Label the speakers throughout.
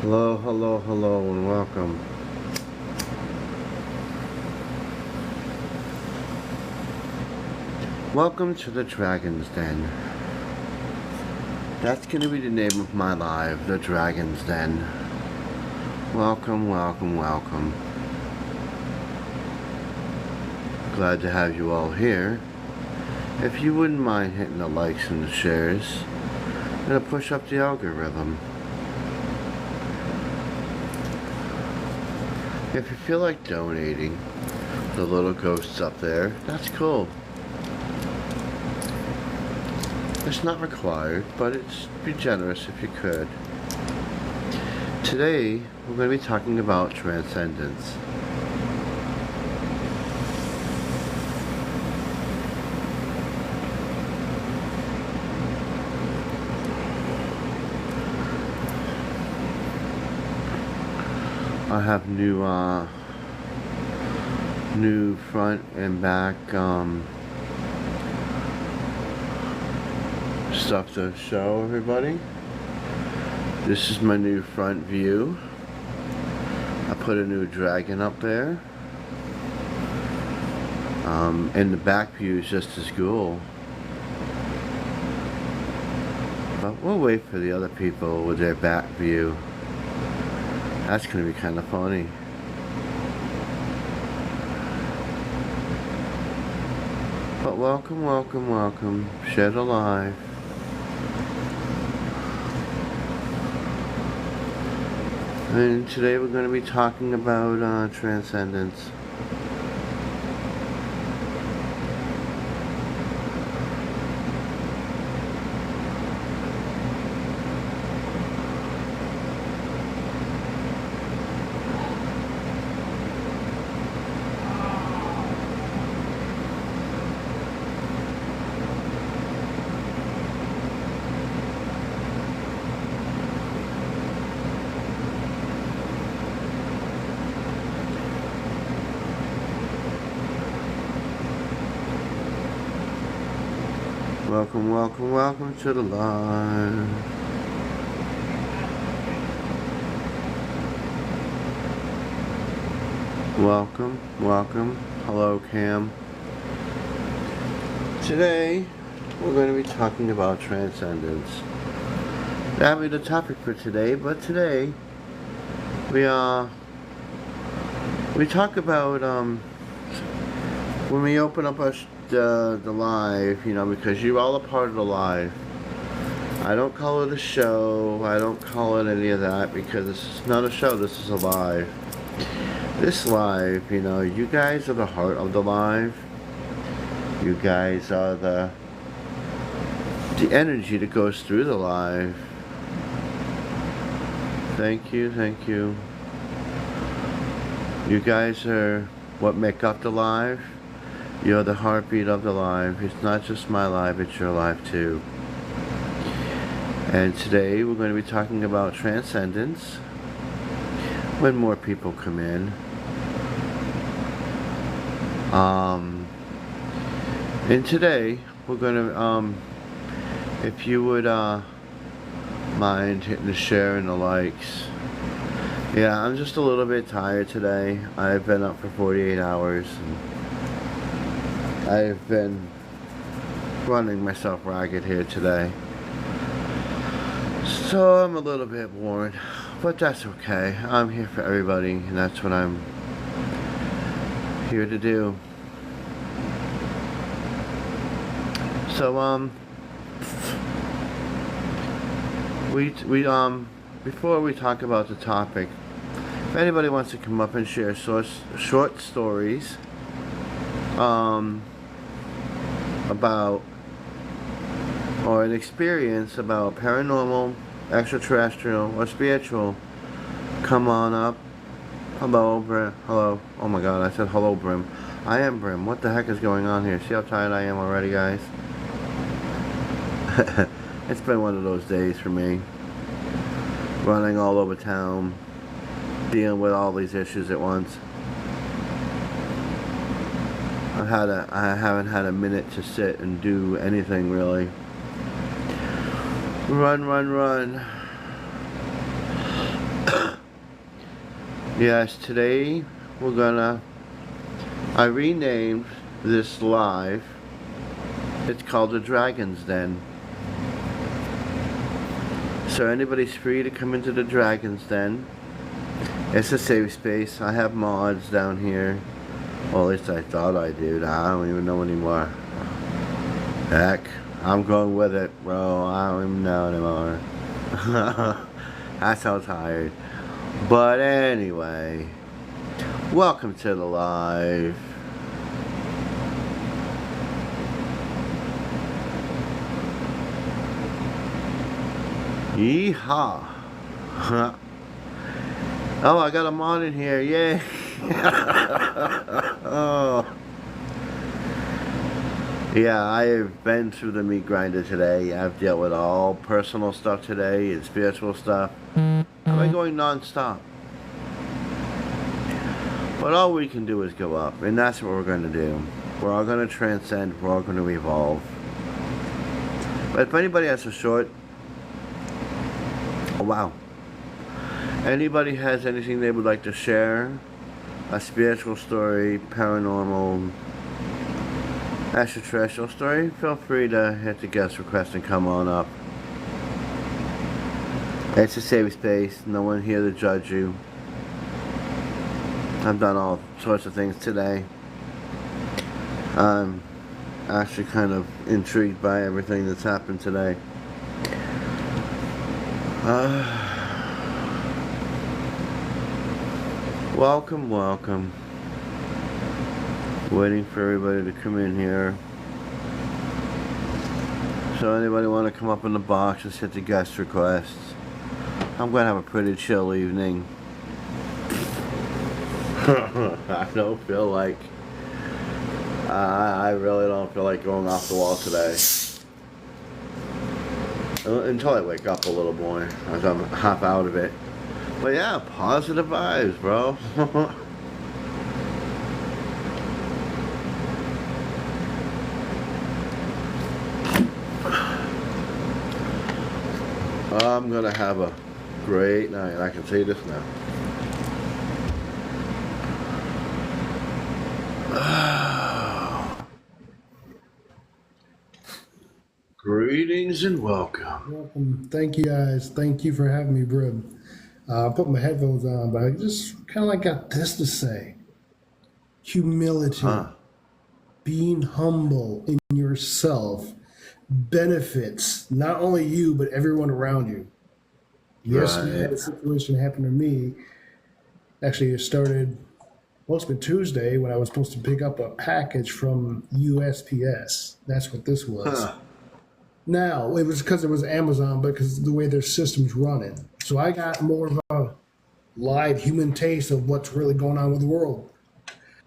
Speaker 1: Hello, hello, hello, and welcome. Welcome to the Dragon's Den. That's going to be the name of my live, the Dragon's Den. Welcome, welcome, welcome. Glad to have you all here. If you wouldn't mind hitting the likes and the shares, it'll push up the algorithm. If you feel like donating, the little ghosts up there, that's cool. It's not required, but it's be generous if you could. Today, we're going to be talking about Transcendence. I have new front and back stuff to show everybody. This is my new front view. I put a new dragon up there. And the back view is just as cool. But we'll wait for the other people with their back view. That's going to be kind of funny. But welcome, welcome, welcome. Shed Alive. And today we're going to be talking about Transcendence. Welcome, welcome, welcome to the live. Welcome, welcome. Hello, Cam. Today, we're going to be talking about Transcendence. That'll be the topic for today, but today, we talk about, when we open up our the live, you know, because you all are part of the live. I don't call it a show. I don't call it any of that because this is not a show. This is a live. This live, you know, you guys are the heart of the live. You guys are the energy that goes through the live. Thank you, thank you. You guys are what make up the live. You're the heartbeat of the live. It's not just my live, it's your live too. And today we're going to be talking about Transcendence when more people come in. And today we're going to, if you would mind hitting the share and the likes. Yeah, I'm just a little bit tired today. I've been up for 48 hours. I've been running myself ragged here today. So I'm a little bit worn, but that's okay. I'm here for everybody, and that's what I'm here to do. So, before we talk about the topic, if anybody wants to come up and share short stories, about or an experience about paranormal, extraterrestrial, or spiritual, come on up. Hello, Brim. Hello. Oh my god, I said hello, Brim. I am Brim. What the heck is going on here? See how tired I am already, guys? It's been one of those days for me. Running all over town, dealing with all these issues at once. I haven't had a minute to sit and do anything really. Run, run, run. Yes, today we're gonna. I renamed this live. It's called the Dragon's Den. So anybody's free to come into the Dragon's Den. It's a safe space. I have mods down here. Well, at least I thought I did. I don't even know anymore. Heck, I'm going with it, bro. I don't even know anymore. I'm so tired. But anyway, welcome to the live. Yeehaw. Oh, I got a mod in here. Yay. Oh. Yeah, I have been through the meat grinder today. I've dealt with all personal stuff today and spiritual stuff. I've been going non-stop. But all we can do is go up, and that's what we're going to do. We're all going to transcend. We're all going to evolve. But if anybody has a short... Oh, wow. Anybody has anything they would like to share? A spiritual story, paranormal, extraterrestrial story? Feel free to hit the guest request and come on up. It's a safe space. No one here to judge you. I've done all sorts of things today. I'm actually kind of intrigued by everything that's happened today. Welcome, welcome. Waiting for everybody to come in here. So anybody want to come up in the box, just hit the guest requests. I'm going to have a pretty chill evening. I don't feel like... I really don't feel like going off the wall today. Until I wake up a little more, as I'm half out of it. But yeah, positive vibes, bro. I'm gonna have a great night. I can say this now. Greetings and welcome.
Speaker 2: Welcome. Thank you guys. Thank you for having me, bro. I put my headphones on, but I just kind of like got this to say. Humility, being humble in yourself benefits not only you, but everyone around you. Yes, we had a situation happen to me. Actually, it started, well, it's been Tuesday when I was supposed to pick up a package from USPS. That's what this was. Now, it was because it was Amazon, but because of the way their system's running. So I got more of a live human taste of what's really going on with the world.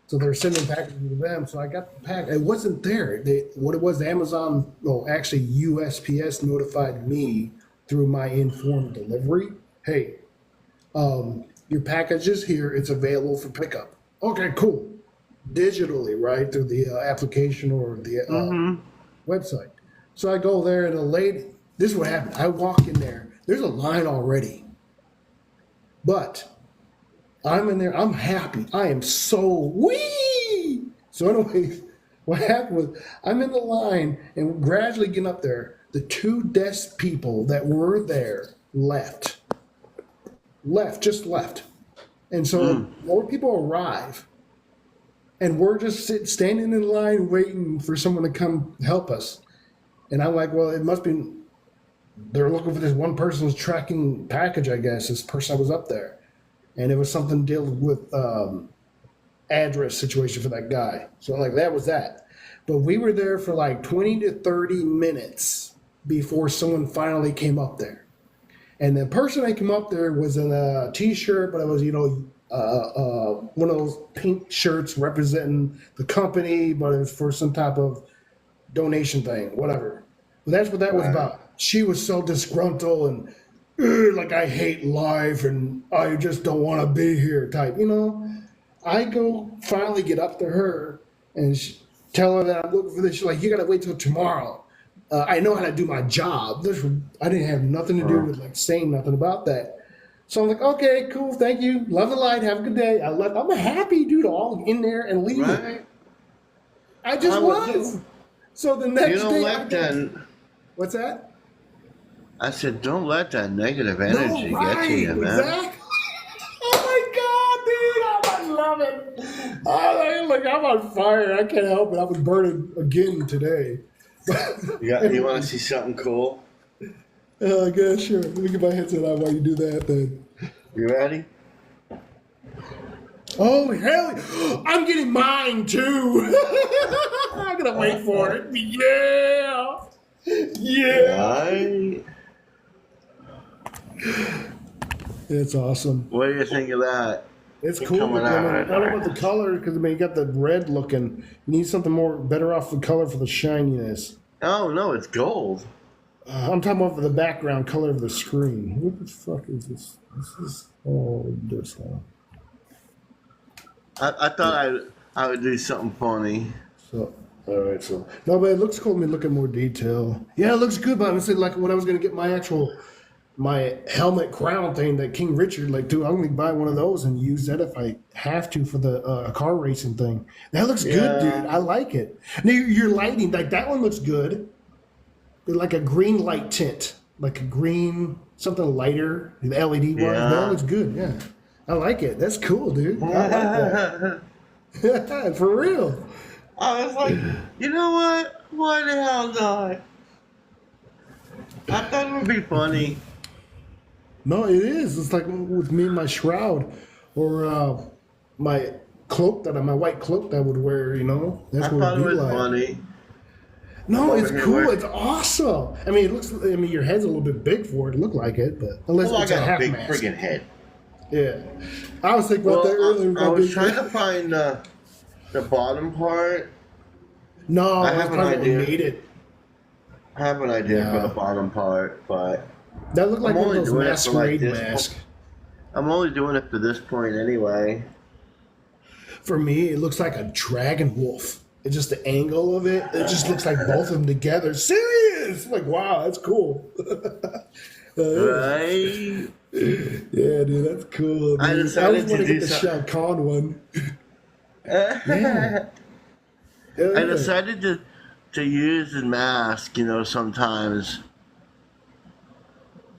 Speaker 2: So they're sending packages to them. So I got the pack. It wasn't there. What it was, Amazon, well, actually USPS notified me through my informed delivery. Hey, your package is here. It's available for pickup. Okay, cool. Digitally, right, through the application or the website. So I go there and a lady, this is what happened. I walk in there. There's a line already. But I'm in there. I'm happy. I am so wee. So anyways, what happened was I'm in the line and gradually getting up there. The two desk people that were there left. Just left. And so more people arrive. And we're just standing in line waiting for someone to come help us. And I'm like, well, it must be, they're looking for this one person's tracking package, I guess, this person that was up there. And it was something dealing with address situation for that guy. So like that was that. But we were there for like 20 to 30 minutes before someone finally came up there. And the person that came up there was in a T-shirt, but it was, one of those pink shirts representing the company, but it was for some type of donation thing, whatever. But that's what that was about. She was so disgruntled and like, I hate life and I just don't want to be here type, I go finally get up to her and tell her that I'm looking for this. She's like, you got to wait till tomorrow. I know how to do my job. I didn't have nothing to do with like saying nothing about that. So I'm like, okay, cool, thank you. Love the light. Have a good day. I'm a happy dude all in there and leaving.
Speaker 1: Right?
Speaker 2: I
Speaker 1: I
Speaker 2: just
Speaker 1: would
Speaker 2: was.
Speaker 1: too.
Speaker 2: So the
Speaker 1: You
Speaker 2: next
Speaker 1: don't
Speaker 2: day
Speaker 1: let that.
Speaker 2: what's that?
Speaker 1: I said, don't let that negative
Speaker 2: No,
Speaker 1: energy get to
Speaker 2: right,
Speaker 1: you, man.
Speaker 2: exactly. Oh my god, dude, I love it. Oh, like I'm on fire. I can't help it. I was burning again today.
Speaker 1: You want to see something cool?
Speaker 2: Yeah, sure. Let me get my headset on while you do that then.
Speaker 1: You ready?
Speaker 2: Oh, hell, I'm getting mine too. I'm gonna wait for it. Yeah. Yeah.
Speaker 1: Right?
Speaker 2: It's awesome.
Speaker 1: What do you think of that?
Speaker 2: It's cool.
Speaker 1: Coming out
Speaker 2: I
Speaker 1: right
Speaker 2: don't know
Speaker 1: there.
Speaker 2: about the color because I mean you got the red looking. You need something more better off the color for the shininess.
Speaker 1: Oh, no, it's gold.
Speaker 2: I'm talking about the background color of the screen. What the fuck is this? This is this one.
Speaker 1: I thought I would do something funny.
Speaker 2: So all right, so no, but it looks cool. Let me look at more detail. Yeah, it looks good. But I was saying like when I was gonna get my helmet crown thing that King Richard like, dude, I'm gonna buy one of those and use that if I have to for the car racing thing. That looks good, dude. I like it. Now your lighting, like that one looks good. Like a green light tint, like a green something lighter, the LED wise.
Speaker 1: Yeah.
Speaker 2: That looks good. Yeah, I like it. That's cool, dude. I like that. For real.
Speaker 1: I was like, you know what? Why the hell not? I thought it would be funny.
Speaker 2: No, it is. It's like with me and my shroud, or my cloak my white cloak that I would wear. You know, that's
Speaker 1: I
Speaker 2: what
Speaker 1: thought
Speaker 2: it'd
Speaker 1: it
Speaker 2: be
Speaker 1: was
Speaker 2: like.
Speaker 1: funny.
Speaker 2: No, it's
Speaker 1: Over here,
Speaker 2: cool.
Speaker 1: where-
Speaker 2: It's awesome. I mean, it looks. I mean, your head's a little bit big for it. Look like it, but unless
Speaker 1: Well, I
Speaker 2: it's a
Speaker 1: got a
Speaker 2: half
Speaker 1: big
Speaker 2: mask.
Speaker 1: friggin' head.
Speaker 2: Yeah, I was thinking about that earlier.
Speaker 1: I
Speaker 2: about
Speaker 1: was
Speaker 2: big
Speaker 1: trying
Speaker 2: head.
Speaker 1: to find the bottom part.
Speaker 2: No,
Speaker 1: I
Speaker 2: that's
Speaker 1: have an
Speaker 2: probably what
Speaker 1: idea.
Speaker 2: made it.
Speaker 1: I have an idea for
Speaker 2: Yeah.
Speaker 1: the bottom part, but
Speaker 2: That looked like
Speaker 1: I'm
Speaker 2: one of
Speaker 1: only
Speaker 2: those
Speaker 1: doing it for, like,
Speaker 2: masquerade
Speaker 1: this
Speaker 2: masks.
Speaker 1: I'm only doing it for this point anyway.
Speaker 2: For me, it looks like a dragon wolf. It's just the angle of it. It just looks like both of them together. Serious! Like, wow, that's cool.
Speaker 1: Right?
Speaker 2: Yeah, dude, that's cool. Dude.
Speaker 1: I decided
Speaker 2: always
Speaker 1: to
Speaker 2: want to
Speaker 1: do
Speaker 2: get the
Speaker 1: some-
Speaker 2: Shao Kahn one. Yeah.
Speaker 1: I
Speaker 2: Yeah.
Speaker 1: decided to use the mask, sometimes.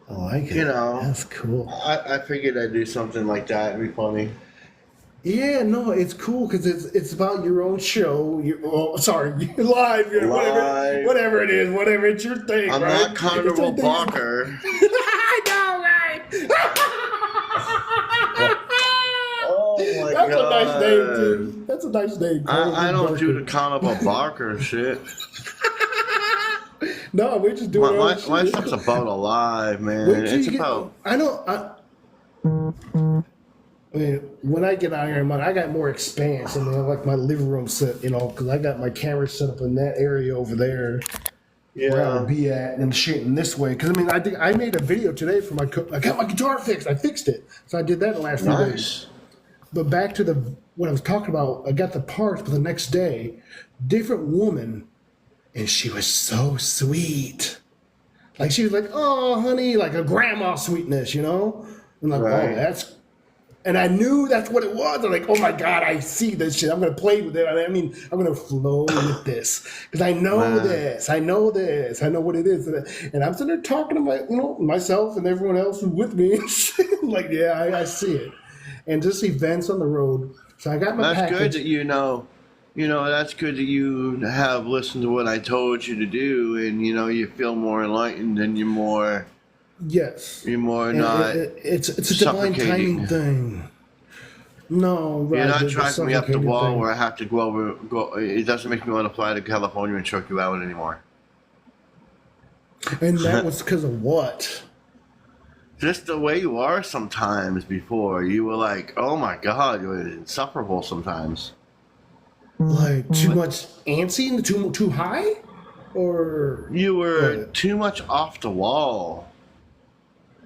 Speaker 2: I like it.
Speaker 1: You know.
Speaker 2: That's cool.
Speaker 1: I figured I'd do something like that. It'd be funny.
Speaker 2: Yeah, no, it's cool because it's about your own show. Sorry, you're live.
Speaker 1: Live.
Speaker 2: Whatever it is, whatever it's your thing.
Speaker 1: I'm
Speaker 2: right?
Speaker 1: not Carnival
Speaker 2: It's your thing.
Speaker 1: Barker.
Speaker 2: I know, right?
Speaker 1: Oh my
Speaker 2: That's
Speaker 1: god.
Speaker 2: a nice name, too. That's a nice name.
Speaker 1: I don't do the
Speaker 2: Carnival
Speaker 1: Carnival Barker shit.
Speaker 2: Barker. No, we're just doing
Speaker 1: My
Speaker 2: our shit.
Speaker 1: stuff's about alive, man.
Speaker 2: Wait till
Speaker 1: It's
Speaker 2: you get-
Speaker 1: about.
Speaker 2: I mean, when I get out here, I got more expanse. I mean, I like my living room set, because I got my camera set up in that area over there where I
Speaker 1: Yeah.
Speaker 2: would be at, and shooting this way. Because I mean, I think I made a video today for I got my guitar fixed. I fixed it, so I did that in the last few days.
Speaker 1: Nice.
Speaker 2: But back to what I was talking about, I got the parts, but the next day, different woman, and she was so sweet. Like she was like, "Oh, honey," like a grandma sweetness, And like,
Speaker 1: Right.
Speaker 2: oh, that's. And I knew that's what it was. I'm like, oh my god, I see this shit. I'm gonna play with it. I mean, I'm gonna flow with this because I know
Speaker 1: Man.
Speaker 2: this. I know this. I know what it is. And I'm sitting there talking to myself and everyone else who's with me. Like, yeah, I see it. And just events on the road. So I got my
Speaker 1: That's
Speaker 2: package.
Speaker 1: good that that's good that you have listened to what I told you to do, and you feel more enlightened, and you're more
Speaker 2: Yes.
Speaker 1: you're more
Speaker 2: And
Speaker 1: not
Speaker 2: it's a divine
Speaker 1: suffocating.
Speaker 2: timing thing. No, right.
Speaker 1: You're not
Speaker 2: there's a
Speaker 1: driving me up the
Speaker 2: suffocating
Speaker 1: wall
Speaker 2: thing.
Speaker 1: where I have to go. It doesn't make me want to fly to California and choke you out anymore.
Speaker 2: And that was because of what?
Speaker 1: Just the way you are sometimes. Before you were like, oh my god, you're insufferable sometimes.
Speaker 2: Like too much antsy and too high, or
Speaker 1: You were
Speaker 2: What?
Speaker 1: too much off the wall.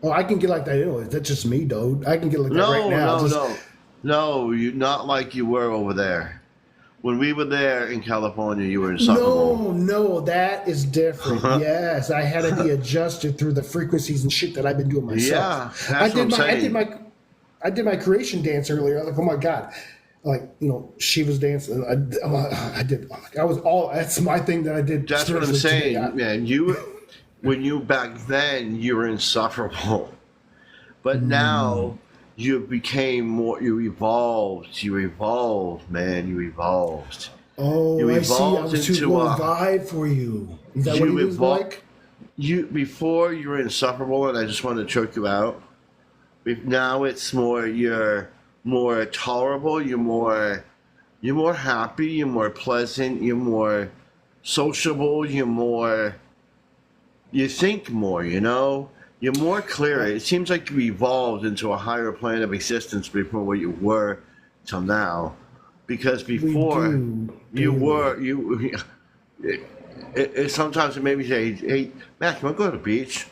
Speaker 2: oh, I can get like that. Anyways. That's just me, dude. I can get like that
Speaker 1: No,
Speaker 2: right now.
Speaker 1: no, no, you not like you were over there. when we were there in California, you were insufferable.
Speaker 2: No, that is different. Yes, I had to be adjusted through the frequencies and shit that I've been doing myself.
Speaker 1: Yeah, that's what I'm saying.
Speaker 2: I did my creation dance earlier. I was like, oh my god, like Shiva's dance. And I did. I was all. That's my thing that I did.
Speaker 1: That's what I'm saying, man. When you back then, you were insufferable, but now you became more. You evolved. You evolved, man. You evolved.
Speaker 2: Oh, I see. I was too low vibe for you. Is that what it was like?
Speaker 1: Before you were insufferable, and I just wanted to choke you out. Now it's more. You're more tolerable. You're more happy. You're more pleasant. You're more sociable. You think more. You're more clear. It seems like you evolved into a higher plane of existence before what you were till now. Because before sometimes it made me say, "Hey, Matt, you want to go to the beach?"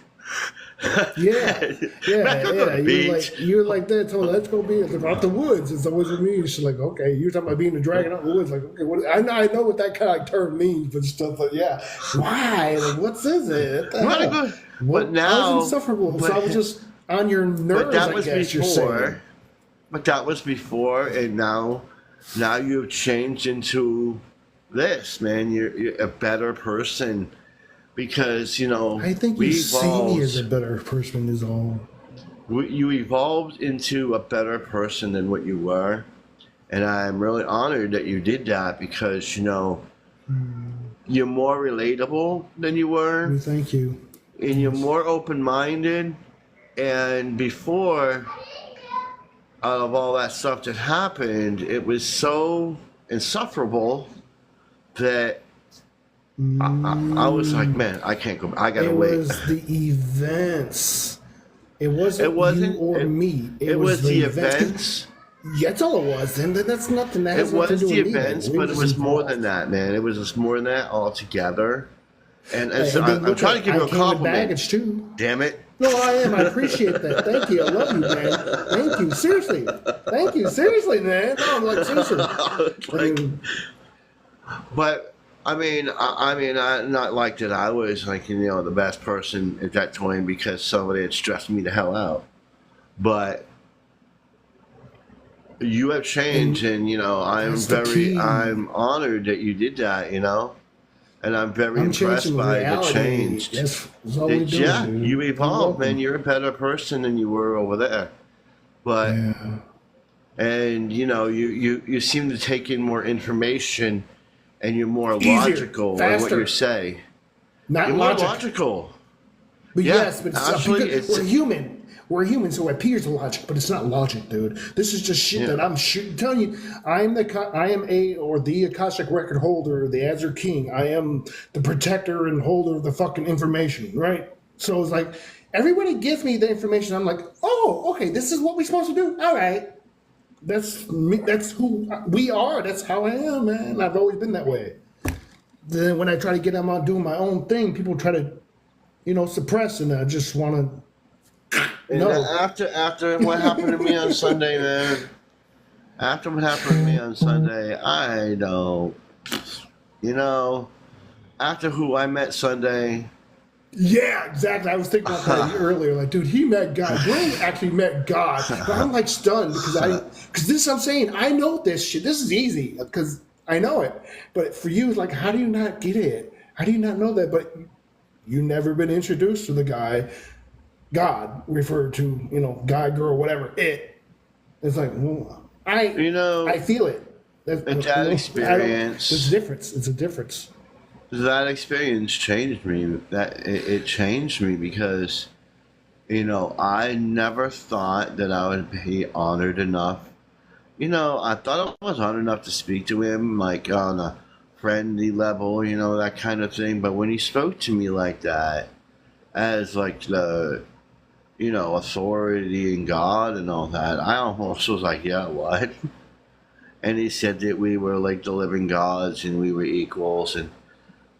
Speaker 2: Yeah. You're like that. So let's go be out the woods. It's always with me. She's like, okay. You're talking about being a dragon out in the woods. Like, okay, I know what that kind of term means, but stuff like, yeah. Why? Like, what is it?
Speaker 1: But now
Speaker 2: I was insufferable. So I was just on your nerves.
Speaker 1: But that was before. But that was before, and now you've changed into this, man. You're a better person. Because,
Speaker 2: I think you see me as a better person is all.
Speaker 1: You evolved into a better person than what you were. And I'm really honored that you did that because, you're more relatable than you were.
Speaker 2: Well, thank you.
Speaker 1: And you're more open-minded. And before, out of all that stuff that happened, it was so insufferable that I was like, man, I can't go. I gotta wait.
Speaker 2: It was the events. It wasn't you or me.
Speaker 1: It was the events.
Speaker 2: Yeah, that's all it was. And that's nothing. That has nothing to do with
Speaker 1: the events, but it was more than that, man. It was just more than that altogether. And so I'm trying to give you a compliment.
Speaker 2: Baggage too.
Speaker 1: Damn it.
Speaker 2: No, I am. I appreciate that. Thank you. I love you, man. Thank you. Seriously. Thank you. Seriously, man. No, I'm like, seriously.
Speaker 1: But I mean, not like that. I was like, the best person at that time because somebody had stressed me the hell out. But you have changed, and I'm honored that you did that, and I'm very impressed by the change.
Speaker 2: That's all we do.
Speaker 1: Yeah, dude. You evolved, man. You're a better person than you were over there. But and you seem to take in more information. And you're more logical in what you say.
Speaker 2: You're
Speaker 1: more logical.
Speaker 2: But yes, but we're human. We're human, so it appears to logic, but it's not logic, dude. This is just shit that I'm telling you. I am the Akashic record holder, the Azure King. I am the protector and holder of the fucking information, right? So it's like everybody gives me the information. I'm like, oh, okay, this is what we're supposed to do. All right. That's me. That's who we are. That's how I am, man. I've always been that way. Then when I try to get out doing my own thing, people try to, suppress, and I just want to.
Speaker 1: After what happened to me on Sunday, man. After what happened to me on Sunday, I don't. After who I met Sunday.
Speaker 2: Yeah, exactly. I was thinking about that earlier. Like, dude, he met God. Glenn actually met God. But I'm like stunned because this I'm saying, I know this shit. This is easy because I know it. But for you, it's like, how do you not get it? How do you not know that? But you never been introduced to the guy, God, referred to, guy, girl, whatever, it. It's like, I feel it.
Speaker 1: That experience.
Speaker 2: It's a difference. It's a difference.
Speaker 1: That experience changed me. It changed me because, I never thought that I would be honored enough. I thought I was honored enough to speak to him, like on a friendly level, that kind of thing. But when he spoke to me like that, as like the, authority in God and all that, I almost was like, yeah, what? And he said that we were like the living gods and we were equals and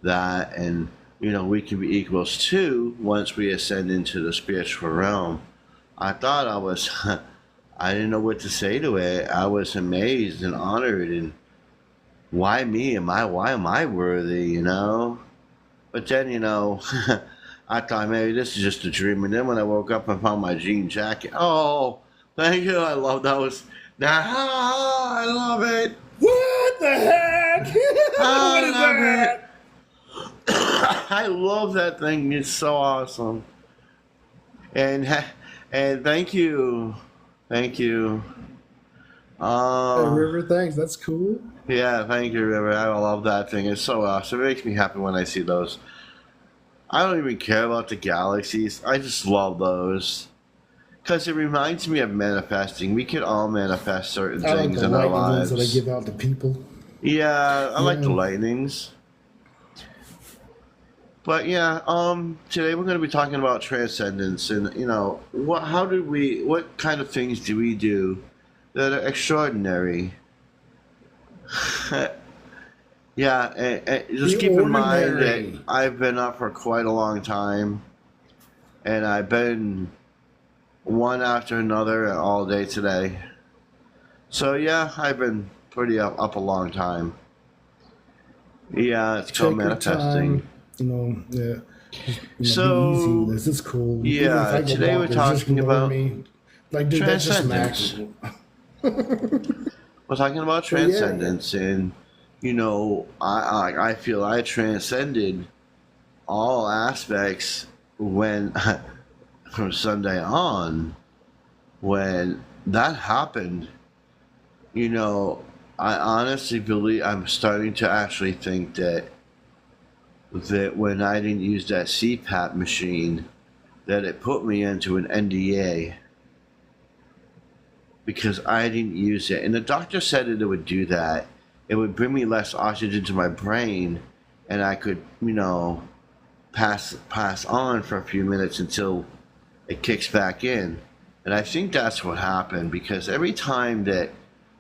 Speaker 1: that, and we can be equals too once we ascend into the spiritual realm. I thought I didn't know what to say to it. I was amazed and honored, and why me? Why am I worthy? You know. But then, you know, I thought maybe this is just a dream. And then when I woke up and found my jean jacket, oh, thank you. I love those. I love it.
Speaker 2: What the heck? What is
Speaker 1: I love
Speaker 2: that?
Speaker 1: it. I love that thing. It's so awesome. And thank you. Thank you.
Speaker 2: Hey, River, thanks. That's cool.
Speaker 1: Yeah, thank you, River. I love that thing. It's so awesome. It makes me happy when I see those. I don't even care about the galaxies. I just love those. Because it reminds me of manifesting. We can all manifest certain
Speaker 2: I like
Speaker 1: things
Speaker 2: the
Speaker 1: in our
Speaker 2: lightning ones
Speaker 1: lives.
Speaker 2: that I give out to people.
Speaker 1: Yeah, I like the
Speaker 2: Yeah.
Speaker 1: lightnings. But yeah, today we're going to be talking about transcendence and, you know, what kind of things do we do that are extraordinary? Yeah, and just
Speaker 2: The
Speaker 1: keep in mind that
Speaker 2: ordinary.
Speaker 1: I've been up for quite a long time, and I've been one after another all day today. So yeah, I've been pretty up a long time. Yeah, it's called
Speaker 2: Take your
Speaker 1: manifesting.
Speaker 2: time. Yeah. Just, be easy
Speaker 1: So
Speaker 2: with this. It's cool. Even if
Speaker 1: yeah,
Speaker 2: I go
Speaker 1: today we're
Speaker 2: bonkers, just
Speaker 1: talking
Speaker 2: ignore
Speaker 1: about
Speaker 2: me. Like, dude, that's just
Speaker 1: transcendence.
Speaker 2: mackerel.
Speaker 1: We're talking about
Speaker 2: But yeah,
Speaker 1: transcendence, and you know, I feel I transcended all aspects when from Sunday on, when that happened. You know, I honestly believe I'm starting to actually think that when I didn't use that CPAP machine, that it put me into an NDA because I didn't use it. And the doctor said that it would do that. It would bring me less oxygen to my brain, and I could, you know, pass on for a few minutes until it kicks back in. And I think that's what happened because every time that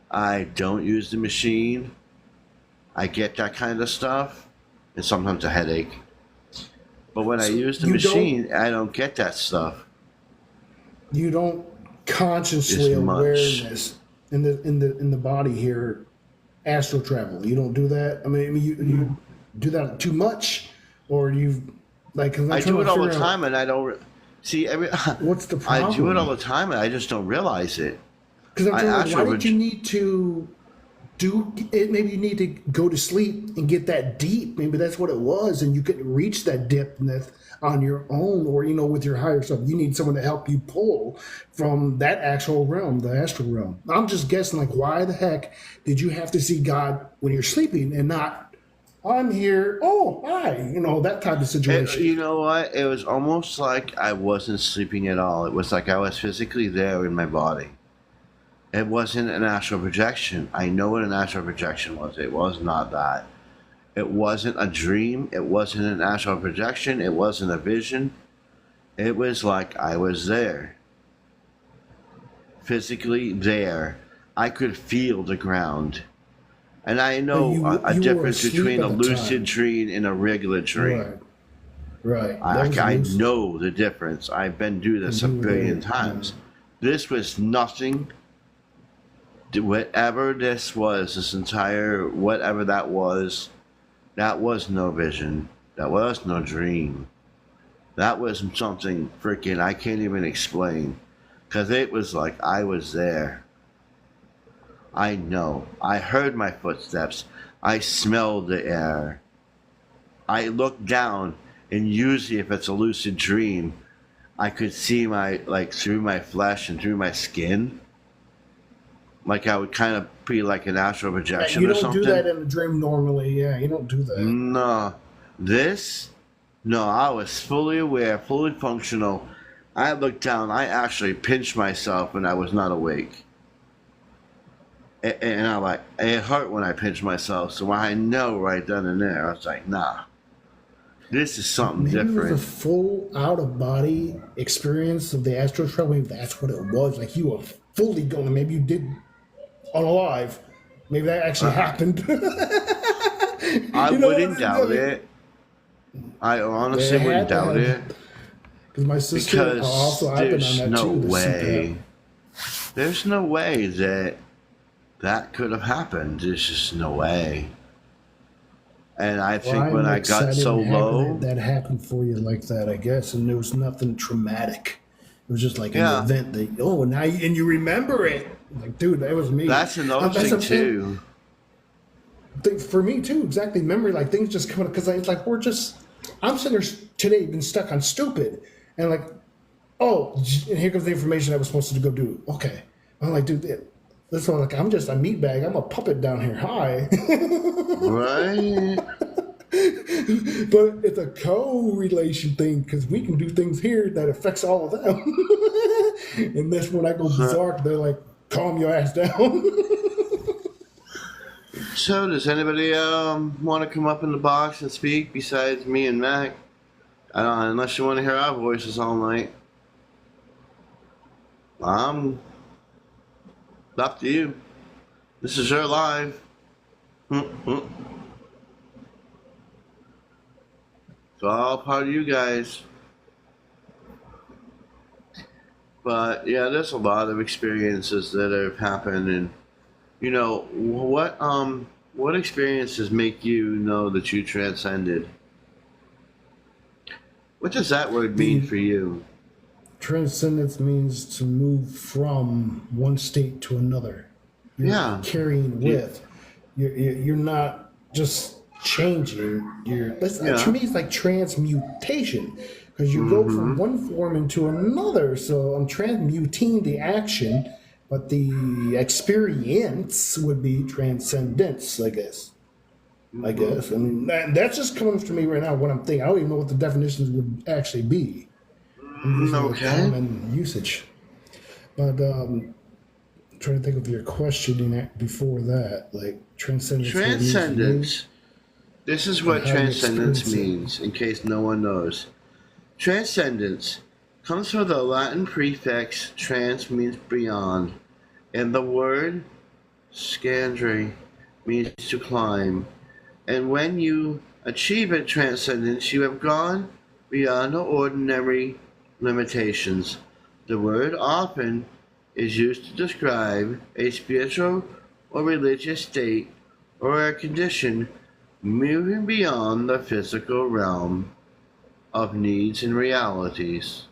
Speaker 1: I don't use the machine, I get that kind of stuff, and sometimes a headache. But when I
Speaker 2: so
Speaker 1: use the machine, I don't get that stuff
Speaker 2: you don't
Speaker 1: as
Speaker 2: consciously
Speaker 1: much.
Speaker 2: awareness in the body here astral travel. You don't do that. I mean, you do that too much, or you like. 'Cause I'm
Speaker 1: I
Speaker 2: trying
Speaker 1: do
Speaker 2: to
Speaker 1: it all the
Speaker 2: figure out
Speaker 1: time, and I don't see every.
Speaker 2: what's the
Speaker 1: I do it all
Speaker 2: problem.
Speaker 1: the time, and I just don't realize it.
Speaker 2: Because I'm
Speaker 1: I
Speaker 2: trying to, why
Speaker 1: actually,
Speaker 2: did you need to do it? Maybe you need to go to sleep and get that deep. Maybe that's what it was, and you couldn't reach that depthness on your own, or with your higher self. You need someone to help you pull from that actual realm, the astral realm. I'm just guessing, like, why the heck did you have to see God when you're sleeping and not? I'm here. Oh, hi. That type of situation.
Speaker 1: you know what? It was almost like I wasn't sleeping at all. It was like I was physically there in my body. It wasn't an astral projection. I know what an astral projection was. It was not that. It wasn't a dream. It wasn't an astral projection. It wasn't a vision. It was like I was there. Physically there. I could feel the ground. And I
Speaker 2: But
Speaker 1: know a
Speaker 2: you were
Speaker 1: difference
Speaker 2: asleep
Speaker 1: between a
Speaker 2: at the
Speaker 1: lucid
Speaker 2: time.
Speaker 1: dream and a regular dream.
Speaker 2: Right. Right. That was
Speaker 1: I
Speaker 2: lucid.
Speaker 1: know the difference. I've been through this
Speaker 2: And
Speaker 1: a
Speaker 2: you were
Speaker 1: billion
Speaker 2: there.
Speaker 1: times. This was nothing. Whatever this was, this entire whatever that was no vision. That was no dream. That was something freaking I can't even explain. Because it was like I was there. I know. I heard my footsteps. I smelled the air. I looked down, and usually if it's a lucid dream, I could see through my flesh and through my skin. Like I would kind of be like an astral projection
Speaker 2: You
Speaker 1: or
Speaker 2: don't do
Speaker 1: something.
Speaker 2: that in a dream normally. Yeah, you don't do that.
Speaker 1: No. No, I was fully aware, fully functional. I looked down, I actually pinched myself when I was not awake. And I like, it hurt when I pinched myself, so I know right then and there, I was like, nah, this is something
Speaker 2: Maybe it was a
Speaker 1: different.
Speaker 2: full out of body experience of the astral travel. Maybe that's what it was. Like you were fully going. Maybe you did unalive. Maybe that actually happened.
Speaker 1: I
Speaker 2: You know what
Speaker 1: wouldn't doubt
Speaker 2: mean?
Speaker 1: it. I honestly
Speaker 2: It
Speaker 1: wouldn't
Speaker 2: had to
Speaker 1: doubt
Speaker 2: have.
Speaker 1: it.
Speaker 2: Because my sister
Speaker 1: Because
Speaker 2: also, I've been on
Speaker 1: there's
Speaker 2: that
Speaker 1: no
Speaker 2: too. The
Speaker 1: way.
Speaker 2: CPAP.
Speaker 1: There's no way that could have happened. There's just no way. And I
Speaker 2: Well,
Speaker 1: think when
Speaker 2: I'm
Speaker 1: I got
Speaker 2: excited
Speaker 1: so
Speaker 2: and happy
Speaker 1: low,
Speaker 2: that happened for you like that, I guess. And there was nothing traumatic. It was just like an
Speaker 1: yeah,
Speaker 2: event that, oh, now and you remember it. Like, dude, that was me.
Speaker 1: that's another
Speaker 2: That's
Speaker 1: thing
Speaker 2: what I'm saying.
Speaker 1: too.
Speaker 2: For me, too, exactly. Memory, like things just come up because it's like I'm sitting there today, been stuck on stupid. And like, oh, and here comes the information I was supposed to go do. Okay. I'm like, dude, this one, like, I'm just a meatbag. I'm a puppet down here. Hi.
Speaker 1: Right?
Speaker 2: But it's a co-relation thing because we can do things here that affects all of them. And that's when I go bizarre. They're like, calm your ass down.
Speaker 1: So, does anybody want to come up in the box and speak besides me and Mac? I don't, unless you want to hear our voices all night. Up to you. This is your live. It's all part of you guys. But yeah, there's a lot of experiences that have happened, and you know what experiences make you know that you transcended? What does that word mean for you?
Speaker 2: Transcendence means to move from one state to another. You're carrying with. You're not just changing. To me, it's like transmutation because you go from one form into another. So I'm transmuting the action, but the experience would be transcendence, I guess. I mean, that's just coming to me right now. What I'm thinking, I don't even know what the definitions would actually be.
Speaker 1: Okay.
Speaker 2: Common usage. But trying to think of your question before that, like transcendence.
Speaker 1: Transcendence. This is what transcendence means, in case no one knows. Transcendence comes from the Latin prefix trans means beyond, and the word scandre means to climb. And when you achieve a transcendence, you have gone beyond the ordinary limitations. The word often is used to describe a spiritual or religious state or a condition moving beyond the physical realm of needs and realities.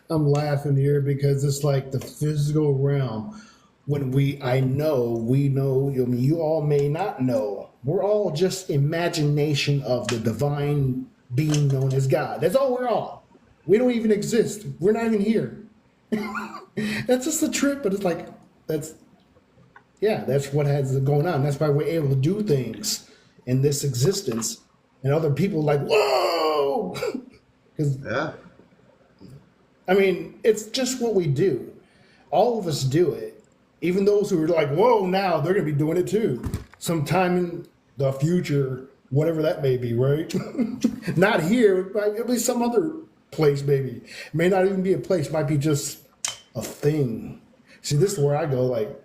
Speaker 2: I'm laughing here because it's like the physical realm. When we know, I mean, you all may not know. We're all just imagination of the divine being known as God. That's all we're all. We don't even exist. We're not even here. That's just a trip, but it's like, that's what has going on. That's why we're able to do things in this existence. And other people like, whoa! Because, I mean, it's just what we do. All of us do it. Even those who are like, whoa, now they're going to be doing it too. Sometime in the future, whatever that may be, right? Not here, but it'll be some other place, maybe. It may not even be a place, it might be just a thing. See, this is where I go, like,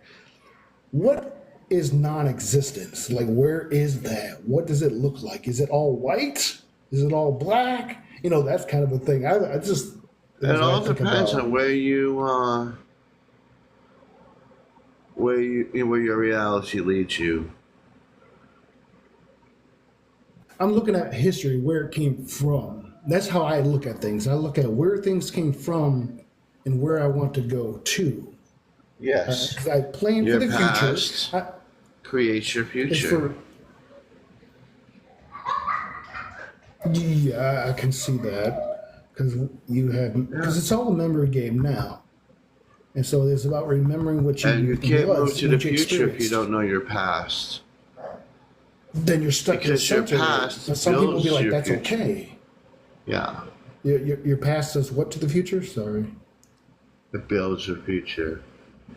Speaker 2: what is non-existence? Like, where is that? What does it look like? Is it all white? Is it all black? You know, that's kind of a thing. I just...
Speaker 1: It all depends on where your reality leads you.
Speaker 2: I'm looking at history, where it came from. That's how I look at things. I look at where things came from and where I want to go to.
Speaker 1: Yes.
Speaker 2: Because I plan for the future.
Speaker 1: Creates your future.
Speaker 2: Yeah, I can see that. Because it's all a memory game now. And so it's about remembering what you
Speaker 1: and you can't move to the future if you don't know your past.
Speaker 2: Then you're stuck in the center.
Speaker 1: Your past
Speaker 2: but some people be like, that's
Speaker 1: future.
Speaker 2: Okay.
Speaker 1: Yeah.
Speaker 2: Your past does what to the future? Sorry.
Speaker 1: It builds your future.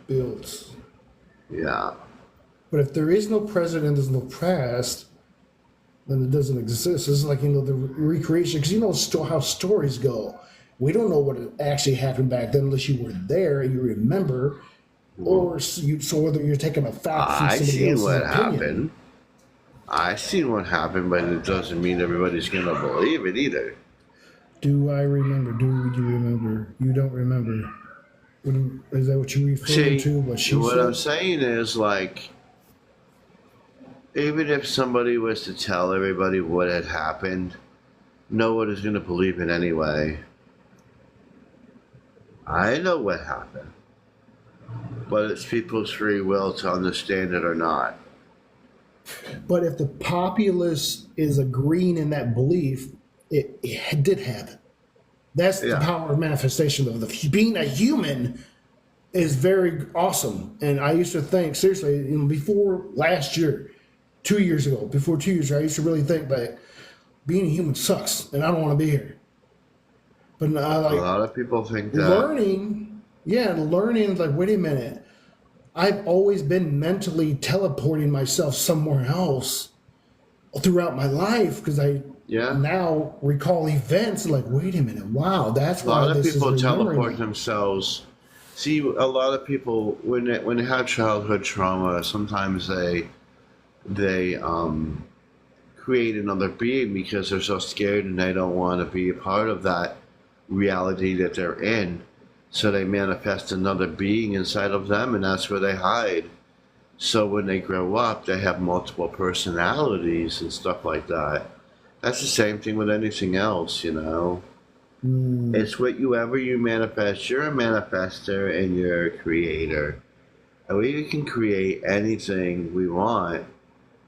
Speaker 2: Builds.
Speaker 1: Yeah.
Speaker 2: But if there is no present and there's no past, then it doesn't exist. It's like, the recreation. Because you know how stories go. We don't know what actually happened back then unless you were there and you remember, or whether you're taking a fact from somebody else's opinion.
Speaker 1: I seen what happened, but it doesn't mean everybody's gonna believe it either.
Speaker 2: Do I remember? Do you remember? You don't remember. Is that what you're referring
Speaker 1: See,
Speaker 2: to? What she
Speaker 1: what
Speaker 2: said?
Speaker 1: I'm saying is, like, even if somebody was to tell everybody what had happened, no one is going to believe it anyway. I know what happened, but it's people's free will to understand it or not.
Speaker 2: But if the populace is agreeing in that belief, it did happen. That's the
Speaker 1: Yeah.
Speaker 2: power of manifestation of the being a human is very awesome. And I used to think seriously, before last year, 2 years ago, before 2 years ago, I used to really think that being a human sucks, and I don't want to be here. But I
Speaker 1: A
Speaker 2: like
Speaker 1: lot of people think that.
Speaker 2: learning. Yeah, learning is like, wait a minute. I've always been mentally teleporting myself somewhere else throughout my life because I
Speaker 1: Yeah.
Speaker 2: now recall events like, wait a minute, wow, that's
Speaker 1: A
Speaker 2: why
Speaker 1: lot of
Speaker 2: this is
Speaker 1: people
Speaker 2: remembering
Speaker 1: teleport
Speaker 2: me.
Speaker 1: themselves. See, a lot of people when they have childhood trauma, sometimes they create another being because they're so scared and they don't want to be a part of that reality that they're in. So they manifest another being inside of them, and that's where they hide. So when they grow up, they have multiple personalities and stuff like that. That's the same thing with anything else, you know.
Speaker 2: Mm,
Speaker 1: It's whatever you manifest. You're a manifester and you're a creator. And we can create anything we want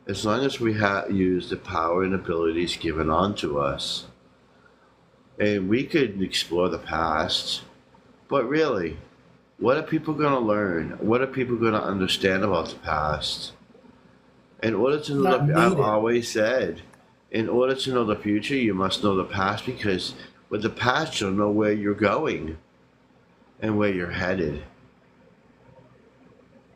Speaker 1: as long as we use the power and abilities given onto us. And we could explore the past, but really, what are people going to learn? What are people going to understand about the past? In order to know
Speaker 2: not
Speaker 1: I've
Speaker 2: needed.
Speaker 1: always said, in order to know the future, you must know the past because with the past, you'll know where you're going and where you're headed.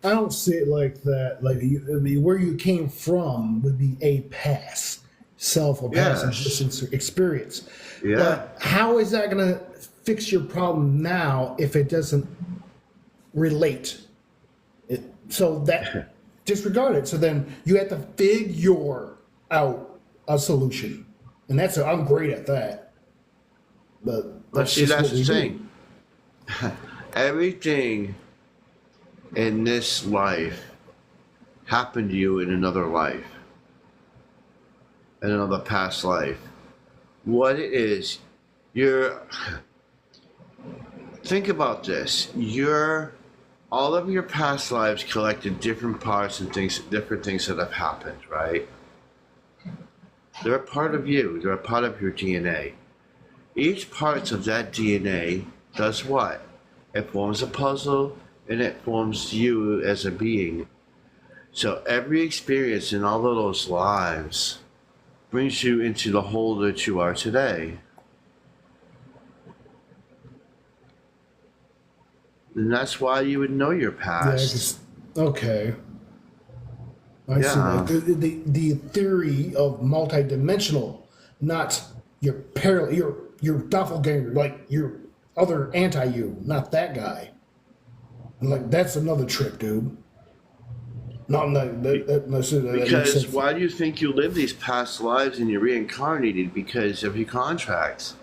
Speaker 2: I don't see it like that. Like, I mean, where you came from would be a past self or past
Speaker 1: Yes.
Speaker 2: existence or experience.
Speaker 1: Yeah.
Speaker 2: But how is that going to fix your problem now if it doesn't relate? So that disregard it. So then you have to figure out a solution, and I'm great at that. But
Speaker 1: But
Speaker 2: that's
Speaker 1: see,
Speaker 2: just
Speaker 1: that's
Speaker 2: what
Speaker 1: the
Speaker 2: we do.
Speaker 1: thing. Everything in this life happened to you in another life, in another past life. What it is, you're. Think about this. All of your past lives collected different parts and things, different things that have happened, right? They're a part of you. They're a part of your DNA. Each part of that DNA does what? It forms a puzzle and it forms you as a being. So every experience in all of those lives brings you into the whole that you are today. And that's why you would know your
Speaker 2: Yeah.
Speaker 1: past.
Speaker 2: Okay. I see that.
Speaker 1: Yeah.
Speaker 2: The theory of multidimensional, not your doppelganger, like your other anti you, not that guy. Like that's another trick, dude. Not that makes
Speaker 1: Because
Speaker 2: sense.
Speaker 1: why do you think you live these past lives and you're reincarnated? Because of your contracts.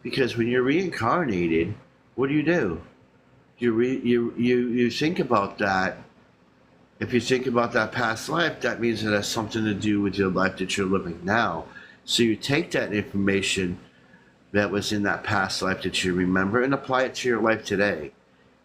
Speaker 1: Because when you're reincarnated, what do? You think about that. If you think about that past life, that means it has something to do with your life that you're living now. So you take that information that was in that past life that you remember and apply it to your life today.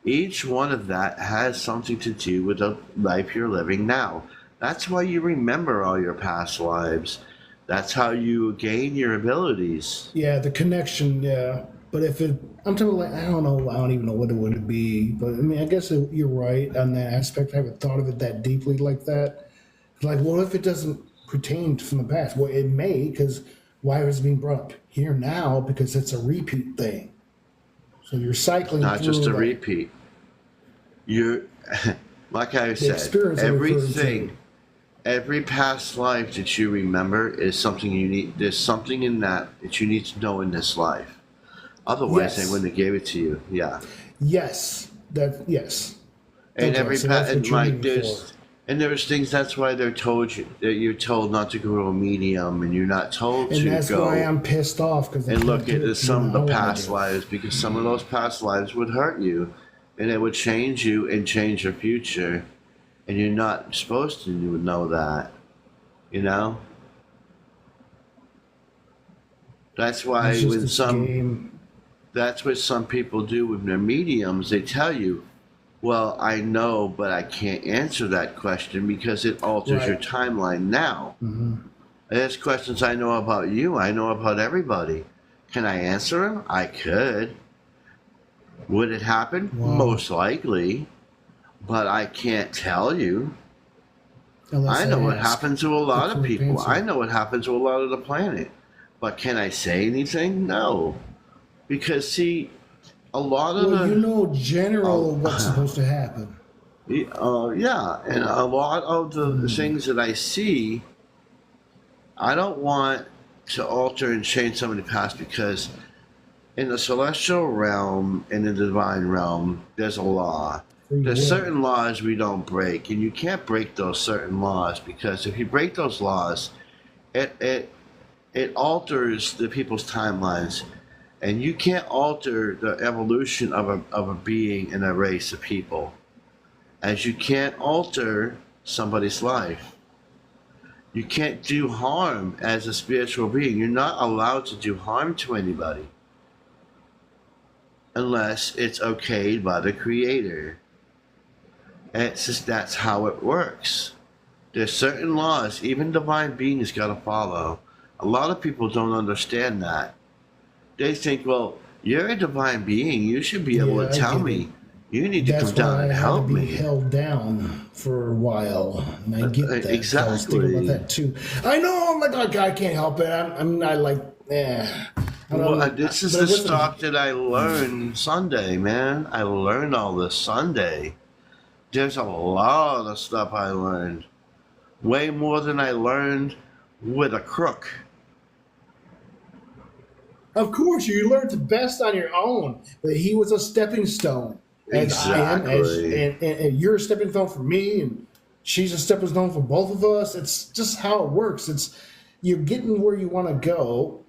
Speaker 1: Each one of that has something to do with the life you're living now. That's why you remember all your past lives. That's how you gain your abilities.
Speaker 2: Yeah, the connection. Yeah, but if it, I'm talking like I don't know. I don't even know what it would be. But I mean, I guess you're right on that aspect. I haven't thought of it that deeply like that. Like, what if it doesn't pertain from the past? Well, it may, because why was it being brought up here now? Because it's a repeat thing. So you're cycling
Speaker 1: Not just
Speaker 2: through
Speaker 1: a
Speaker 2: like
Speaker 1: repeat. You're, like I
Speaker 2: the
Speaker 1: said,
Speaker 2: experience I'm referring to.
Speaker 1: every past life that you remember is something you need. There's something in that you need to know in this life. Otherwise, they
Speaker 2: Yes,
Speaker 1: wouldn't have gave it to you. Yeah.
Speaker 2: yes, that yes.
Speaker 1: And
Speaker 2: Okay,
Speaker 1: every
Speaker 2: so that's
Speaker 1: and
Speaker 2: what you're
Speaker 1: like
Speaker 2: meaning for.
Speaker 1: there's things that's why they're told you that you're told not to go to a medium and you're not told
Speaker 2: And
Speaker 1: to
Speaker 2: that's why
Speaker 1: go
Speaker 2: I'm pissed off because I
Speaker 1: and
Speaker 2: can't
Speaker 1: look
Speaker 2: do
Speaker 1: at
Speaker 2: it the way
Speaker 1: some of the
Speaker 2: I want
Speaker 1: past
Speaker 2: to do.
Speaker 1: lives because some of those past lives would hurt you and it would change you and change your future, and you're not supposed to know that, you know. That's
Speaker 2: It's
Speaker 1: why
Speaker 2: just
Speaker 1: when
Speaker 2: this
Speaker 1: some
Speaker 2: game.
Speaker 1: that's what some people do with their mediums. They tell you, well, I know, but I can't answer that question because it alters your
Speaker 2: Right.
Speaker 1: timeline now.
Speaker 2: Hmm.
Speaker 1: There's questions I know about you, I know about everybody. Can I answer them? I could. Would it happen?
Speaker 2: Wow.
Speaker 1: Most likely, but I can't tell you. I
Speaker 2: Unless I
Speaker 1: know what
Speaker 2: ask
Speaker 1: happens to a
Speaker 2: the
Speaker 1: lot of
Speaker 2: correct
Speaker 1: people. I
Speaker 2: answer.
Speaker 1: know what happens to a lot of the planet. But can I say anything? No. Because, see, a lot of
Speaker 2: Well, you
Speaker 1: the.
Speaker 2: know general what's
Speaker 1: Uh,
Speaker 2: supposed to happen.
Speaker 1: yeah, and a lot of the
Speaker 2: Hmm.
Speaker 1: things that I see, I don't want to alter and change some of the past because in the celestial realm and in the divine realm, there's a law.
Speaker 2: Free
Speaker 1: There's
Speaker 2: will.
Speaker 1: certain laws we don't break, and you can't break those certain laws because if you break those laws, it it it alters the people's timelines, and you can't alter the evolution of a being and a race of people, as you can't alter somebody's life. You can't do harm as a spiritual being. You're not allowed to do harm to anybody unless it's okayed by the creator. And it's just that's how it works. There's certain laws even divine beings got to follow. A lot of people don't understand that. They think, well, you're a divine being. You should be able to
Speaker 2: Yeah, I
Speaker 1: tell
Speaker 2: get it.
Speaker 1: me. You need to come
Speaker 2: That's
Speaker 1: down
Speaker 2: why
Speaker 1: and
Speaker 2: I had to
Speaker 1: help
Speaker 2: be
Speaker 1: me.
Speaker 2: held down for a while, and I get that because I was thinking about
Speaker 1: Exactly.
Speaker 2: that too. I know, I'm like, I can't help it. I'm not like, I
Speaker 1: Well,
Speaker 2: don't.
Speaker 1: this is
Speaker 2: But
Speaker 1: the
Speaker 2: it wasn't.
Speaker 1: stuff that I learned Sunday, man. I learned all this Sunday. There's a lot of stuff I learned. Way more than I learned with a crook.
Speaker 2: Of course, you learn the best on your own, but he was a stepping stone, as I am, as
Speaker 1: Exactly.
Speaker 2: and you're a stepping stone for me, and she's a stepping stone for both of us. It's just how it works. It's you're getting where you want to go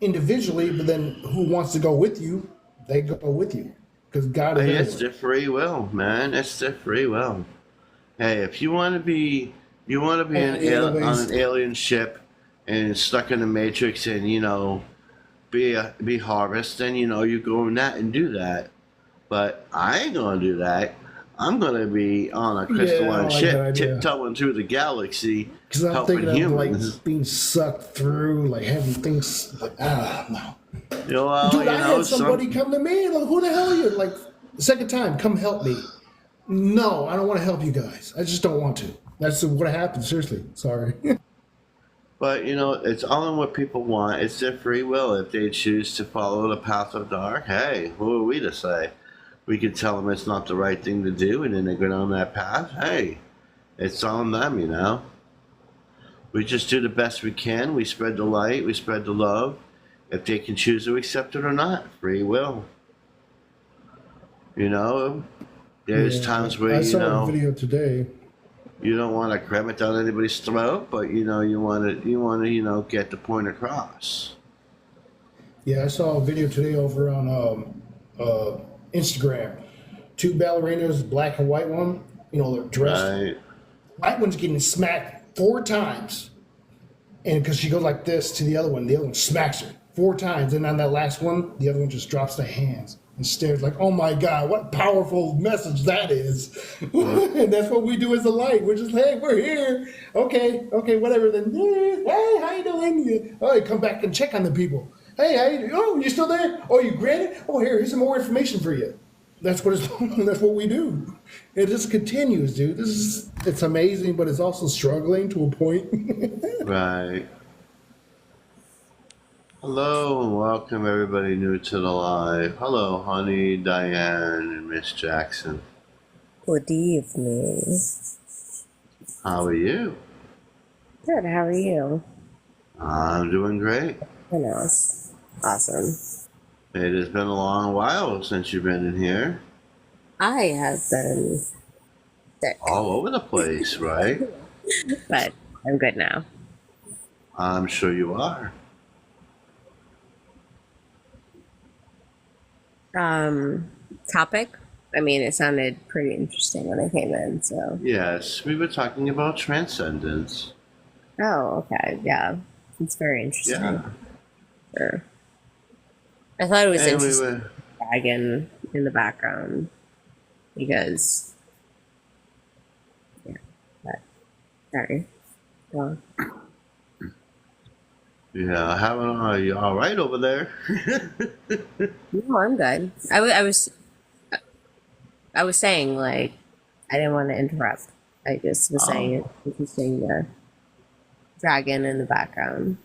Speaker 2: individually, but then who wants to go with you? They go with you because God is
Speaker 1: Hey, it's
Speaker 2: everywhere.
Speaker 1: their free will, man. It's their free will. Hey, if you want to be on
Speaker 2: Anyways,
Speaker 1: an alien ship and stuck in the matrix and be harvest, then you go in that and do that. But I ain't gonna do that. I'm gonna be on a
Speaker 2: yeah, I
Speaker 1: crystalline
Speaker 2: don't like that
Speaker 1: ship,
Speaker 2: idea
Speaker 1: tiptoeing through the galaxy,
Speaker 2: because I'm
Speaker 1: helping
Speaker 2: thinking of
Speaker 1: humans.
Speaker 2: like being sucked through, like having things like no. Dude, I had somebody
Speaker 1: Some
Speaker 2: come to me. Like, who the hell are you? Like, the second time, come help me. No, I don't want to help you guys. I just don't want to. That's what happened. Seriously, sorry.
Speaker 1: But it's all in what people want. It's their free will. If they choose to follow the path of dark, hey, who are we to say? We could tell them it's not the right thing to do, and then they go down that path. Hey, it's on them. We just do the best we can. We spread the light. We spread the love. If they can choose to accept it or not, free will. You know, there's
Speaker 2: Yeah,
Speaker 1: times where
Speaker 2: I saw a video today.
Speaker 1: you don't want to cram it down anybody's throat, but you want to get the point across.
Speaker 2: Yeah, I saw a video today over on Instagram. Two ballerinas, black and white one. They're dressed.
Speaker 1: Right.
Speaker 2: White one's getting smacked 4 times, and because she goes like this to the other one smacks her 4 times, and on that last one, the other one just drops their hands and stares like, "Oh my God, what powerful message that is!" And that's what we do as a light. We're just, hey, we're here. Okay, okay, whatever. Then, hey, how you doing? Oh, you come back and check on the people. Hey, how you doing? Oh, you still there? Oh, you granted? Oh, here's some more information for you. That's what it's. That's what we do. It just continues, dude. It's amazing, but it's also struggling to a point.
Speaker 1: Right. Hello and welcome everybody new to the live. Hello, honey, Diane, and Miss Jackson.
Speaker 3: Good evening.
Speaker 1: How are you?
Speaker 3: Good, how are you?
Speaker 1: I'm doing great.
Speaker 3: I know, it's awesome.
Speaker 1: It has been a long while since you've been in here.
Speaker 3: I have been sick,
Speaker 1: All over the place, right?
Speaker 3: but I'm good now.
Speaker 1: I'm sure you are.
Speaker 3: Topic? I mean, it sounded pretty interesting when I came in. So.
Speaker 1: Yes, we were talking about Transcendence.
Speaker 3: Oh, okay. Yeah, it's very interesting.
Speaker 1: Yeah.
Speaker 3: Sure. I thought it was
Speaker 1: And we
Speaker 3: interesting.
Speaker 1: were,
Speaker 3: Dragon in the background because yeah. But sorry. Well,
Speaker 1: yeah, are you all right over there?
Speaker 3: no, I'm good. I was saying like I didn't want to interrupt. I just was saying
Speaker 1: Oh,
Speaker 3: it's interesting the dragon in the background.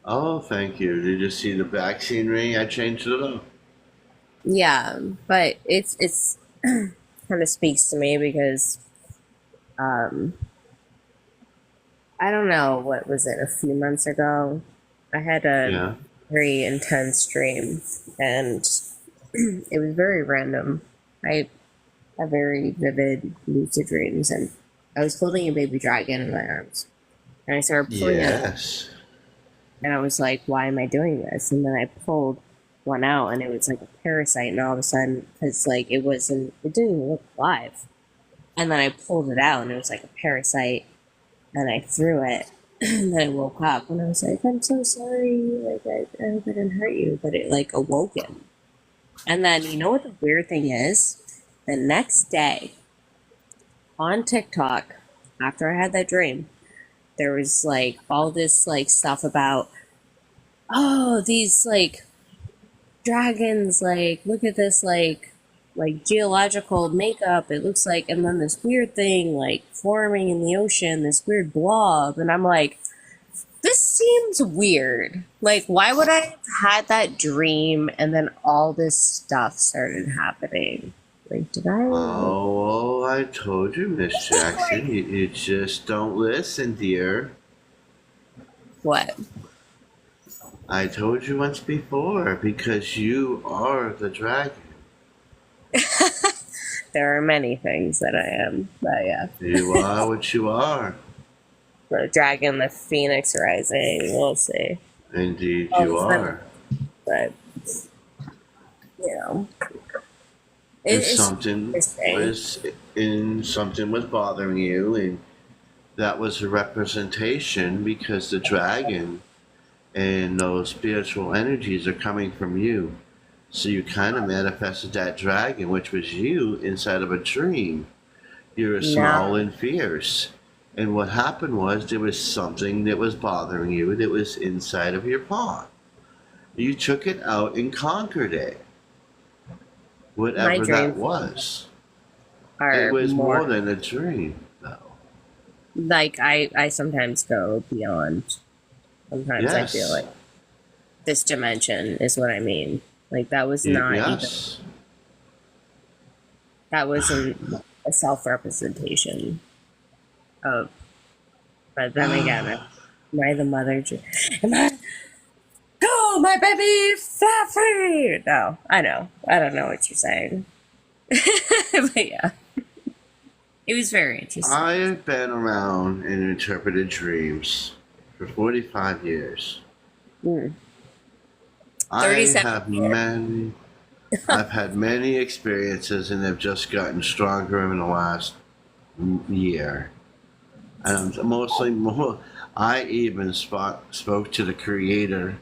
Speaker 1: oh, thank you. Did you see the back scenery? I changed it up.
Speaker 3: Yeah, but it's kind of speaks to me because um I don't know what was it a few months ago. I had a
Speaker 1: Yeah.
Speaker 3: very intense dream and it was very random. I have very vivid lucid dreams and I was holding a baby dragon in my arms and I started pulling it
Speaker 1: Yes.
Speaker 3: and I was like, why am I doing this? And then I pulled one out and it was like a parasite and all of a sudden because like it didn't even look alive. And then I pulled it out and it was like a parasite and I threw it. And then I woke up and I was like, I'm so sorry. Like, I hope I didn't hurt you. But it, like, awoke him. And then, you know what the weird thing is? The next day on TikTok, after I had that dream, there was, like, all this, like, stuff about, oh, these, like, dragons, like, look at this, like geological makeup. It looks like, and then this weird thing, like, forming in the ocean, this weird blob. And I'm like, this seems weird. Like, why would I have had that dream and then all this stuff started happening? Like, did I?
Speaker 1: Oh, well, I told you, Miss Jackson. You just don't listen, dear.
Speaker 3: What?
Speaker 1: I told you once before because you are the dragon.
Speaker 3: There are many things that I am, but yeah.
Speaker 1: You are what you are.
Speaker 3: The dragon, the phoenix rising, we'll see.
Speaker 1: Indeed,
Speaker 3: Oh,
Speaker 1: you
Speaker 3: it's
Speaker 1: are.
Speaker 3: But, you know,
Speaker 1: And
Speaker 3: it's
Speaker 1: something
Speaker 3: interesting.
Speaker 1: something was bothering you, and that was a representation because the dragon and those spiritual energies are coming from you. So you kind of manifested that dragon, which was you, inside of a dream. You were small
Speaker 3: No,
Speaker 1: and fierce. And what happened was there was something that was bothering you that was inside of your paw. You took it out and conquered it,
Speaker 3: my
Speaker 1: whatever that
Speaker 3: dreams
Speaker 1: was. It
Speaker 3: are
Speaker 1: was more
Speaker 3: more
Speaker 1: than a dream, though.
Speaker 3: like I sometimes go beyond. Sometimes I feel
Speaker 1: Yes.
Speaker 3: like this dimension is what I mean. Like that was not even
Speaker 1: Yes.
Speaker 3: that wasn't a self representation of. But then again, am I the mother? Am I? Oh, my baby, fat free. No, I know. I don't know what you're saying, but yeah, it was very interesting.
Speaker 1: I have been around and interpreted dreams for 45 years.
Speaker 3: Mm.
Speaker 1: I
Speaker 3: 37
Speaker 1: have
Speaker 3: years.
Speaker 1: many, I've had many experiences and they've just gotten stronger in the last year. And mostly more, I even spoke to the creator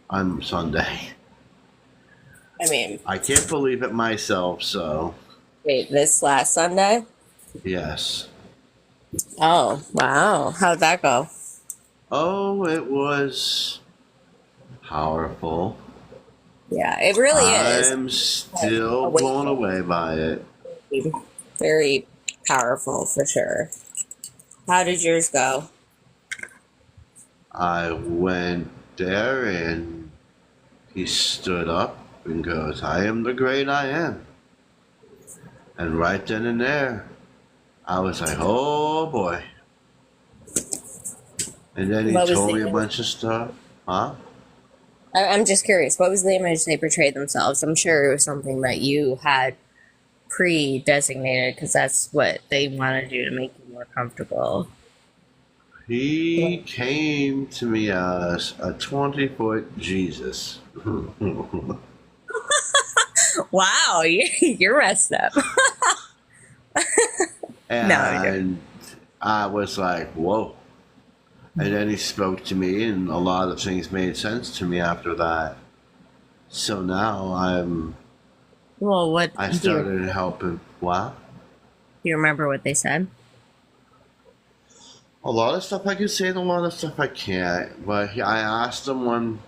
Speaker 1: on Sunday.
Speaker 3: I mean,
Speaker 1: I can't believe it myself, so
Speaker 3: wait, this last Sunday?
Speaker 1: yes.
Speaker 3: Oh, wow. How'd that go?
Speaker 1: Oh, it was powerful.
Speaker 3: Yeah, it really is.
Speaker 1: I'm still blown
Speaker 3: Awakening.
Speaker 1: away by it.
Speaker 3: Very powerful for sure. How did yours go?
Speaker 1: I went there and he stood up and goes, I am the great I am. And right then and there, I was like, oh boy. And then he
Speaker 3: What was
Speaker 1: told
Speaker 3: the
Speaker 1: me a
Speaker 3: image?
Speaker 1: bunch of stuff. Huh?
Speaker 3: I'm just curious. What was the image they portrayed themselves? I'm sure it was something that you had pre-designated because that's what they want to do to make you more comfortable.
Speaker 1: He came to me as a 20-foot Jesus.
Speaker 3: Wow, you're messed up.
Speaker 1: And I was like, whoa. And then he spoke to me, and a lot of things made sense to me after that. So now
Speaker 3: Well, what
Speaker 1: I
Speaker 3: do
Speaker 1: started helping. What?
Speaker 3: you remember what they said?
Speaker 1: A lot of stuff I can say, and a lot of stuff I can't. But I asked him one,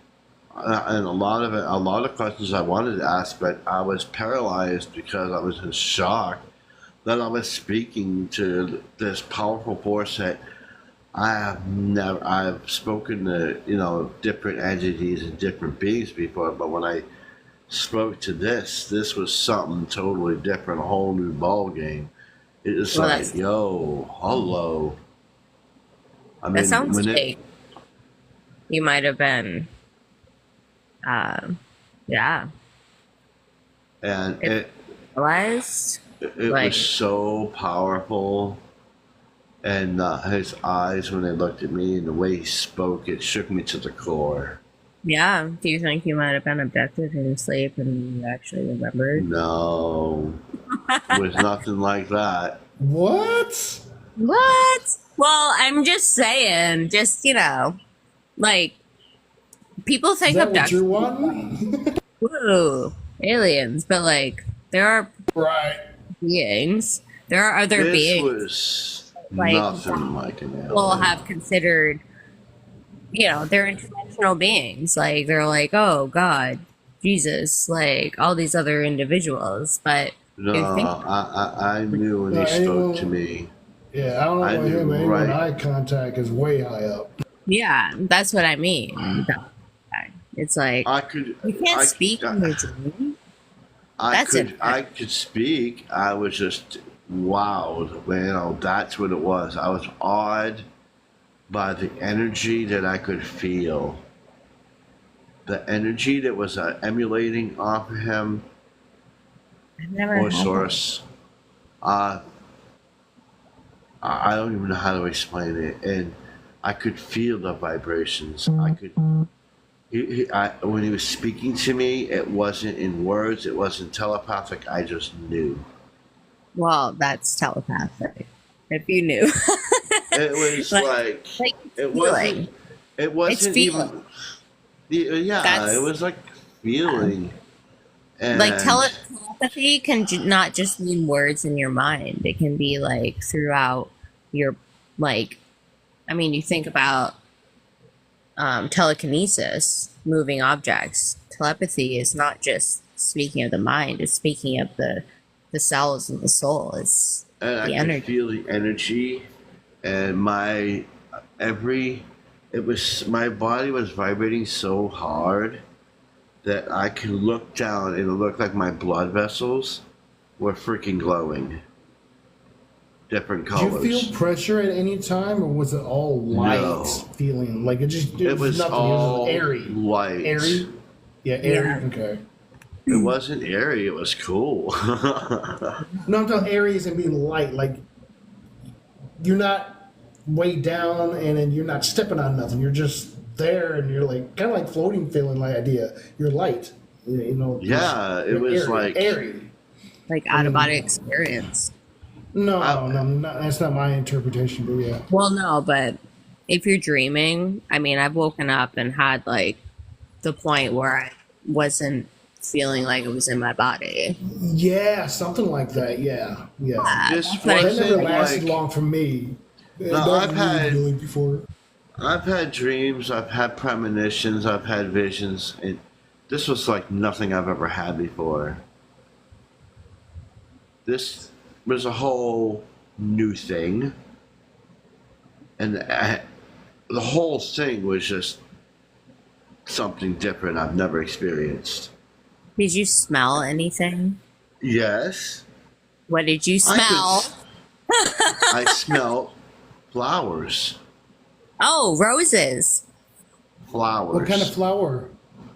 Speaker 1: and a lot of questions I wanted to ask, but I was paralyzed because I was in shock that I was speaking to this powerful force that I've spoken to, different entities and different beings before, but when I spoke to this was something totally different, a whole new ball game. It was
Speaker 3: Well,
Speaker 1: like, yo, hello. I
Speaker 3: that
Speaker 1: mean,
Speaker 3: sounds like you might have been, yeah,
Speaker 1: and it
Speaker 3: realized.
Speaker 1: was so powerful, and his eyes when they looked at me and the way he spoke, it shook me to the core.
Speaker 3: Yeah. Do you think you might have been abducted in sleep and you actually remembered?
Speaker 1: No, it was nothing like that.
Speaker 2: What?
Speaker 3: What? Well, I'm just saying, like people
Speaker 2: Is
Speaker 3: think
Speaker 2: that what you're
Speaker 3: abduction,
Speaker 2: wanting?
Speaker 3: woo, aliens, but like there are
Speaker 2: Right.
Speaker 3: beings. There are other
Speaker 1: This
Speaker 3: beings
Speaker 1: was
Speaker 3: like
Speaker 1: nothing like an
Speaker 3: people
Speaker 1: alien.
Speaker 3: have considered, they're interdimensional beings. Like they're like, oh God, Jesus, like all these other individuals. But
Speaker 1: No,
Speaker 3: you think,
Speaker 1: I knew when
Speaker 2: No,
Speaker 1: he spoke to
Speaker 2: anyone,
Speaker 1: me.
Speaker 2: yeah, I don't know
Speaker 1: I
Speaker 2: about
Speaker 1: knew
Speaker 2: him, but anyone
Speaker 1: right.
Speaker 2: eye contact is way high up.
Speaker 3: yeah, that's what I mean. It's like
Speaker 1: I could,
Speaker 3: you can't
Speaker 1: I,
Speaker 3: speak in your dream. That's it.
Speaker 1: I could speak. I was just wowed. That's what it was. I was awed by the energy that I could feel. The energy that was emulating off of him
Speaker 3: I've never
Speaker 1: or
Speaker 3: had that.
Speaker 1: source. Uh, I don't even know how to explain it, and I could feel the vibrations. I could. When he was speaking to me, it wasn't in words. It wasn't telepathic. I just knew.
Speaker 3: Well, that's telepathic. If you knew,
Speaker 1: It was
Speaker 3: like
Speaker 1: it
Speaker 3: feeling.
Speaker 1: wasn't. It
Speaker 3: It's
Speaker 1: wasn't
Speaker 3: feeling.
Speaker 1: even. Yeah,
Speaker 3: That's
Speaker 1: it was like feeling,
Speaker 3: like
Speaker 1: and
Speaker 3: telepathy can not just mean words in your mind. It can be like throughout your like. I mean, you think about telekinesis, moving objects. Telepathy is not just speaking of the mind; it's speaking of the cells and the soul. It's
Speaker 1: I
Speaker 3: the
Speaker 1: could
Speaker 3: energy.
Speaker 1: feel the energy, and my body was vibrating so hard that I could look down and it looked like my blood vessels were freaking glowing. Different
Speaker 2: Did you
Speaker 1: colors.
Speaker 2: feel pressure at any time, or was it all light
Speaker 1: No.
Speaker 2: feeling? Like it
Speaker 1: It was
Speaker 2: nothing.
Speaker 1: all
Speaker 2: It was airy.
Speaker 1: light.
Speaker 2: Airy? Yeah, airy.
Speaker 3: Yeah.
Speaker 2: Okay.
Speaker 1: It wasn't airy, it was cool.
Speaker 2: No, I'm talking airy as in being light. Like you're not way down and then you're not stepping on nothing. You're just there and you're like kind of like floating feeling like idea. You're light.
Speaker 1: Yeah, it
Speaker 2: you're
Speaker 1: was
Speaker 2: airy,
Speaker 1: like
Speaker 2: airy.
Speaker 3: Like out of body experience.
Speaker 2: No, that's not my interpretation, but yeah.
Speaker 3: Well, no, but if you're dreaming, I mean, I've woken up and had like the point where I wasn't feeling like it was in my body.
Speaker 2: Yeah, something like that. Yeah.
Speaker 1: this
Speaker 3: That's what I
Speaker 2: That never
Speaker 1: wasn't
Speaker 2: lasted
Speaker 1: like
Speaker 2: long for me.
Speaker 1: No,
Speaker 2: That
Speaker 1: I've
Speaker 2: was
Speaker 1: had-
Speaker 2: really before.
Speaker 1: I've had dreams, I've had premonitions, I've had visions, and this was like nothing I've ever had before. This was a whole new thing, and the whole thing was just something different I've never experienced.
Speaker 3: Did you smell anything?
Speaker 1: Yes,
Speaker 3: What did you
Speaker 1: I
Speaker 3: smell?
Speaker 1: I smelled flowers.
Speaker 3: Oh, roses.
Speaker 1: Flowers.
Speaker 2: What kind of flower?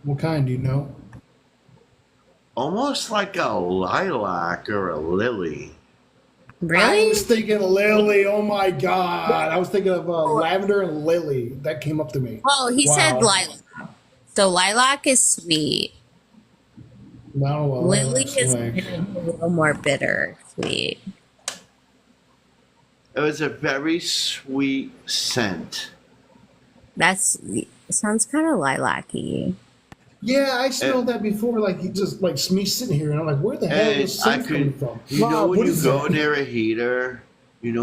Speaker 2: What kind do you know?
Speaker 1: Almost like a lilac or a lily.
Speaker 2: I
Speaker 3: Really?
Speaker 2: was thinking lily. Oh my god! I was thinking of lavender and lily. That came up to me.
Speaker 3: Well, he said
Speaker 2: Wow.
Speaker 3: lilac. So lilac is sweet.
Speaker 2: Not a while
Speaker 3: Lily
Speaker 2: last
Speaker 3: is
Speaker 2: week.
Speaker 3: kind of a little more bitter, sweet.
Speaker 1: It was a very sweet scent.
Speaker 3: That's it sounds kind of lilac-y.
Speaker 2: Yeah, I
Speaker 1: And,
Speaker 2: smelled that before. Like he just like me sitting here, and I'm like, where the hell is
Speaker 1: and
Speaker 2: this
Speaker 1: I
Speaker 2: scent coming
Speaker 1: could,
Speaker 2: from?
Speaker 1: you know,
Speaker 2: Mom,
Speaker 1: when
Speaker 2: what
Speaker 1: you
Speaker 2: is
Speaker 1: go
Speaker 2: that?
Speaker 1: near a heater,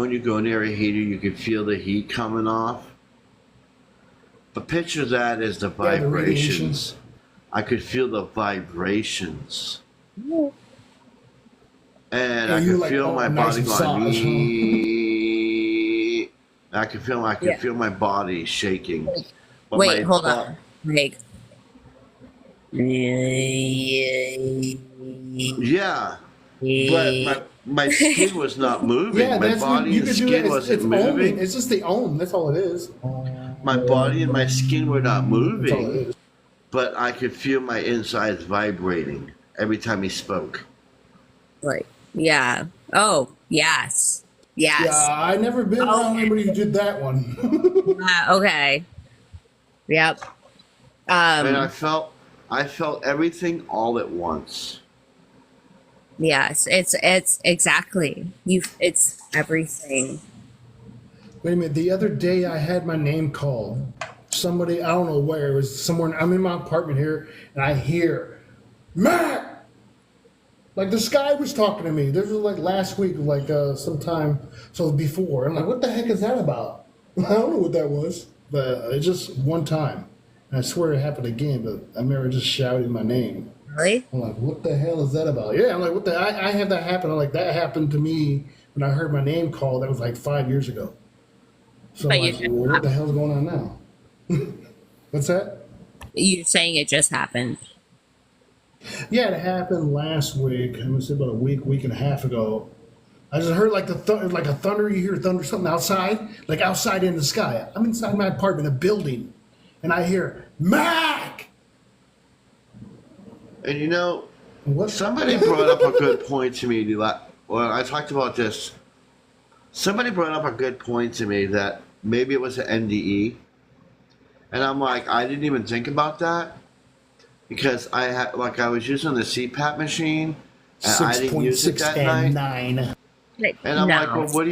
Speaker 1: when you go near a heater, you can feel the heat coming off. But picture that as the
Speaker 2: Yeah, the radiation.
Speaker 1: vibrations. I could feel the vibrations. And
Speaker 2: Yeah,
Speaker 1: I
Speaker 2: you
Speaker 1: could
Speaker 2: were like,
Speaker 1: feel
Speaker 2: oh,
Speaker 1: my
Speaker 2: a nice
Speaker 1: body going,
Speaker 2: massage, huh?
Speaker 1: "Ee." I could
Speaker 3: Yeah.
Speaker 1: feel my body shaking. But
Speaker 3: Wait,
Speaker 1: my
Speaker 3: hold
Speaker 1: butt,
Speaker 3: on. Like,
Speaker 1: yeah. But my skin was not moving.
Speaker 2: Yeah,
Speaker 1: My
Speaker 2: that's what
Speaker 1: body
Speaker 2: you
Speaker 1: and
Speaker 2: could do. That
Speaker 1: skin wasn't
Speaker 2: it's oming.
Speaker 1: moving.
Speaker 2: It's just the ohm. That's all it is.
Speaker 1: My body and my skin were not
Speaker 2: That's all it
Speaker 1: moving,
Speaker 2: is.
Speaker 1: but I could feel my insides vibrating every time he spoke.
Speaker 3: like, yeah. Oh, yes.
Speaker 2: Yeah,
Speaker 3: Yes.
Speaker 2: I never been around
Speaker 3: Okay.
Speaker 2: anybody who did that one.
Speaker 3: Okay. Yep.
Speaker 1: And
Speaker 3: Um,
Speaker 1: I felt everything all at once.
Speaker 3: yes, it's exactly. It's everything.
Speaker 2: Wait a minute. The other day, I had my name called. Somebody, I don't know where. It was somewhere. I'm in my apartment here, and I hear, Matt! Like the sky was talking to me. This was like last week, like sometime, so before. I'm like, what the heck is that about? I don't know what that was, but it's just one time. And I swear it happened again, but I remember just shouting my name.
Speaker 3: Really?
Speaker 2: I'm like, what the hell is that about? Yeah, I'm like, what the? I have that happen. I'm like, that happened to me when I heard my name called. That was like 5 years ago. So I'm
Speaker 3: But you
Speaker 2: like,
Speaker 3: just
Speaker 2: well, what the hell's going on now? What's that?
Speaker 3: you're saying it just happened.
Speaker 2: Yeah, it happened last week. I was about a week and a half ago. I just heard like like a thunder. You hear thunder something outside, like outside in the sky. I'm inside my apartment, a building, and I hear Mac.
Speaker 1: And you know,
Speaker 2: What?
Speaker 1: somebody brought up a good point to me. Well, I talked about this. Somebody brought up a good point to me that maybe it was an NDE, and I'm like, I didn't even think about that because I was using the CPAP machine and I didn't use it
Speaker 2: 6.6
Speaker 1: that
Speaker 2: and
Speaker 1: night.
Speaker 2: 9.
Speaker 3: Like,
Speaker 1: And I'm like,
Speaker 3: no.
Speaker 1: well, what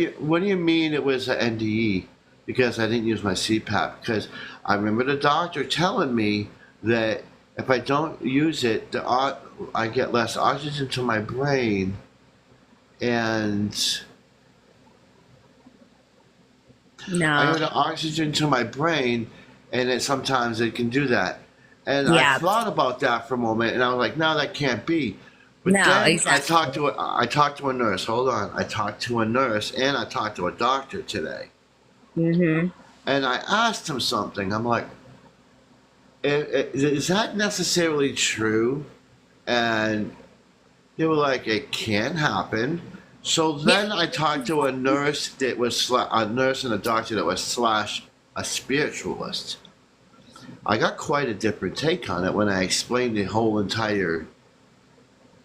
Speaker 1: do you mean it was an NDE? Because I didn't use my CPAP. Because I remember the doctor telling me that if I don't use it, I get less oxygen to my brain, and I
Speaker 3: No.
Speaker 1: get oxygen to my brain, and sometimes it can do that. And I
Speaker 3: Yeah.
Speaker 1: thought about that for a moment, and I was like, no, that can't be. But
Speaker 3: No,
Speaker 1: then
Speaker 3: exactly.
Speaker 1: I talked to a nurse. Hold on, I talked to a nurse, and I talked to a doctor today.
Speaker 3: Mm-hmm.
Speaker 1: And I asked him something. I'm like, is that necessarily true? And they were like, it can happen. So then
Speaker 3: Yeah.
Speaker 1: I talked to a nurse that was a nurse and a doctor that was slash a spiritualist. I got quite a different take on it when I explained the whole entire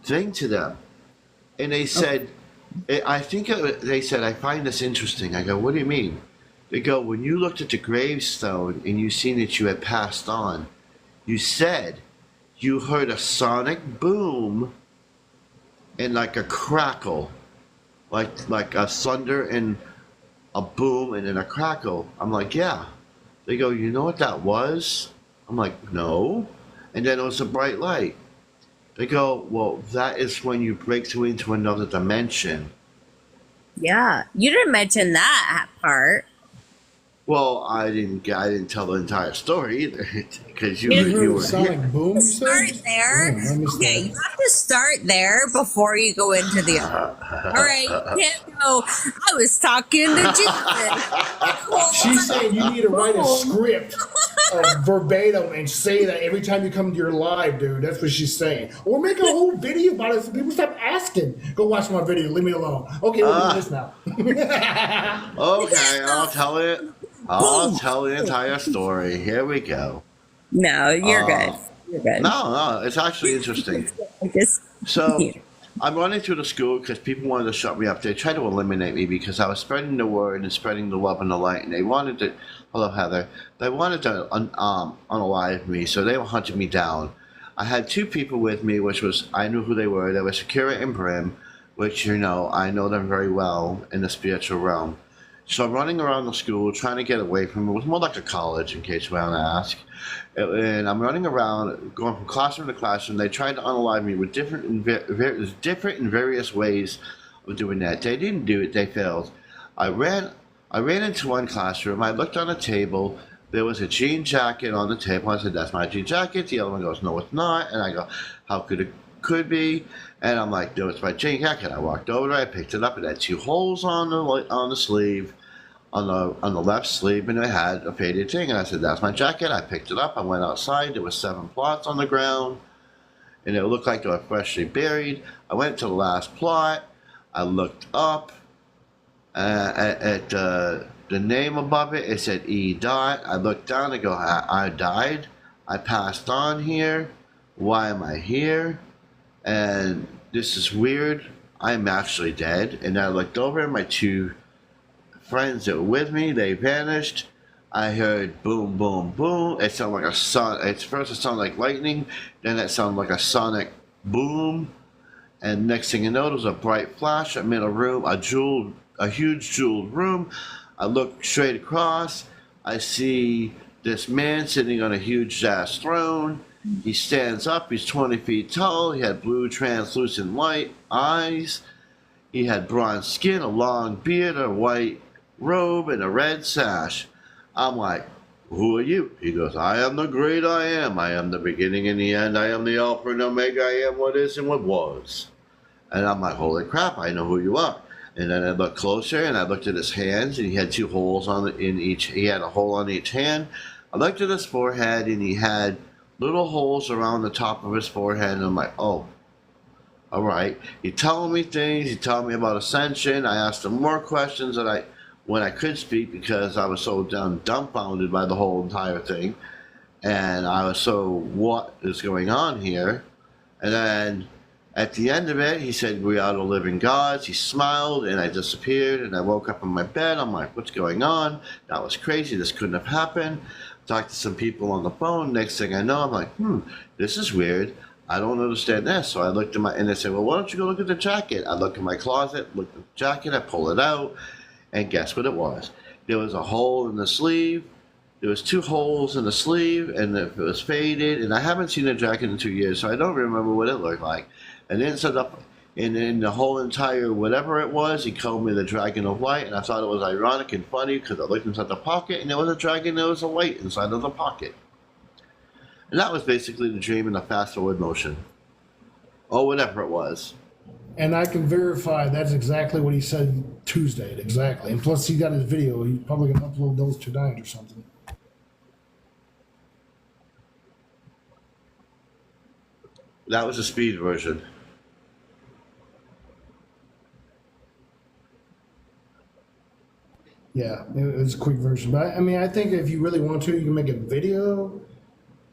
Speaker 1: thing to them. And they said, they said, I find this interesting. I go, what do you mean? They go, when you looked at the gravestone and you seen that you had passed on, you said you heard a sonic boom and like a crackle, like a thunder and a boom and then a crackle. I'm like, yeah. They go, you know what that was? I'm like, no. And then it was a bright light. They go, well, that is when you break through into another dimension.
Speaker 3: Yeah. You didn't mention that part.
Speaker 1: Well, I didn't tell the entire story either, because
Speaker 3: You
Speaker 2: You heard
Speaker 1: you
Speaker 2: a
Speaker 1: were
Speaker 2: sonic
Speaker 1: here.
Speaker 2: boom, you
Speaker 3: Start
Speaker 2: said?
Speaker 3: there.
Speaker 2: Damn, I missed
Speaker 3: Okay, you
Speaker 2: that.
Speaker 3: have to start there before you go into the other. All right, you can't go. I was talking to Jesus.
Speaker 2: She's saying you need to write a script verbatim and say that every time you come to your live, dude. That's what she's saying. Or make a whole video about it so people stop asking. Go watch my video. Leave me alone. Okay, we're doing this now.
Speaker 1: Okay, I'll tell the entire story. Here we go.
Speaker 3: No, you're good.
Speaker 1: Uh,
Speaker 3: You're good.
Speaker 1: no, it's actually interesting.
Speaker 3: Just
Speaker 1: So I'm running through the school because people wanted to shut me up. They tried to eliminate me because I was spreading the word and spreading the love and the light, and they wanted to. Hello, Heather. They wanted to unalive me, so they were hunting me down. I had two people with me, which was, I knew who they were. They were Sakura and Brim, which, you know, I know them very well in the spiritual realm. So I'm running around the school trying to get away from it. It was more like a college, in case you want to ask. And I'm running around, going from classroom to classroom. They tried to unalive me with different and various ways of doing that. They didn't do it. They failed. I ran into one classroom. I looked on a table. There was a jean jacket on the table. I said, "That's my jean jacket." The other one goes, "No, it's not." And I go, "How could it could be?" And I'm like, "No, it's my jean jacket." I walked over there. I picked it up. It had two holes on the sleeve, on the left sleeve, and it had a faded thing. And I said, "That's my jacket." I picked it up. I went outside. There was 7 plots on the ground, and it looked like they were freshly buried. I went to the last plot. I looked up at the name above it. It said E. Dot. I looked down and go, I died. I passed on here. Why am I here? And this is weird. I'm actually dead. And I looked over at my two friends that were with me. They vanished. I heard boom, boom, boom. It sounded like a son. At first it sounded like lightning. Then it sounded like a sonic boom. And next thing you know, there was a bright flash. I'm in a room, a huge jeweled room. I look straight across. I see this man sitting on a huge ass throne. He stands up. He's 20 feet tall. He had blue translucent light eyes. He had bronze skin, a long beard, a white robe, and a red sash. I'm like, "Who are you?" He goes, "I am the great I am. I am the beginning and the end. I am the Alpha and Omega. I am what is and what was." And I'm like, "Holy crap, I know who you are." And then I looked closer, and I looked at his hands, and he had 2 holes in each. He had a hole on each hand. I looked at his forehead, and he had little holes around the top of his forehead. And I'm like, "Oh, all right." He telling me things. He telling me about ascension. I asked him more questions when I could speak, because I was so dumbfounded by the whole entire thing, and I was so, what is going on here? And then at the end of it, he said, "We are the living gods." He smiled, and I disappeared, and I woke up in my bed. I'm like, "What's going on? That was crazy. This couldn't have happened." Talked to some people on the phone. Next thing I know, I'm like, this is weird. I don't understand this. So I looked at and they said, "Well, why don't you go look at the jacket?" I looked in my closet, looked at the jacket, I pulled it out, and guess what it was? There was a hole in the sleeve. There was 2 holes in the sleeve, and it was faded, and I haven't seen the jacket in 2 years, so I don't remember what it looked like. And then set up in the whole entire whatever it was, he called me the Dragon of Light, and I thought it was ironic and funny because I looked inside the pocket, and there was a dragon, there was a light inside of the pocket. And that was basically the dream in a fast forward motion. Or whatever it was.
Speaker 2: And I can verify that's exactly what he said Tuesday. Exactly. And plus, he got his video. He's probably going to upload those tonight or something.
Speaker 1: That was a speed version.
Speaker 2: Yeah, it was a quick version. But I mean, I think if you really want to, you can make a video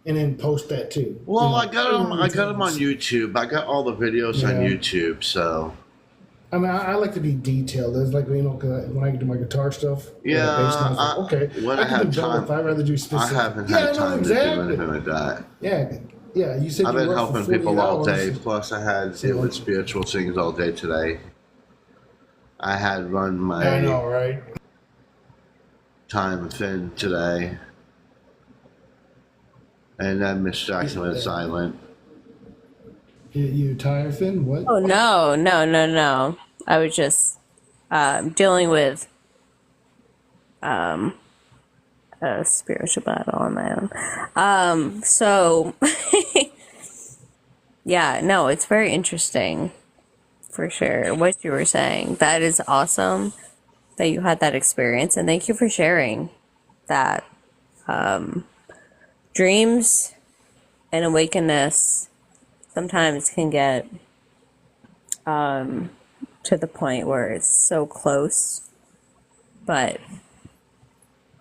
Speaker 2: and then post that too.
Speaker 1: Well,
Speaker 2: You know,
Speaker 1: I got them on YouTube. I got all the videos on
Speaker 2: Yeah.
Speaker 1: YouTube, so.
Speaker 2: I mean, I like to be detailed. It's like, you know, 'cause when I do my guitar stuff.
Speaker 1: Yeah,
Speaker 2: bass lines, like, okay.
Speaker 1: when I
Speaker 2: can
Speaker 1: have
Speaker 2: do double
Speaker 1: time,
Speaker 2: if I'd rather do
Speaker 1: I
Speaker 2: specific.
Speaker 1: haven't
Speaker 2: Yeah,
Speaker 1: had
Speaker 2: no,
Speaker 1: time to do
Speaker 2: exactly.
Speaker 1: anything like that.
Speaker 2: Yeah. You said
Speaker 1: I've
Speaker 2: you
Speaker 1: been
Speaker 2: worked for
Speaker 1: helping
Speaker 2: 40
Speaker 1: people all
Speaker 2: hours.
Speaker 1: day, plus I had
Speaker 2: So,
Speaker 1: deal with spiritual things all day today. I had run
Speaker 2: I know,
Speaker 1: my
Speaker 2: right?
Speaker 1: time thin today. And then Miss Jackson went silent.
Speaker 2: You tired, Finn? What?
Speaker 3: Oh no! I was just dealing with a spiritual battle on my own. So yeah, no, it's very interesting for sure what you were saying. That is awesome that you had that experience, and thank you for sharing that. Dreams and awakeness sometimes can get to the point where it's so close, but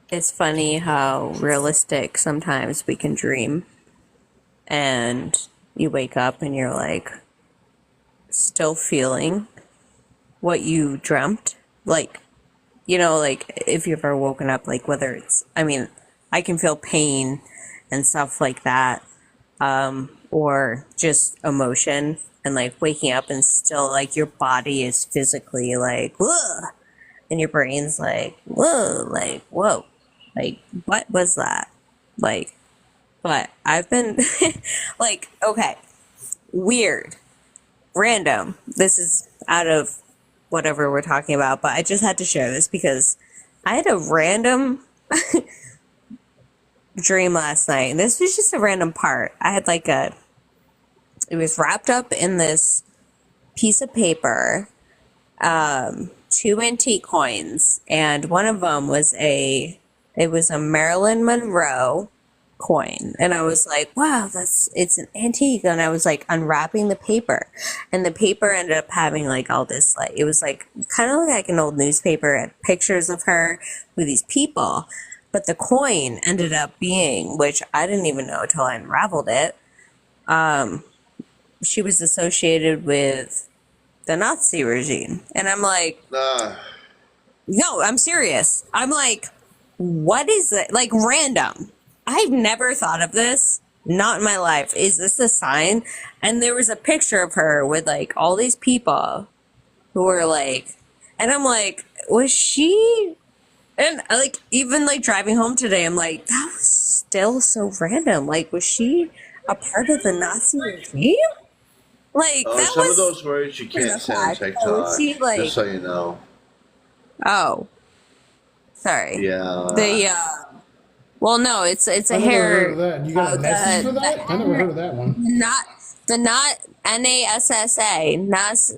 Speaker 3: it's funny how realistic sometimes we can dream, and you wake up and you're like still feeling what you dreamt, like, you know, like if you've ever woken up, like whether it's, I mean, I can feel pain and stuff like that, or just emotion, and like waking up and still like your body is physically like whoa, and your brain's like whoa, like what was that, like. But I've been like, okay, weird, random. This is out of whatever we're talking about, but I just had to share this because I had a random dream last night. And this was just a random part. I had like it was wrapped up in this piece of paper, two antique coins, and one of them was it was a Marilyn Monroe coin, and I was like, wow, it's an antique. And I was like unwrapping the paper, and the paper ended up having like all this, like it was like kind of like an old newspaper, had pictures of her with these people, but the coin ended up being, which I didn't even know until I unraveled it, she was associated with the Nazi regime. And I'm like, no, I'm serious. I'm like, what is it? Like random. I've never thought of this. Not in my life. Is this a sign? And there was a picture of her with like all these people who were like, and I'm like, was she? And like, even like driving home today, I'm like, that was still so random. Like, was she a part of the Nazi regime? Like,
Speaker 1: Oh,
Speaker 3: that
Speaker 1: some of
Speaker 3: was
Speaker 1: those words you
Speaker 3: for the
Speaker 1: can't say on
Speaker 3: fact. So was
Speaker 1: TikTok.
Speaker 3: she
Speaker 1: Just
Speaker 3: like,
Speaker 1: so you know.
Speaker 3: oh, sorry.
Speaker 1: Yeah.
Speaker 3: Well, no, it's a
Speaker 2: I never heard of
Speaker 3: hair.
Speaker 2: that. You got a message for that? I never heard of that one.
Speaker 3: Not NASA,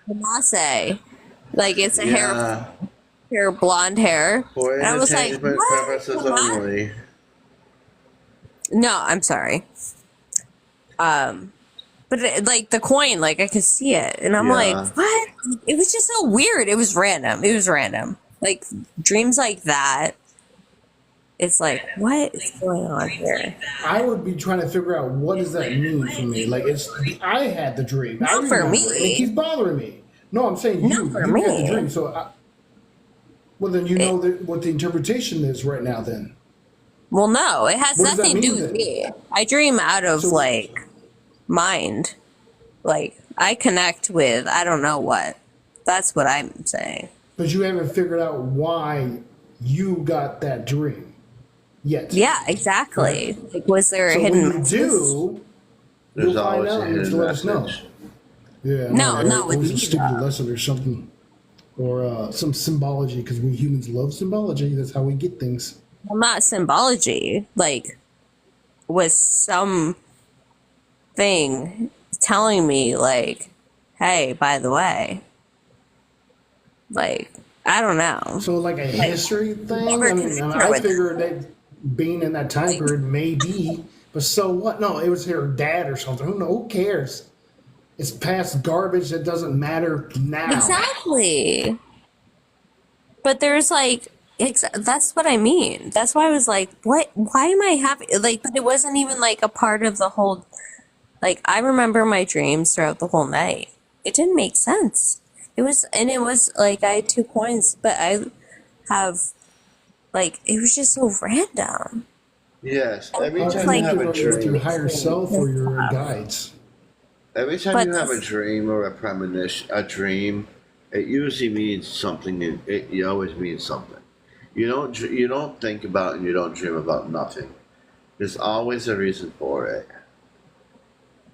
Speaker 3: Nase. Like it's a
Speaker 1: Yeah.
Speaker 3: blonde hair.
Speaker 1: For
Speaker 3: And I was like,
Speaker 1: entertainment
Speaker 3: what?
Speaker 1: purposes
Speaker 3: What?
Speaker 1: only.
Speaker 3: No, I'm sorry. But like the coin, like I could see it, and I'm like,
Speaker 1: Yeah.
Speaker 3: what? It was just so weird. It was random. It was random. Like dreams like that. It's like, what is going on here?
Speaker 2: I would be trying to figure out what does that mean for me. Like I had the dream. I
Speaker 3: Not for
Speaker 2: remember it. And it keeps
Speaker 3: me.
Speaker 2: bothering me. No, I'm saying
Speaker 3: Not for
Speaker 2: you had the
Speaker 3: me.
Speaker 2: dream. Well, then you
Speaker 3: It,
Speaker 2: know what the interpretation is right now. Then
Speaker 3: well, no, it has
Speaker 2: what does that
Speaker 3: nothing to do
Speaker 2: mean
Speaker 3: with
Speaker 2: then?
Speaker 3: me. I dream out of
Speaker 2: So,
Speaker 3: like mind. Like I connect with I don't know what. That's what I'm saying.
Speaker 2: but you haven't figured out why you got that dream yet,
Speaker 3: Yeah,
Speaker 2: correct?
Speaker 3: exactly. Like, was there a
Speaker 2: So when
Speaker 3: hidden
Speaker 2: you
Speaker 3: message?
Speaker 2: do,
Speaker 1: There's
Speaker 2: you'll find
Speaker 1: always a
Speaker 2: out and just
Speaker 1: hidden
Speaker 2: let us know.
Speaker 1: message.
Speaker 2: Yeah, no,
Speaker 3: No, not
Speaker 2: it
Speaker 3: with
Speaker 2: was a
Speaker 3: me
Speaker 2: stupid
Speaker 3: though.
Speaker 2: lesson or something, or some symbology because we humans love symbology. That's how we get things.
Speaker 3: Well, not symbology. Like, was something telling me like, hey, by the way, like I don't know.
Speaker 2: So like a
Speaker 3: Like
Speaker 2: history thing.
Speaker 3: never connected
Speaker 2: I
Speaker 3: with it.
Speaker 2: figured that being in that time
Speaker 3: Like
Speaker 2: period maybe, but so what? No, it was her dad or something. Who cares? It's past garbage that doesn't matter now.
Speaker 3: exactly. But there's like that's what I mean. That's why I was like, what? Why am I having like? But it wasn't even like a part of the whole. Like I remember my dreams throughout the whole night. It didn't make sense. It was like I had two coins, but I have like it was just so random.
Speaker 1: Yes.
Speaker 3: And
Speaker 1: Every
Speaker 2: How
Speaker 3: it's
Speaker 1: time
Speaker 2: can
Speaker 1: you
Speaker 2: you
Speaker 3: like
Speaker 1: have
Speaker 2: figure
Speaker 1: a
Speaker 2: out with your
Speaker 1: dream,
Speaker 2: higher self or your
Speaker 3: stuff.
Speaker 2: guides?
Speaker 1: every time
Speaker 3: But
Speaker 1: you have a
Speaker 3: this,
Speaker 1: dream or a premonition, a dream, it usually means something. It always means something. You don't think about and you don't dream about nothing. There's always a reason for it.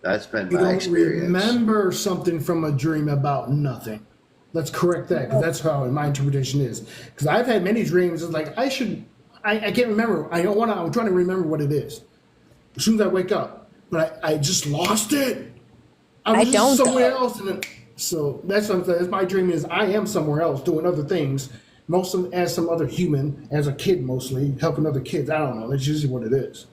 Speaker 1: That's been
Speaker 2: You
Speaker 1: my
Speaker 2: don't
Speaker 1: experience.
Speaker 2: remember something from a dream about nothing. Let's correct that because that's how my interpretation is. Because I've had many dreams. It's like I can't remember. I don't want to. I'm trying to remember what it is as soon as I wake up, but I just lost it. I
Speaker 3: I
Speaker 2: was just
Speaker 3: don't
Speaker 2: somewhere
Speaker 3: though.
Speaker 2: else, and then, so that's what I'm saying. That's my dream is I am somewhere else doing other things. Most of as some other human, as a kid mostly helping other kids. I don't know. That's usually what it is.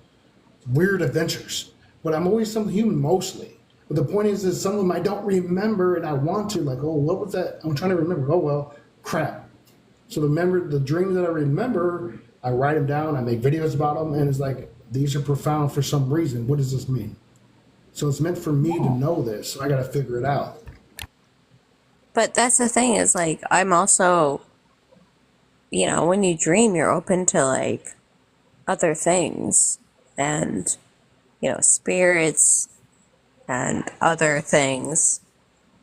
Speaker 2: Weird adventures. But I'm always some human mostly. But the point is that some of them I don't remember and I want to, like, oh, what was that? I'm trying to remember. Oh, well, crap. So remember the dreams that I remember, I write them down, I make videos about them, and it's like, these are profound for some reason. What does this mean? So it's meant for me to know this. So I got to figure it out.
Speaker 3: But that's the thing is like I'm also, when you dream, you're open to like other things, and spirits and other things.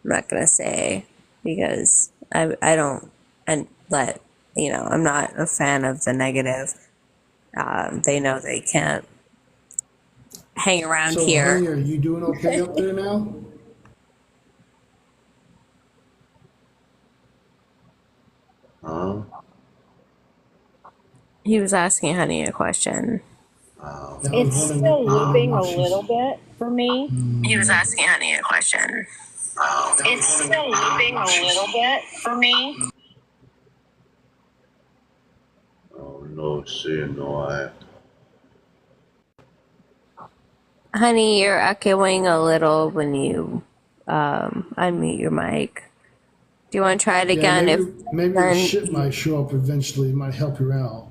Speaker 3: I'm not gonna say because I don't and let I'm not a fan of the negative. They know they can't hang around
Speaker 2: So, honey,
Speaker 3: here.
Speaker 2: are you doing okay up there now?
Speaker 1: Huh?
Speaker 3: He was asking Honey a question.
Speaker 1: Oh.
Speaker 2: I was
Speaker 4: It's
Speaker 2: wondering,
Speaker 4: still
Speaker 2: wondering
Speaker 4: looping a
Speaker 2: if she's.
Speaker 4: little bit for me.
Speaker 3: He was asking Honey a question.
Speaker 4: It's still looping a little bit for me.
Speaker 1: Oh no, see, no,
Speaker 3: Honey, you're echoing a little when you unmute your mic. Do you want to try it
Speaker 2: Yeah,
Speaker 3: again? If
Speaker 2: maybe the
Speaker 3: then,
Speaker 2: ship might show up eventually. It might help you out.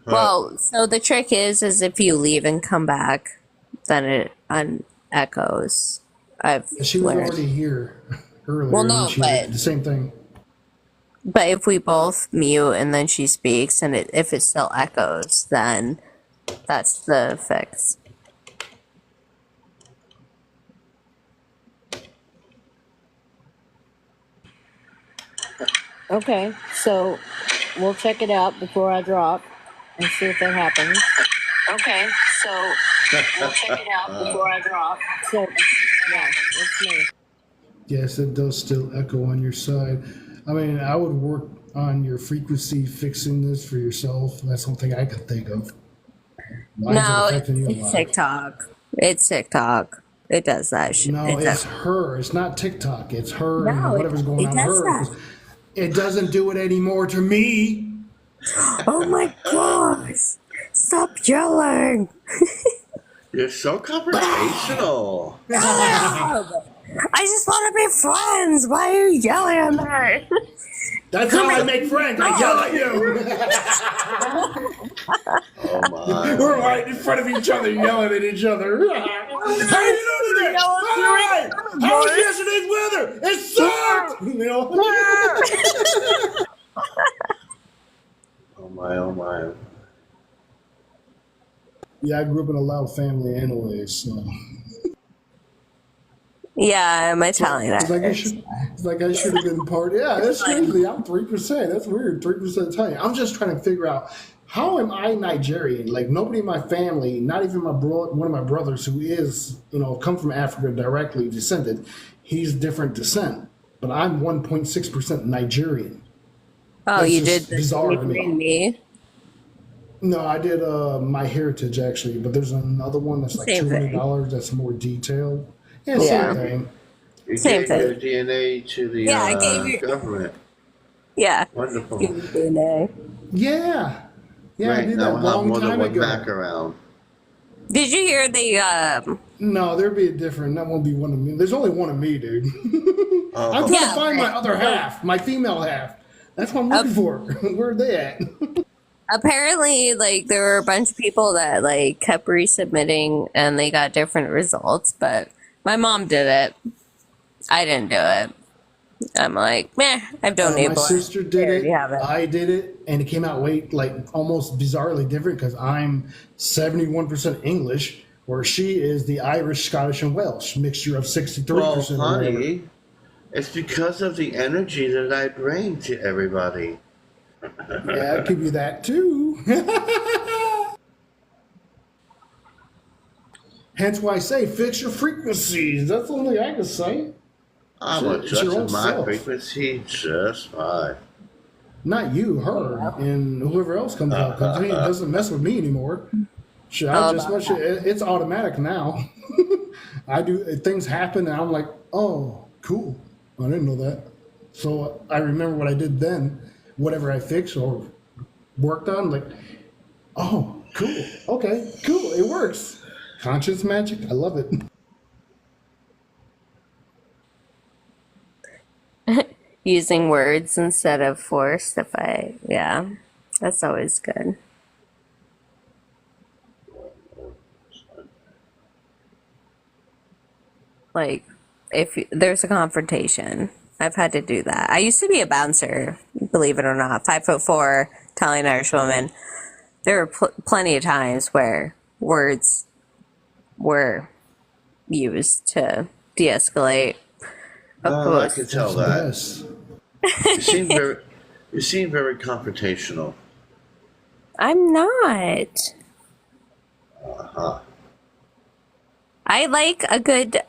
Speaker 3: well, so the trick is if you leave and come back, then it echoes. I've
Speaker 2: And she was
Speaker 3: learned.
Speaker 2: already here
Speaker 3: Well,
Speaker 2: earlier, and
Speaker 3: no,
Speaker 2: she
Speaker 3: but
Speaker 2: the same thing.
Speaker 3: if we both mute and then she speaks, and if it still echoes, then that's the fix.
Speaker 4: Okay, so we'll check it out before I drop and see if that happens. Okay, so we'll check it out before I drop. So, yeah, it's me.
Speaker 2: Yes, it does still echo on your side. I mean, I would work on your frequency fixing this for yourself. That's something I could think of. Why is it
Speaker 3: No,
Speaker 2: affecting you a
Speaker 3: it's
Speaker 2: lot?
Speaker 3: TikTok. It's TikTok. It does that shit.
Speaker 2: No,
Speaker 3: It
Speaker 2: it's
Speaker 3: does.
Speaker 2: her. It's not TikTok. It's her and
Speaker 3: No,
Speaker 2: whatever's going
Speaker 3: it
Speaker 2: on with
Speaker 3: does
Speaker 2: her.
Speaker 3: that.
Speaker 2: 'Cause it doesn't do it anymore to me.
Speaker 3: Oh my gosh! Stop yelling!
Speaker 1: You're so confrontational.
Speaker 3: I just want to be friends. Why are you yelling at me?
Speaker 2: That's how I make friends. I yell at you.
Speaker 1: Oh my.
Speaker 2: We're right in front of each other, yelling at each other. How you doing today? All right. How was yesterday's weather? It sucked.
Speaker 1: Oh my, oh my.
Speaker 2: Yeah, I grew up in a loud family anyway, so
Speaker 3: Yeah, I'm Italian.
Speaker 2: it's like I should have been part. Yeah, that's crazy. I'm 3%. That's weird. 3% Italian. I'm just trying to figure out how am I Nigerian? Like nobody in my family, not even one of my brothers who is come from Africa directly descended. He's different descent, but I'm 1.6% Nigerian.
Speaker 3: Oh,
Speaker 2: That's
Speaker 3: you did
Speaker 2: just
Speaker 3: the
Speaker 2: bizarre to
Speaker 3: 23
Speaker 2: me.
Speaker 3: me.
Speaker 2: No, I did my heritage actually, but there's another one that's like
Speaker 3: Same thing.
Speaker 2: $200 that's more detailed. Yeah,
Speaker 3: Yeah.
Speaker 2: same thing.
Speaker 1: You
Speaker 3: Same
Speaker 1: gave your
Speaker 3: thing.
Speaker 1: DNA to the
Speaker 3: Yeah, I gave you.
Speaker 1: government.
Speaker 3: Yeah.
Speaker 1: Wonderful.
Speaker 3: Give me DNA.
Speaker 2: Yeah. Yeah, I
Speaker 1: Great,
Speaker 2: did
Speaker 1: now
Speaker 2: that
Speaker 1: we'll have
Speaker 2: long
Speaker 1: more than
Speaker 2: time
Speaker 1: one
Speaker 2: ago.
Speaker 1: Mac around.
Speaker 3: Did you hear the
Speaker 2: No, there'd be a different. That won't be one of me. There's only one of me, dude. I'm trying
Speaker 3: Yeah,
Speaker 2: to find my
Speaker 3: but-
Speaker 2: other half, my female half. That's what I'm looking for. Where are they at?
Speaker 3: apparently like there were a bunch of people that like kept resubmitting and they got different results, but my mom did it. I didn't do it. I'm like, meh, I've donated
Speaker 2: My
Speaker 3: blood.
Speaker 2: sister did
Speaker 3: There you
Speaker 2: it.
Speaker 3: have it.
Speaker 2: I did it, and it came out like almost bizarrely different because I'm 71% English, where she is the Irish, Scottish, and Welsh mixture of 63%.
Speaker 1: Well,
Speaker 2: or whatever.
Speaker 1: honey, it's because of the energy that I bring to everybody.
Speaker 2: Yeah, I'll give you that too. Hence why I say fix your frequencies. That's the only thing I can say.
Speaker 1: I'm
Speaker 2: It's your own
Speaker 1: adjusting my
Speaker 2: self.
Speaker 1: frequency just fine.
Speaker 2: Not you, her, and whoever else comes out. Because it doesn't mess with me anymore. Shit, I just watch it. It's automatic now. I do things happen, and I'm like, oh, cool. I didn't know that. So I remember what I did then, whatever I fixed or worked on. Like, oh, cool. Okay, cool. It works. Conscious magic. I love it.
Speaker 3: Using words instead of force. Yeah, that's always good. Like, if there's a confrontation, I've had to do that. I used to be a bouncer, believe it or not, 5'4", Italian Irish woman. There were plenty of times where words were used to de-escalate. Of
Speaker 1: I
Speaker 3: course.
Speaker 1: can tell
Speaker 2: That's
Speaker 1: that.
Speaker 2: the best.
Speaker 1: You seem very, you seem very confrontational.
Speaker 3: I'm not.
Speaker 1: Uh-huh.
Speaker 3: I like a good,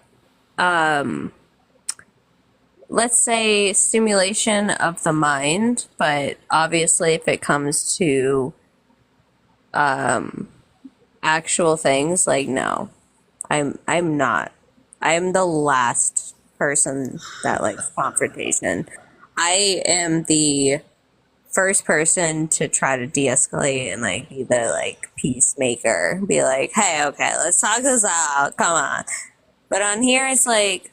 Speaker 3: let's say, stimulation of the mind, but obviously, if it comes to actual things, like no, I'm not. I'm the last person that likes confrontation. I am the first person to try to de-escalate and like be the like peacemaker, be like, hey, okay, let's talk this out, come on. But on here it's like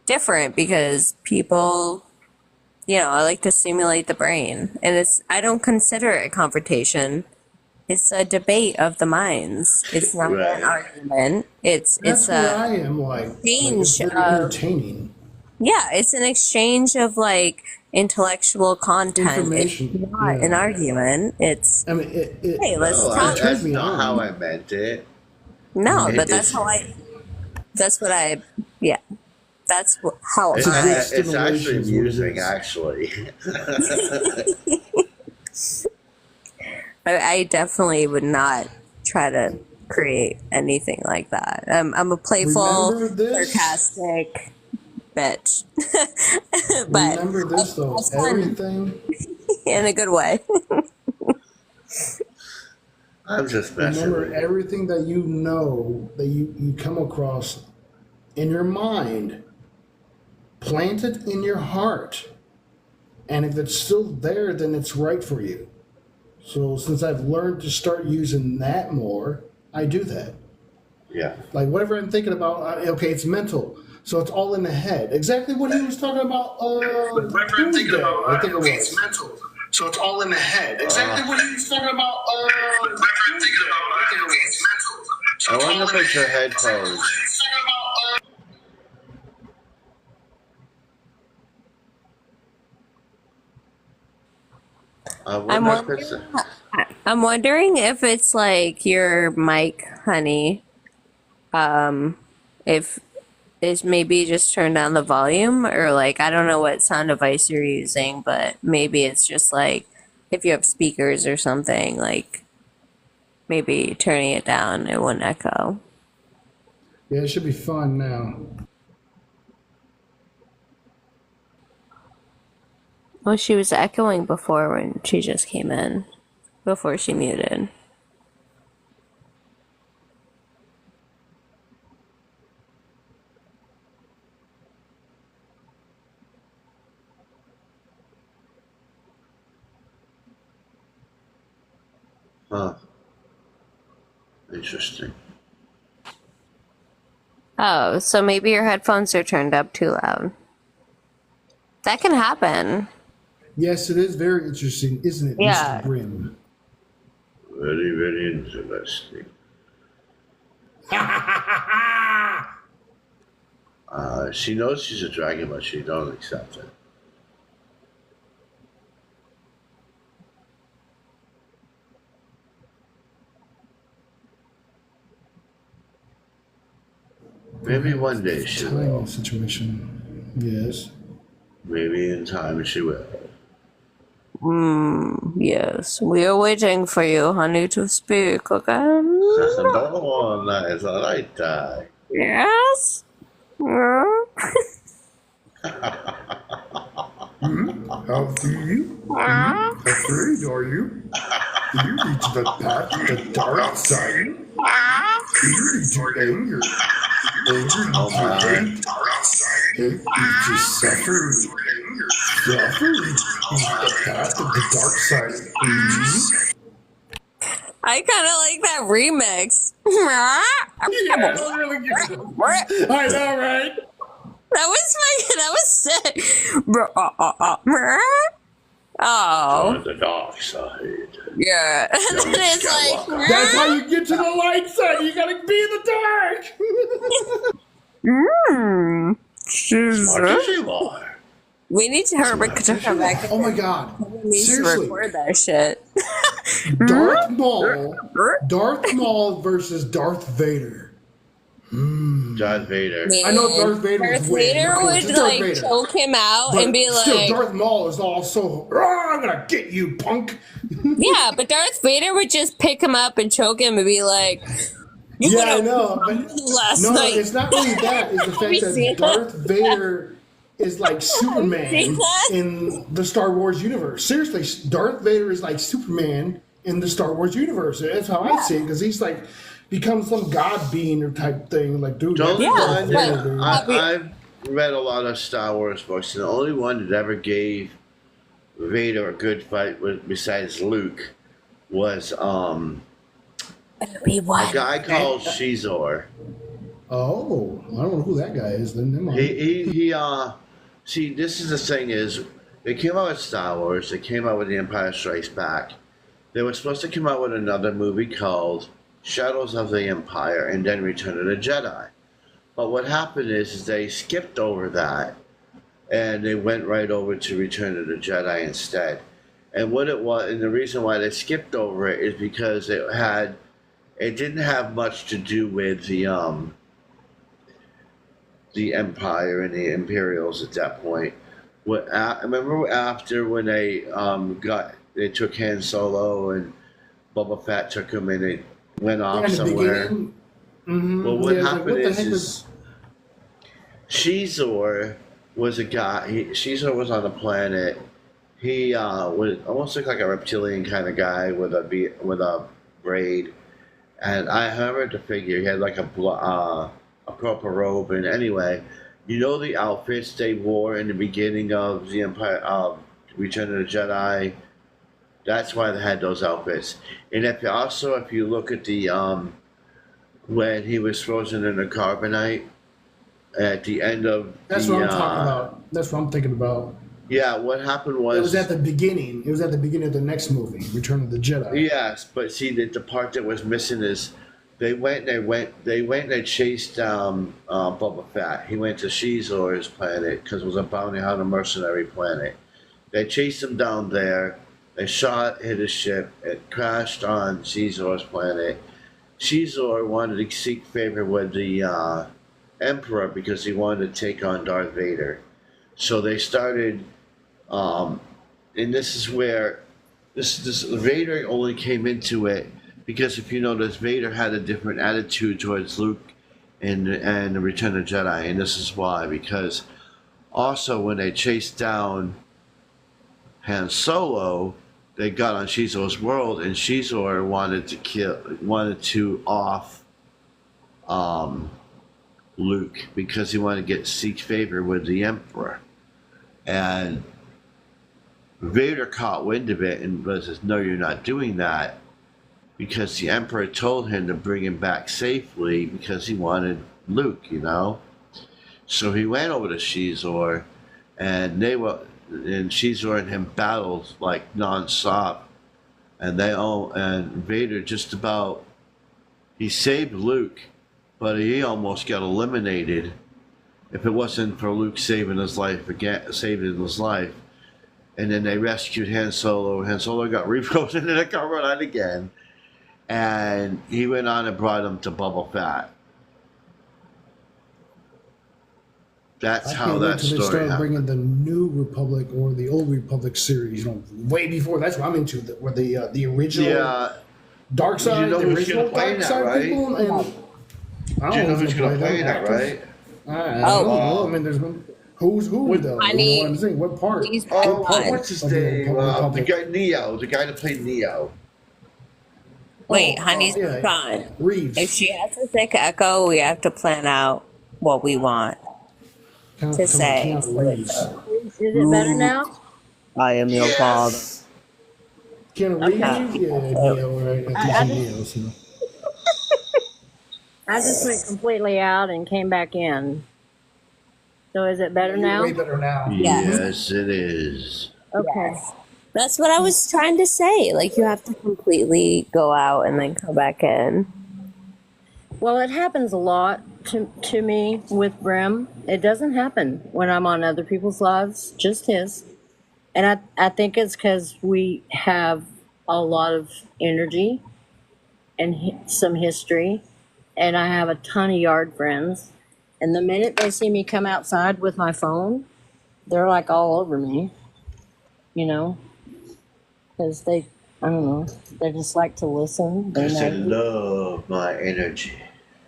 Speaker 3: different because people, I like to stimulate the brain, and I don't consider it a confrontation. It's a debate of the minds. It's not an
Speaker 1: Right.
Speaker 3: argument. It's
Speaker 2: That's where
Speaker 3: a
Speaker 2: I am. Like it's
Speaker 3: exchange
Speaker 2: very
Speaker 3: of,
Speaker 2: entertaining.
Speaker 3: yeah, it's an exchange of like intellectual content. It's
Speaker 2: Information.
Speaker 3: not an
Speaker 2: Yeah.
Speaker 3: argument. It's,
Speaker 2: I mean,
Speaker 3: hey, let's
Speaker 1: No,
Speaker 2: it
Speaker 3: talk.
Speaker 2: turns
Speaker 1: that's
Speaker 2: me
Speaker 1: not how
Speaker 2: on.
Speaker 1: I meant it.
Speaker 3: No, but
Speaker 1: It's
Speaker 3: that's what I, yeah, that's how
Speaker 2: It's a good
Speaker 1: it's
Speaker 2: stimulation.
Speaker 1: actually
Speaker 2: Is what it
Speaker 1: amusing,
Speaker 2: is.
Speaker 1: actually.
Speaker 3: I definitely would not try to create anything like that. I'm a playful,
Speaker 2: Remember this.
Speaker 3: sarcastic bitch, but
Speaker 2: Remember this though.
Speaker 3: that's fun
Speaker 2: Everything.
Speaker 3: in a good way.
Speaker 1: I'm just messing
Speaker 2: Remember
Speaker 1: with you.
Speaker 2: everything that you know that you come across in your mind. Plant it in your heart, and if it's still there, then it's right for you. So since I've learned to start using that more, I do that.
Speaker 1: Yeah.
Speaker 2: Like whatever I'm thinking about, okay, it's mental, so it's all in the head. Exactly what he was talking about. Whatever I'm thinking about, I think it was. It's mental, so it's all in the head. Exactly what he was talking about. Whatever I'm thinking about, I think it was. It's mental, so
Speaker 1: I
Speaker 2: it's
Speaker 1: wonder
Speaker 2: all
Speaker 1: if
Speaker 2: in the
Speaker 1: it's your
Speaker 2: head.
Speaker 1: head
Speaker 2: Exactly what
Speaker 1: pose.
Speaker 2: he was talking about.
Speaker 1: I
Speaker 3: I'm
Speaker 1: wonder if it's.
Speaker 3: wondering. I'm wondering if it's like your mic, honey. If it's maybe just turn down the volume, or like I don't know what sound device you're using, but maybe it's just like if you have speakers or something, like maybe turning it down, it wouldn't echo.
Speaker 2: Yeah, it should be fun now.
Speaker 3: Well, she was echoing before when she just came in, before she muted.
Speaker 1: Huh. Interesting.
Speaker 3: Oh, so maybe your headphones are turned up too loud. That can happen.
Speaker 2: Yes, it is very interesting, isn't it,
Speaker 3: Yeah.
Speaker 2: Mr. Brim?
Speaker 1: Very, very interesting. She knows she's a dragon, but she don't accept it. Maybe one day she
Speaker 2: Timing
Speaker 1: will.
Speaker 2: situation. Yes.
Speaker 1: Maybe in time she will.
Speaker 3: Yes. We are waiting for you, honey, to speak, okay?
Speaker 1: No, that is a right time.
Speaker 3: Yes? Yeah.
Speaker 2: How do you? Afraid are you? Do you reach the path of the dark side? Do you reach your anger? Anger
Speaker 1: Oh
Speaker 2: leads
Speaker 1: my.
Speaker 2: to hate. Hate leads to suffering. Suffering is the path of the dark side.
Speaker 3: I kind of like that remix.
Speaker 2: Yeah, that was really good. I know, right?
Speaker 3: That was sick. Oh,
Speaker 1: On the dark side.
Speaker 3: yeah. And then it's like,
Speaker 2: That's how you get to the light side. You gotta be in the dark.
Speaker 1: Smart as you are.
Speaker 3: we need to her to come back.
Speaker 2: Oh my god.
Speaker 3: We need to
Speaker 2: Seriously.
Speaker 3: record that shit.
Speaker 2: Darth Maul versus Darth Vader.
Speaker 1: Darth Vader.
Speaker 2: I know Darth Vader
Speaker 3: Darth
Speaker 2: was winning.
Speaker 3: Vader
Speaker 2: Of course,
Speaker 3: would
Speaker 2: it's Darth
Speaker 3: like
Speaker 2: Vader.
Speaker 3: choke him out
Speaker 2: But
Speaker 3: and be
Speaker 2: still,
Speaker 3: like,
Speaker 2: Darth Maul is also, I'm gonna get you, punk.
Speaker 3: yeah, but Darth Vader would just pick him up and choke him and be like, you
Speaker 2: Yeah, I
Speaker 3: went
Speaker 2: know.
Speaker 3: out
Speaker 2: But
Speaker 3: last
Speaker 2: no,
Speaker 3: night.
Speaker 2: it's not really that. It's the
Speaker 3: Have you
Speaker 2: fact
Speaker 3: seen
Speaker 2: that Darth Vader is like Superman
Speaker 3: seen that?
Speaker 2: in the Star Wars universe. Seriously, Darth Vader is like Superman in the Star Wars universe. That's how I see it, because he's like becomes some god being or type thing. Like, dude,
Speaker 1: The only
Speaker 3: Yeah,
Speaker 1: one
Speaker 3: but-
Speaker 1: that I've read a lot of Star Wars books, and the only one that ever gave Vader a good fight besides Luke was a guy called Shizor.
Speaker 2: Oh, I don't know who that guy is. Then never mind.
Speaker 1: See, this is the thing is, they came out with Star Wars, they came out with The Empire Strikes Back. They were supposed to come out with another movie called Shadows of the Empire and then Return of the Jedi. But what happened is they skipped over that and they went right over to Return of the Jedi instead. And what it was, and the reason why they skipped over it is because it didn't have much to do with the Empire and the Imperials at that point. I remember after when they took Han Solo and Boba Fett took him and it went off
Speaker 2: in the
Speaker 1: somewhere.
Speaker 2: Mm-hmm.
Speaker 1: Well, what
Speaker 2: Yeah,
Speaker 1: happened
Speaker 2: what the heck
Speaker 1: is Shizor was a guy. Shizor was on the planet. He was almost looked like a reptilian kind of guy with a braid, and I remember the figure. He had like a purple robe, and anyway, you know the outfits they wore in the beginning of the Empire, Return of the Jedi. That's why they had those outfits. And if you look at the when he was frozen in the carbonite at the end of
Speaker 2: That's what I'm talking about. That's what I'm thinking about.
Speaker 1: Yeah, what happened
Speaker 2: It
Speaker 1: was
Speaker 2: was at the beginning. It was at the beginning of the next movie, Return of the Jedi.
Speaker 1: yes, but see the part that was missing is they went and they chased down Boba Fett. He went to Shizor's planet because it was a bounty hunter mercenary planet. They chased him down there. They hit his ship. It crashed on Shizor's planet. Shizor wanted to seek favor with the Emperor because he wanted to take on Darth Vader. So they started, and this is where this Vader only came into it because if you notice, Vader had a different attitude towards Luke and the Return of the Jedi, and this is why. Because also when they chased down Han Solo, they got on Shizor's world, and Shizor wanted to off Luke because he wanted to seek favor with the Emperor, and Vader caught wind of it and says, "No, you're not doing that," because the Emperor told him to bring him back safely because he wanted Luke, So he went over to Shizor, and Shizor and him battled like nonstop, and Vader he saved Luke, but he almost got eliminated. If it wasn't for Luke saving his life, and then they rescued Han Solo. Han Solo got refrozen in a carbonite again, and he went on and brought him to Boba Fett. That's how that story
Speaker 2: they started
Speaker 1: happened.
Speaker 2: bringing the New Republic or the Old Republic series, way before. That's what I'm into. The original Dark Side,
Speaker 1: You know
Speaker 2: the
Speaker 1: who's
Speaker 2: original
Speaker 1: gonna play
Speaker 2: Dark
Speaker 1: that,
Speaker 2: Side
Speaker 1: right?
Speaker 2: people. And I
Speaker 1: Do you know
Speaker 2: who's
Speaker 1: who's going to play that, right?
Speaker 2: I don't know. I mean, there's who's who though.
Speaker 3: I
Speaker 2: You know
Speaker 3: mean,
Speaker 2: what I'm saying? What part?
Speaker 3: he's
Speaker 1: Oh,
Speaker 3: fine.
Speaker 1: what's his
Speaker 2: Of the
Speaker 1: name?
Speaker 2: Republic.
Speaker 1: The guy Neo, the guy that played Neo.
Speaker 3: Wait, honey's
Speaker 2: yeah.
Speaker 3: gone.
Speaker 2: Reeves.
Speaker 3: If she has a thick echo, we have to plan out what we want to say.
Speaker 2: Keanu Reeves.
Speaker 4: Is it better now?
Speaker 3: I am your father.
Speaker 2: Keanu Reeves? Yeah, Neo, right? I think he's Neo, so.
Speaker 4: I just went completely out and came back in. So is it better now?
Speaker 2: Way better now.
Speaker 3: Yes.
Speaker 1: Yes, it is.
Speaker 4: Okay.
Speaker 3: That's what I was trying to say. Like, you have to completely go out and then come back in.
Speaker 4: Well, it happens a lot to me with Brim. It doesn't happen when I'm on other people's lives, just his. And I think it's because we have a lot of energy and some history, and I have a ton of yard friends. And the minute they see me come outside with my phone, they're like all over me, you know, because I don't know, they just like to listen. They're
Speaker 1: Because they
Speaker 4: nosy.
Speaker 1: love my energy.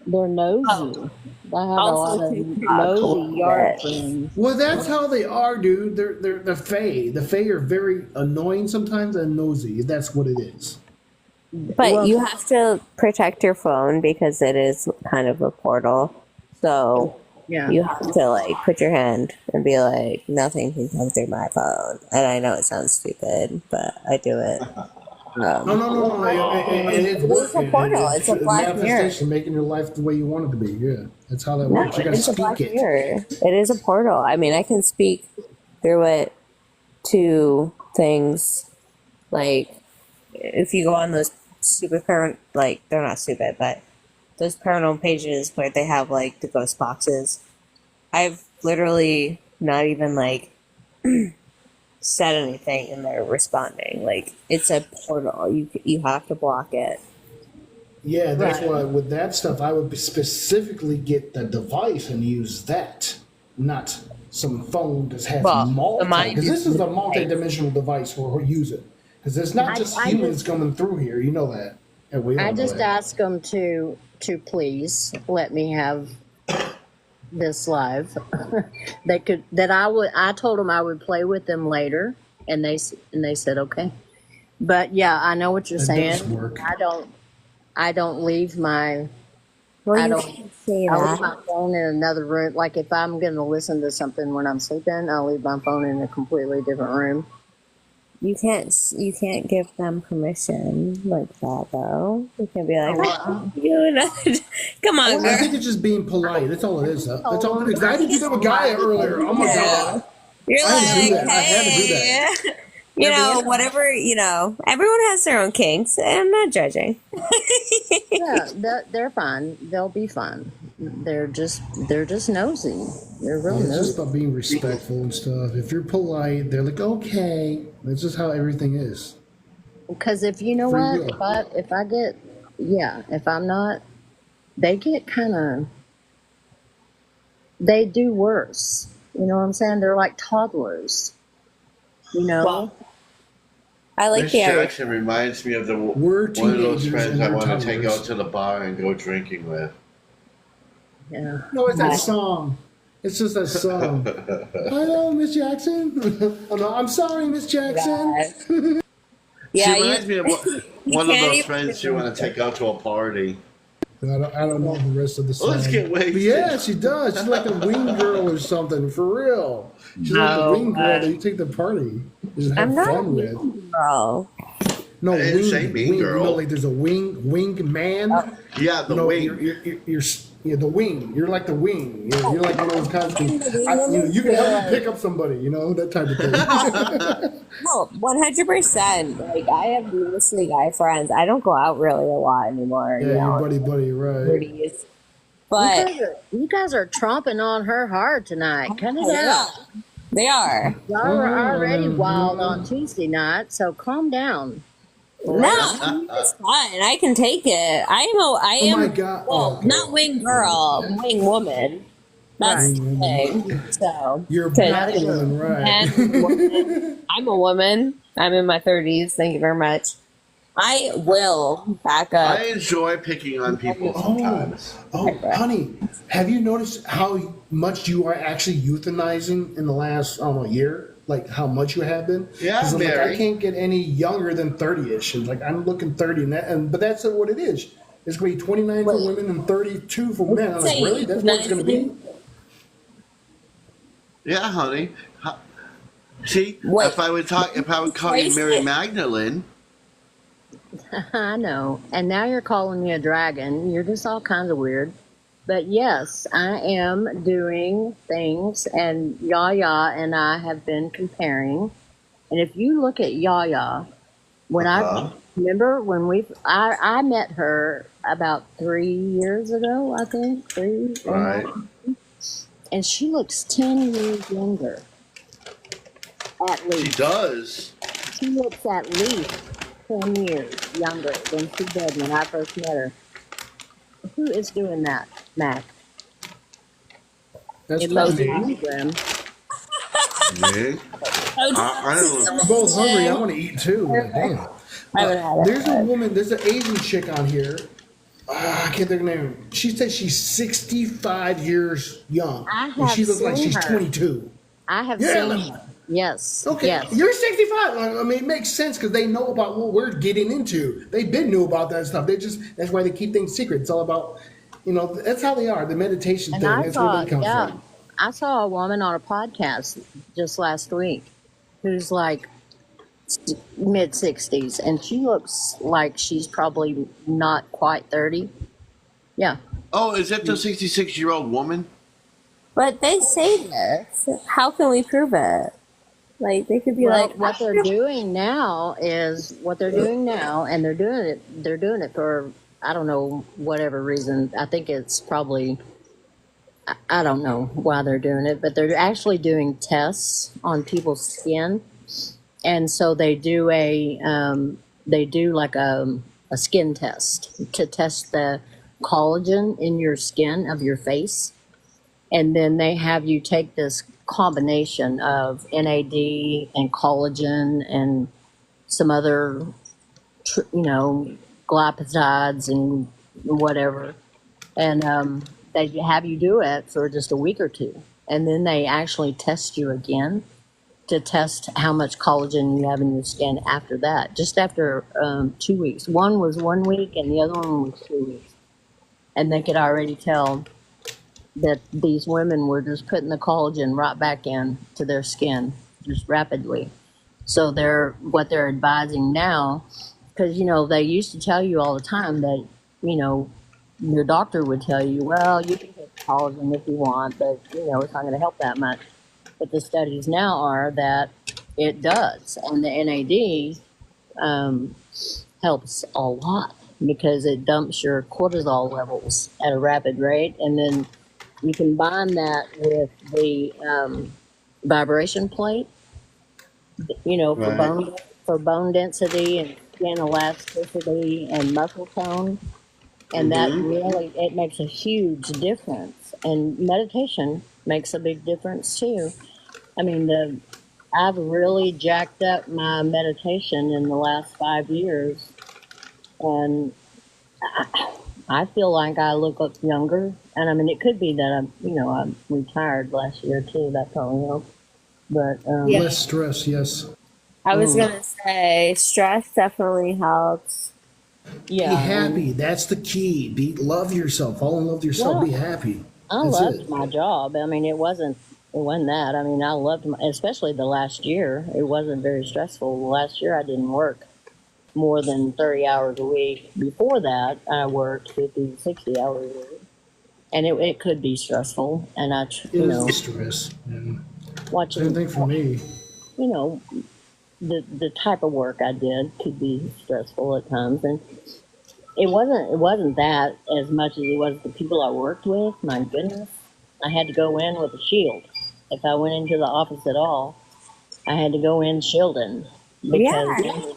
Speaker 4: They're nosy.
Speaker 3: Oh,
Speaker 4: I have a
Speaker 3: also
Speaker 4: lot of
Speaker 3: TikTok a
Speaker 4: nosy
Speaker 3: little
Speaker 4: yard
Speaker 3: bit.
Speaker 4: friends.
Speaker 2: Well, that's how they are, dude. They're the Fae. The Fae are very annoying sometimes and nosy. That's what it is.
Speaker 3: But
Speaker 4: Well,
Speaker 3: you have to protect your phone because it is kind of a portal. So
Speaker 4: yeah.
Speaker 3: you have to like put your hand and be like, nothing can come through my phone. And I know it sounds stupid, but I do it.
Speaker 2: No, no, no, no. And it's
Speaker 3: It is a
Speaker 2: working.
Speaker 3: portal.
Speaker 2: And
Speaker 3: It's a
Speaker 2: it's
Speaker 3: black mirror.
Speaker 2: manifestation, making your life the way you want it to be. Yeah, that's how that
Speaker 3: No,
Speaker 2: works. You
Speaker 3: it
Speaker 2: gotta
Speaker 3: is a black
Speaker 2: speak it.
Speaker 3: mirror. It is a portal. I mean, I can speak through it to things like if you go on those stupid parent, like they're not stupid, but those paranormal pages where they have like the ghost boxes. I've literally not even like said anything and they're responding. Like it's a portal. You have to block it.
Speaker 2: Yeah, that's
Speaker 4: Right.
Speaker 2: why with that stuff, I would specifically get the device and use that, not some phone that has
Speaker 3: Well, the
Speaker 2: multi.
Speaker 3: mind
Speaker 2: Because this
Speaker 3: is
Speaker 2: is
Speaker 3: the
Speaker 2: a multi-dimensional device we're using. Because it's not just
Speaker 4: I
Speaker 2: humans
Speaker 4: just
Speaker 2: coming through here. You know that, and we all
Speaker 4: I
Speaker 2: know
Speaker 4: just
Speaker 2: that.
Speaker 4: ask them to please let me have this live. They could that I told them I would play with them later, and they said okay. But yeah, I know what you're
Speaker 2: It does
Speaker 4: saying.
Speaker 2: work.
Speaker 4: I don't leave my
Speaker 3: Well,
Speaker 4: I
Speaker 3: you
Speaker 4: don't
Speaker 3: can't say
Speaker 4: I leave
Speaker 3: that.
Speaker 4: my phone in another room. Like if I'm going to listen to something when I'm sleeping, I'll leave my phone in a completely different room.
Speaker 3: You can't give them permission like that though. You can be like,
Speaker 4: Well,
Speaker 3: you know, come on,
Speaker 2: I
Speaker 3: girl.
Speaker 2: think it's just being polite. That's all it is. That's all
Speaker 4: told
Speaker 2: it is. I had to do that with Gaia earlier. Oh my god,
Speaker 3: You're
Speaker 2: I had to do
Speaker 3: like,
Speaker 2: that. I had to do that.
Speaker 3: hey, you know, whatever, you know, everyone has their own kinks. And I'm not judging.
Speaker 4: yeah, they're fine. They'll be fine. They're just nosy. They're real
Speaker 2: It's just
Speaker 4: nosy.
Speaker 2: about being respectful and stuff. If you're polite, they're like, okay. That's just how everything is.
Speaker 4: Because if you know
Speaker 2: Free
Speaker 4: what,
Speaker 2: will.
Speaker 4: if I get if I'm not, they get kind of they do worse. You know what I'm saying? They're like toddlers. You know.
Speaker 3: Well, I like
Speaker 1: Miss
Speaker 3: the idea.
Speaker 1: Jackson reminds me of
Speaker 2: We're
Speaker 1: one of those
Speaker 2: teenagers
Speaker 1: friends
Speaker 2: and
Speaker 1: I
Speaker 2: they're
Speaker 1: want to take
Speaker 2: toddlers.
Speaker 1: out to the bar and go drinking with.
Speaker 4: Yeah.
Speaker 2: No, it's that song. It's just that song. Hello, Miss Jackson. Oh no, I'm sorry, Miss Jackson.
Speaker 3: Yeah,
Speaker 1: She reminds me of one of
Speaker 3: can't
Speaker 1: those
Speaker 3: even-
Speaker 1: friends you want to take out to a party.
Speaker 2: I don't know the rest of the song.
Speaker 1: Let's get wasted.
Speaker 2: But yeah, she does. She's like a wing girl or something, for real. She's like the
Speaker 3: No,
Speaker 2: wing girl that you take to the party. Just have
Speaker 3: I'm not a
Speaker 2: fun with.
Speaker 3: mean girl.
Speaker 2: No,
Speaker 1: I didn't
Speaker 2: wing,
Speaker 1: say mean
Speaker 2: wing.
Speaker 1: girl.
Speaker 2: You know, like there's a wing man.
Speaker 1: Yeah, the
Speaker 2: No,
Speaker 1: wing.
Speaker 2: you're the wing. You're like the wing. You're like one of those kinds of things. You can help me pick up somebody. You know, that type of thing.
Speaker 3: No, 100%. Like, I have mostly guy friends. I don't go out really a lot anymore.
Speaker 2: Yeah,
Speaker 3: you know,
Speaker 2: your buddy, right?
Speaker 3: 30s. But
Speaker 4: You guys are tromping on her hard tonight. Cut it
Speaker 3: yeah,
Speaker 4: out.
Speaker 3: they are.
Speaker 4: Y'all were already wild on Tuesday night, so calm down.
Speaker 3: No, it's fine. I can take it. I
Speaker 2: Oh
Speaker 3: am.
Speaker 2: my God.
Speaker 3: Well,
Speaker 2: Okay.
Speaker 3: not wing girl, wing woman. That's
Speaker 2: Right.
Speaker 3: the thing. So
Speaker 2: You're a
Speaker 3: 'cause
Speaker 2: black woman, right?
Speaker 3: I'm a woman. I'm in my 30s. Thank you very much. I will back up.
Speaker 1: I enjoy picking on people sometimes.
Speaker 2: Oh, honey, have you noticed how much you are actually euthanizing in the last, I don't know, year? Like how much you have been?
Speaker 1: Yeah,
Speaker 2: 'Cause I'm like,
Speaker 1: very.
Speaker 2: I can't get any younger than 30-ish. And like I'm looking 30, but that's what it is. It's going to be 29 for women and 32 for men. I'm like,
Speaker 3: Say
Speaker 2: really? That's what it's going to be?
Speaker 1: Yeah, honey. See,
Speaker 3: Wait.
Speaker 1: if I would call you Mary Magdalene.
Speaker 4: I know. And now you're calling me a dragon. You're just all kinds of weird. But yes, I am doing things, and Yaya and I have been comparing. And if you look at Yaya, when I remember when I met her about 3 years ago, I think, three.
Speaker 1: Right.
Speaker 4: And she looks 10 years younger. At
Speaker 1: She
Speaker 4: least.
Speaker 1: does.
Speaker 4: She looks at least 10 years younger than she did when I first met her. Who is doing that, Mac?
Speaker 2: That's
Speaker 4: It
Speaker 2: probably
Speaker 4: must
Speaker 2: me.
Speaker 4: not be Grim.
Speaker 1: Me? I don't.
Speaker 2: We're both hungry. I want to eat too. Like, damn.
Speaker 3: I haven't had
Speaker 2: There's a
Speaker 3: it.
Speaker 2: woman, there's an Asian chick on here. I can't think of her name. She says she's 65 years young.
Speaker 4: I
Speaker 2: And
Speaker 4: have
Speaker 2: she looks like
Speaker 4: seen
Speaker 2: she's
Speaker 4: her.
Speaker 2: 22.
Speaker 4: I have
Speaker 2: Yeah,
Speaker 4: seen
Speaker 2: like,
Speaker 4: her. Yes.
Speaker 2: okay,
Speaker 4: Yes.
Speaker 2: you're 65. I mean, it makes sense because they know about what we're getting into. They've been knew about that stuff. That's why they keep things secret. It's all about, that's how they are. The meditation
Speaker 4: And
Speaker 2: thing.
Speaker 4: I
Speaker 2: That's where
Speaker 4: saw,
Speaker 2: they come
Speaker 4: yeah,
Speaker 2: from.
Speaker 4: I saw a woman on a podcast just last week who's like mid 60s, and she looks like she's probably not quite 30. Yeah.
Speaker 1: Oh, is that the 66-year-old woman?
Speaker 3: But they say this. How can we prove it? Like they could be
Speaker 4: Well,
Speaker 3: like,
Speaker 4: what they're doing now is what they're doing now, and they're doing it. They're doing it for I don't know whatever reason. I think it's probably I don't know why they're doing it, but they're actually doing tests on people's skin, and so they do like a skin test to test the collagen in your skin of your face, and then they have you take this combination of NAD and collagen and some other, glycosides and whatever, and they have you do it for just a week or two, and then they actually test you again to test how much collagen you have in your skin after that. Just after 2 weeks. One was 1 week, and the other one was 2 weeks, and they could already tell that these women were just putting the collagen right back in to their skin just rapidly. So what they're advising now, because they used to tell you all the time that your doctor would tell you, well, you can take collagen if you want, but it's not going to help that much. But the studies now are that it does, and the NAD helps a lot because it dumps your cortisol levels at a rapid rate, and then you combine that with the vibration plate, for
Speaker 1: Right.
Speaker 4: bone density and skin elasticity and muscle tone, and that
Speaker 1: Mm-hmm.
Speaker 4: really it makes a huge difference. And meditation makes a big difference too. I mean, I've really jacked up my meditation in the last 5 years, and I feel like I look up younger. And I mean, it could be that I'm retired last year too. That probably helped. But
Speaker 3: Yeah.
Speaker 2: Less stress, yes.
Speaker 3: I was gonna say, stress definitely helps.
Speaker 2: Be
Speaker 4: yeah,
Speaker 2: happy. That's the key. Love yourself. Fall in love with yourself.
Speaker 4: well,
Speaker 2: Be happy.
Speaker 4: I
Speaker 2: That's
Speaker 4: loved
Speaker 2: it.
Speaker 4: my job. I mean, it wasn't that. I mean, I loved especially the last year. It wasn't very stressful. The last year I didn't work more than 30 hours a week. Before that, I worked 50, 60 hours a week. And it could be stressful. And
Speaker 2: It is the stress. And same
Speaker 4: watching,
Speaker 2: thing for me.
Speaker 4: you know, the type of work I did could be stressful at times. And it wasn't that as much as it was the people I worked with. My goodness, I had to go in with a shield. If I went into the office at all, I had to go in shielding because
Speaker 3: Yeah,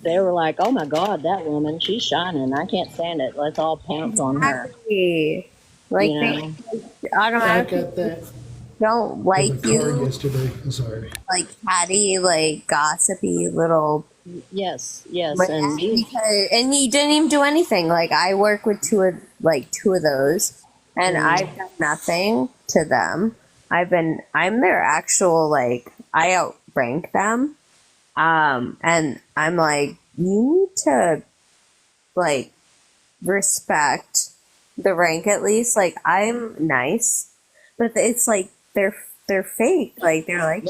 Speaker 4: they were like, "Oh my God, that woman, she's shining. I can't stand it. Let's all pounce on her."
Speaker 3: exactly. Like
Speaker 4: You
Speaker 3: they
Speaker 4: know?
Speaker 2: I
Speaker 3: automatically
Speaker 2: got that
Speaker 3: don't
Speaker 2: with a
Speaker 3: like
Speaker 2: car
Speaker 3: you,
Speaker 2: yesterday. I'm sorry.
Speaker 3: like catty, like gossipy little.
Speaker 4: Yes, yes,
Speaker 3: Like,
Speaker 4: and
Speaker 3: and you didn't even do anything. Like I work with two of those, and I've done nothing to them. I'm their actual I outrank them. And I'm like, you need to like respect the rank at least. Like I'm nice, but it's like they're fake. Like they're like,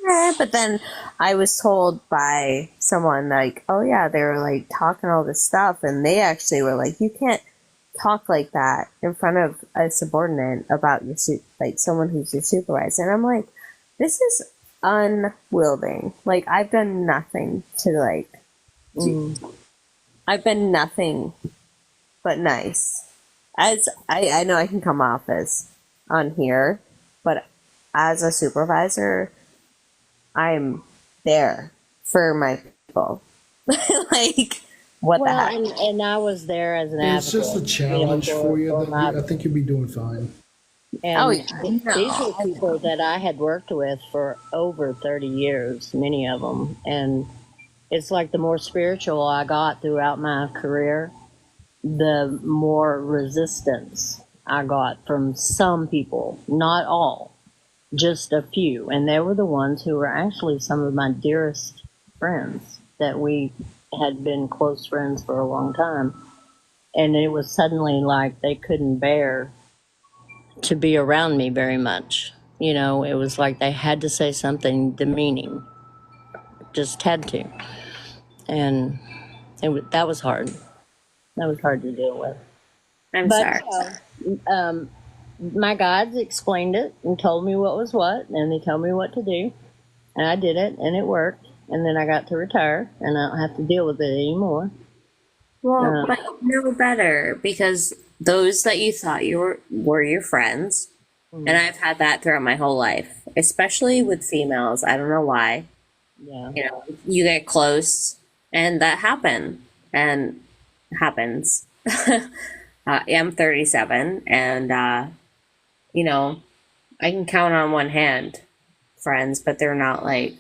Speaker 4: yeah,
Speaker 3: but then I was told by someone like, oh yeah, they were like talking all this stuff, and they actually were like, you can't talk like that in front of a subordinate about like someone who's your supervisor. And I'm like, this is unwielding. Like I've done nothing to I've been nothing but nice. As I know I can come off as on here, but as a supervisor, I'm there for my people. Like, what the
Speaker 4: Well,
Speaker 3: heck?
Speaker 4: and I was there as an
Speaker 2: It's just a
Speaker 4: advocate, you know,
Speaker 2: challenge for you
Speaker 4: for
Speaker 2: that
Speaker 4: my
Speaker 2: I think you'll be doing fine.
Speaker 3: Oh
Speaker 4: and
Speaker 3: yeah,
Speaker 4: these
Speaker 3: no,
Speaker 4: were
Speaker 3: I
Speaker 4: people
Speaker 3: know.
Speaker 4: that I had worked with for over 30 years, many of them, and it's like the more spiritual I got throughout my career, the more resistance I got from some people, not all, just a few. And they were the ones who were actually some of my dearest friends that we had been close friends for a long time. And it was suddenly like they couldn't bear to be around me very much. You know, it was like they had to say something demeaning, just had to. And that was hard. That was hard to deal with.
Speaker 3: I'm
Speaker 4: But,
Speaker 3: sorry.
Speaker 4: my guides explained it and told me what was what, and they told me what to do, and I did it, and it worked. And then I got to retire, and I don't have to deal with it anymore.
Speaker 3: Well,
Speaker 4: Uh,
Speaker 3: but you know better because those that you thought you were your friends, and
Speaker 4: mm,
Speaker 3: I've had that throughout my whole life, especially with females. I don't know why.
Speaker 4: yeah,
Speaker 3: You know, you get close, and that happens. I'm 37, and you know, I can count on one hand friends, but they're not like,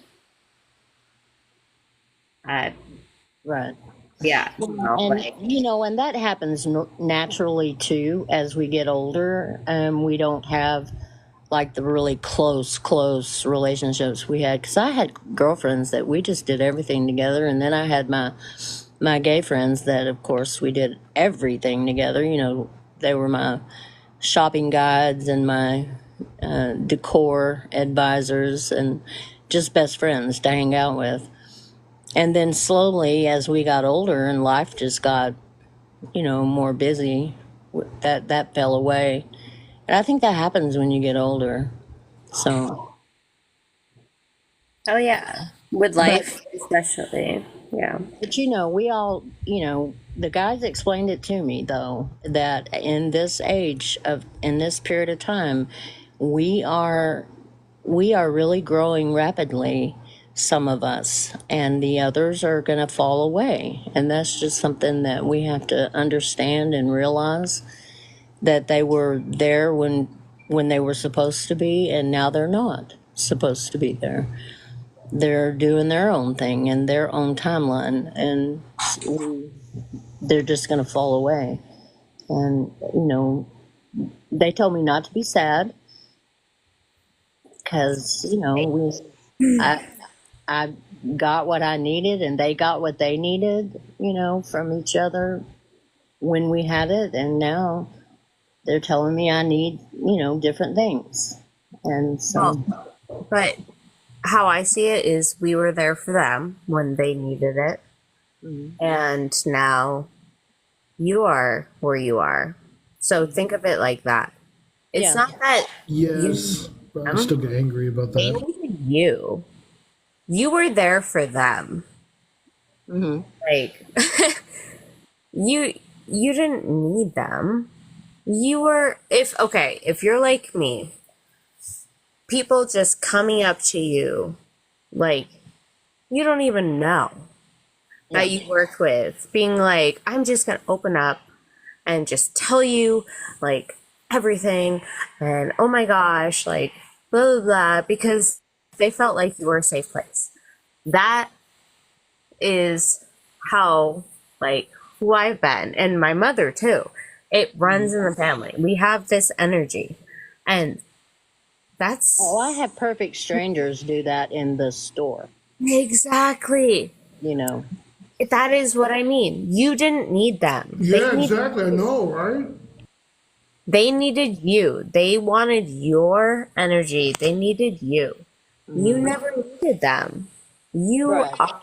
Speaker 3: uh,
Speaker 4: right.
Speaker 3: yeah, you know,
Speaker 4: And
Speaker 3: like,
Speaker 4: you know, and that happens naturally too as we get older. We don't have like the really close relationships we had, because I had girlfriends that we just did everything together, and then I had my gay friends that, of course, we did everything together. You know, they were my shopping guides and my decor advisors and just best friends to hang out with. And then slowly, as we got older and life just got, you know, more busy, that fell away. And I think that happens when you get older. So,
Speaker 3: oh yeah, with
Speaker 4: but
Speaker 3: life especially, yeah.
Speaker 4: but you know, we all, you know, the guys explained it to me though, that in this age of in this period of time, we are we are really growing rapidly, some of us, and the others are going to fall away. And that's just something that we have to understand and realize, that they were there when they were supposed to be, and now they're not supposed to be there. They're doing their own thing in their own timeline, and they're just going to fall away. And you know, they told me not to be sad, because you know, I I got what I needed, and they got what they needed, you know, from each other when we had it. And now they're telling me I need, you know, different things. And
Speaker 3: Well,
Speaker 4: so,
Speaker 3: but how I see it is we were there for them when they needed it,
Speaker 4: mm,
Speaker 3: and now you are where you are. So think of it like that. It's
Speaker 4: yeah,
Speaker 3: not that you
Speaker 2: Yes,
Speaker 3: needed
Speaker 2: but I
Speaker 3: them,
Speaker 2: still get angry about
Speaker 3: they
Speaker 2: that.
Speaker 3: needed you. You were there for them.
Speaker 4: hmm,
Speaker 3: Like you you didn't need them. You were if you're like me, people just coming up to you like you don't even know
Speaker 4: yeah,
Speaker 3: that you work with, being like, I'm just gonna open up and just tell you like everything, and oh my gosh, like blah blah blah, because they felt like you were a safe place. That is how like who I've been, and my mother too. It runs in the family. We have this energy, and
Speaker 4: oh, I
Speaker 3: that's
Speaker 4: have perfect strangers do that in the store,
Speaker 3: exactly,
Speaker 4: you know.
Speaker 3: that is what I mean. You didn't need them.
Speaker 2: Yeah, exactly. I know, right?
Speaker 3: They needed you. They wanted your energy. They needed you. You
Speaker 4: Hmm,
Speaker 3: never needed them. You
Speaker 4: right.
Speaker 3: are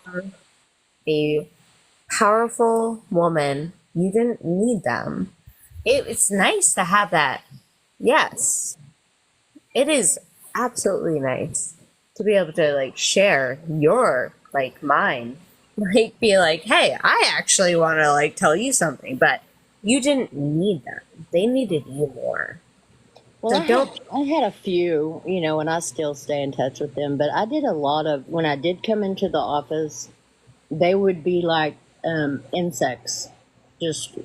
Speaker 3: a powerful woman. You didn't need them. It's nice to have that. Yes, it is absolutely nice to be able to like share your like mine. Like be like, hey, I actually want to like tell you something, but you didn't need them. They needed you more.
Speaker 4: Well,
Speaker 3: So don't.
Speaker 4: I had a few, you know, and I still stay in touch with them. But I did a lot of when I did come into the office. they would be like insects. Just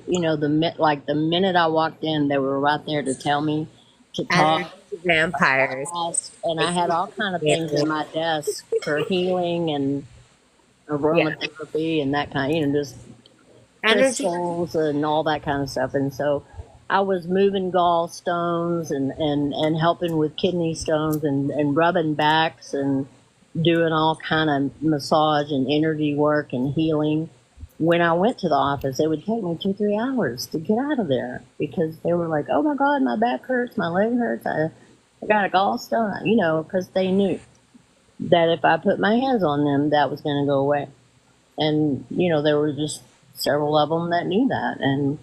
Speaker 4: like the minute I walked in, they were right there to tell me to
Speaker 3: Energy
Speaker 4: talk.
Speaker 3: vampires.
Speaker 4: And I
Speaker 3: They
Speaker 4: had
Speaker 3: keep
Speaker 4: all kind of things in
Speaker 3: you.
Speaker 4: my desk for healing and
Speaker 3: Yeah.
Speaker 4: aromatherapy and that kind. Just
Speaker 3: Energy.
Speaker 4: crystals and all that kind of stuff. And so I was moving gallstones and helping with kidney stones and rubbing backs and doing all kind of massage and energy work and healing. When I went to the office, it would take me 2-3 hours to get out of there because they were like, "Oh my God, my back hurts, my leg hurts, I got a gallstone," because they knew that if I put my hands on them, that was going to go away. And there were just several of them that knew that, and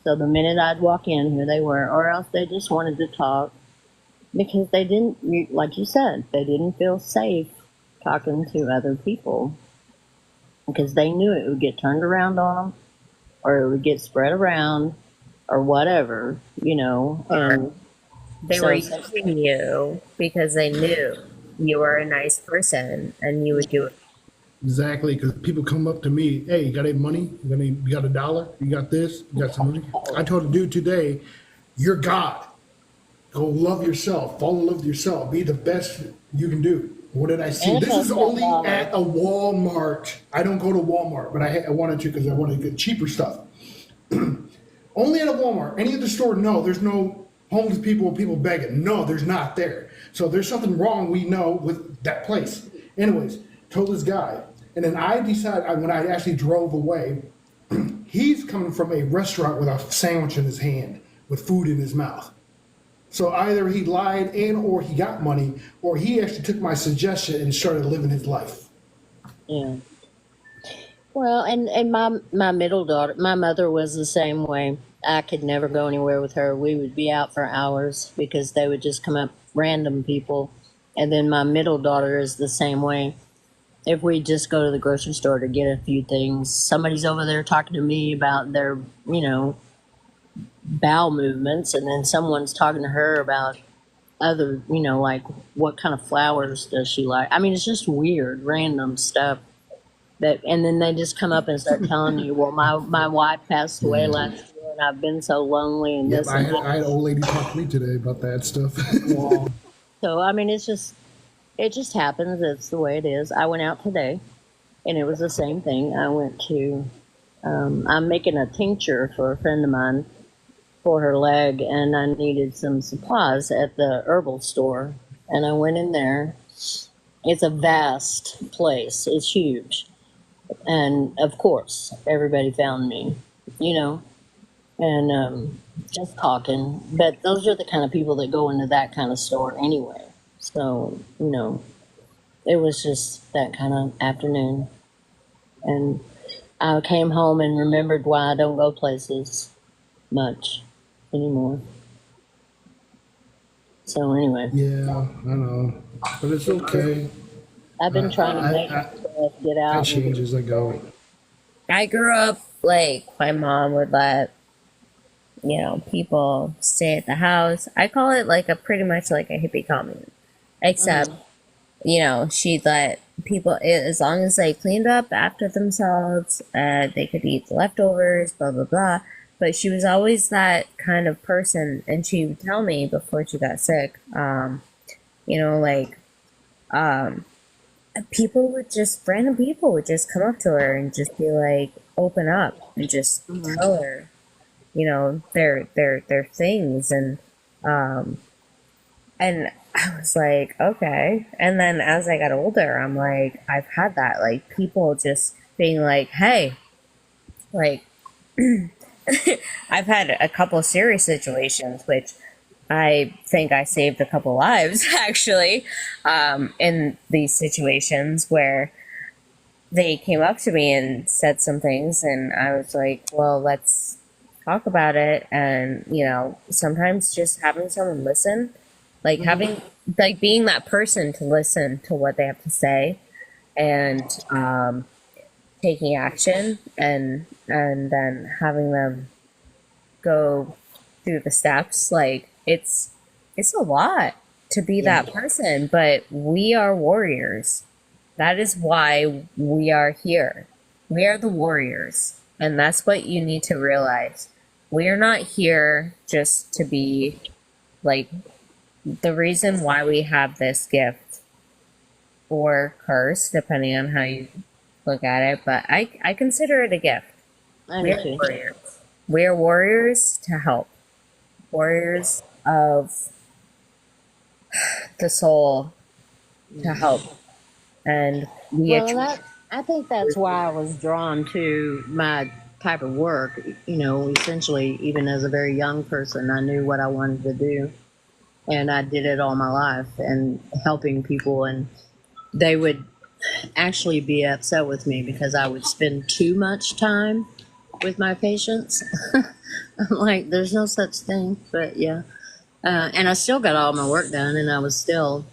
Speaker 4: so the minute I'd walk in, here they were, or else they just wanted to talk because they didn't, like you said, they didn't feel safe talking to other people because they knew it would get turned around on them or it would get spread around or whatever, and
Speaker 3: They were
Speaker 4: so
Speaker 3: using you because they knew you were a nice person and you would do it.
Speaker 2: Exactly, because people come up to me, hey, you got any money? You got $1? You got this? You got some money? I told a dude today, you're God. Go love yourself. Fall in love with yourself. Be the best you can do. What did I see? This is
Speaker 4: manifest that
Speaker 2: only
Speaker 4: dollar.
Speaker 2: at a Walmart. I don't go to Walmart, but I wanted to because I wanted to get cheaper stuff. Only at a Walmart. Any other store, no. There's no homeless people or people begging. No, there's not there. So there's something wrong, we know, with that place. Anyways, told this guy. And then I decided, when I actually drove away, he's coming from a restaurant with a sandwich in his hand with food in his mouth. So either he lied and or he got money, or he actually took my suggestion and started living his life.
Speaker 4: Yeah. Well, and my middle daughter, my mother was the same way. I could never go anywhere with her. We would be out for hours because they would just come up random people. And then my middle daughter is the same way. If we just go to the grocery store to get a few things, somebody's over there talking to me about their, bowel movements, and then someone's talking to her about other, like what kind of flowers does she like. I mean, it's just weird, random stuff. And then they just come up and start telling you, well, my wife passed away
Speaker 2: Yeah.
Speaker 4: last year, and I've been so lonely, and
Speaker 2: Yep,
Speaker 4: this and
Speaker 2: I had
Speaker 4: that.
Speaker 2: an old lady talk to me today about that stuff.
Speaker 4: Yeah. So I mean, it just happens. It's the way it is. I went out today, and it was the same thing. I went to. I'm making a tincture for a friend of mine for her leg, and I needed some supplies at the herbal store, and I went in there. It's a vast place. It's huge. And of course, everybody found me, you know, and just talking. But those are the kind of people that go into that kind of store anyway. So, it was just that kind of afternoon. And I came home and remembered why I don't go places much anymore. So, anyway,
Speaker 2: Yeah, I know, but it's okay.
Speaker 4: I've
Speaker 2: I
Speaker 4: been trying to
Speaker 2: I
Speaker 4: make
Speaker 2: I,
Speaker 4: myself get
Speaker 2: I
Speaker 4: out and
Speaker 2: change as I go.
Speaker 3: I grew up like my mom would let, people stay at the house. I call it like a pretty much like a hippie commune. Except,
Speaker 4: Mhm.
Speaker 3: she'd let people, as long as they cleaned up after themselves, they could eat the leftovers, blah, blah, blah. But she was always that kind of person. And she would tell me before she got sick, like, um, random people would just come up to her and just be like, open up and just
Speaker 4: Mhm.
Speaker 3: tell her, their things. Um, and I was like, okay. And then as I got older, I'm like, I've had that, like people just being like, hey, like, I've had a couple serious situations, which I think I saved a couple lives actually, in these situations where they came up to me and said some things, and I was like, well, let's talk about it. And, sometimes just having someone listen, like having, like being that person to listen to what they have to say and, taking action and then having them go through the steps, like it's a lot to be
Speaker 4: Yeah.
Speaker 3: that person, but we are warriors. That is why we are here. We are the warriors. And that's what you need to realize. We are not here just to be like the reason why we have this gift or curse, depending on how you look at it. But I consider it a gift.
Speaker 4: I
Speaker 3: We
Speaker 4: do
Speaker 3: are
Speaker 4: too.
Speaker 3: warriors. We are warriors to help. Warriors of the soul to help. And we
Speaker 4: Well, I think that's why I was drawn to my type of work. You know, essentially, even as a very young person, I knew what I wanted to do, and I did it all my life, and helping people. And they would actually be upset with me because I would spend too much time with my patients. I'm like, there's no such thing, but yeah. And I still got all my work done, and I was still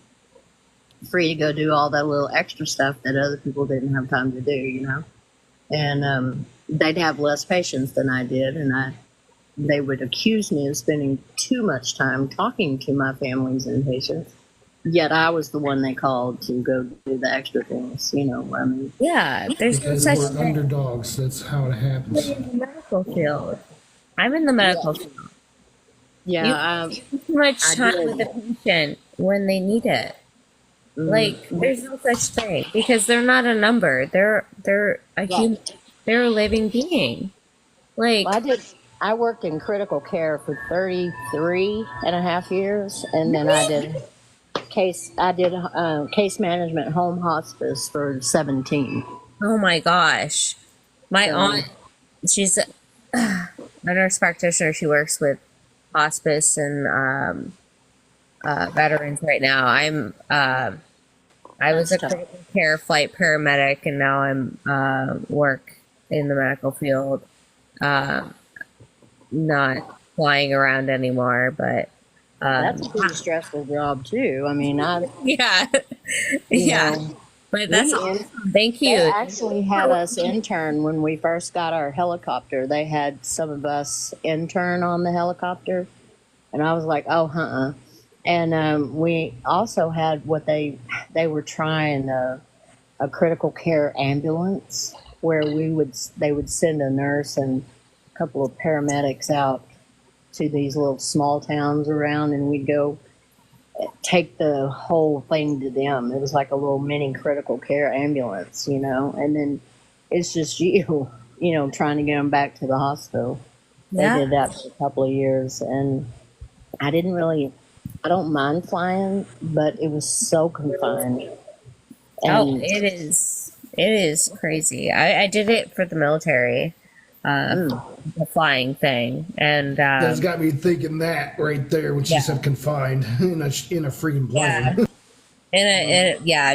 Speaker 4: free to go do all that little extra stuff that other people didn't have time to do, you know. And they'd have less patience than I did, and they would accuse me of spending too much time talking to my families and patients. Yet I was the one they called to go do the extra things, you know what I mean?
Speaker 3: yeah, there's no
Speaker 2: Because
Speaker 3: such
Speaker 2: we're
Speaker 3: thing
Speaker 2: underdogs. That's how it happens.
Speaker 3: in the medical field. I'm in the medical field.
Speaker 4: Yeah,
Speaker 3: You spend too much
Speaker 4: I
Speaker 3: time
Speaker 4: did.
Speaker 3: with a patient when they need it. Like, there's no such thing because they're not a number. They're a human. They're a living being. Like,
Speaker 4: Well, I worked in critical care for 33 and a half years, and then I did case management home hospice for 17.
Speaker 3: oh my gosh, my
Speaker 4: So,
Speaker 3: aunt, she's a nurse practitioner. She works with hospice and veterans right now. I was a
Speaker 4: That's tough.
Speaker 3: critical care flight paramedic, and now I'm work in the medical field. Not flying around anymore, but
Speaker 4: That's a pretty stressful job too. I mean,
Speaker 3: yeah,
Speaker 4: you
Speaker 3: yeah.
Speaker 4: know,
Speaker 3: But that's
Speaker 4: we
Speaker 3: awesome. Thank
Speaker 4: they
Speaker 3: you.
Speaker 4: actually had us intern when we first got our helicopter. They had some of us intern on the helicopter, and I was like, oh. And we also had what they were trying a critical care ambulance where they would send a nurse and a couple of paramedics out to these little small towns around, and we'd go take the whole thing to them. It was like a little mini critical care ambulance, you know, and then it's just you know, trying to get them back to the hospital.
Speaker 3: Yeah.
Speaker 4: They did that for a couple of years, and I don't mind flying, but it was so confined.
Speaker 3: Oh,
Speaker 4: And
Speaker 3: it is. It is crazy. I did it for the military, the flying thing, and
Speaker 2: That's got me thinking that right there when she
Speaker 3: Yeah.
Speaker 2: said confined in a freaking plane.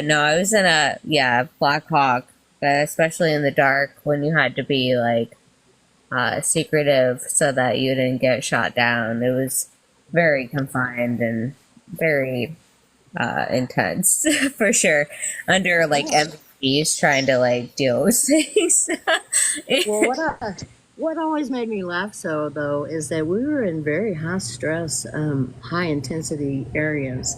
Speaker 3: no, I was in a Black Hawk, especially in the dark when you had to be like secretive so that you didn't get shot down. It was very confined and very intense for sure. Under like MPs trying to like deal with things.
Speaker 4: well, what always made me laugh so though is that we were in very high stress, high intensity areas.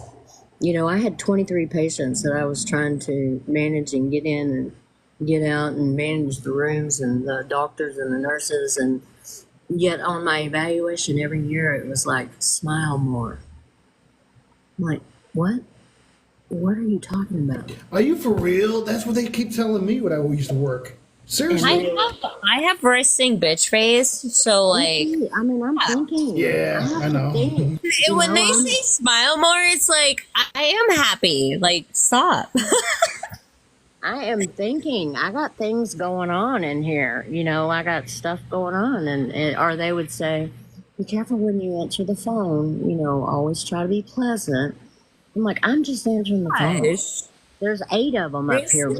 Speaker 4: You know, I had 23 patients that I was trying to manage and get in and get out and manage the rooms and the doctors and the nurses. And yet on my evaluation every year, it was like, smile more. I'm like, what? What are you talking about?
Speaker 2: Are you for real? That's what they keep telling me when I used to work. Seriously?
Speaker 3: I have resting bitch face, so like
Speaker 4: I mean, I'm thinking.
Speaker 2: Yeah, I know.
Speaker 3: when they say smile more, it's like I am happy. Like stop.
Speaker 4: I am thinking, I got things going on in here. You know, I got stuff going on. Or they would say, be careful when you answer the phone. You know, always try to be pleasant. I'm like, I'm just answering the phone. There's 8 of them up here.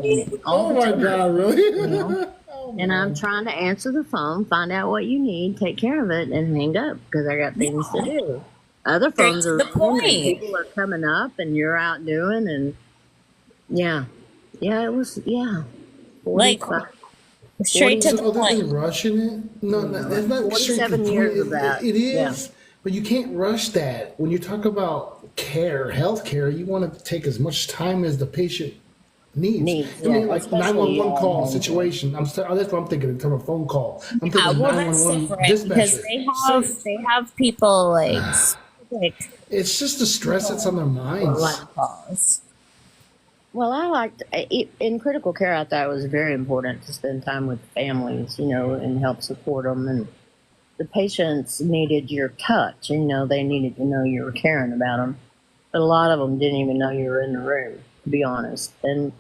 Speaker 2: Oh my God, really?
Speaker 4: You know? And I'm trying to answer the phone, find out what you need, take care of it, and hang up because I got things to do. Other phones are ringing and people are coming up and you're out doing, and it was
Speaker 3: Like
Speaker 4: 45.
Speaker 3: straight to the
Speaker 2: So they're
Speaker 3: point.
Speaker 2: rushing it? No, that's not
Speaker 4: 47 years of that.
Speaker 2: It is,
Speaker 4: Yeah.
Speaker 2: but you can't rush that. When you talk about care, health care, you want to take as much time as the patient needs.
Speaker 4: Needs,
Speaker 2: I mean,
Speaker 4: yeah,
Speaker 2: like
Speaker 4: especially
Speaker 2: 911 call
Speaker 4: older.
Speaker 2: situation. That's what I'm thinking in terms of phone call. I'm
Speaker 3: Yeah,
Speaker 2: thinking
Speaker 3: well, that's
Speaker 2: 911
Speaker 3: different because
Speaker 2: dispatcher. Say,
Speaker 3: they have people like specific
Speaker 2: it's just the stress that's on their
Speaker 3: for
Speaker 2: minds.
Speaker 3: line calls.
Speaker 4: Well, in critical care, I thought it was very important to spend time with families, and help support them. And the patients needed your touch, they needed to know you were caring about them. But a lot of them didn't even know you were in the room, to be honest. And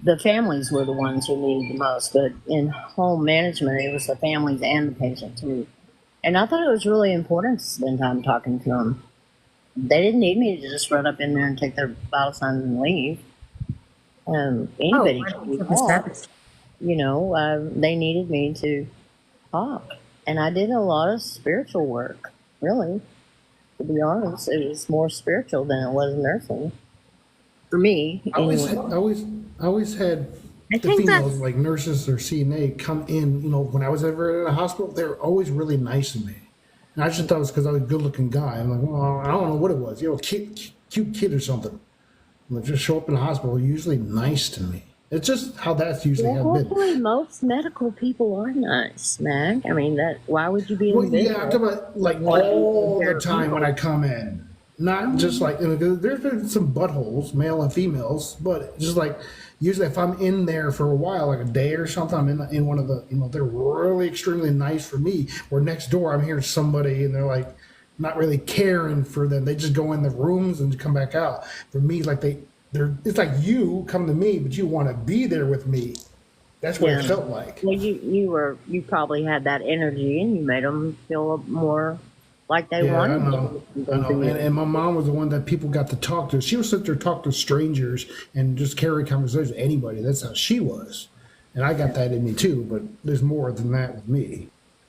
Speaker 4: the families were the ones who needed the most. But in home management, it was the families and the patient too. And I thought it was really important to spend time talking to them. They didn't need me to just run up in there and take their vital signs and leave.
Speaker 3: Oh,
Speaker 4: Anybody can do that.
Speaker 3: 100%.
Speaker 4: They needed me to talk. And I did a lot of spiritual work, really. To be honest, it was more spiritual than it was nursing. For me,
Speaker 2: I always,
Speaker 4: anyway.
Speaker 2: I always, I always had
Speaker 3: I
Speaker 2: the
Speaker 3: think
Speaker 2: females
Speaker 3: that's
Speaker 2: like nurses or CNA come in. When I was ever in a hospital, they were always really nice to me. And I just thought it was because I was a good-looking guy. I'm like, well, I don't know what it was. Cute kid or something. Like, just show up in the hospital, usually nice to me. It's just how that's usually have
Speaker 4: Well,
Speaker 2: been.
Speaker 4: hopefully, most medical people are nice, Mac. I mean, why would you be
Speaker 2: Well, yeah, I'm talking
Speaker 4: invisible?
Speaker 2: about like
Speaker 4: Want to be taking
Speaker 2: all
Speaker 4: care
Speaker 2: the
Speaker 4: of
Speaker 2: time when
Speaker 4: people?
Speaker 2: I come in. Not just like, there's been some buttholes, male and females, but just like usually if I'm in there for a while, like a day or something, I'm in one of the, they're really extremely nice for me. Where next door I'm hearing somebody and they're like not really caring for them. They just go in the rooms and come back out. For me, like it's like you come to me, but you want to be there with me. That's what it
Speaker 4: Yeah.
Speaker 2: felt like.
Speaker 4: Well, you probably had that energy, and you made them feel more like they
Speaker 2: Yeah, I
Speaker 4: wanted to
Speaker 2: know.
Speaker 4: do
Speaker 2: I
Speaker 4: something
Speaker 2: know.
Speaker 4: for
Speaker 2: And
Speaker 4: you.
Speaker 2: my mom was the one that people got to talk to. She would sit there talk to strangers and just carry conversations with anybody. That's how she was. And I got that in me too, but there's more than that with me.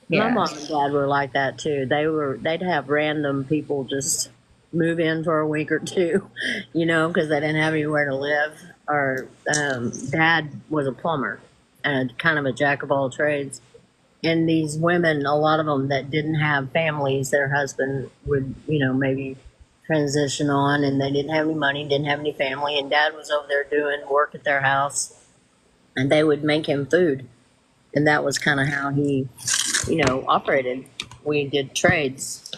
Speaker 4: My
Speaker 3: yeah.
Speaker 4: mom and dad were like that too. They'd have random people just move in for a week or two, because they didn't have anywhere to live. Or dad was a plumber and kind of a jack of all trades. And these women, a lot of them that didn't have families, their husband would, maybe transition on, and they didn't have any money, didn't have any family, and dad was over there doing work at their house, and they would make him food, and that was kind of how he, operated. We did trades.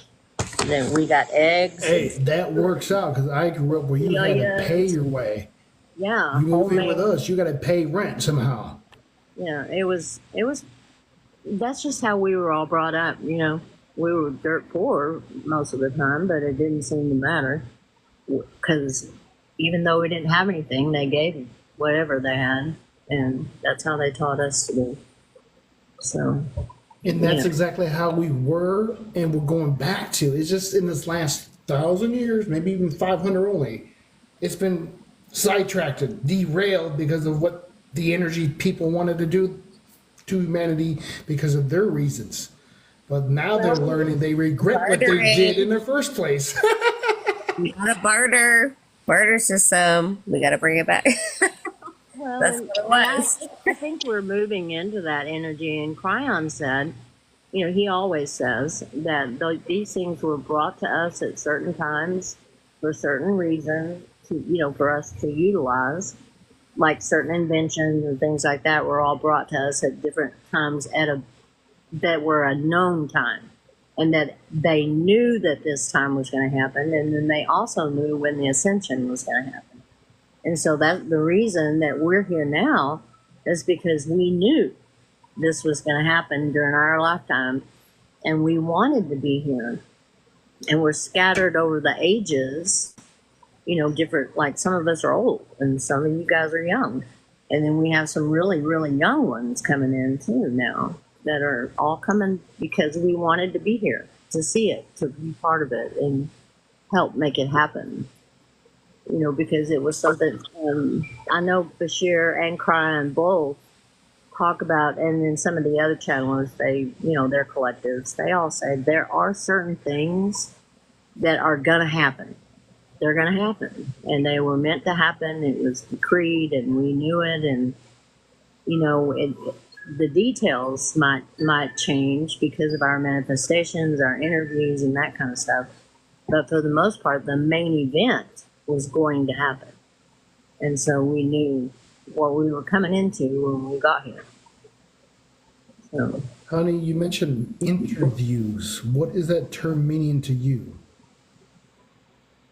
Speaker 4: Then we got eggs
Speaker 2: Hey,
Speaker 4: and
Speaker 2: that works out because I grew up where you had to pay
Speaker 4: cereals.
Speaker 2: your way.
Speaker 4: Yeah,
Speaker 2: You move in with
Speaker 4: homemade.
Speaker 2: us, you got to pay rent somehow.
Speaker 4: Yeah, it was. That's just how we were all brought up. We were dirt poor most of the time, but it didn't seem to matter because even though we didn't have anything, they gave whatever they had, and that's how they taught us to do. So,
Speaker 2: And
Speaker 4: you
Speaker 2: that's
Speaker 4: know,
Speaker 2: exactly how we were and we're going back to. It's just in this last 1,000 years, maybe even 500 only, it's been sidetracked, derailed because of what the energy people wanted to do to humanity because of their reasons. But now they're learning they regret what they did in
Speaker 3: Bartering.
Speaker 2: the first place.
Speaker 3: We got a barter system. We got to bring it back.
Speaker 4: well,
Speaker 3: That's
Speaker 4: and,
Speaker 3: what it
Speaker 4: and
Speaker 3: was.
Speaker 4: I think we're moving into that energy. And Cryon said, he always says that these things were brought to us at certain times for certain reasons for us to utilize, like certain inventions and things like that were all brought to us at different times that were a known time, and that they knew that this time was going to happen, and then they also knew when the ascension was going to happen. And so that's the reason that we're here now, is because we knew this was going to happen during our lifetime, and we wanted to be here. And we're scattered over the ages, different, like some of us are old and some of you guys are young. And then we have some really, really young ones coming in too now that are all coming because we wanted to be here to see it, to be part of it and help make it happen. Because it was something I know Bashir and Cryan both talk about, and then some of the other channels, their collectives, they all say there are certain things that are going to happen. They're going to happen, and they were meant to happen. It was decreed, and we knew it, and the details might change because of our manifestations, our interviews, and that kind of stuff. But for the most part, the main event was going to happen, and so we knew what we were coming into when we got here. So
Speaker 2: Honey, you mentioned interviews. What is that term meaning to you?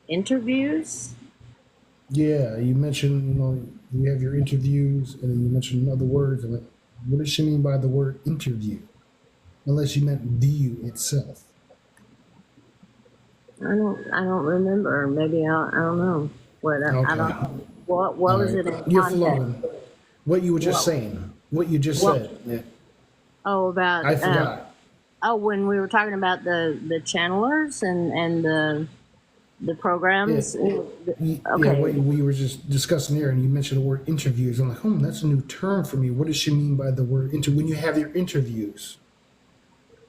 Speaker 4: interviews.
Speaker 2: Yeah, you mentioned, you have your interviews, and then you mentioned other words. And what does she mean by the word interview? Unless you meant view itself.
Speaker 4: I don't remember. Maybe I don't know. I
Speaker 2: Okay.
Speaker 4: don't. What
Speaker 2: All
Speaker 4: was
Speaker 2: right.
Speaker 4: it in
Speaker 2: You're
Speaker 4: context?
Speaker 2: flowing. What you were just
Speaker 4: What?
Speaker 2: saying. What you just
Speaker 4: What?
Speaker 2: said. Yeah.
Speaker 4: Oh, about
Speaker 2: I forgot.
Speaker 4: when we were talking about the channelers and the
Speaker 2: Yeah.
Speaker 4: programs.
Speaker 2: Yeah, what
Speaker 4: Okay.
Speaker 2: we were just discussing there, and you mentioned the word interviews. I'm like, that's a new term for me. What does she mean by the word when you have your interviews?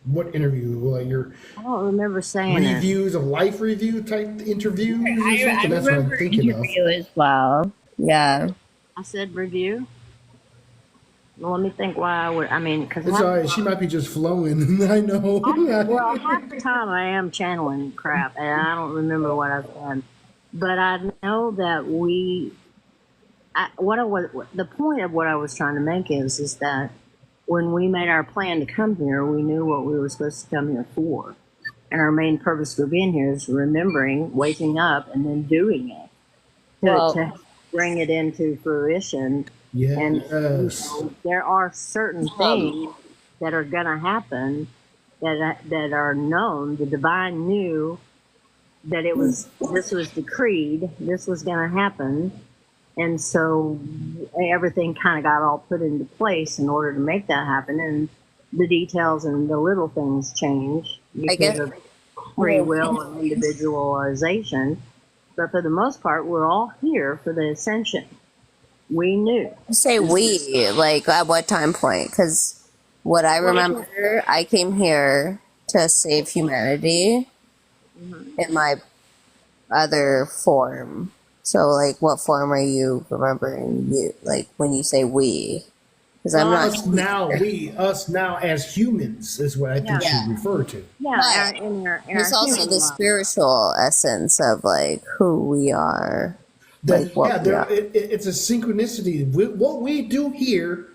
Speaker 2: What interview? Like your
Speaker 4: I don't remember saying it.
Speaker 2: reviews of life review type interviews or
Speaker 3: I
Speaker 2: something? That's what I'm
Speaker 3: remember
Speaker 2: thinking of.
Speaker 3: interview as well. Yeah.
Speaker 4: I said review. Well, let me think why I would. I mean, because
Speaker 2: It's all right. She might be just flowing. I know.
Speaker 4: half the time I am channeling crap, and I don't remember what I've done. But I know that the point of what I was trying to make is that when we made our plan to come here, we knew what we were supposed to come here for. And our main purpose for being here is remembering, waking up, and then doing it
Speaker 3: Well,
Speaker 4: to bring it into fruition. And
Speaker 2: Yes.
Speaker 4: there are certain things that are going to happen that are known. The divine knew that this was decreed, this was going to happen, and so everything kind of got all put into place in order to make that happen. And the details and the little things change
Speaker 3: I
Speaker 4: because
Speaker 3: guess.
Speaker 4: of free will and individualization. But for the most part, we're all here for the ascension. We knew.
Speaker 3: Say we, like at what time point? Because what I remember, I came here to save humanity in my other form. So, like, what form are you remembering? You like when you say we? Because I'm not.
Speaker 2: Us now as humans is what I think she
Speaker 3: Yeah.
Speaker 2: referred to.
Speaker 4: Yeah,
Speaker 3: But
Speaker 4: in our
Speaker 3: there's also
Speaker 4: human
Speaker 3: the
Speaker 4: life.
Speaker 3: spiritual essence of like who we are, like what we are.
Speaker 2: It's a synchronicity. What we do here,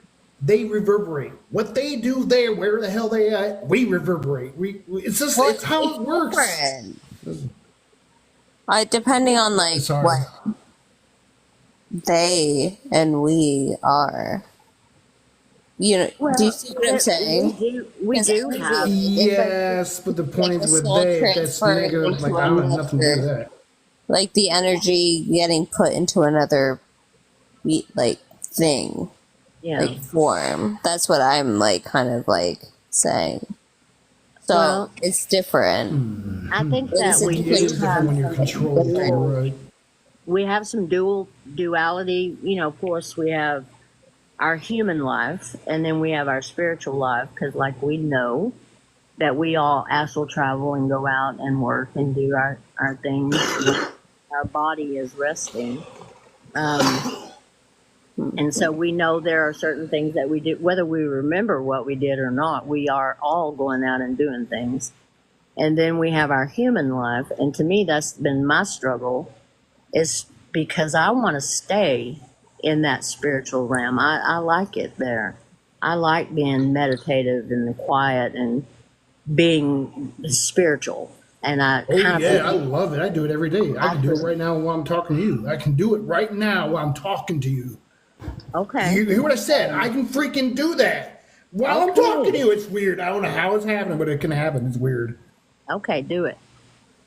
Speaker 2: they reverberate. What they do there, where the hell they at, we reverberate.
Speaker 3: Well,
Speaker 2: It's how it works.
Speaker 3: different. Depending on like
Speaker 2: Sorry.
Speaker 3: what they and we are. You know, do you see what I'm saying?
Speaker 4: We
Speaker 3: Because
Speaker 4: do
Speaker 3: energy,
Speaker 4: have.
Speaker 3: it's
Speaker 2: Yes, but the
Speaker 3: like
Speaker 2: point
Speaker 3: the
Speaker 2: is with
Speaker 3: soul
Speaker 2: they, if that's
Speaker 3: transferring
Speaker 2: negative,
Speaker 3: into
Speaker 2: like I don't have nothing to do with
Speaker 3: another,
Speaker 2: that.
Speaker 3: like the energy getting put into another, like thing,
Speaker 4: Yeah.
Speaker 3: like form. That's what I'm like, kind of like saying. So
Speaker 4: Well,
Speaker 3: it's different.
Speaker 4: I think
Speaker 3: It
Speaker 4: that
Speaker 3: is a
Speaker 4: we
Speaker 2: It
Speaker 3: complete
Speaker 2: is
Speaker 4: do
Speaker 2: different
Speaker 4: have
Speaker 2: when you're
Speaker 4: some
Speaker 2: controlled,
Speaker 4: dual.
Speaker 2: right?
Speaker 4: We have some duality. You know, of course, we have our human life, and then we have our spiritual life. Because, like, we know that we all astral travel and go out and work and do our things. Our body is resting. And so we know there are certain things that we do, whether we remember what we did or not, we are all going out and doing things. And then we have our human life. And to me, that's been my struggle, is because I want to stay in that spiritual realm. I like it there. I like being meditative and quiet and being spiritual. And I
Speaker 2: Oh
Speaker 4: kind
Speaker 2: yeah, I
Speaker 4: of
Speaker 2: love it. I do it every day. I can do it right now while I'm talking to you. I can do it right now while I'm talking to you.
Speaker 4: okay.
Speaker 2: You hear what I said? I can freaking do that while I'm talking to you. It's weird. I don't know how it's happening, but it can happen. It's weird.
Speaker 4: Okay, do it.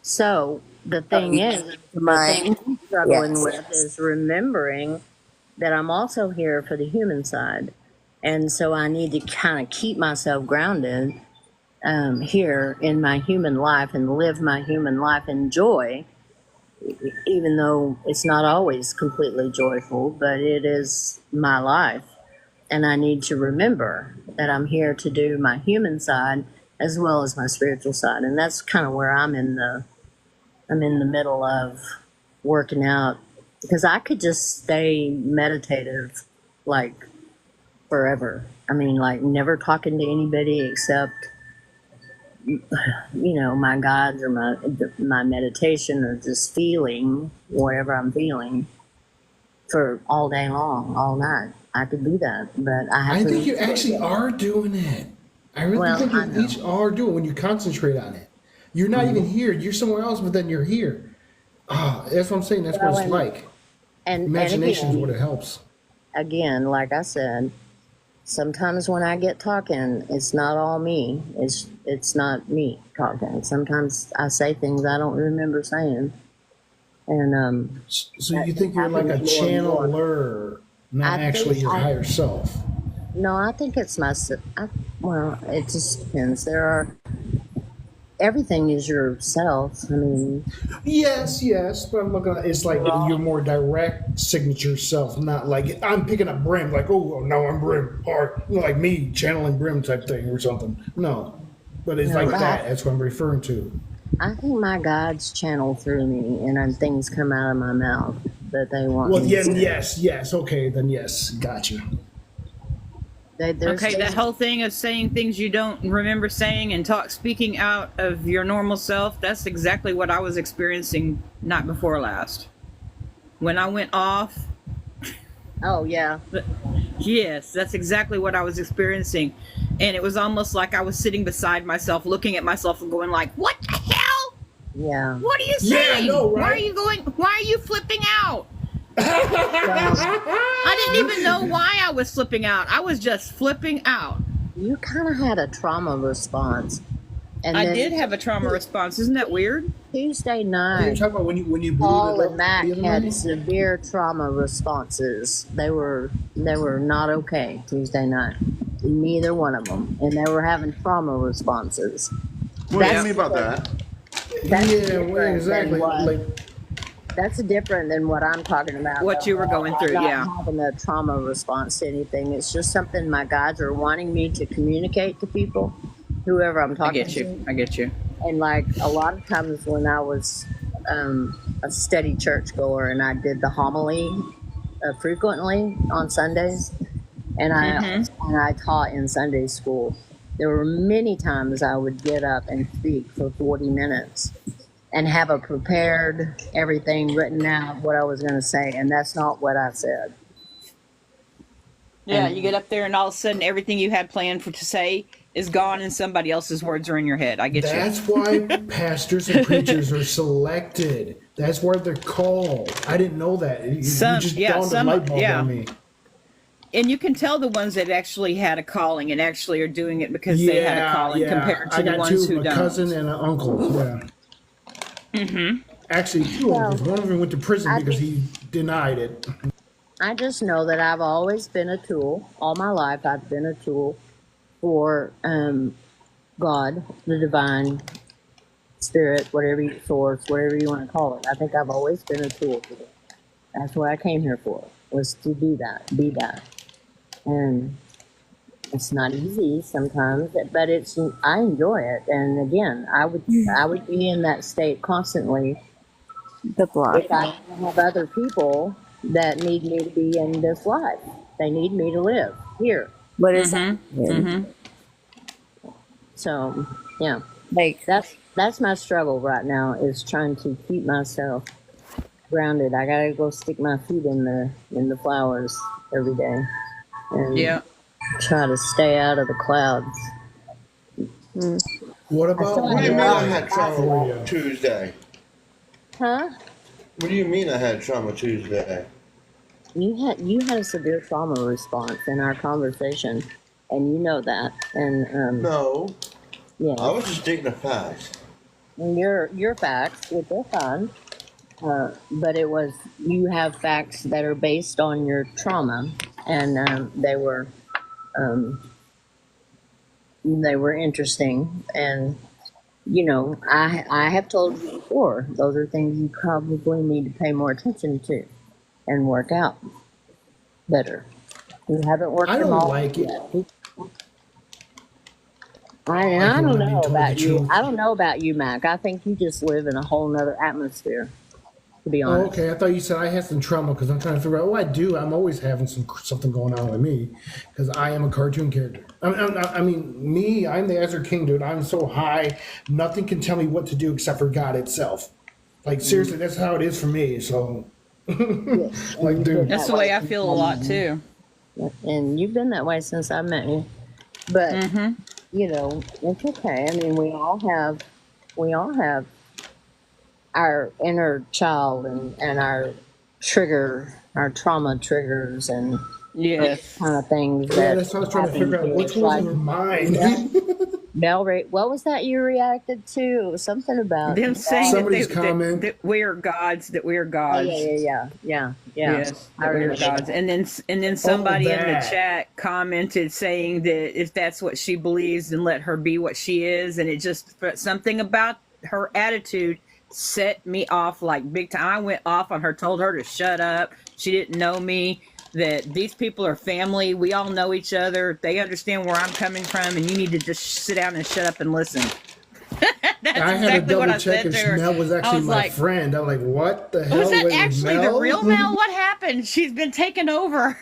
Speaker 4: So the thing is, the thing
Speaker 3: Mind,
Speaker 4: I'm struggling
Speaker 3: yes.
Speaker 4: with is remembering that I'm also here for the human side. And so I need to kind of keep myself grounded here in my human life and live my human life in joy, even though it's not always completely joyful, but it is my life. And I need to remember that I'm here to do my human side as well as my spiritual side. And that's kind of where I'm in the middle of working out, because I could just stay meditative like forever. I mean, like never talking to anybody except my gods or my meditation or just feeling whatever I'm feeling for all day long, all night. I could do that, but I have
Speaker 2: I
Speaker 4: to.
Speaker 2: think you actually are doing it. I really
Speaker 4: Well,
Speaker 2: think
Speaker 4: I
Speaker 2: you
Speaker 4: know.
Speaker 2: each are doing it when you concentrate on it. You're not even here. You're somewhere else, but then you're here. Ah, that's what I'm saying. That's what
Speaker 4: Well,
Speaker 2: it's like.
Speaker 4: and
Speaker 2: Imagination is what
Speaker 4: again,
Speaker 2: it helps.
Speaker 4: like I said, sometimes when I get talking, it's not all me. It's not me talking. Sometimes I say things I don't remember saying, and
Speaker 2: So
Speaker 4: that
Speaker 2: you
Speaker 4: just
Speaker 2: think you're like a
Speaker 4: happens more and more.
Speaker 2: channeler, not
Speaker 4: I think
Speaker 2: actually your
Speaker 4: I
Speaker 2: higher self.
Speaker 4: no, I think it's well, it just depends. Everything is yourself. I mean,
Speaker 2: Yes, but I'm looking at it's like
Speaker 4: we're
Speaker 2: your
Speaker 4: all
Speaker 2: more direct signature self, not like I'm picking up Brim, like, oh, no, I'm Brim, or like me channeling Brim type thing or something. No, but it's
Speaker 4: no,
Speaker 2: like
Speaker 4: but
Speaker 2: that. That's what I'm referring to.
Speaker 4: I think my guides channel through me, and then things come out of my mouth that they want
Speaker 2: Well,
Speaker 4: me to
Speaker 2: yeah,
Speaker 4: say.
Speaker 2: yes, okay, then yes, gotcha.
Speaker 4: There's
Speaker 5: Okay, that
Speaker 4: days.
Speaker 5: whole thing of saying things you don't remember saying and speaking out of your normal self, that's exactly what I was experiencing night before last. When I went off,
Speaker 4: Oh yeah,
Speaker 5: yes, that's exactly what I was experiencing. And it was almost like I was sitting beside myself, looking at myself and going like, what the hell?
Speaker 4: yeah.
Speaker 5: What are you
Speaker 2: Yeah, I
Speaker 5: saying?
Speaker 2: know,
Speaker 5: Why are
Speaker 2: right?
Speaker 5: you why are you flipping out?
Speaker 4: Well,
Speaker 5: I didn't even know why I was flipping out. I was just flipping out.
Speaker 4: you kind of had a trauma response, and
Speaker 5: I
Speaker 4: then
Speaker 5: did have a trauma response. Isn't that weird?
Speaker 4: Tuesday
Speaker 2: You're
Speaker 4: night,
Speaker 2: talking about when you
Speaker 4: Paul
Speaker 2: booted it
Speaker 4: and
Speaker 2: up
Speaker 4: Mac
Speaker 2: the other
Speaker 4: had
Speaker 2: night?
Speaker 4: severe trauma responses. They were not okay Tuesday night. Neither one of them, and they were having trauma responses.
Speaker 1: What do you
Speaker 4: That's
Speaker 1: mean about that?
Speaker 4: that's
Speaker 2: Yeah, well,
Speaker 4: different
Speaker 2: exactly.
Speaker 4: than what
Speaker 2: Like,
Speaker 4: that's different than what I'm talking about.
Speaker 5: What you were going through,
Speaker 4: I'm
Speaker 5: yeah.
Speaker 4: not having a trauma response to anything. It's just something my guides are wanting me to communicate to people, whoever I'm
Speaker 5: I
Speaker 4: talking
Speaker 5: get
Speaker 4: to.
Speaker 5: you. I get you.
Speaker 4: And like a lot of times when I was a steady churchgoer and I did the homily frequently on Sundays, and I taught in Sunday school, there were many times I would get up and speak for 40 minutes and have a prepared everything written out what I was going to say, and that's not what I said.
Speaker 5: Yeah,
Speaker 4: And
Speaker 5: you get up there and all of a sudden everything you had planned to say is gone and somebody else's words are in your head. I get you.
Speaker 2: that's why pastors and preachers are selected. That's why they're called. I didn't know that. You just dawned a light bulb on me.
Speaker 5: And you can tell the ones that actually had a calling and actually are doing it because they had a calling compared to
Speaker 2: I
Speaker 5: the
Speaker 2: got
Speaker 5: ones
Speaker 2: two,
Speaker 5: who
Speaker 2: a
Speaker 5: don't.
Speaker 2: cousin and an uncle. Yeah. Actually, two uncles. One of them went to prison
Speaker 4: I
Speaker 2: because
Speaker 4: just,
Speaker 2: he denied it.
Speaker 4: I just know that I've always been a tool. All my life, I've been a tool for God, the divine spirit, source, whatever you want to call it. I think I've always been a tool for them. That's what I came here for, was to do that, be that. And it's not easy sometimes, but I enjoy it. And again, I would be in that state constantly
Speaker 3: The block.
Speaker 4: if I didn't have other people that need me to be in this life. They need me to live here.
Speaker 3: What is that?
Speaker 4: So yeah,
Speaker 3: Like,
Speaker 4: that's my struggle right now, is trying to keep myself grounded. I gotta go stick my feet in the flowers every day and
Speaker 5: Yeah.
Speaker 4: try to stay out of the clouds.
Speaker 2: What
Speaker 4: I
Speaker 2: about
Speaker 4: still
Speaker 1: What do you
Speaker 4: have
Speaker 1: mean I
Speaker 4: a
Speaker 1: had
Speaker 2: for
Speaker 1: trauma
Speaker 2: you?
Speaker 1: Tuesday?
Speaker 4: Huh?
Speaker 1: What do you mean I had trauma Tuesday?
Speaker 4: You had a severe trauma response in our conversation, and you know that. And
Speaker 1: No,
Speaker 4: yeah,
Speaker 1: I was just stating the facts.
Speaker 4: and your facts, which are fine, but you have facts that are based on your trauma, and um, they were interesting. And I have told you before, those are things you probably need to pay more attention to and work out better. You haven't worked
Speaker 2: I
Speaker 4: them
Speaker 2: don't
Speaker 4: all
Speaker 2: like it.
Speaker 4: yet.
Speaker 2: Like
Speaker 4: I
Speaker 2: you
Speaker 4: don't
Speaker 2: want to be
Speaker 4: know
Speaker 2: told
Speaker 4: about
Speaker 2: the
Speaker 4: you.
Speaker 2: truth.
Speaker 4: I don't know about you, Mac. I think you just live in a whole nother atmosphere, to be
Speaker 2: Oh,
Speaker 4: honest.
Speaker 2: okay. I thought you said I had some trauma because I'm trying to figure out. Oh, I do. I'm always having something going on with me because I am a cartoon character. I'm the Ezra King, dude. I'm so high, nothing can tell me what to do except for God itself. Like seriously, that's how it is for me. So
Speaker 4: Yes, and
Speaker 2: Like,
Speaker 4: you've been
Speaker 2: dude.
Speaker 5: That's
Speaker 4: that
Speaker 5: the way
Speaker 4: way
Speaker 5: I
Speaker 4: since
Speaker 5: feel a
Speaker 4: I met
Speaker 5: lot
Speaker 4: you.
Speaker 5: too.
Speaker 4: And you've been that way since I met you. But
Speaker 5: Mm-hmm.
Speaker 4: you know, it's okay. I mean, we all have our inner child and our trauma triggers and those
Speaker 5: Yes.
Speaker 4: kind of things
Speaker 2: Yeah,
Speaker 4: that
Speaker 2: that's what I was trying to
Speaker 4: happen
Speaker 2: figure out.
Speaker 4: to
Speaker 2: Which
Speaker 4: us.
Speaker 2: ones
Speaker 4: Like
Speaker 2: were mine?
Speaker 4: What was that you reacted to? It was something about
Speaker 5: Them saying
Speaker 4: God.
Speaker 5: that
Speaker 2: Somebody's comment.
Speaker 5: that we are gods, that we are
Speaker 4: Oh yeah,
Speaker 5: gods.
Speaker 4: yeah.
Speaker 5: Yes,
Speaker 4: I
Speaker 5: that we are
Speaker 4: remember
Speaker 5: gods.
Speaker 4: that.
Speaker 5: And then
Speaker 2: Oh,
Speaker 5: somebody in the
Speaker 2: that.
Speaker 5: chat commented saying that if that's what she believes, then let her be what she is. And it just something about her attitude set me off like big time. I went off on her, told her to shut up. She didn't know me. That these people are family. We all know each other. They understand where I'm coming from, and you need to just sit down and shut up and listen. That's
Speaker 2: I had to
Speaker 5: exactly what
Speaker 2: double
Speaker 5: I
Speaker 2: check
Speaker 5: said
Speaker 2: if
Speaker 5: to her.
Speaker 2: Mel was
Speaker 5: I
Speaker 2: actually
Speaker 5: was
Speaker 2: my
Speaker 5: like,
Speaker 2: friend. I'm like, what the
Speaker 5: was
Speaker 2: hell?
Speaker 5: that
Speaker 2: Wait,
Speaker 5: actually the
Speaker 2: Mel?
Speaker 5: real Mel? What happened? She's been taken over.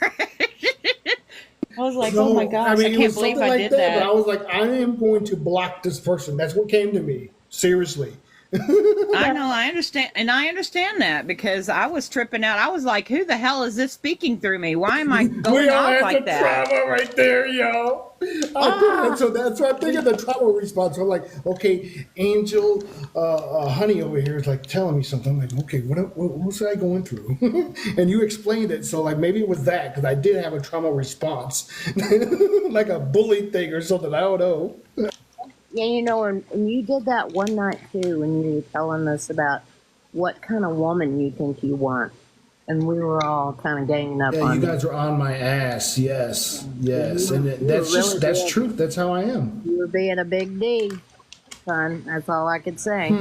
Speaker 5: I was like, oh my
Speaker 2: So, I
Speaker 5: gosh, I
Speaker 2: mean, it
Speaker 5: can't
Speaker 2: was
Speaker 5: believe
Speaker 2: something
Speaker 5: I
Speaker 2: like
Speaker 5: did
Speaker 2: that, but I
Speaker 5: that.
Speaker 2: was like, I am going to block this person. That's what came to me. Seriously.
Speaker 5: I know, I understand, and I understand that because I was tripping out. I was like, who the hell is this speaking through me? Why am I
Speaker 2: We
Speaker 5: going
Speaker 2: all
Speaker 5: off
Speaker 2: had
Speaker 5: like
Speaker 2: the
Speaker 5: that?
Speaker 2: trauma right there, yo. I did. And
Speaker 5: Ah,
Speaker 2: so that's what I'm thinking the trauma response. I'm like, okay, Angel, Honey over here is like telling me something. I'm like, okay, what was I going through? And you explained it. So, like, maybe it was that because I did have a trauma response, like a bully thing or something. I don't know.
Speaker 4: Yeah, you know, and you did that one night too when you were telling us about what kind of woman you think you want, and we were all kind of ganging up
Speaker 2: Yeah, you
Speaker 4: on you.
Speaker 2: guys are on my ass. Yes, yes, and
Speaker 4: You were
Speaker 2: that's
Speaker 4: really
Speaker 2: just that's
Speaker 4: being
Speaker 2: truth. That's how I am.
Speaker 4: you were being a big D, son. That's all I could say.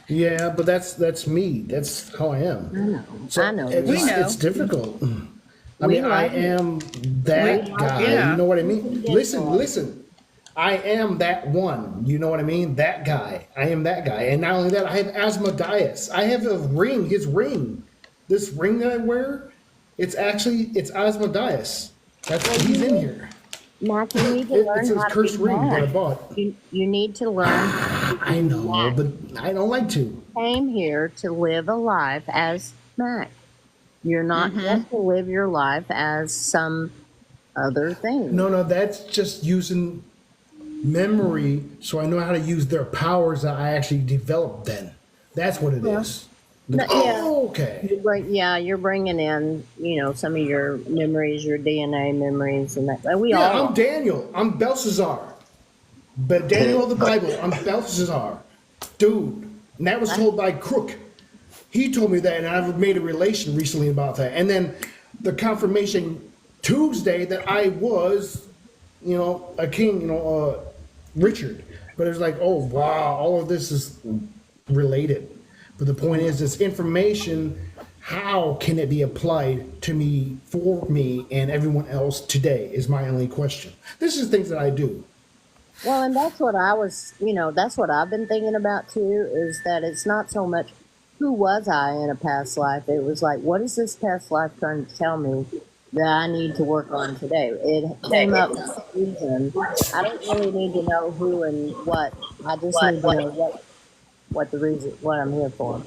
Speaker 2: Yeah, but that's me. That's how I am.
Speaker 4: I
Speaker 2: So
Speaker 4: know you
Speaker 5: we
Speaker 4: are.
Speaker 2: it's
Speaker 5: know.
Speaker 2: difficult. I
Speaker 4: We
Speaker 2: mean, I
Speaker 4: love you.
Speaker 2: am
Speaker 5: We,
Speaker 4: We
Speaker 2: that
Speaker 4: love
Speaker 2: guy.
Speaker 4: you
Speaker 2: You
Speaker 5: yeah.
Speaker 2: know what I mean? Listen,
Speaker 4: unconditionally.
Speaker 2: listen. I am that one. You know what I mean? That guy. I am that guy. And not only that, I have asmodeus. I have a ring. His ring. This ring that I wear. It's asmodeus. That's
Speaker 4: Well,
Speaker 2: he's
Speaker 4: you
Speaker 2: in
Speaker 4: need,
Speaker 2: here.
Speaker 4: Mac. You need to
Speaker 2: It's
Speaker 4: learn
Speaker 2: his
Speaker 4: how to be
Speaker 2: cursed ring that I
Speaker 4: Mac.
Speaker 2: bought.
Speaker 4: You need to learn how to
Speaker 2: I
Speaker 4: be
Speaker 2: know,
Speaker 4: Mac.
Speaker 2: but I don't like to.
Speaker 4: Came here to live a life as Mac. You're not
Speaker 5: Mm-hmm.
Speaker 4: meant to live your life as some other thing.
Speaker 2: No, no, that's just using memory so I know how to use their powers that I actually developed then. That's what it
Speaker 4: Yeah.
Speaker 2: is.
Speaker 4: No,
Speaker 2: Like,
Speaker 4: yeah.
Speaker 2: oh, okay.
Speaker 4: You're bringing in, some of your memories, your DNA memories, and that. And we
Speaker 2: Yeah,
Speaker 4: all
Speaker 2: I'm
Speaker 4: are.
Speaker 2: Daniel. I'm Belshazzar. But Daniel of the Bible, I'm Belshazzar. Dude. And that was
Speaker 4: Right?
Speaker 2: told by Crook. He told me that, and I've made a relation recently about that. And then the confirmation Tuesday that I was, a king, Richard. But it's like, oh wow, all of this is related. But the point is, this information, how can it be applied to me, for me, and everyone else today? Is my only question. This is things that I do.
Speaker 4: Well, and that's what I've been thinking about too, is that it's not so much who was I in a past life. It was like, what is this past life trying to tell me that I need to work on today? It came up for a reason. I don't really need to know who and what. I just need to know what the reason, what I'm here for.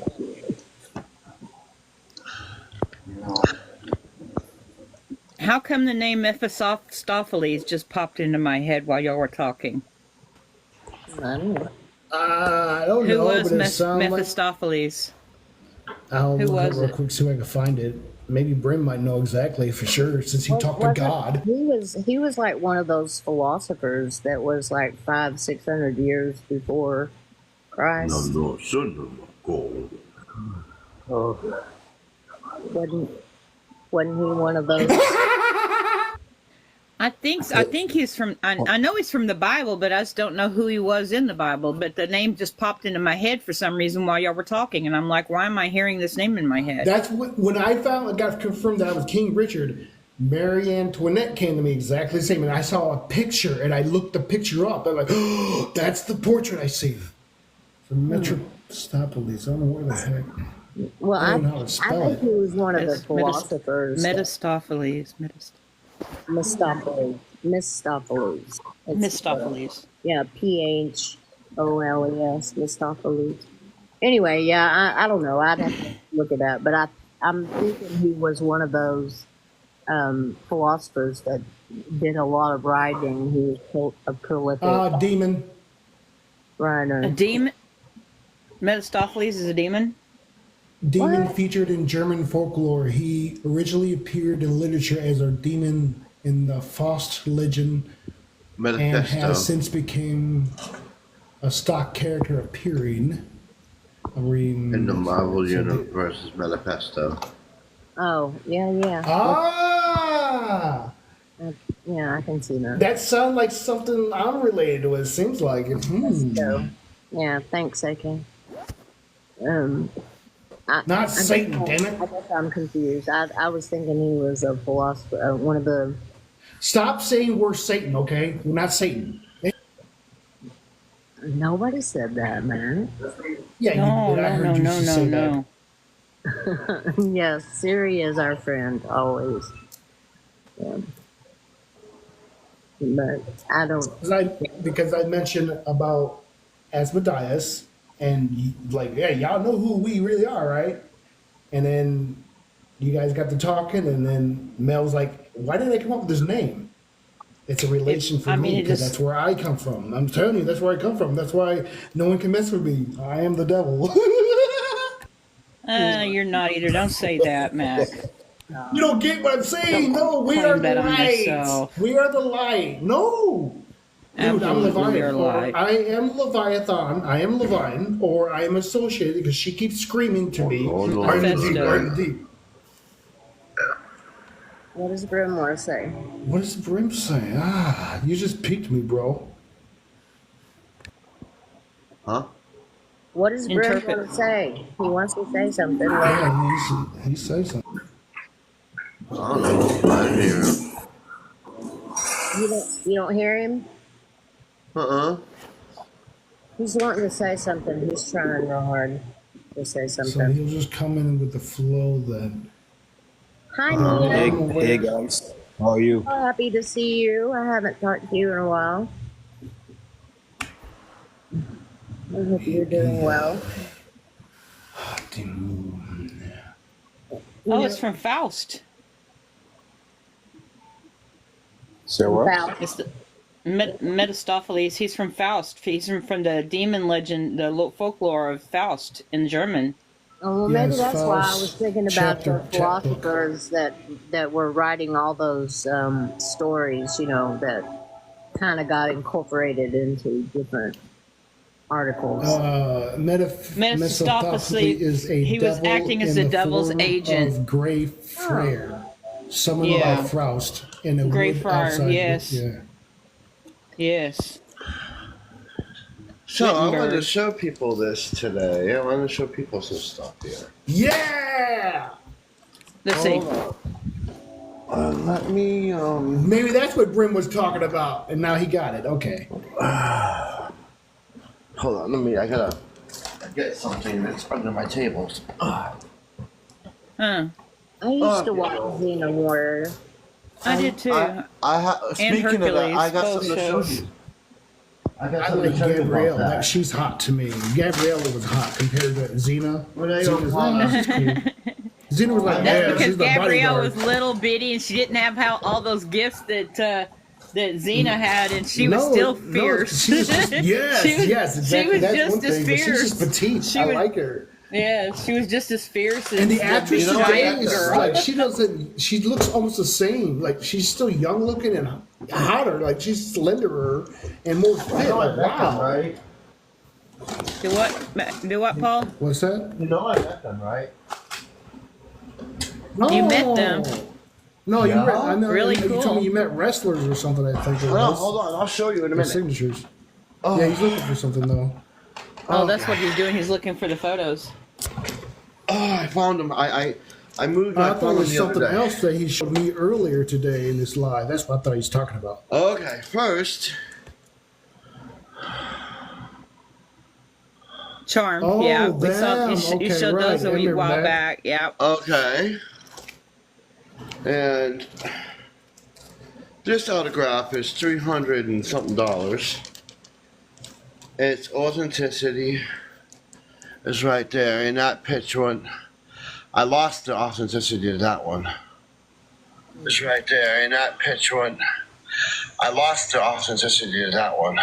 Speaker 5: How come the name Mephistopheles just popped into my head while y'all were talking?
Speaker 4: I don't know.
Speaker 2: I don't
Speaker 5: Who
Speaker 2: know,
Speaker 5: was
Speaker 2: but it sounds like
Speaker 5: Mephistopheles?
Speaker 2: I'll
Speaker 5: Who
Speaker 2: look it up
Speaker 5: was
Speaker 2: real
Speaker 5: it?
Speaker 2: quick, see if I can find it. Maybe Brim might know exactly for sure, since he talked to
Speaker 4: Wasn't
Speaker 2: God.
Speaker 4: he was like one of those philosophers that was like 500-600 years before Christ. Wasn't wasn't he one of those?
Speaker 5: I think he's from. I know he's from the Bible, but I just don't know who he was in the Bible. But the name just popped into my head for some reason while y'all were talking, and I'm like, why am I hearing this name in my head?
Speaker 2: That's what, when I got confirmed that I was King Richard, Mary Antoinette came to me exactly the same. And I saw a picture and I looked the picture up. I'm like, oh, that's the portrait I see. So Metropolis. I don't know where the heck.
Speaker 4: Well,
Speaker 2: I
Speaker 4: I
Speaker 2: don't know how to
Speaker 4: I
Speaker 2: spell
Speaker 4: think
Speaker 2: it.
Speaker 4: he was one of the
Speaker 5: It's
Speaker 4: philosophers that
Speaker 5: Metastopheles.
Speaker 4: Mistopheles. It's
Speaker 5: Mistopheles.
Speaker 4: yeah, Pholes, Mistopheles. Anyway, yeah, I don't know. I'd have to look it up, but I'm thinking he was one of those philosophers that did a lot of writing. He was a prolific
Speaker 2: Demon.
Speaker 5: A
Speaker 4: writer.
Speaker 5: demon? Mephistopheles is a demon?
Speaker 2: Demon
Speaker 4: What?
Speaker 2: featured in German folklore. He originally appeared in literature as a demon in the Faust legend and
Speaker 1: Manifesto.
Speaker 2: has since become a stock character appearing. I'm reading
Speaker 1: In the Marvel
Speaker 2: so
Speaker 1: Universe's Manifesto.
Speaker 4: Oh, yeah. Yeah, I can see that.
Speaker 2: That sounds like something I'm related to. It seems like it.
Speaker 4: So, yeah, thanks, AK.
Speaker 2: Not Satan, damn it!
Speaker 4: I guess I'm confused. I was thinking he was a philosopher, one of the.
Speaker 2: Stop saying we're Satan, okay? We're not Satan.
Speaker 4: Nobody said that, man.
Speaker 2: Yeah,
Speaker 5: No,
Speaker 2: you did. I heard you say that.
Speaker 4: Yes, Siri is our friend always. Yeah. But I don't.
Speaker 2: Because I mentioned about Asmodeus, and like, yeah, y'all know who we really are, right? And then you guys got to talking, and then Mel's like, "Why did they come up with this name?" It's a relation for me because that's where I come from. I'm telling you, that's where I come from. That's why no one can mess with me. I am the devil.
Speaker 5: You're not either. Don't say that, Mac.
Speaker 2: You don't get what I'm saying. No, we are the light. We are the light. No. Dude, I'm Leviathan. Or I am Leviathan. I am Levine. Or I am associated because she keeps screaming to me. Are in the deep.
Speaker 4: What does Grimoire say?
Speaker 2: What does Brim say? You just piqued me, bro.
Speaker 1: Huh?
Speaker 4: What does Brim want to say? He wants to say something.
Speaker 2: Yeah, he says something.
Speaker 1: I don't know. I didn't hear him.
Speaker 4: You don't hear him? He's wanting to say something. He's trying real hard to say something.
Speaker 2: So he'll just come in with the flow then.
Speaker 4: Hi, Nina.
Speaker 6: Hey guys, how are you?
Speaker 4: So happy to see you. I haven't talked to you in a while. I hope you're doing well.
Speaker 5: Oh, it's from Faust.
Speaker 6: So what?
Speaker 5: It's the Mephistopheles. He's from Faust. He's from the demon legend, the folklore of Faust in German.
Speaker 4: Oh, well, maybe that's why I was thinking about the philosophers that were writing all those stories, you know, that kind of got incorporated into different articles.
Speaker 2: Mephistopheles is a
Speaker 5: he was acting as the devil's agent.
Speaker 2: Of Grey Friar, summoned by Faust in a
Speaker 5: Grey
Speaker 2: wood
Speaker 5: Friar,
Speaker 2: outside.
Speaker 5: yes.
Speaker 2: Yes.
Speaker 1: So I wanted to show people this today. I wanted to show people some stuff here.
Speaker 2: Yeah.
Speaker 5: Let's see.
Speaker 1: Let me.
Speaker 2: Maybe that's what Brim was talking about, and now he got it. Okay.
Speaker 1: Hold on. I gotta get something that's under my tables.
Speaker 5: Huh.
Speaker 4: I used to watch Xena Warrior.
Speaker 5: I did too.
Speaker 1: Speaking of that, I got something to show you.
Speaker 2: I like Gabrielle. She's hot to me. Gabrielle was hot compared to Xena. She's cool. Xena was like,
Speaker 5: that's because Gabrielle was little bitty and she didn't have all those gifts that Xena had, and she was still fierce.
Speaker 2: Yes, exactly.
Speaker 5: She was just as fierce.
Speaker 2: She's just petite. I like her.
Speaker 5: Yeah, she was just as fierce.
Speaker 2: And the actress today is like, she looks almost the same. Like, she's still young looking and hotter. Like, she's slenderer and more fit. Like, wow.
Speaker 1: Right?
Speaker 5: Do what, Paul?
Speaker 2: What's that?
Speaker 1: You know I met them, right?
Speaker 2: No.
Speaker 5: You met them.
Speaker 2: No,
Speaker 1: yeah.
Speaker 2: I know.
Speaker 5: Really
Speaker 2: you
Speaker 5: cool.
Speaker 2: told me you met wrestlers or something. I think.
Speaker 1: No, hold on. I'll show you in a minute.
Speaker 2: Signatures. Oh. Yeah, he's looking for something though.
Speaker 5: Oh, that's what he's doing. He's looking for the photos.
Speaker 1: Oh, I found them. I moved my
Speaker 2: I thought
Speaker 1: phone
Speaker 2: it was
Speaker 1: the other
Speaker 2: something
Speaker 1: day.
Speaker 2: else that he showed me earlier today in this live. That's what I thought he was talking about.
Speaker 1: Okay, first.
Speaker 5: Charm.
Speaker 2: Oh,
Speaker 5: yeah, we saw. You showed those a wee while back. Yeah.
Speaker 1: Okay. And this autograph is $300 and something. It's authenticity. is right there. And that pitch one, I lost the authenticity of that one. It's right there. And that pitch one, I lost the authenticity of that one.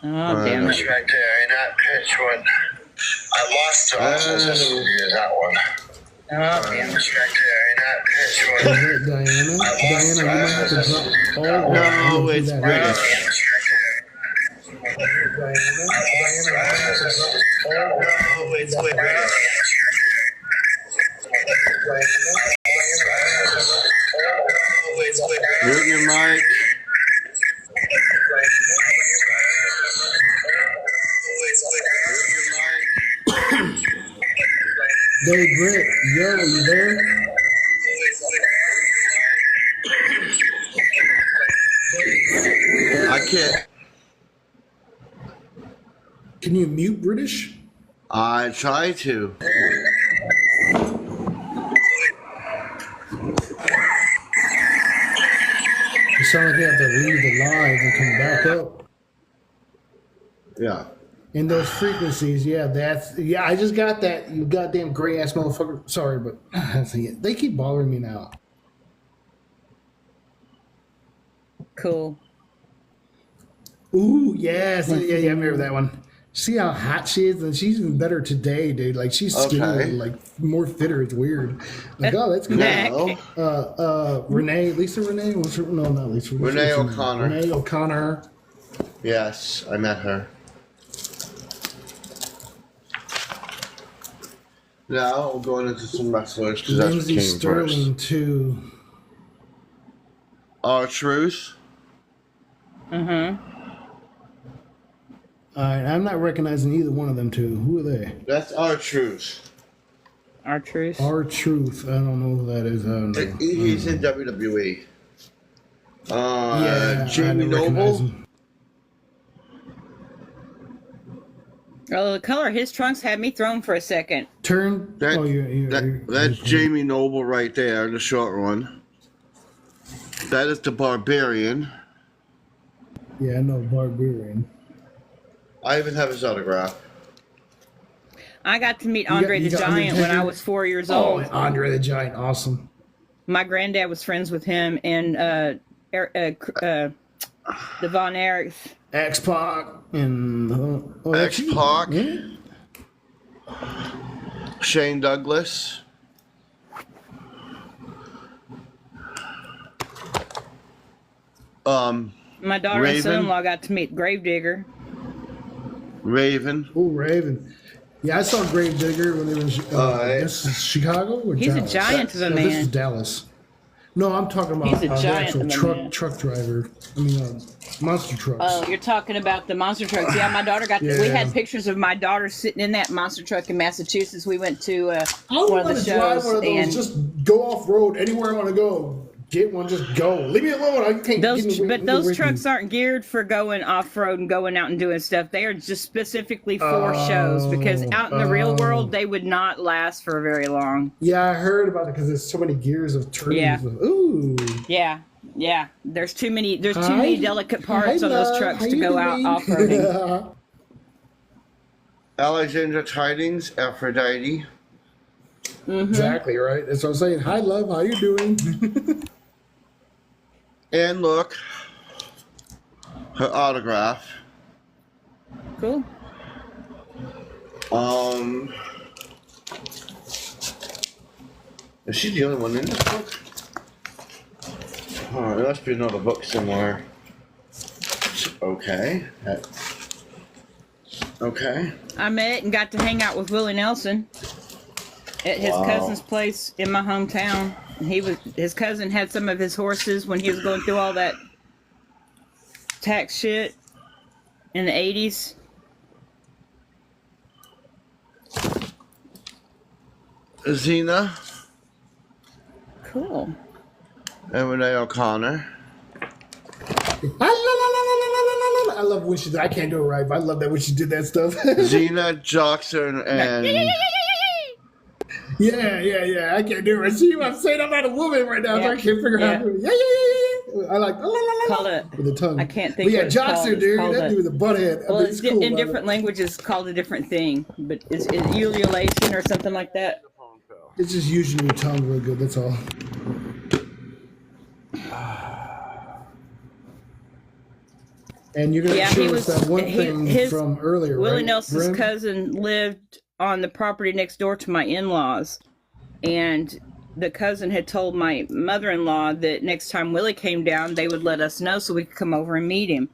Speaker 5: Oh, damn
Speaker 1: It's
Speaker 5: it.
Speaker 1: right there. And that pitch one, I lost the authenticity of that one.
Speaker 5: Oh, damn it.
Speaker 1: It's right there. And that pitch one.
Speaker 2: Is that Diana? Diana, you might have to drop all
Speaker 1: No, it's
Speaker 2: that.
Speaker 1: British. Mute your mic.
Speaker 2: Dave Britt, yo, are you there?
Speaker 1: I can't.
Speaker 2: Can you mute British?
Speaker 1: I try to.
Speaker 2: You sound like you have to leave the live and come back up.
Speaker 1: Yeah.
Speaker 2: In those frequencies, yeah, I just got that, you goddamn gray ass motherfucker. Sorry, but they keep bothering me now.
Speaker 5: Cool.
Speaker 2: Ooh, yes, yeah, I remember that one. See how hot she is, and she's even better today, dude. Like she's skinnier,
Speaker 1: Okay.
Speaker 2: like more fitter. It's weird. Like, oh, that's good.
Speaker 1: No.
Speaker 2: Renee, Lisa Renee, what's her? No, not Lisa.
Speaker 1: Renee
Speaker 2: what's her name?
Speaker 1: O'Connor.
Speaker 2: Renee O'Connor.
Speaker 1: Yes, I met her. Now we're going into some wrestlers because that's what
Speaker 2: Lindsay
Speaker 1: came
Speaker 2: Sterling
Speaker 1: first.
Speaker 2: too.
Speaker 1: R-Truth.
Speaker 5: Mm-hmm.
Speaker 2: All right, I'm not recognizing either one of them two. Who are they?
Speaker 1: That's R-Truth.
Speaker 5: R-Truth.
Speaker 2: R-Truth. I don't know who that is. I don't know.
Speaker 1: He's in WWE.
Speaker 2: Yeah, I
Speaker 1: Jamie
Speaker 2: didn't recognize
Speaker 1: Noble.
Speaker 2: him.
Speaker 5: Oh, the color of his trunks had me thrown for a second.
Speaker 2: Turn.
Speaker 1: That,
Speaker 2: you're
Speaker 1: that's Jamie Noble right there, the short one. That is the Barbarian.
Speaker 2: Yeah, I know Barbarian.
Speaker 1: I even have his autograph.
Speaker 5: I got to meet
Speaker 2: got-
Speaker 5: Andre
Speaker 2: you
Speaker 5: the
Speaker 2: got
Speaker 5: Giant when I
Speaker 2: Undertaker?
Speaker 5: was 4 years
Speaker 2: Oh,
Speaker 5: old.
Speaker 2: Andre the Giant, awesome.
Speaker 5: My granddad was friends with him and the Von Erichs.
Speaker 2: X-Pac and that's you?
Speaker 1: X-Pac.
Speaker 2: Yeah.
Speaker 1: Shane Douglas.
Speaker 5: My daughter
Speaker 1: Raven.
Speaker 5: and son-in-law got to meet Gravedigger.
Speaker 1: Raven.
Speaker 2: Oh, Raven. Yeah, I saw Gravedigger when they were in this is Chicago or
Speaker 5: He's a
Speaker 2: Dallas?
Speaker 5: giant of a
Speaker 2: No, this is
Speaker 5: man.
Speaker 2: Dallas. No, I'm talking about
Speaker 5: He's a
Speaker 2: the
Speaker 5: giant
Speaker 2: actual
Speaker 5: of a
Speaker 2: truck
Speaker 5: man.
Speaker 2: truck driver. I mean, monster trucks.
Speaker 5: Oh, you're talking about the monster trucks. Yeah, my daughter got. We
Speaker 2: Yeah.
Speaker 5: had pictures of my daughter sitting in that monster truck in Massachusetts. We went to
Speaker 2: I
Speaker 5: one
Speaker 2: want
Speaker 5: of the
Speaker 2: to drive
Speaker 5: shows,
Speaker 2: one of those.
Speaker 5: and
Speaker 2: Just go off road anywhere I want to go. Get one, just go. Leave me alone. I can't.
Speaker 5: those trucks aren't geared for going off road and going out and doing stuff. They are just specifically for shows because out in the real world they would not last for very long.
Speaker 2: Yeah, I heard about it because there's so many gears of turns.
Speaker 5: Yeah.
Speaker 2: Ooh.
Speaker 5: Yeah. There's too many. There's too
Speaker 2: Hi.
Speaker 5: many delicate parts
Speaker 2: Hi,
Speaker 5: on those
Speaker 2: love.
Speaker 5: trucks
Speaker 2: How
Speaker 5: to
Speaker 2: you
Speaker 5: go out
Speaker 2: doing?
Speaker 5: off roading.
Speaker 1: Alexandra Tidings, Aphrodite.
Speaker 2: Exactly right. That's what I'm saying. Hi, love. How you doing?
Speaker 1: And look, her autograph.
Speaker 5: Cool.
Speaker 1: Is she the only one in this book? Oh, there must be another book somewhere. Okay. Okay.
Speaker 5: I met and got to hang out with Willie Nelson at his
Speaker 1: Wow.
Speaker 5: cousin's place in my hometown. His cousin had some of his horses when he was going through all that tax shit in the 80s.
Speaker 1: Xena
Speaker 5: Cool.
Speaker 1: and Renee O'Connor.
Speaker 2: I love when she. I can't do it right, but I love that when she did that stuff.
Speaker 1: Xena, Joxer, and
Speaker 2: yeah. I can't do it right. See what I'm saying? I'm not a woman right now, so I
Speaker 5: Yeah.
Speaker 2: can't figure out how to do it. Yeah. I like.
Speaker 5: called it.
Speaker 2: With the tongue.
Speaker 5: I can't think.
Speaker 2: But yeah,
Speaker 5: what it's called.
Speaker 2: Johnson,
Speaker 5: It's
Speaker 2: dude,
Speaker 5: called
Speaker 2: that
Speaker 5: a-
Speaker 2: dude with the butthead.
Speaker 5: Well,
Speaker 2: it's cool.
Speaker 5: in different languages called a different thing, but it's ululation or something like that.
Speaker 2: It's just using your tongue real good. That's all. And you're gonna show us that one thing from earlier,
Speaker 5: Willie
Speaker 2: right?
Speaker 5: Nelson's
Speaker 2: Brim?
Speaker 5: cousin lived on the property next door to my in-laws, and the cousin had told my mother-in-law that next time Willie came down, they would let us know so we could come over and meet him.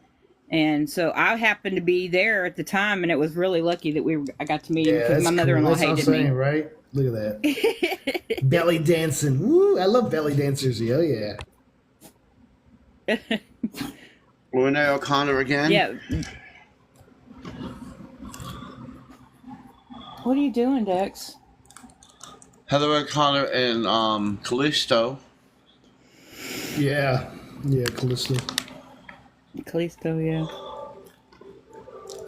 Speaker 5: And so I happened to be there at the time, and it was really lucky that I got to meet him because
Speaker 2: that's
Speaker 5: my mother-in-law
Speaker 2: cool. That's
Speaker 5: hated
Speaker 2: what I'm saying,
Speaker 5: me.
Speaker 2: right? Look at that. Belly dancing. Woo, I love belly dancers. Oh, yeah.
Speaker 1: Renee O'Connor again?
Speaker 5: Yeah. What are you doing, Dex?
Speaker 1: Heather O'Connor and Callisto.
Speaker 2: Yeah. Yeah, Callisto.
Speaker 5: Callisto, yeah.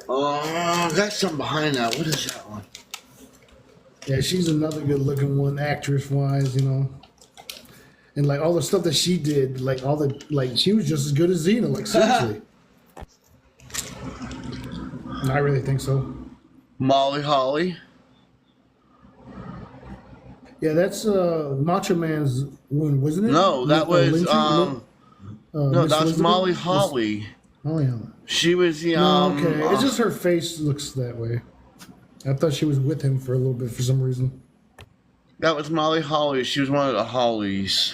Speaker 1: Oh, got something behind that. What is that one?
Speaker 2: Yeah, she's another good looking one, actress wise, you know. And like all the stuff that she did, like she was just as good as Xena, like seriously. And I really think so.
Speaker 1: Molly Holly.
Speaker 2: Yeah, that's Macho Man's wound, wasn't it?
Speaker 1: No, that was
Speaker 2: Lindsay?
Speaker 1: no,
Speaker 2: Miss
Speaker 1: that's
Speaker 2: Elizabeth?
Speaker 1: Molly Holly.
Speaker 2: Oh yeah.
Speaker 1: She was the
Speaker 2: No, okay. It's just her face looks that way. I thought she was with him for a little bit for some reason.
Speaker 1: that was Molly Holly. She was one of the Hollies.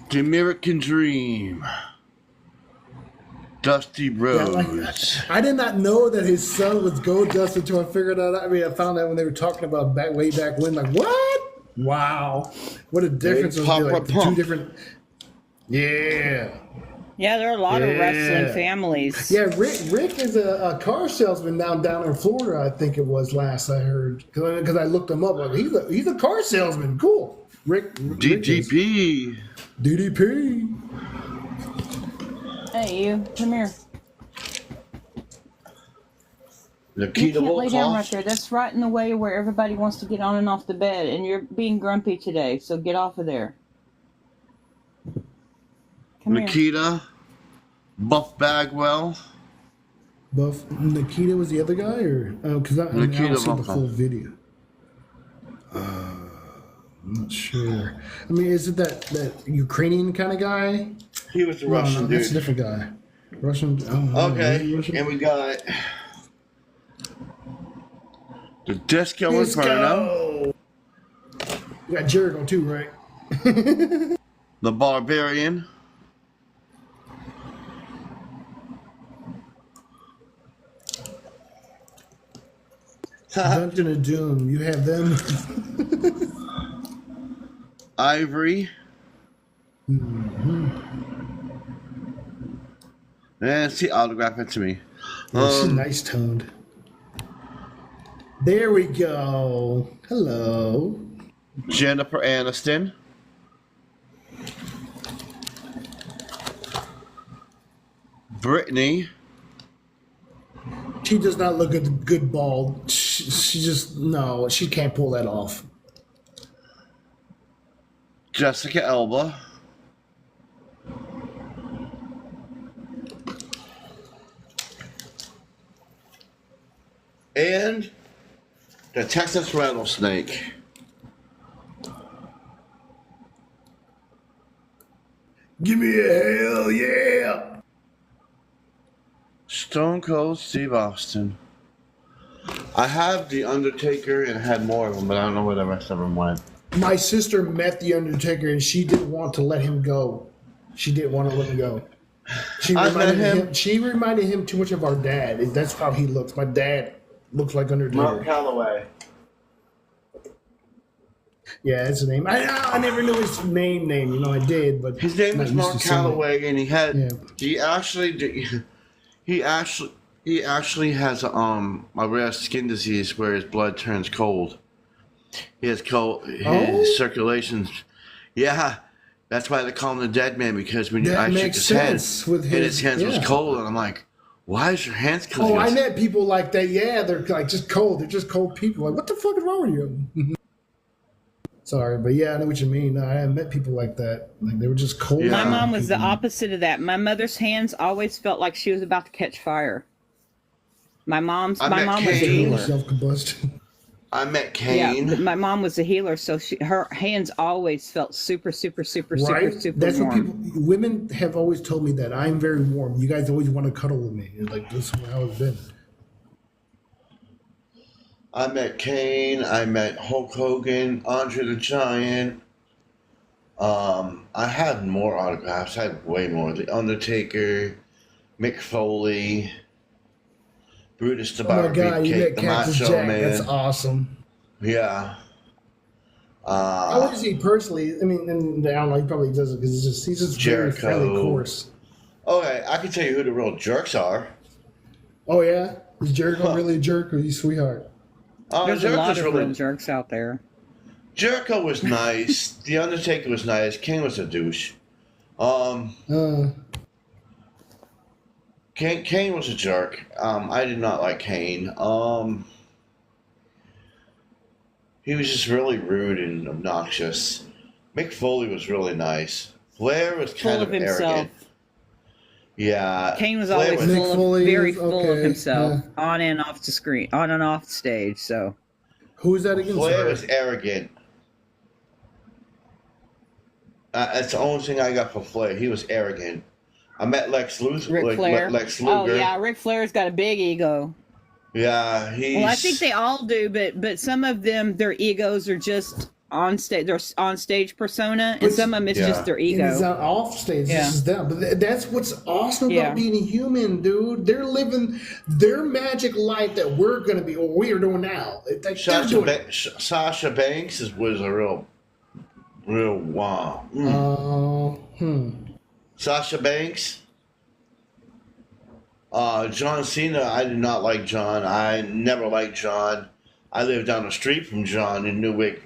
Speaker 1: The American Dream. Dusty Rhodes.
Speaker 2: I did not know that his son was Goldust until I figured out. I mean, I found out when they were talking about way back when. Like, what? Wow, what a difference!
Speaker 1: Big
Speaker 2: Like,
Speaker 1: Papa
Speaker 2: the two
Speaker 1: Pump.
Speaker 2: different. Yeah,
Speaker 5: Yeah, there are a lot of
Speaker 2: Yeah.
Speaker 5: wrestling families.
Speaker 2: yeah. Rick is a car salesman down in Florida. I think it was last I heard because I looked him up. Like, he's a car salesman. Cool. Rick is.
Speaker 1: DDP.
Speaker 2: DDP.
Speaker 5: Hey, you, come here. You
Speaker 1: Nikita
Speaker 5: can't lay down right
Speaker 1: Volkov.
Speaker 5: there. That's right in the way where everybody wants to get on and off the bed, and you're being grumpy today, so get off of there. Come here.
Speaker 1: Nikita. Buff Bagwell.
Speaker 2: Buff Nikita was the other guy, or because I
Speaker 1: Nikita
Speaker 2: don't see the
Speaker 1: Volkov.
Speaker 2: full video. I'm not sure. I mean, is it that Ukrainian kind of guy?
Speaker 1: He was the
Speaker 2: No,
Speaker 1: Russian
Speaker 2: that's a
Speaker 1: dude.
Speaker 2: different guy. Russian. Oh,
Speaker 1: Okay,
Speaker 2: Russian?
Speaker 1: and we got the Disco
Speaker 2: Let's
Speaker 1: Inferno,
Speaker 2: go. We got Jericho too, right?
Speaker 1: the Barbarian,
Speaker 2: Dungeon of Doom. You have them.
Speaker 1: Ivory, and see, autograph it to me.
Speaker 2: She's nice toned. There we go. Hello.
Speaker 1: Jennifer Aniston, Brittany,
Speaker 2: She does not look good bald. She just no. She can't pull that off.
Speaker 1: Jessica Elba, and the Texas Rattlesnake.
Speaker 2: Give me a hell yeah.
Speaker 1: Stone Cold Steve Austin. I have The Undertaker and had more of them, but I don't know where the rest of them went.
Speaker 2: My sister met the Undertaker and she didn't want to let him go. She didn't want to let him go. She
Speaker 1: I
Speaker 2: reminded
Speaker 1: met him-
Speaker 2: him. She reminded him too much of our dad. That's how he looks. My dad looks like Undertaker.
Speaker 1: Mark Calloway.
Speaker 2: Yeah, that's the name. I never knew his name. You know, I did, but
Speaker 1: His name
Speaker 2: not
Speaker 1: is
Speaker 2: used
Speaker 1: Mark
Speaker 2: to saying it.
Speaker 1: Calloway, and he had
Speaker 2: Yeah.
Speaker 1: he actually has a rare skin disease where his blood turns cold. He has his circulations. Yeah, that's why they call him the Dead Man, because when
Speaker 2: That
Speaker 1: I shook
Speaker 2: makes
Speaker 1: his hand,
Speaker 2: sense with
Speaker 1: and his
Speaker 2: his-
Speaker 1: hands was
Speaker 2: yeah.
Speaker 1: cold, and I'm like, why is your hands cold?
Speaker 2: Oh,
Speaker 1: He
Speaker 2: I
Speaker 1: goes,
Speaker 2: met people like that. Yeah, they're like just cold. They're just cold people. Like, what the fuck is wrong with you? Sorry, but yeah, I know what you mean. I have met people like that. Like they were just cold.
Speaker 1: Yeah.
Speaker 5: My mom was the opposite of that. My mother's hands always felt like she was about to catch fire. My mom was a healer.
Speaker 2: Self-combustion.
Speaker 1: I met Kane.
Speaker 5: Yeah, my mom was a healer, so her hands always felt super, super, super,
Speaker 2: Right?
Speaker 5: super, super
Speaker 2: That's
Speaker 5: warm.
Speaker 2: what women have always told me, that I'm very warm. You guys always want to cuddle with me. It's like, this is how it's been.
Speaker 1: I met Kane. I met Hulk Hogan, Andre the Giant. I had more autographs. I had way more. The Undertaker, Mick Foley, Brutus the
Speaker 2: Oh my
Speaker 1: Barber
Speaker 2: God, you
Speaker 1: Beefcake,
Speaker 2: met
Speaker 1: the
Speaker 2: Cactus
Speaker 1: Macho
Speaker 2: Jack.
Speaker 1: Man.
Speaker 2: That's awesome.
Speaker 1: Yeah.
Speaker 2: How is he personally? I mean, and I don't know, he probably does it because he's just very
Speaker 1: Jericho.
Speaker 2: friendly, coarse.
Speaker 1: Okay, I can tell you who the real jerks are.
Speaker 2: Oh yeah? Is Jericho really a jerk, or is he a sweetheart?
Speaker 5: There's a lot
Speaker 1: Jericho's
Speaker 5: of
Speaker 1: really
Speaker 5: real jerks out there.
Speaker 1: Jericho was nice. The Undertaker was nice. Kane was a douche. Kane was a jerk. I did not like Kane. He was just really rude and obnoxious. Mick Foley was really nice. Flair was kind
Speaker 5: Full of himself.
Speaker 1: arrogant. Yeah.
Speaker 5: Kane was
Speaker 1: Flair
Speaker 5: always
Speaker 2: Mick Foley
Speaker 5: very
Speaker 2: is
Speaker 5: full of
Speaker 2: okay,
Speaker 5: himself,
Speaker 2: yeah.
Speaker 5: on and off the screen, on and off stage. So
Speaker 2: Who is that again?
Speaker 1: Flair
Speaker 2: Sorry.
Speaker 1: was arrogant. That's the only thing I got for Flair. He was arrogant. I met Lex Luthor.
Speaker 5: Ric Flair.
Speaker 1: Lex
Speaker 5: Oh
Speaker 1: Luger.
Speaker 5: yeah, Ric Flair's got a big ego.
Speaker 1: Yeah, he's.
Speaker 5: Well, I think they all do, but some of them, their egos are just on stage. They're on stage persona, and some of them it's
Speaker 1: Yeah.
Speaker 5: just their
Speaker 2: And it's
Speaker 5: ego.
Speaker 2: not off stage.
Speaker 5: Yeah.
Speaker 2: This is them. But that's what's awesome about
Speaker 5: Yeah.
Speaker 2: being a human, dude. They're living their magic life that we're gonna be, or we are doing now. It's like they're doing it.
Speaker 1: Sasha Banks was a real wow. Sasha Banks. John Cena, I did not like John. I never liked John. I lived down the street from John in Newark,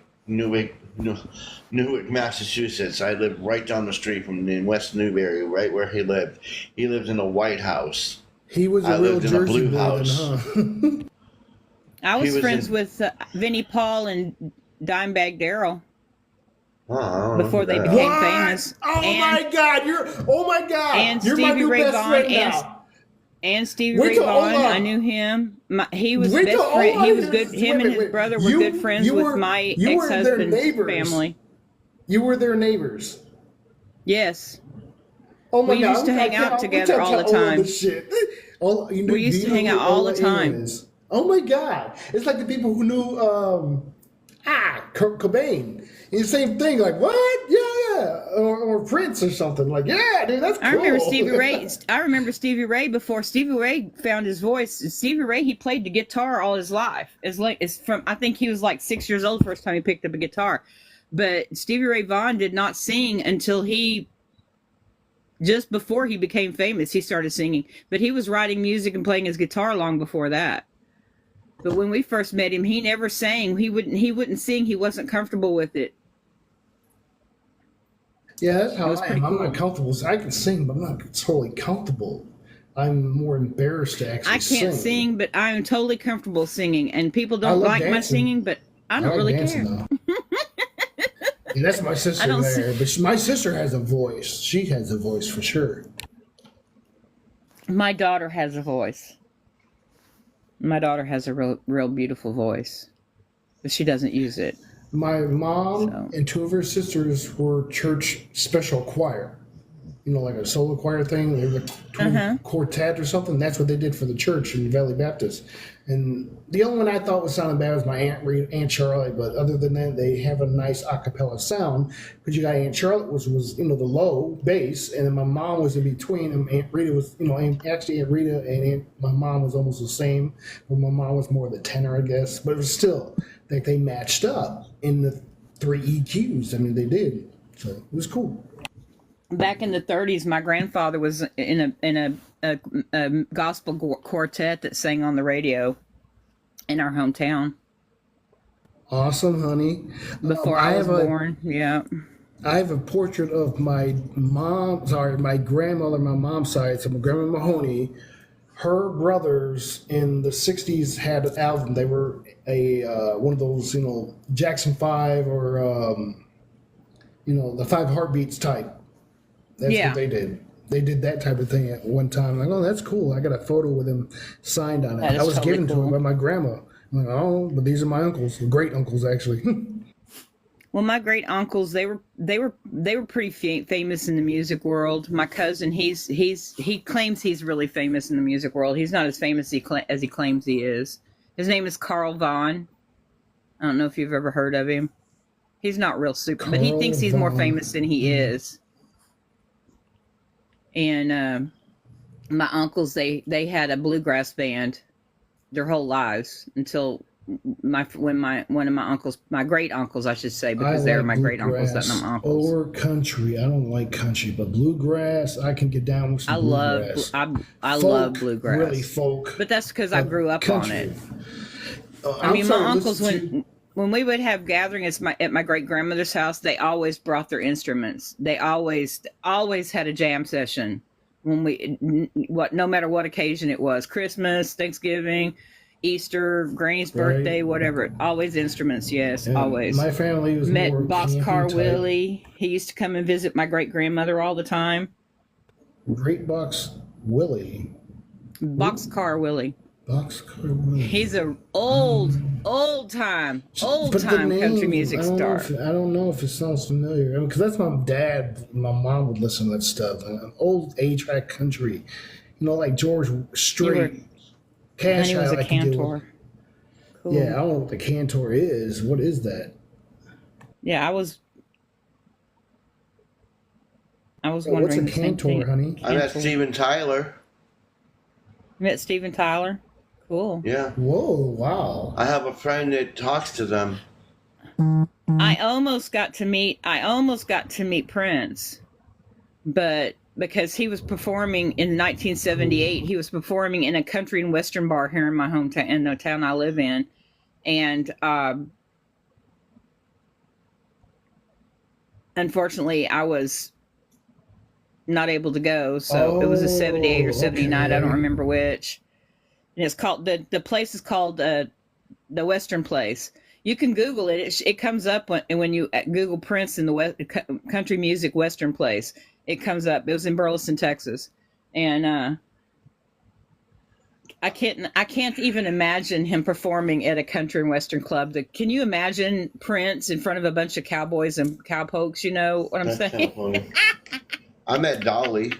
Speaker 1: Massachusetts. I lived right down the street from in West Newbury, right where he lived. He lived in a White House.
Speaker 2: He was
Speaker 1: I
Speaker 2: a real
Speaker 1: lived in a
Speaker 2: Jersey
Speaker 1: blue
Speaker 2: boy,
Speaker 1: house.
Speaker 2: then, huh?
Speaker 5: I was
Speaker 1: was
Speaker 5: friends
Speaker 1: in-
Speaker 5: with Vinnie Paul and Dimebag Darrell
Speaker 1: Oh, I don't know
Speaker 5: before they
Speaker 1: that.
Speaker 5: became
Speaker 2: What?
Speaker 5: famous.
Speaker 2: Oh
Speaker 5: and,
Speaker 2: my God!
Speaker 5: and
Speaker 2: You're my
Speaker 5: Stevie
Speaker 2: new
Speaker 5: Ray
Speaker 2: best
Speaker 5: Vaughan
Speaker 2: friend
Speaker 5: and
Speaker 2: now.
Speaker 5: and Stevie
Speaker 2: Wait
Speaker 5: Ray
Speaker 2: till-
Speaker 5: Vaughan.
Speaker 2: hold on.
Speaker 5: I knew him. He was
Speaker 2: Wait
Speaker 5: best
Speaker 2: till-
Speaker 5: friend.
Speaker 2: hold
Speaker 5: He
Speaker 2: on.
Speaker 5: was good. Him
Speaker 2: Wait,
Speaker 5: and his
Speaker 2: wait.
Speaker 5: brother were
Speaker 2: You-
Speaker 5: good friends
Speaker 2: you
Speaker 5: with
Speaker 2: were-
Speaker 5: my
Speaker 2: you were their
Speaker 5: ex-husband's
Speaker 2: neighbors.
Speaker 5: family.
Speaker 2: You were their neighbors.
Speaker 5: Yes.
Speaker 2: Oh my
Speaker 5: We
Speaker 2: God!
Speaker 5: used to hang out together all the
Speaker 2: All
Speaker 5: time.
Speaker 2: this shit.
Speaker 5: We used to hang out all the time.
Speaker 2: Is? Oh my God! It's like the people who knew Kurt Cobain. And the same thing. Like what? Yeah. Or Prince or something. Like yeah, dude, that's cool.
Speaker 5: I remember Stevie Ray. I remember Stevie Ray before Stevie Ray found his voice. Stevie Ray, he played the guitar all his life. It's from, I think he was like 6 years old the first time he picked up a guitar. But Stevie Ray Vaughan did not sing until just before he became famous, he started singing. But he was writing music and playing his guitar long before that. But when we first met him, he never sang. He wouldn't sing. He wasn't comfortable with it.
Speaker 2: Yeah, that's how
Speaker 5: was
Speaker 2: I
Speaker 5: pretty
Speaker 2: am. I'm
Speaker 5: cool.
Speaker 2: not comfortable. I can sing, but I'm not totally comfortable. I'm more embarrassed to actually
Speaker 5: I can't sing, but I am totally comfortable singing. And people
Speaker 2: I
Speaker 5: don't
Speaker 2: love
Speaker 5: like my
Speaker 2: dancing.
Speaker 5: singing, but I don't
Speaker 2: like
Speaker 5: really
Speaker 2: dancing,
Speaker 5: care.
Speaker 2: though. Yeah, that's my sister
Speaker 5: don't
Speaker 2: there. But my sister has a voice. She has a voice for sure.
Speaker 5: My daughter has a voice. My daughter has a real beautiful voice, but she doesn't use it.
Speaker 2: My mom
Speaker 5: So.
Speaker 2: and two of her sisters were church special choir. You know, like a solo choir thing. They were a quartet or something. That's what they did for the church in Valley Baptist. And the only one I thought was sounding bad was my Aunt Charlotte. But other than that, they have a nice a cappella sound. Because you got Aunt Charlotte was the low bass, and then my mom was in between. And Aunt Rita was actually Aunt Rita and my mom was almost the same. But my mom was more the tenor, I guess. But it was still like they matched up in the 3 EQs. I mean, they did. So it was cool.
Speaker 5: Back in the 30s, my grandfather was in a gospel quartet that sang on the radio in our hometown
Speaker 2: Awesome, honey.
Speaker 5: before I was born. Yeah.
Speaker 2: I have a portrait of my grandmother, my mom's side. So my grandma Mahoney, her brothers in the '60s had an album. They were a one of those, Jackson 5 or the Five Heartbeats type. That's
Speaker 5: Yeah.
Speaker 2: what they did. They did that type of thing at one time. Like, oh, that's cool. I got a photo with him signed on it.
Speaker 5: That is
Speaker 2: I was
Speaker 5: totally
Speaker 2: given to
Speaker 5: cool.
Speaker 2: him by my grandma. I'm like, oh, but these are my uncles, great uncles actually.
Speaker 5: Well, my great uncles, they were pretty famous in the music world. My cousin, he claims he's really famous in the music world. He's not as famous as he claims he is. His name is Carl Vaughn. I don't know if you've ever heard of him. He's not real super, but he thinks he's more famous than he is. And my uncles, they had a bluegrass band their whole lives until one of my uncles, my great uncles, I should say, because they were my great uncles, not my uncles.
Speaker 2: Or country. I don't like country, but bluegrass, I can get down with some bluegrass.
Speaker 5: I love bluegrass.
Speaker 2: Really folk.
Speaker 5: But that's because I grew up on it. I mean, my uncles, when we would have gatherings at my great grandmother's house, they always brought their instruments. They always had a jam session no matter what occasion it was, Christmas, Thanksgiving, Easter, Granny's birthday, whatever. Always instruments, yes,
Speaker 2: and
Speaker 5: always.
Speaker 2: My family was
Speaker 5: met
Speaker 2: more
Speaker 5: Boxcar
Speaker 2: type.
Speaker 5: Willie. He used to come and visit my great grandmother all the time.
Speaker 2: Great Box Willie.
Speaker 5: Boxcar Willie.
Speaker 2: Boxcar Willie.
Speaker 5: He's a old time country music star.
Speaker 2: I don't know if it sounds familiar. Because that's my dad. My mom would listen to that stuff. Old A-track country. Like George Strait. Cash
Speaker 5: he was a cantor.
Speaker 2: Cool. Yeah, I don't know what the cantor is. What is that?
Speaker 5: Yeah, I was wondering.
Speaker 2: What's a
Speaker 5: the same
Speaker 2: cantor,
Speaker 5: thing.
Speaker 2: honey?
Speaker 1: I met Steven Tyler.
Speaker 5: You met Steven Tyler? Cool.
Speaker 1: Yeah.
Speaker 2: Whoa! Wow.
Speaker 1: I have a friend that talks to them.
Speaker 5: I almost got to meet Prince, but because he was performing in 1978, he was performing in a country and western bar here in my hometown, in the town I live in, and unfortunately, I was not able to go. So it was a 78 or 79. Okay. I don't remember which. And it's called the place is called the Western Place. You can Google it. It comes up when you Google Prince in the country music Western Place. It comes up. It was in Burleson, Texas, and I can't even imagine him performing at a country and western club. Can you imagine Prince in front of a bunch of cowboys and cowpokes? You know what I'm saying?
Speaker 1: I met Dolly.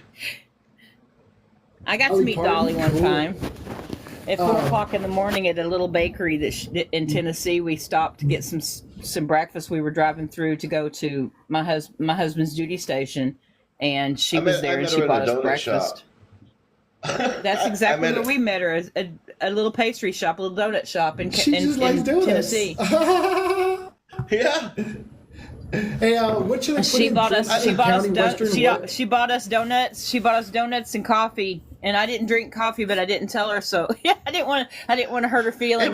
Speaker 5: I got to meet Dolly one time. At 4 o'clock in the morning at a little bakery in Tennessee, we stopped to get some breakfast. We were driving through to go to my husband's duty station, and she was there and she bought us breakfast. That's exactly where we met her, a little pastry shop, a little donut shop in Tennessee.
Speaker 1: Yeah.
Speaker 2: Hey, what should I put
Speaker 5: she
Speaker 2: in
Speaker 5: bought us donuts. She bought us donuts and coffee. And I didn't drink coffee, but I didn't tell her, so yeah, I didn't want to hurt her feelings.
Speaker 1: It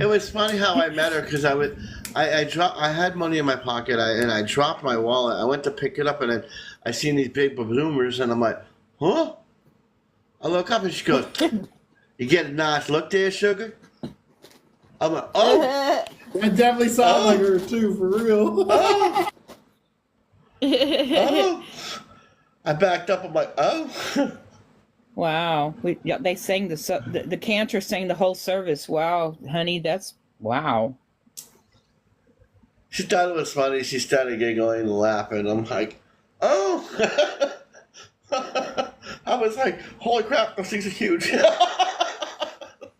Speaker 1: was funny how I met her, because I had money in my pocket, and I dropped my wallet. I went to pick it up, and then I seen these big ballooners, and I'm like, huh? I look up, and she goes, "You get a nice look there, sugar?" I'm like, oh.
Speaker 2: I definitely sound like her too, for real.
Speaker 1: Oh. I backed up. I'm like, oh.
Speaker 5: Wow. They sang the cantor sang the whole service. Wow, honey, that's wow.
Speaker 1: She thought it was funny. She started giggling and laughing. I'm like, oh. I was like, holy crap, those things are huge.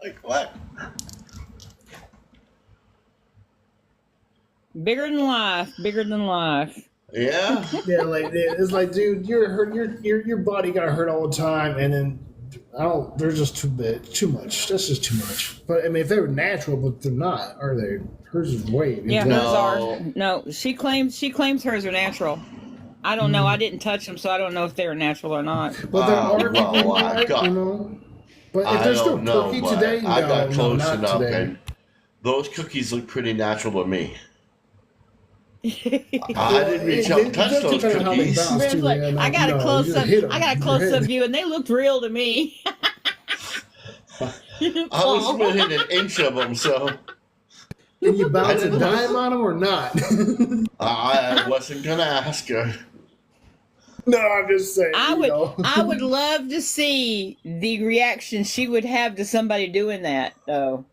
Speaker 1: Like, what?
Speaker 5: Bigger than life.
Speaker 1: Yeah.
Speaker 2: Yeah, it's like, dude, your body got hurt all the time, and then they're just too much. That's just too much. But I mean, if they were natural, but they're not, are they? Hers is way.
Speaker 5: Yeah, hers are. No, she claims hers are natural. I don't know. I didn't touch them, so I don't know if they're natural or not.
Speaker 2: Well, there are people, you know. But if they're still cookie today,
Speaker 1: I got close
Speaker 2: not
Speaker 1: enough,
Speaker 2: today.
Speaker 1: and those cookies look pretty natural to me. I didn't reach out and touch those
Speaker 2: depends on how they
Speaker 1: cookies.
Speaker 2: bounce.
Speaker 5: Brim's
Speaker 2: too,
Speaker 5: like,
Speaker 2: man.
Speaker 5: I got a
Speaker 2: You
Speaker 5: close
Speaker 2: just
Speaker 5: up.
Speaker 2: hit 'em.
Speaker 5: I got a
Speaker 2: You
Speaker 5: close
Speaker 2: hit
Speaker 5: up
Speaker 2: 'em.
Speaker 5: view, and they looked real to me.
Speaker 1: I was within an inch of them, so
Speaker 2: Can you bounce a
Speaker 1: didn't
Speaker 2: dime on them or not?
Speaker 1: I wasn't gonna ask her.
Speaker 2: No, I'm just saying.
Speaker 5: I
Speaker 2: you
Speaker 5: would,
Speaker 2: know.
Speaker 5: I would love to see the reaction she would have to somebody doing that, though.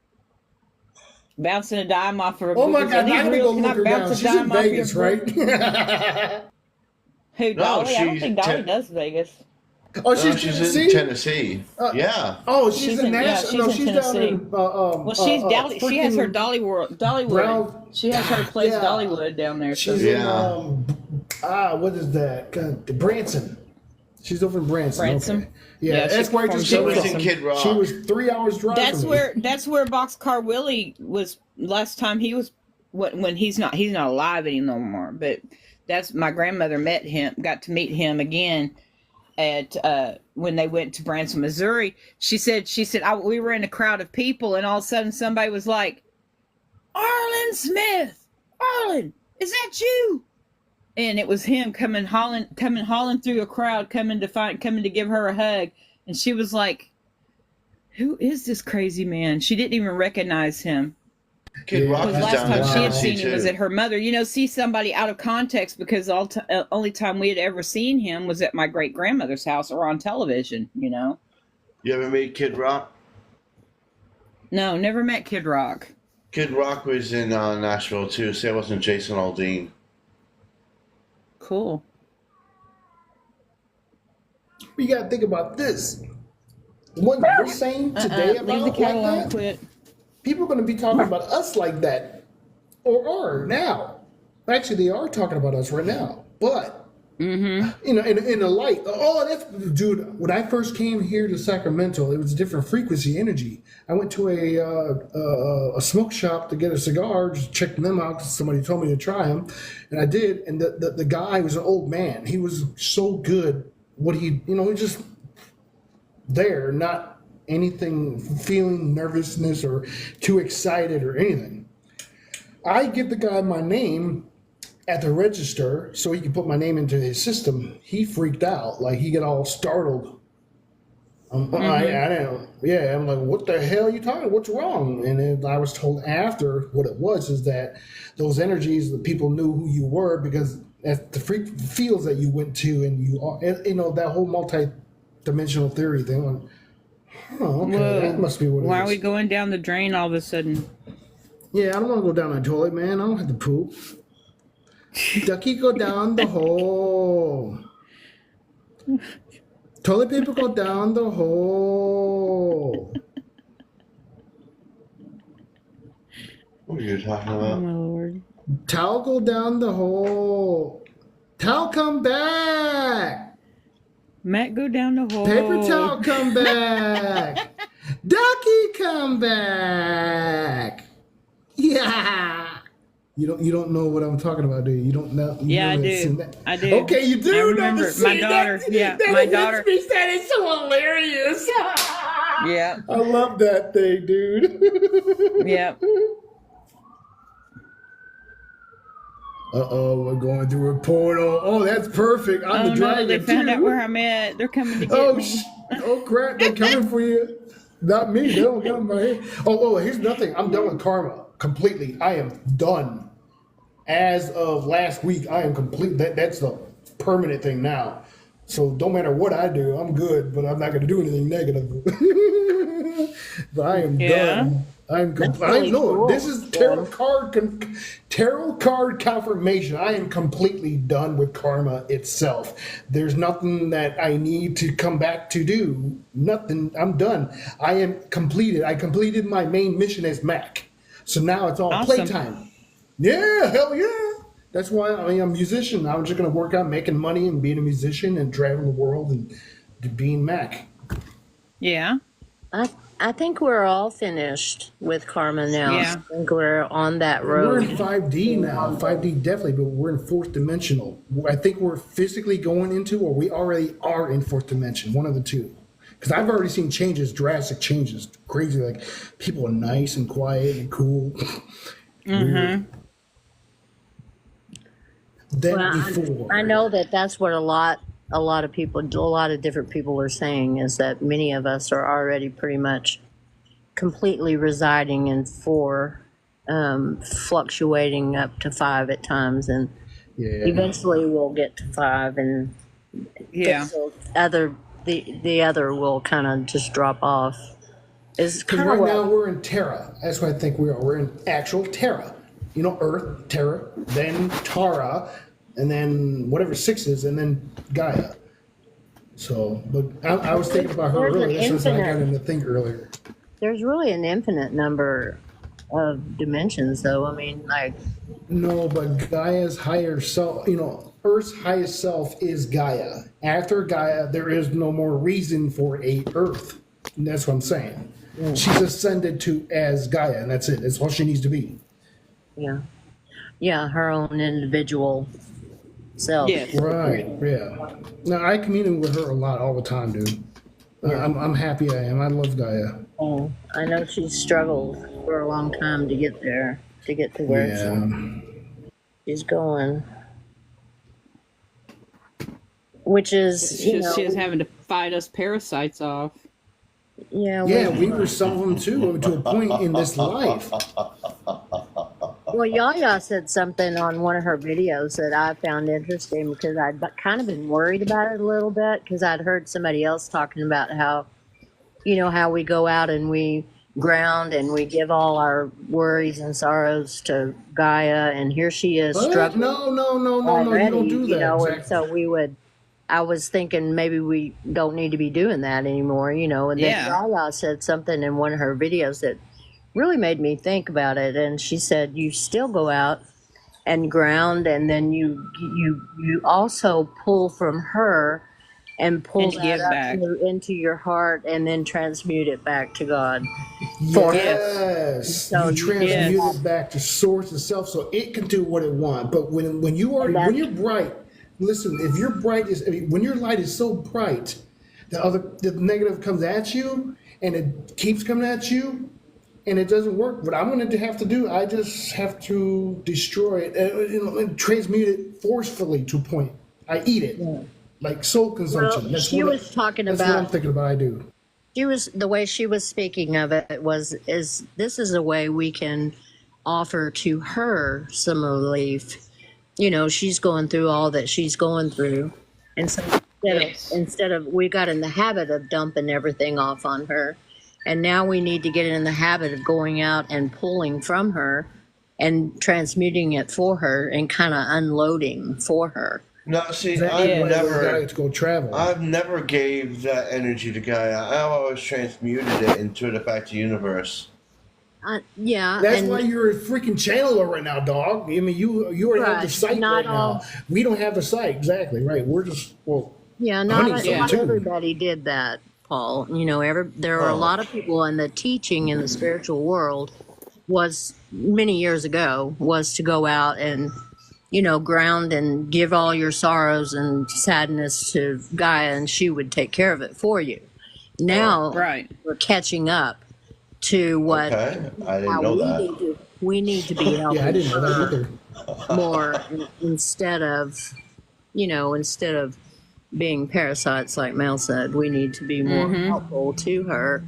Speaker 5: Bouncing a dime off her.
Speaker 2: Oh my
Speaker 5: because
Speaker 2: God!
Speaker 5: any
Speaker 2: Now I gotta
Speaker 5: real-
Speaker 2: go
Speaker 5: can
Speaker 2: look
Speaker 5: I
Speaker 2: her down.
Speaker 5: bounce a
Speaker 2: She's in
Speaker 5: dime off your
Speaker 2: Vegas,
Speaker 5: group?
Speaker 2: right?
Speaker 5: Who,
Speaker 1: No,
Speaker 5: Dolly? I don't
Speaker 1: she's
Speaker 5: think Dolly does Vegas.
Speaker 2: Oh,
Speaker 1: No,
Speaker 2: she's
Speaker 1: she's
Speaker 2: Tennessee.
Speaker 1: in Tennessee.
Speaker 2: Uh,
Speaker 1: Yeah.
Speaker 2: Oh, she's
Speaker 5: She's
Speaker 2: in
Speaker 5: in- yeah,
Speaker 2: Nashville.
Speaker 5: she's
Speaker 2: No,
Speaker 5: in
Speaker 2: she's down
Speaker 5: Tennessee.
Speaker 2: in.
Speaker 5: Well, she's Dolly. She has her Dollywood.
Speaker 2: Brown-
Speaker 5: She has her place
Speaker 2: Yeah.
Speaker 5: Dollywood down there. So.
Speaker 2: She's
Speaker 1: Yeah.
Speaker 2: in. What is that? God, Branson. She's over in Branson.
Speaker 5: Branson?
Speaker 2: Okay. Yeah,
Speaker 5: Yeah, she
Speaker 2: that's where I
Speaker 5: performs
Speaker 2: just
Speaker 1: She
Speaker 2: came
Speaker 1: was
Speaker 2: from.
Speaker 1: in Kid Rock.
Speaker 2: She was 3 hours drive.
Speaker 5: That's
Speaker 2: from me.
Speaker 5: where Boxcar Willie was last time he was when he's not alive anymore. But that's my grandmother got to meet him again at when they went to Branson, Missouri. She said we were in a crowd of people, and all of a sudden somebody was like, "Arlen Smith, Arlen, is that you?" And it was him coming hauling through a crowd, coming to give her a hug, and she was like, "Who is this crazy man?" She didn't even recognize him.
Speaker 1: Kid Rock
Speaker 5: Because
Speaker 1: is
Speaker 5: last
Speaker 1: down
Speaker 5: time
Speaker 1: in
Speaker 5: she had
Speaker 1: Tennessee
Speaker 5: seen him was
Speaker 1: too.
Speaker 5: at her mother. See somebody out of context because the only time we had ever seen him was at my great grandmother's house or on television.
Speaker 1: You ever meet Kid Rock?
Speaker 5: No, never met Kid Rock.
Speaker 1: Kid Rock was in Nashville too. Say it wasn't Jason Aldean.
Speaker 5: Cool.
Speaker 2: You got to think about this. What you're saying today
Speaker 5: Leave the
Speaker 2: about
Speaker 5: cattle
Speaker 2: like
Speaker 5: on
Speaker 2: that,
Speaker 5: quit.
Speaker 2: people are going to be talking about us like that, or are now. Actually, they are talking about us right now. But in a light. Oh, that's dude. When I first came here to Sacramento, it was a different frequency energy. I went to a smoke shop to get a cigar, just checking them out because somebody told me to try them, and I did. And the guy was an old man. He was so good. He just there, not anything, feeling nervousness or too excited or anything. I give the guy my name at the register so he could put my name into his system. He freaked out, like he got all startled. I don't. Yeah, I'm like, what the hell are you talking? What's wrong? And then I was told after what it was is that those energies, the people knew who you were because at the fields that you went to, and that whole multi-dimensional theory thing. Like, oh, okay,
Speaker 5: Whoa.
Speaker 2: that must be what it is.
Speaker 5: Why are we going down the drain all of a sudden?
Speaker 2: Yeah, I don't want to go down that toilet, man. I don't have to poop. Ducky, go down the hole. Toilet paper, go down the hole.
Speaker 1: What are you talking
Speaker 5: Oh
Speaker 1: about?
Speaker 5: my lord.
Speaker 2: Towel, go down the hole. Towel, come back.
Speaker 5: Matt, go down the hole.
Speaker 2: Paper towel, come back. Ducky, come back. Yeah. You don't know what I'm talking about, do you? You don't know.
Speaker 5: Yeah, I
Speaker 2: haven't
Speaker 5: do.
Speaker 2: seen that.
Speaker 5: I do.
Speaker 2: Okay, you do.
Speaker 5: I remember
Speaker 2: Never
Speaker 5: my
Speaker 2: seen
Speaker 5: daughter.
Speaker 2: That.
Speaker 5: Yeah,
Speaker 2: that
Speaker 5: my
Speaker 2: is-
Speaker 5: daughter.
Speaker 2: That is so hilarious.
Speaker 5: Yeah,
Speaker 2: I love that thing, dude.
Speaker 5: yeah.
Speaker 2: Uh-oh, we're going through a portal. Oh, that's perfect. I'm
Speaker 5: Oh
Speaker 2: the
Speaker 5: no,
Speaker 2: dragon,
Speaker 5: they found
Speaker 2: too.
Speaker 5: out where I'm at. They're coming to get
Speaker 2: Oh,
Speaker 5: me.
Speaker 2: oh, crap. They're coming for you. Not me. They don't get in my head. Oh, here's nothing. I'm done with karma. Completely. I am done. As of last week, I am complete. That's the permanent thing now. So don't matter what I do, I'm good, but I'm not going to do anything negative. But I am done. I'm complete. I
Speaker 4: really
Speaker 2: know
Speaker 4: cool.
Speaker 2: this is tarot card confirmation. I am completely done with karma itself. There's nothing that I need to come back to do. Nothing. I'm done. I am completed. I completed my main mission as Mac. So now it's all
Speaker 5: Awesome.
Speaker 2: playtime. Yeah, hell yeah. That's why I'm a musician. I'm just going to work on making money and being a musician and traveling the world and being Mac.
Speaker 5: Yeah.
Speaker 4: I think we're all finished with karma now.
Speaker 5: Yeah.
Speaker 4: I think we're on that
Speaker 2: We're in
Speaker 4: road.
Speaker 2: 5D now. 5D definitely, but we're in fourth dimensional. I think we're physically going into, or we already are in fourth dimension. One of the two. Because I've already seen changes, drastic changes. Crazy. Like, people are nice and quiet and cool. Weird. than
Speaker 4: Well,
Speaker 2: before.
Speaker 4: I know that that's what a lot of people, a lot of different people are saying is that many of us are already pretty much completely residing in four, fluctuating up to five at times, and
Speaker 2: Yeah.
Speaker 4: eventually we'll get to five, and
Speaker 5: Yeah.
Speaker 4: the other will kind of just drop off. Is
Speaker 2: Because
Speaker 4: kind of
Speaker 2: right now
Speaker 4: what.
Speaker 2: we're in Terra. That's what I think we are. We're in actual Terra. You know, Earth, Terra, then Tara, and then whatever 6 is, and then Gaia. So, but I was thinking about her
Speaker 4: There's an
Speaker 2: earlier. That's what I got
Speaker 4: infinite.
Speaker 2: in the thing earlier.
Speaker 4: There's really an infinite number of dimensions, though. I mean, like,
Speaker 2: No, but Gaia's higher self, you know, Earth's highest self is Gaia. After Gaia, there is no more reason for a Earth. And that's what I'm saying. She's ascended to as Gaia, and that's it. That's all she needs to be.
Speaker 4: yeah, yeah, her own individual self.
Speaker 5: Yes.
Speaker 2: Right, yeah. Now, I communicate with her a lot all the time, dude. I'm happy I am. I love Gaia.
Speaker 4: Oh, I know she's struggled for a long time to get there, to get to where
Speaker 2: Yeah.
Speaker 4: she's going. Which is,
Speaker 5: It's
Speaker 4: you
Speaker 5: just
Speaker 4: know,
Speaker 5: she's having to fight us parasites off.
Speaker 4: yeah,
Speaker 2: Yeah, we were some of them too, to a point in this life.
Speaker 4: well, Yaya said something on one of her videos that I found interesting because kind of been worried about it a little bit because I'd heard somebody else talking about how, you know, how we go out and we ground and we give all our worries and sorrows to Gaia, and here she is
Speaker 2: What?
Speaker 4: struggling
Speaker 2: No.
Speaker 4: already,
Speaker 2: You don't do that.
Speaker 4: and
Speaker 2: Exactly.
Speaker 4: so we would. I was thinking maybe we don't need to be doing that anymore, you know. And then
Speaker 5: Yeah.
Speaker 4: Yaya said something in one of her videos that really made me think about it. And she said, "You still go out and ground, and then you also pull from her and pull
Speaker 5: And
Speaker 4: that
Speaker 5: give
Speaker 4: up
Speaker 5: back.
Speaker 4: into your heart, and then transmute it back to God." For
Speaker 2: Yes,
Speaker 4: So
Speaker 2: you
Speaker 4: you
Speaker 2: transmute
Speaker 5: Yes.
Speaker 2: it back to source itself, so it can do what it wants. But when you are
Speaker 4: And that-
Speaker 2: when you're bright, listen. If your bright is when your light is so bright, the negative comes at you, and it keeps coming at you, and it doesn't work. What I'm going to have to do, I just have to destroy it and transmute it forcefully to a point. I eat it like soul consumption.
Speaker 4: Well,
Speaker 2: That's
Speaker 4: she
Speaker 2: what
Speaker 4: was talking
Speaker 2: that's what I'm
Speaker 4: about.
Speaker 2: thinking about. I do.
Speaker 4: She was the way she was speaking of it is this is a way we can offer to her some relief. You know, she's going through all that she's going through, and so
Speaker 5: Yes.
Speaker 4: instead of we got in the habit of dumping everything off on her, and now we need to get in the habit of going out and pulling from her and transmuting it for her and kind of unloading for her.
Speaker 1: No, see,
Speaker 2: Exactly.
Speaker 1: I've
Speaker 2: Why we
Speaker 1: never,
Speaker 2: gotta go travel.
Speaker 1: I've never gave that energy to Gaia. I've always transmuted it into the back to universe.
Speaker 4: Yeah,
Speaker 2: That's
Speaker 4: and
Speaker 2: why you're a freaking channeler right now, dog. I mean, you already have the
Speaker 4: Right,
Speaker 2: sight
Speaker 4: not
Speaker 2: right
Speaker 4: all-
Speaker 2: now. We don't have the sight, exactly right. We're just
Speaker 4: yeah,
Speaker 2: Honey's
Speaker 5: Yeah.
Speaker 4: not
Speaker 2: too.
Speaker 4: everybody did that, Paul. You know, there are a
Speaker 1: Oh.
Speaker 4: lot of people in the teaching in the spiritual world was many years ago was to go out and ground and give all your sorrows and sadness to Gaia, and she would take care of it for you. Now
Speaker 5: Right.
Speaker 4: we're catching up to what
Speaker 1: Okay, I didn't
Speaker 4: how
Speaker 1: know
Speaker 4: we
Speaker 1: that.
Speaker 4: need to we need to be helping
Speaker 2: yeah. I didn't know that
Speaker 4: her
Speaker 2: either.
Speaker 4: more instead of being parasites like Mel said. We need to be more helpful to her,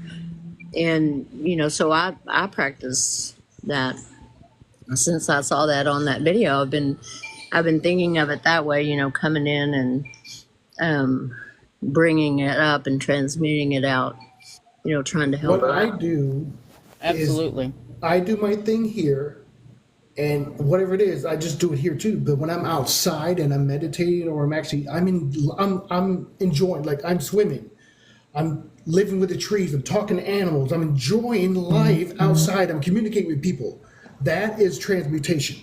Speaker 4: and so I practice that since I saw that on that video. I've been thinking of it that way, coming in and bringing it up and transmuting it out, trying to help
Speaker 2: What
Speaker 4: her
Speaker 2: I
Speaker 4: out.
Speaker 2: do
Speaker 5: Absolutely.
Speaker 2: I do my thing here, and whatever it is, I just do it here too. But when I'm outside and I'm meditating, or I'm enjoying, like I'm swimming, I'm living with the trees, I'm talking to animals, I'm enjoying life outside, I'm communicating with people. That is transmutation.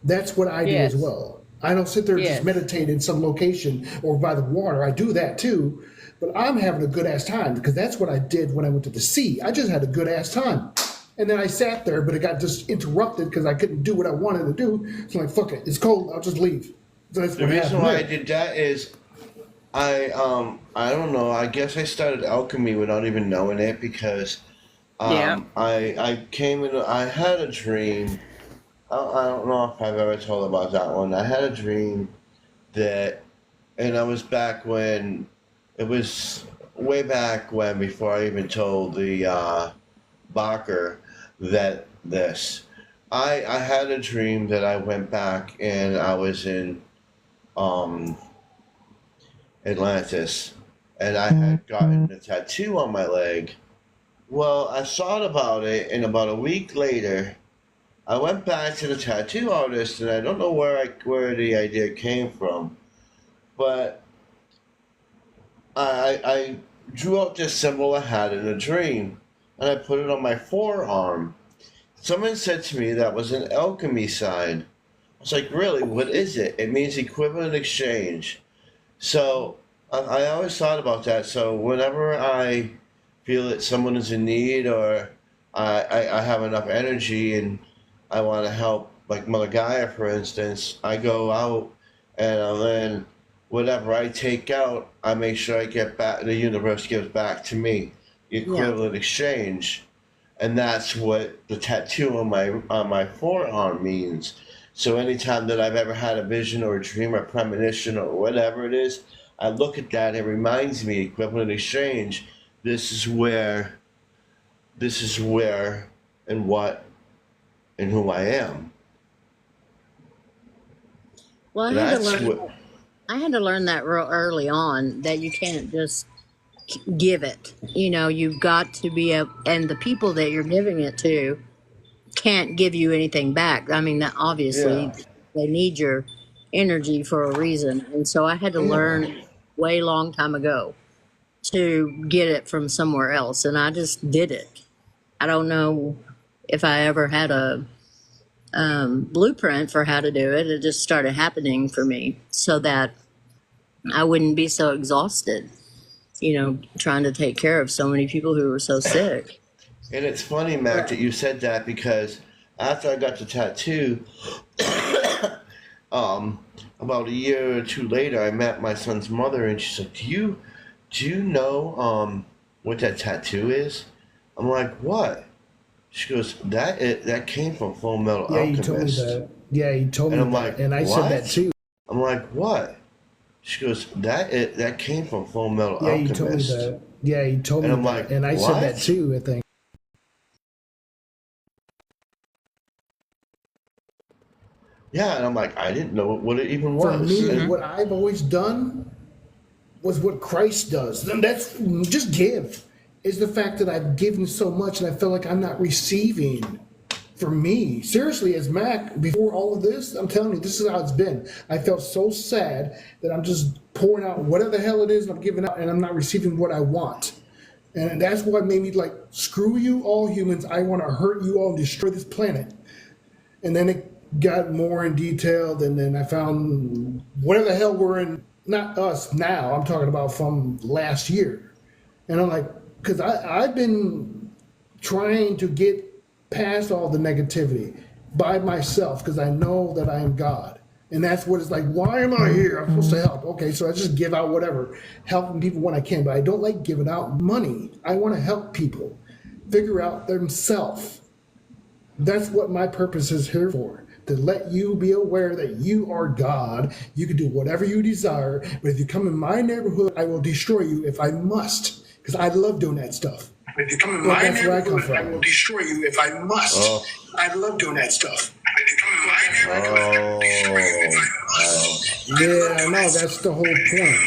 Speaker 2: That's what I do
Speaker 5: Yes.
Speaker 2: as well. I don't sit there and
Speaker 5: Yes.
Speaker 2: just meditate in some location or by the water. I do that too, but I'm having a good ass time because that's what I did when I went to the sea. I just had a good ass time. And then I sat there, but it got just interrupted because I couldn't do what I wanted to do. So I'm like, fuck it, it's cold, I'll just leave. So that's
Speaker 1: The
Speaker 2: what
Speaker 1: reason
Speaker 2: happened
Speaker 1: why I
Speaker 2: there.
Speaker 1: did that is I don't know. I guess I started alchemy without even knowing it because
Speaker 5: Yeah.
Speaker 1: I came in. I had a dream I don't know if I've ever told about that one. I had a dream that, and I was back when, it was way back when, before I even told the Barker that this. I had a dream that I went back and I was in um, Atlantis, and I had gotten a tattoo on my leg. Well, I thought about it, and about a week later, I went back to the tattoo artist, and I don't know where the idea came from, but I drew out this symbol I had in a dream, and I put it on my forearm. Someone said to me that was an alchemy sign. I was like, really? What is it? It means equivalent exchange. So I always thought about that. So whenever I feel that someone is in need, or I have enough energy and I want to help, like Mother Gaia, for instance, I go out and then whatever I take out, I make sure I get back, the universe gives back to me, the
Speaker 4: Yeah.
Speaker 1: equivalent exchange. And that's what the tattoo on my forearm means. So anytime that I've ever had a vision or a dream or premonition or whatever it is, I look at that. It reminds me, equivalent exchange. This is where, this is where, and what, and who I am.
Speaker 4: Well,
Speaker 1: That's what.
Speaker 4: I had to learn that real early on that you can't just give it. You know, you've got to be a, and the people that you're giving it to can't give you anything back. I mean, that obviously
Speaker 1: Yeah,
Speaker 4: they need your energy for a reason. And so I had to
Speaker 1: yeah.
Speaker 4: learn way long time ago to get it from somewhere else. And I just did it. I don't know if I ever had a blueprint for how to do it. It just started happening for me so that I wouldn't be so exhausted, you know, trying to take care of so many people who were so sick.
Speaker 1: And it's funny, Mac, that you said that, because after I got the tattoo, um, about a year or two later, I met my son's mother, and she's like, do you know what that tattoo is?" I'm like, "What?" She goes, that came from Full Metal
Speaker 2: Yeah, you told me
Speaker 1: Alchemist."
Speaker 2: that. Yeah, you told
Speaker 1: And
Speaker 2: me
Speaker 1: I'm
Speaker 2: that,
Speaker 1: like,
Speaker 2: and I said that
Speaker 1: "What?"
Speaker 2: too.
Speaker 1: I'm like, "What?" She goes, that came from Full Metal
Speaker 2: Yeah, you told me
Speaker 1: Alchemist."
Speaker 2: that. Yeah, you told
Speaker 1: And
Speaker 2: me
Speaker 1: I'm
Speaker 2: that,
Speaker 1: like,
Speaker 2: and I said that
Speaker 1: "What?"
Speaker 2: too. I think
Speaker 1: Yeah, and I'm like, I didn't know what it even
Speaker 2: for
Speaker 1: was.
Speaker 2: me,
Speaker 1: And
Speaker 2: what I've always done was what Christ does. And that's just give. Is the fact that I've given so much and I feel like I'm not receiving. For me, seriously, as Mac, before all of this, I'm telling you, this is how it's been. I felt so sad that I'm just pouring out whatever the hell it is, and I'm giving out, and I'm not receiving what I want. And that's what made me like, screw you, all humans. I want to hurt you all and destroy this planet. And then it got more in detail, and then I found whatever the hell we're in. Not us now. I'm talking about from last year. And I'm like, because I've been trying to get past all the negativity by myself because I know that I am God. And that's what it's like, why am I here? I'm supposed to help. Okay, so I just give out whatever, helping people when I can, but I don't like giving out money. I want to help people figure out themselves. That's what my purpose is here for. To let you be aware that you are God. You can do whatever you desire, but if you come in my neighborhood, I will destroy you if I must, because I love doing that stuff. If you come in my neighborhood, I will destroy you if I must.
Speaker 1: oh,
Speaker 2: I love doing that stuff. If you come in my neighborhood, I will destroy you if
Speaker 1: oh,
Speaker 2: I
Speaker 1: oh,
Speaker 2: must. Yeah, no, that's the whole point.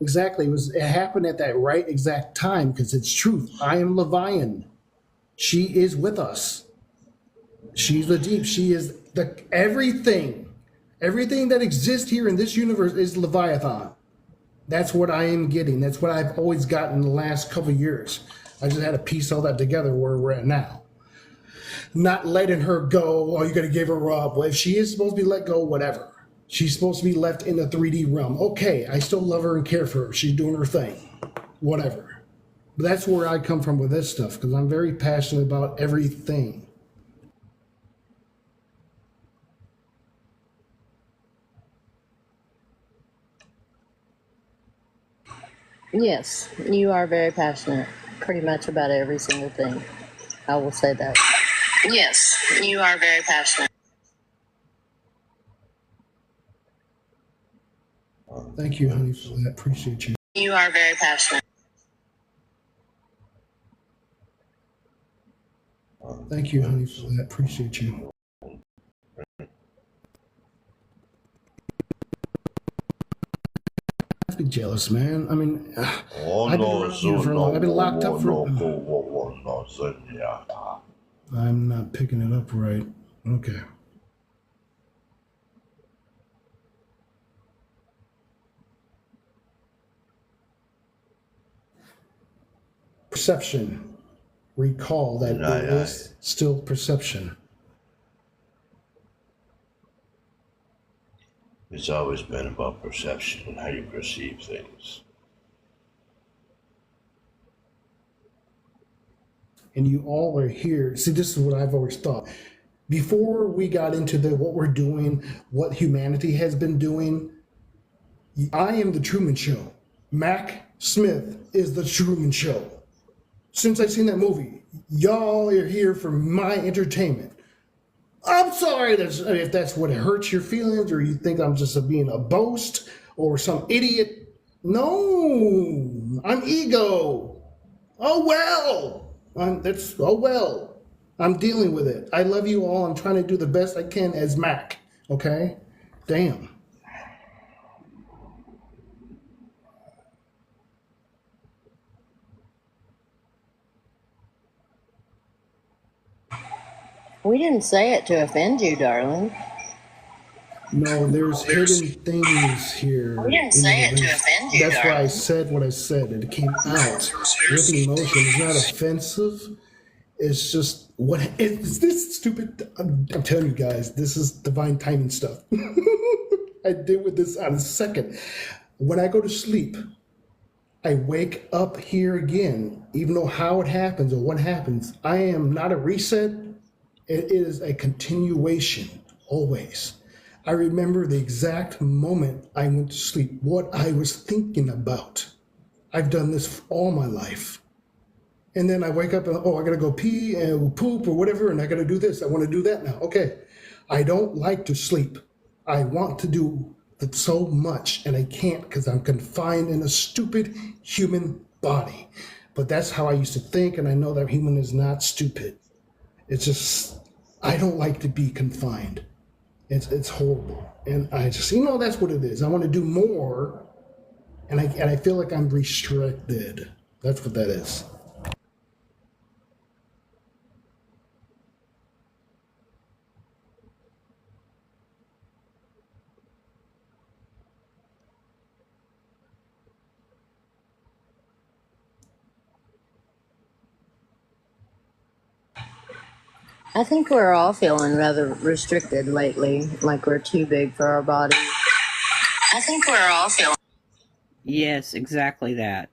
Speaker 2: Exactly. It happened at that right exact time because it's truth. I am Levian. She is with us. She's the deep. She is the everything. Everything that exists here in this universe is Leviathan. That's what I am getting. That's what I've always gotten the last couple of years. I just had to piece all that together where we're at now. Not letting her go. Oh, you got to give her up. Well, if she is supposed to be let go, whatever. She's supposed to be left in the 3D realm. Okay, I still love her and care for her. She's doing her thing. Whatever. But that's where I come from with this stuff because I'm very passionate about everything.
Speaker 4: Yes, you are very passionate, pretty much about every single thing. I will say that. Yes, you are very passionate.
Speaker 2: Thank you, honey, for that. Appreciate you.
Speaker 4: You are very passionate.
Speaker 2: Thank you, honey, for that. Appreciate you. I have to be jealous, man. I mean, I've been around here for a long. I've been locked up for. I'm not picking it up right. Okay. Perception. Recall that it is still perception.
Speaker 1: It's always been about perception and how you perceive things.
Speaker 2: And you all are here. See, this is what I've always thought. Before we got into what we're doing, what humanity has been doing, I am the Truman Show. Mac Smith is the Truman Show. Since I've seen that movie, y'all are here for my entertainment. I'm sorry if that's what hurts your feelings, or you think I'm just being a boast or some idiot. No, I'm ego. Oh well, I'm dealing with it. I love you all. I'm trying to do the best I can as Mac. Okay, damn.
Speaker 4: We didn't say it to offend you, darling.
Speaker 2: No, there's hidden things here.
Speaker 4: We didn't say it to offend you,
Speaker 2: That's why I said what I said. It came out with emotion. It's not offensive. It's just it's this stupid. I'm telling you guys, this is divine timing stuff. I did with this on a second. When I go to sleep, I wake up here again, even though how it happens or what happens. I am not a reset. It is a continuation, always. I remember the exact moment I went to sleep, what I was thinking about. I've done this all my life. And then I wake up and, I gotta go pee and poop or whatever, and I gotta do this. I wanna do that now. Okay. I don't like to sleep. I want to do it so much, and I can't because I'm confined in a stupid human body. But that's how I used to think, and I know that human is not stupid. It's just, I don't like to be confined. It's horrible. And I just, that's what it is. I want to do more, and I feel like I'm restricted. That's what that is.
Speaker 4: I think we're all feeling rather restricted lately, like we're too big for our bodies. I think we're all feeling.
Speaker 5: Yes, exactly that.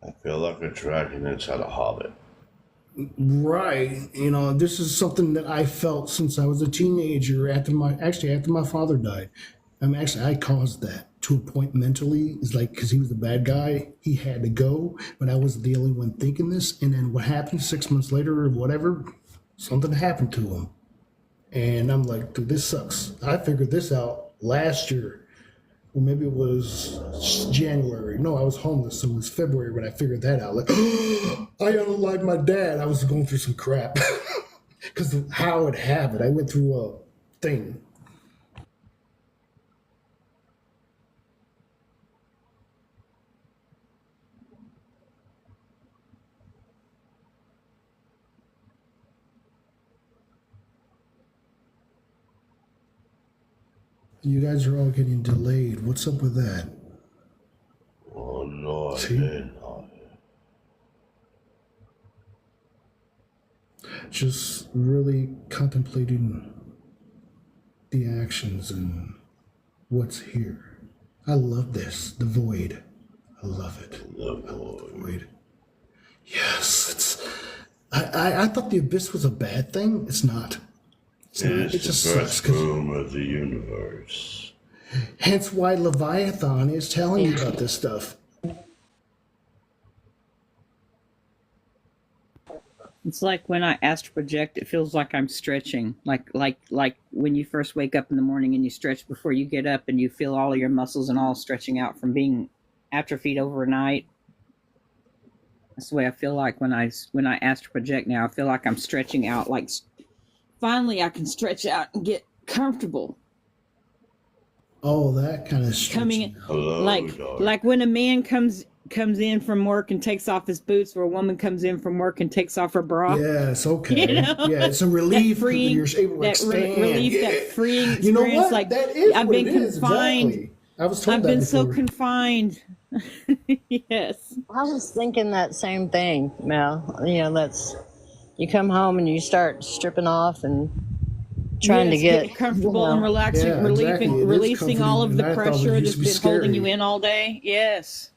Speaker 1: I feel like a dragon inside a hobbit.
Speaker 2: Right. This is something that I felt since I was a teenager after my father died. I caused that to a point mentally. It's like, because he was the bad guy, he had to go, but I wasn't the only one thinking this. And then what happened 6 months later or whatever, something happened to him. And I'm like, dude, this sucks. I figured this out last year. Well, maybe it was January. No, I was homeless, so it was February when I figured that out. Like, I unalived my dad. I was going through some crap. Because of how it happened. I went through a thing. You guys are all getting delayed. What's up with that?
Speaker 1: Oh, no,
Speaker 2: See? Just really contemplating the actions and what's here. I love this. The void. I love it. I love the void. Yes, I thought the abyss was a bad thing. It's not.
Speaker 1: It is the first room of the universe.
Speaker 2: Hence why Leviathan is telling you about this stuff.
Speaker 5: It's like when I astral project, it feels like I'm stretching. Like when you first wake up in the morning and you stretch before you get up and you feel all of your muscles and all stretching out from being atrophied overnight. That's the way I feel like when I astral project now. I feel like I'm stretching out. Like finally, I can stretch out and get comfortable.
Speaker 2: Oh, that kind of
Speaker 5: Coming
Speaker 2: stretching
Speaker 5: in,
Speaker 2: out.
Speaker 1: Hello,
Speaker 5: like
Speaker 1: Doc.
Speaker 5: like when a man comes in from work and takes off his boots, or a woman comes in from work and takes off her bra.
Speaker 2: Yes,
Speaker 5: You
Speaker 2: okay.
Speaker 5: know,
Speaker 2: Yeah, it's a
Speaker 5: that
Speaker 2: relief because
Speaker 5: freeing,
Speaker 2: you're able to expand.
Speaker 5: relief, that
Speaker 2: Yeah.
Speaker 5: freeing
Speaker 2: You know
Speaker 5: experience.
Speaker 2: what?
Speaker 5: Like
Speaker 2: That is
Speaker 5: I've
Speaker 2: what it
Speaker 5: been
Speaker 2: is,
Speaker 5: confined.
Speaker 2: exactly. I was told
Speaker 5: I've
Speaker 2: that
Speaker 5: been so
Speaker 2: before.
Speaker 5: confined. Yes.
Speaker 4: I was thinking that same thing, Mel. That's you come home and you start stripping off and trying to
Speaker 5: Yes,
Speaker 4: get,
Speaker 5: getting comfortable and relaxing,
Speaker 2: Yeah, exactly. It is
Speaker 5: releasing all
Speaker 2: comforting,
Speaker 5: of
Speaker 2: and
Speaker 5: the
Speaker 2: I thought it
Speaker 5: pressure
Speaker 2: used
Speaker 5: that's
Speaker 2: to be
Speaker 5: been holding you
Speaker 2: scary.
Speaker 5: in all day. Yes.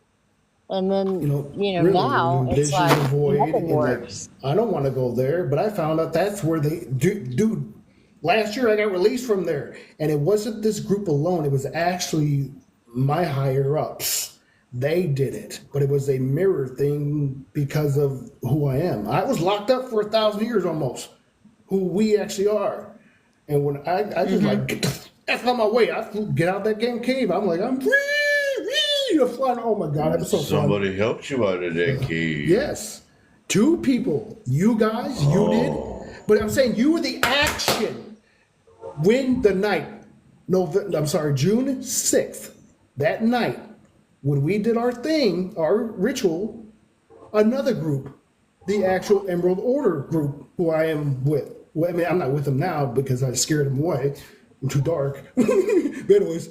Speaker 4: and then,
Speaker 2: Really,
Speaker 4: now
Speaker 2: the
Speaker 4: it's
Speaker 2: visions
Speaker 4: like
Speaker 2: are void,
Speaker 4: nothing
Speaker 2: and like
Speaker 4: works.
Speaker 2: I don't want to go there, but I found out that's where they dude. Last year I got released from there, and it wasn't this group alone. It was actually my higher ups. They did it, but it was a mirror thing because of who I am. I was locked up for 1,000 years almost. Who we actually are, and when I just
Speaker 5: Mm-hmm.
Speaker 2: like get the F out my way, get out that damn cave. I'm like I'm free, free. I'm flying. Oh my god, that was so fun.
Speaker 1: Somebody helped you out of that cave.
Speaker 2: Yes. Two people. You guys, you did.
Speaker 1: Oh.
Speaker 2: But I'm saying you were the action when the night, I'm sorry, June 6th, that night, when we did our thing, our ritual, another group, the actual Emerald Order group, who I am with. Well, I mean, I'm not with them now because I scared them away. I'm too dark. But anyways,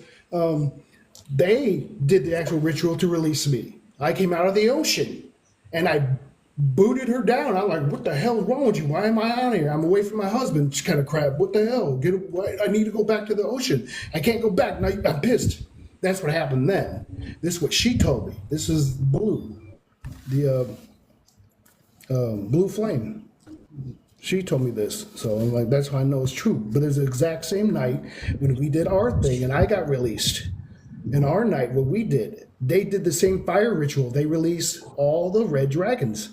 Speaker 2: they did the actual ritual to release me. I came out of the ocean and I booted her down. I'm like, what the hell is wrong with you? Why am I out here? I'm away from my husband. She's kind of crap. What the hell? Get away. I need to go back to the ocean. I can't go back. Now I'm pissed. That's what happened then. This is what she told me. This is Blue, the Blue Flame. She told me this. So I'm like, that's how I know it's true. But it's the exact same night when we did our thing and I got released. In our night, what we did, they did the same fire ritual. They released all the red dragons.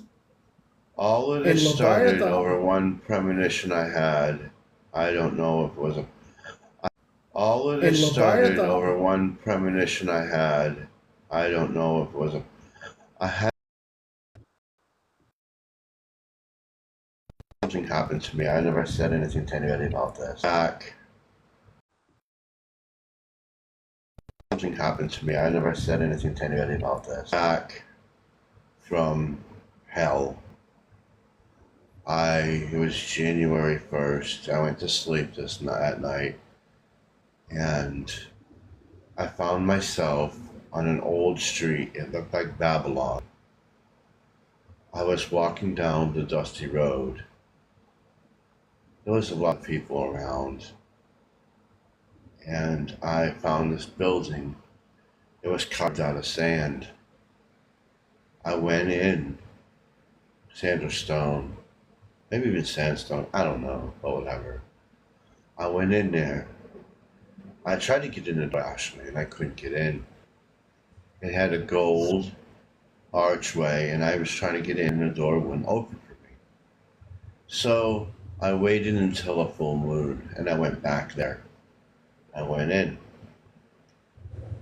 Speaker 1: All of
Speaker 2: And
Speaker 1: this started
Speaker 2: Leviathan,
Speaker 1: over one premonition I had. I don't know if it was a. All of
Speaker 2: and
Speaker 1: this started
Speaker 2: Leviathan,
Speaker 1: over one premonition I had. I don't know if it was a. I had something happened to me. I never said anything to anybody about this. Something happened to me. I never said anything to anybody about this. Back from hell. It was January 1st. I went to sleep at night, and I found myself on an old street. It looked like Babylon. I was walking down the dusty road. There was a lot of people around, and I found this building. It was carved out of sand. I went in, sand or stone, maybe even sandstone, I don't know, but whatever. I went in there. I tried to get in the door actually, and I couldn't get in. It had a gold archway, and I was trying to get in, and the door wouldn't open for me. So I waited until a full moon, and I went back there. I went in,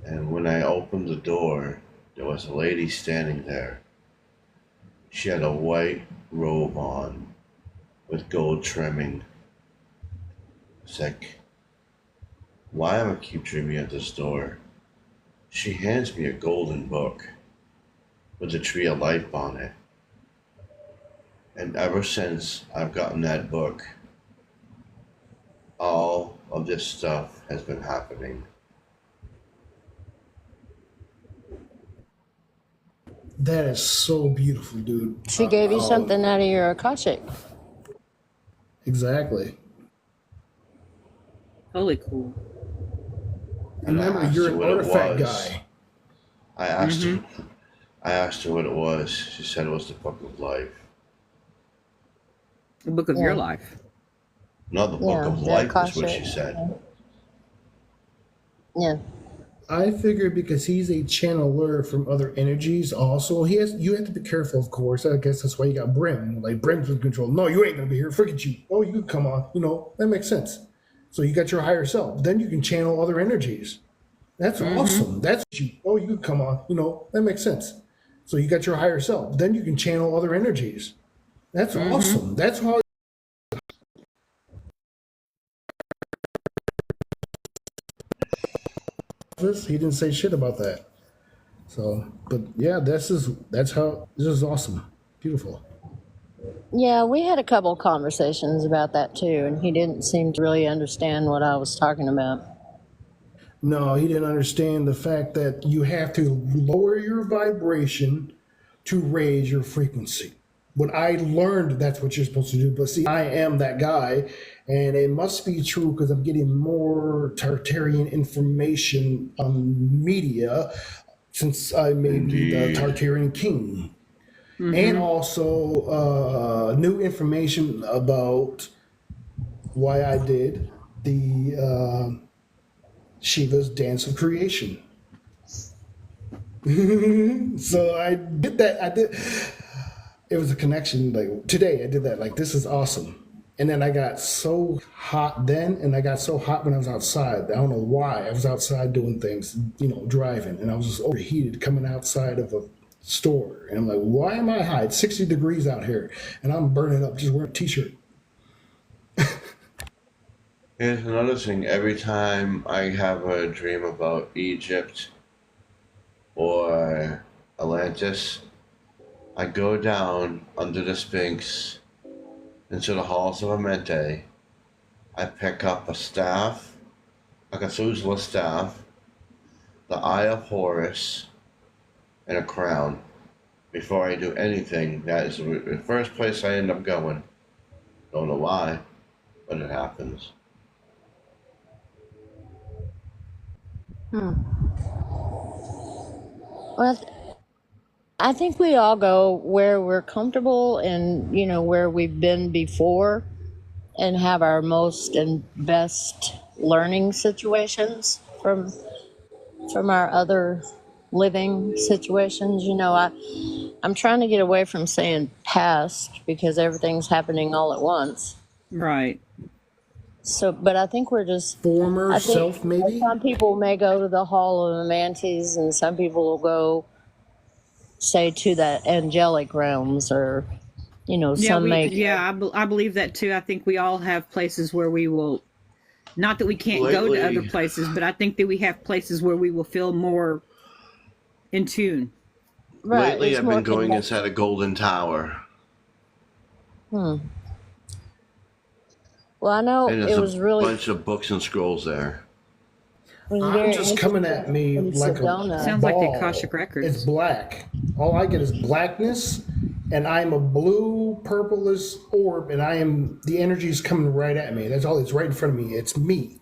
Speaker 1: and when I opened the door, there was a lady standing there. She had a white robe on with gold trimming. It's like, why am I keep dreaming at this door? She hands me a golden book with a tree of life on it. And ever since I've gotten that book, all of this stuff has been happening.
Speaker 2: that is so beautiful, dude.
Speaker 4: She gave you
Speaker 2: Oh,
Speaker 4: something out of your Akashic.
Speaker 2: exactly.
Speaker 5: Totally cool.
Speaker 1: And I
Speaker 2: Remember,
Speaker 1: asked
Speaker 2: you're
Speaker 1: her
Speaker 2: an
Speaker 1: what it
Speaker 2: artifact
Speaker 1: was.
Speaker 2: guy.
Speaker 1: I asked her what it was. She said it was the book of life.
Speaker 5: The book of your
Speaker 4: Yeah.
Speaker 5: life.
Speaker 1: No, the book
Speaker 4: Yeah,
Speaker 1: of
Speaker 4: the
Speaker 1: life is what she
Speaker 4: Akashic.
Speaker 1: said.
Speaker 4: Yeah.
Speaker 2: I figured because he's a channeler from other energies, also you have to be careful, of course. I guess that's why you got Brim. Like Brim's in control. No, you ain't gonna be here. Forget you. Oh, you can come on. That makes sense. So you got your higher self. Then you can channel other energies. That's awesome. That's you. Oh, you can come on. That makes sense. So you got your higher self. Then you can channel other energies. That's awesome. That's how. He didn't say shit about that. So, but yeah, this is awesome, beautiful.
Speaker 4: Yeah, we had a couple conversations about that too, and he didn't seem to really understand what I was talking about.
Speaker 2: No, he didn't understand the fact that you have to lower your vibration to raise your frequency. When I learned that's what you're supposed to do, but see, I am that guy, and it must be true because I'm getting more Tartarian information on media since I made the Tartarian king. And also new information about why I did the Shiva's Dance of Creation. So I did that. It was a connection. Like today, I did that. Like, this is awesome. And then I got so hot then, and I got so hot when I was outside. I don't know why. I was outside doing things, driving, and I was just overheated coming outside of a store. And I'm like, why am I hot? It's 60 degrees out here, and I'm burning up just wearing a t-shirt.
Speaker 1: Here's another thing. Every time I have a dream about Egypt or Atlantis, I go down under the Sphinx into the halls of Amente. I pick up a staff, a Methuselah staff, the Eye of Horus, and a crown. Before I do anything, that is the first place I end up going. Don't know why, but it happens.
Speaker 4: Well, I think we all go where we're comfortable and, where we've been before and have our most and best learning situations from our other living situations. I'm trying to get away from saying past because everything's happening all at once.
Speaker 5: Right.
Speaker 4: So, but I think we're just
Speaker 2: Former self, maybe?
Speaker 4: Some people may go to the Hall of the Mantis, and some people will go, say, to the angelic realms, or some may.
Speaker 5: I believe that too. I think we all have places where we will. Not that we can't go to other places, but I think that we have places where we will feel more in tune.
Speaker 4: Right.
Speaker 1: Lately, I've been going inside a golden tower.
Speaker 4: Well, I know
Speaker 1: and
Speaker 4: it was really
Speaker 1: a bunch of books and scrolls there.
Speaker 2: I'm just coming at me like a
Speaker 5: sounds like the Akashic Records.
Speaker 2: It's black. All I get is blackness, and I'm a blue, purplish orb, and the energy is coming right at me. That's all. It's right in front of me. It's me.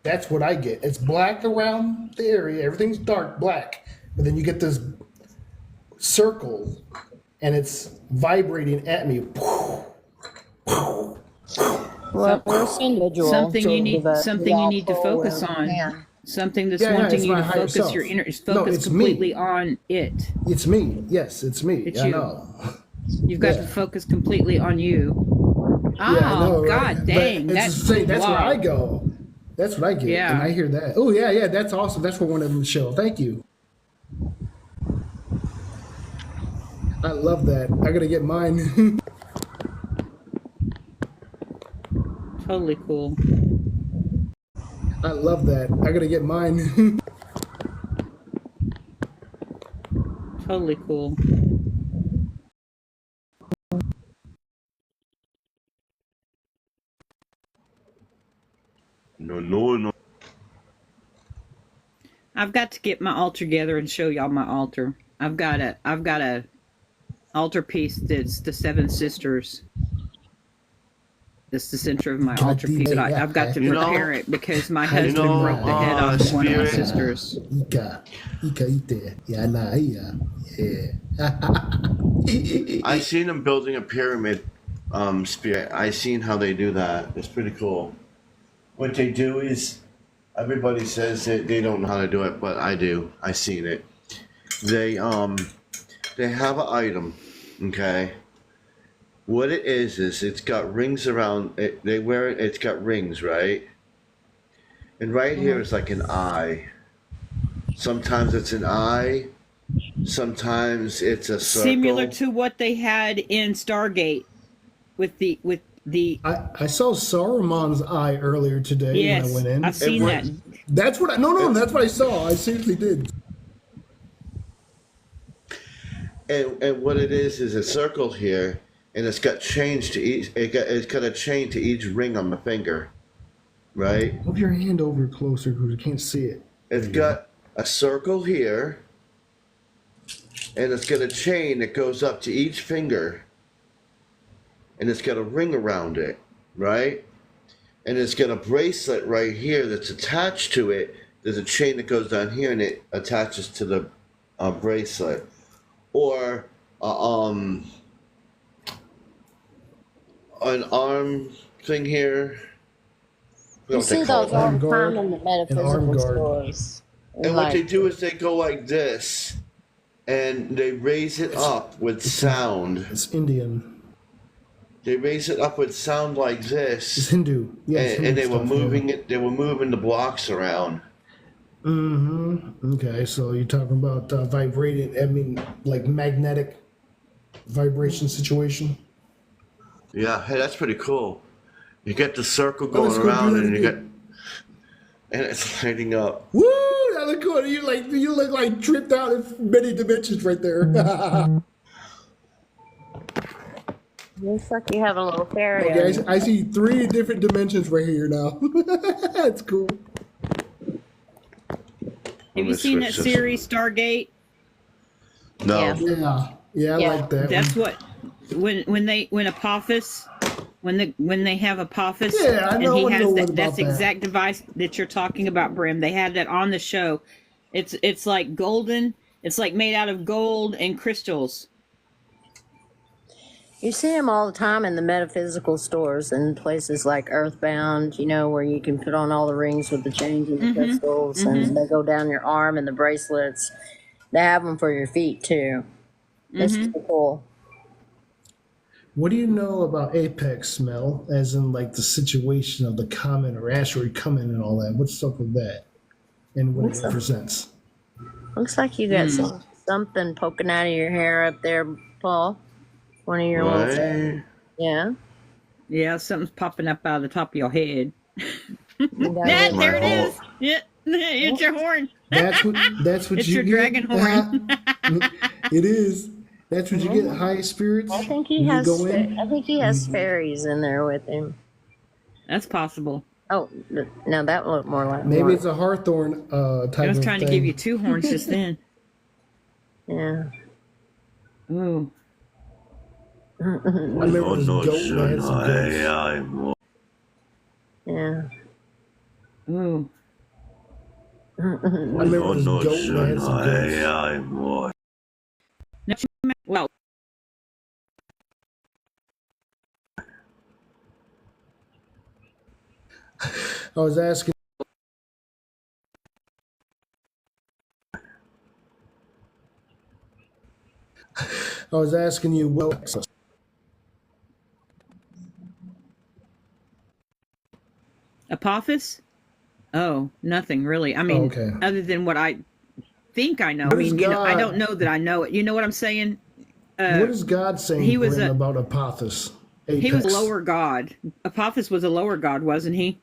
Speaker 2: That's what I get. It's black around the area. Everything's dark, black. But then you get this circle, and it's vibrating at me.
Speaker 4: Well, we're individual.
Speaker 5: Something you need to focus on.
Speaker 4: Man.
Speaker 5: Something that's wanting you to focus
Speaker 2: self.
Speaker 5: your inner focus completely
Speaker 2: me.
Speaker 5: on it.
Speaker 2: It's me. Yes, it's me.
Speaker 5: It's
Speaker 2: I
Speaker 5: you.
Speaker 2: know.
Speaker 5: You've got to focus completely on you. Oh,
Speaker 2: I know, right?
Speaker 5: God dang.
Speaker 2: That's where I go. That's what I get.
Speaker 5: Yeah.
Speaker 2: And I hear that. Oh, yeah, that's awesome. That's what one of them show. Thank you. I love that. I got to get mine.
Speaker 5: Totally cool.
Speaker 2: I love that. I got to get mine.
Speaker 5: Totally cool.
Speaker 1: No.
Speaker 5: I've got to get my altar together and show y'all my altar. I've got a altar piece that's the Seven Sisters. That's the center of my altar piece. That I've got to prepare it because my husband broke the head off one of my sisters.
Speaker 1: I seen them building a pyramid, spirit. I seen how they do that. It's pretty cool. What they do is Everybody says that they don't know how to do it, but I do. I seen it. They have an item, okay? What it is it's got rings around it. They wear it. It's got rings, right? And right here is like an eye. Sometimes it's an eye. Sometimes it's a circle.
Speaker 5: Similar to what they had in Stargate with the.
Speaker 2: I saw Saruman's eye earlier today
Speaker 5: Yes,
Speaker 2: when I went in.
Speaker 5: I've seen that.
Speaker 2: That's what that's what I saw. I seriously did.
Speaker 1: And what it is a circle here, and it's got chains to each. It's got a chain to each ring on the finger, right?
Speaker 2: Move your hand over closer because I can't see it.
Speaker 1: It's got a circle here, and it's got a chain that goes up to each finger, and it's got a ring around it, right? And it's got a bracelet right here that's attached to it. There's a chain that goes down here, and it attaches to the bracelet. Or an arm thing here.
Speaker 4: You see those all the time in the metaphysical stores.
Speaker 1: And what they do is they go like this, and they raise it up with sound.
Speaker 2: It's Indian.
Speaker 1: They raise it up with sound like this.
Speaker 2: It's Hindu. Yes,
Speaker 1: and they were moving it. They were moving the blocks around.
Speaker 2: Mm-hmm. Okay, so you're talking about vibrating. I mean, like magnetic vibration situation.
Speaker 1: Yeah, hey, that's pretty cool. You get the circle going around, and and it's lighting up.
Speaker 2: Woo! That look cool. You look like tripped out in many dimensions right there.
Speaker 4: Looks like you have a little fairy.
Speaker 2: Okay, I see 3 different dimensions right here now. That's cool.
Speaker 5: Have you seen that series Stargate?
Speaker 1: No.
Speaker 2: Yeah, I like that.
Speaker 5: That's what when Apophis when they have Apophis
Speaker 2: I know,
Speaker 5: and he has
Speaker 2: that
Speaker 5: that's exact device that you're talking about, Brim. They had that on the show. It's like golden. It's like made out of gold and crystals.
Speaker 4: You see them all the time in the metaphysical stores and places like Earthbound, where you can put on all the rings with the chains and the crystals, and they go down your arm and the bracelets. They have them for your feet too. It's pretty cool.
Speaker 2: What do you know about Apex, Mel? As in, like, the situation of the comet or asteroid coming and all that. What's up with that? And what it represents?
Speaker 4: Looks like you got something poking out of your hair up there, Paul. One of your little. Yeah.
Speaker 5: Yeah, something's popping up out of the top of your head.
Speaker 4: There
Speaker 5: it is. Yeah, it's your horn.
Speaker 2: That's what
Speaker 5: it's
Speaker 2: you
Speaker 5: your
Speaker 2: get.
Speaker 5: dragon horn.
Speaker 2: It is. That's what you get. High spirits.
Speaker 4: I think he has. I think he has fairies in there with him.
Speaker 5: That's possible.
Speaker 4: Oh, now that looked more like.
Speaker 2: Maybe it's a Hawthorne type.
Speaker 5: I was trying to give you 2 horns just then.
Speaker 4: Yeah.
Speaker 5: Ooh.
Speaker 2: I remember this goat that had some goats.
Speaker 4: Yeah.
Speaker 5: Ooh.
Speaker 2: I remember this goat that had some goats.
Speaker 5: Well,
Speaker 2: I was asking. I was asking you, well,
Speaker 5: Apophis? Oh, nothing really. I mean, other than what I think I know. I mean, I don't know that I know it. You know what I'm saying?
Speaker 2: What is God saying about Apophis? Apex?
Speaker 5: He was a lower god. Apophis was a lower god, wasn't he?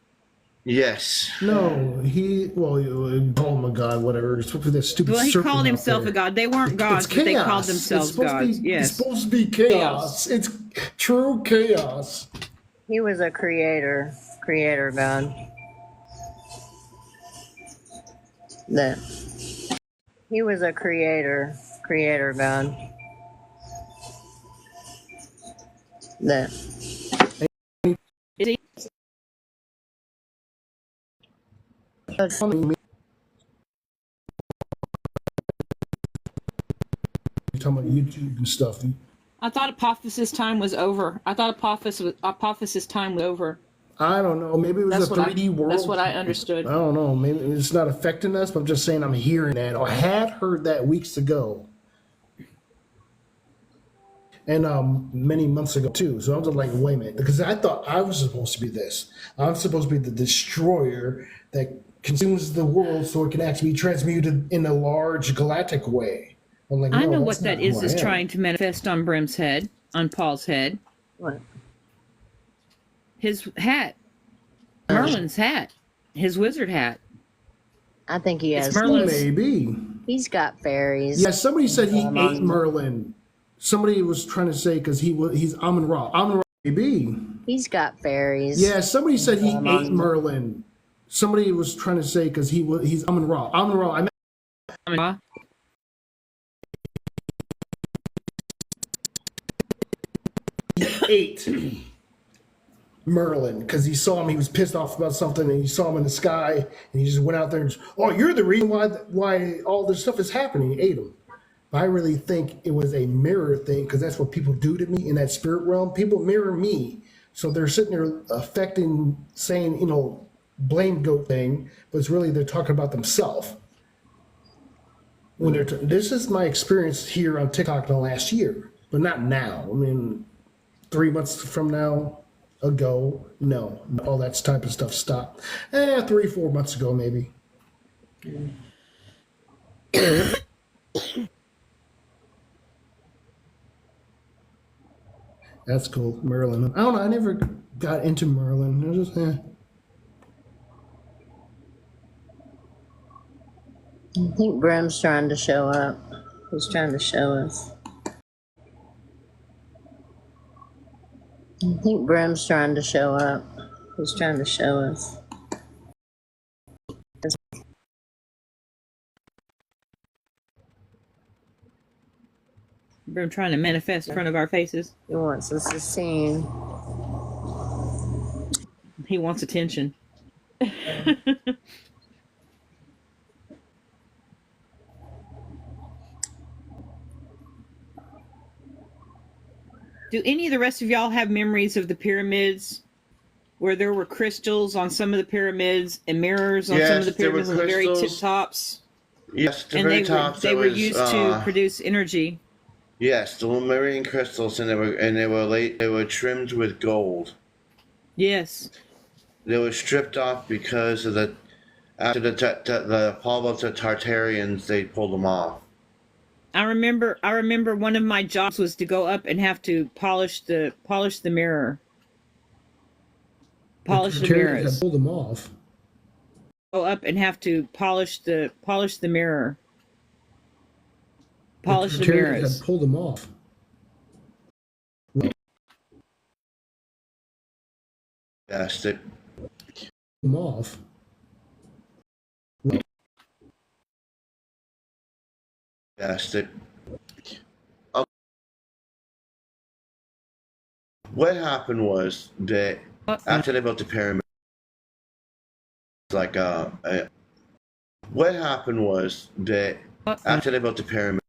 Speaker 1: Yes.
Speaker 2: No, he call him a god, whatever. That stupid.
Speaker 5: Well, he called himself a god. They weren't gods, but they called themselves gods. Yes.
Speaker 2: It's supposed to be chaos. It's true chaos.
Speaker 4: He was a creator god. He was a creator god.
Speaker 5: Is he?
Speaker 2: You're talking about YouTube and stuff.
Speaker 5: I thought Apophis' time was over. I thought Apophis' time was over.
Speaker 2: I don't know. Maybe it was
Speaker 5: That's
Speaker 2: a
Speaker 5: what
Speaker 2: 3D world.
Speaker 5: That's what I understood.
Speaker 2: I don't know. Maybe it's not affecting us, but I'm just saying I'm hearing that. Or I had heard that weeks ago. And many months ago too. So I was like, wait a minute, because I thought I was supposed to be this. I'm supposed to be the destroyer that consumes the world, so it can actually be transmuted in a large galactic way. I'm like,
Speaker 5: I
Speaker 2: no,
Speaker 5: know
Speaker 2: that's
Speaker 5: what that
Speaker 2: not who I
Speaker 5: is
Speaker 2: am.
Speaker 5: trying to manifest on Brim's head, on Paul's head.
Speaker 3: What?
Speaker 5: His hat, Merlin's hat, his wizard hat.
Speaker 4: I think he
Speaker 5: It's
Speaker 4: has.
Speaker 5: Merlin's.
Speaker 2: Maybe.
Speaker 4: He's got fairies.
Speaker 2: Yeah, somebody said he
Speaker 3: Among-
Speaker 2: ate Merlin. Somebody was trying to say because he's Amun Ra. Amun Ra, maybe.
Speaker 4: He's got fairies.
Speaker 2: Yeah, somebody said he
Speaker 3: Among-
Speaker 2: ate Merlin. Somebody was trying to say because he's Amun Ra. Amun Ra. I meant he ate Merlin because he saw him. He was pissed off about something, and he saw him in the sky, and he just went out there and just, oh, you're the reason why all this stuff is happening. He ate him. I really think it was a mirror thing because that's what people do to me in that spirit realm. People mirror me. So they're sitting there affecting, saying, blame goat thing, but it's really they're talking about themselves. When this is my experience here on TikTok in the last year, but not now. I mean, 3 months from now, ago, no, all that type of stuff stopped. 3-4 months ago, maybe. That's cool, Merlin. I don't know. I never got into Merlin. I was just,
Speaker 4: I think Brim's trying to show up. He's trying to show us. I think Brim's trying to show up. He's trying to show us.
Speaker 5: Brim trying to manifest in front of our faces.
Speaker 4: He wants us to see him.
Speaker 5: He wants attention. Do any of the rest of y'all have memories of the pyramids where there were crystals on some of the pyramids and mirrors on some of the
Speaker 1: Yes, there were
Speaker 5: pyramids on the very tip
Speaker 1: crystals.
Speaker 5: tops?
Speaker 1: Yes, the
Speaker 5: And
Speaker 1: very
Speaker 5: they
Speaker 1: tops.
Speaker 5: were used to produce energy.
Speaker 1: Yes, the Lemurian crystals, and they were trimmed with gold.
Speaker 5: Yes.
Speaker 1: They were stripped off because of after the fall of the Tartarians, they pulled them off.
Speaker 5: I remember one of my jobs was to go up and have to polish the mirror. Polish the mirrors.
Speaker 2: Had pulled them off.
Speaker 5: Go up and have to polish the mirror. Polish the mirrors.
Speaker 2: Had pulled them off.
Speaker 1: Yes,
Speaker 2: Them off.
Speaker 1: yes, what happened was that after they built the pyramid, what happened was that after they built the pyramid,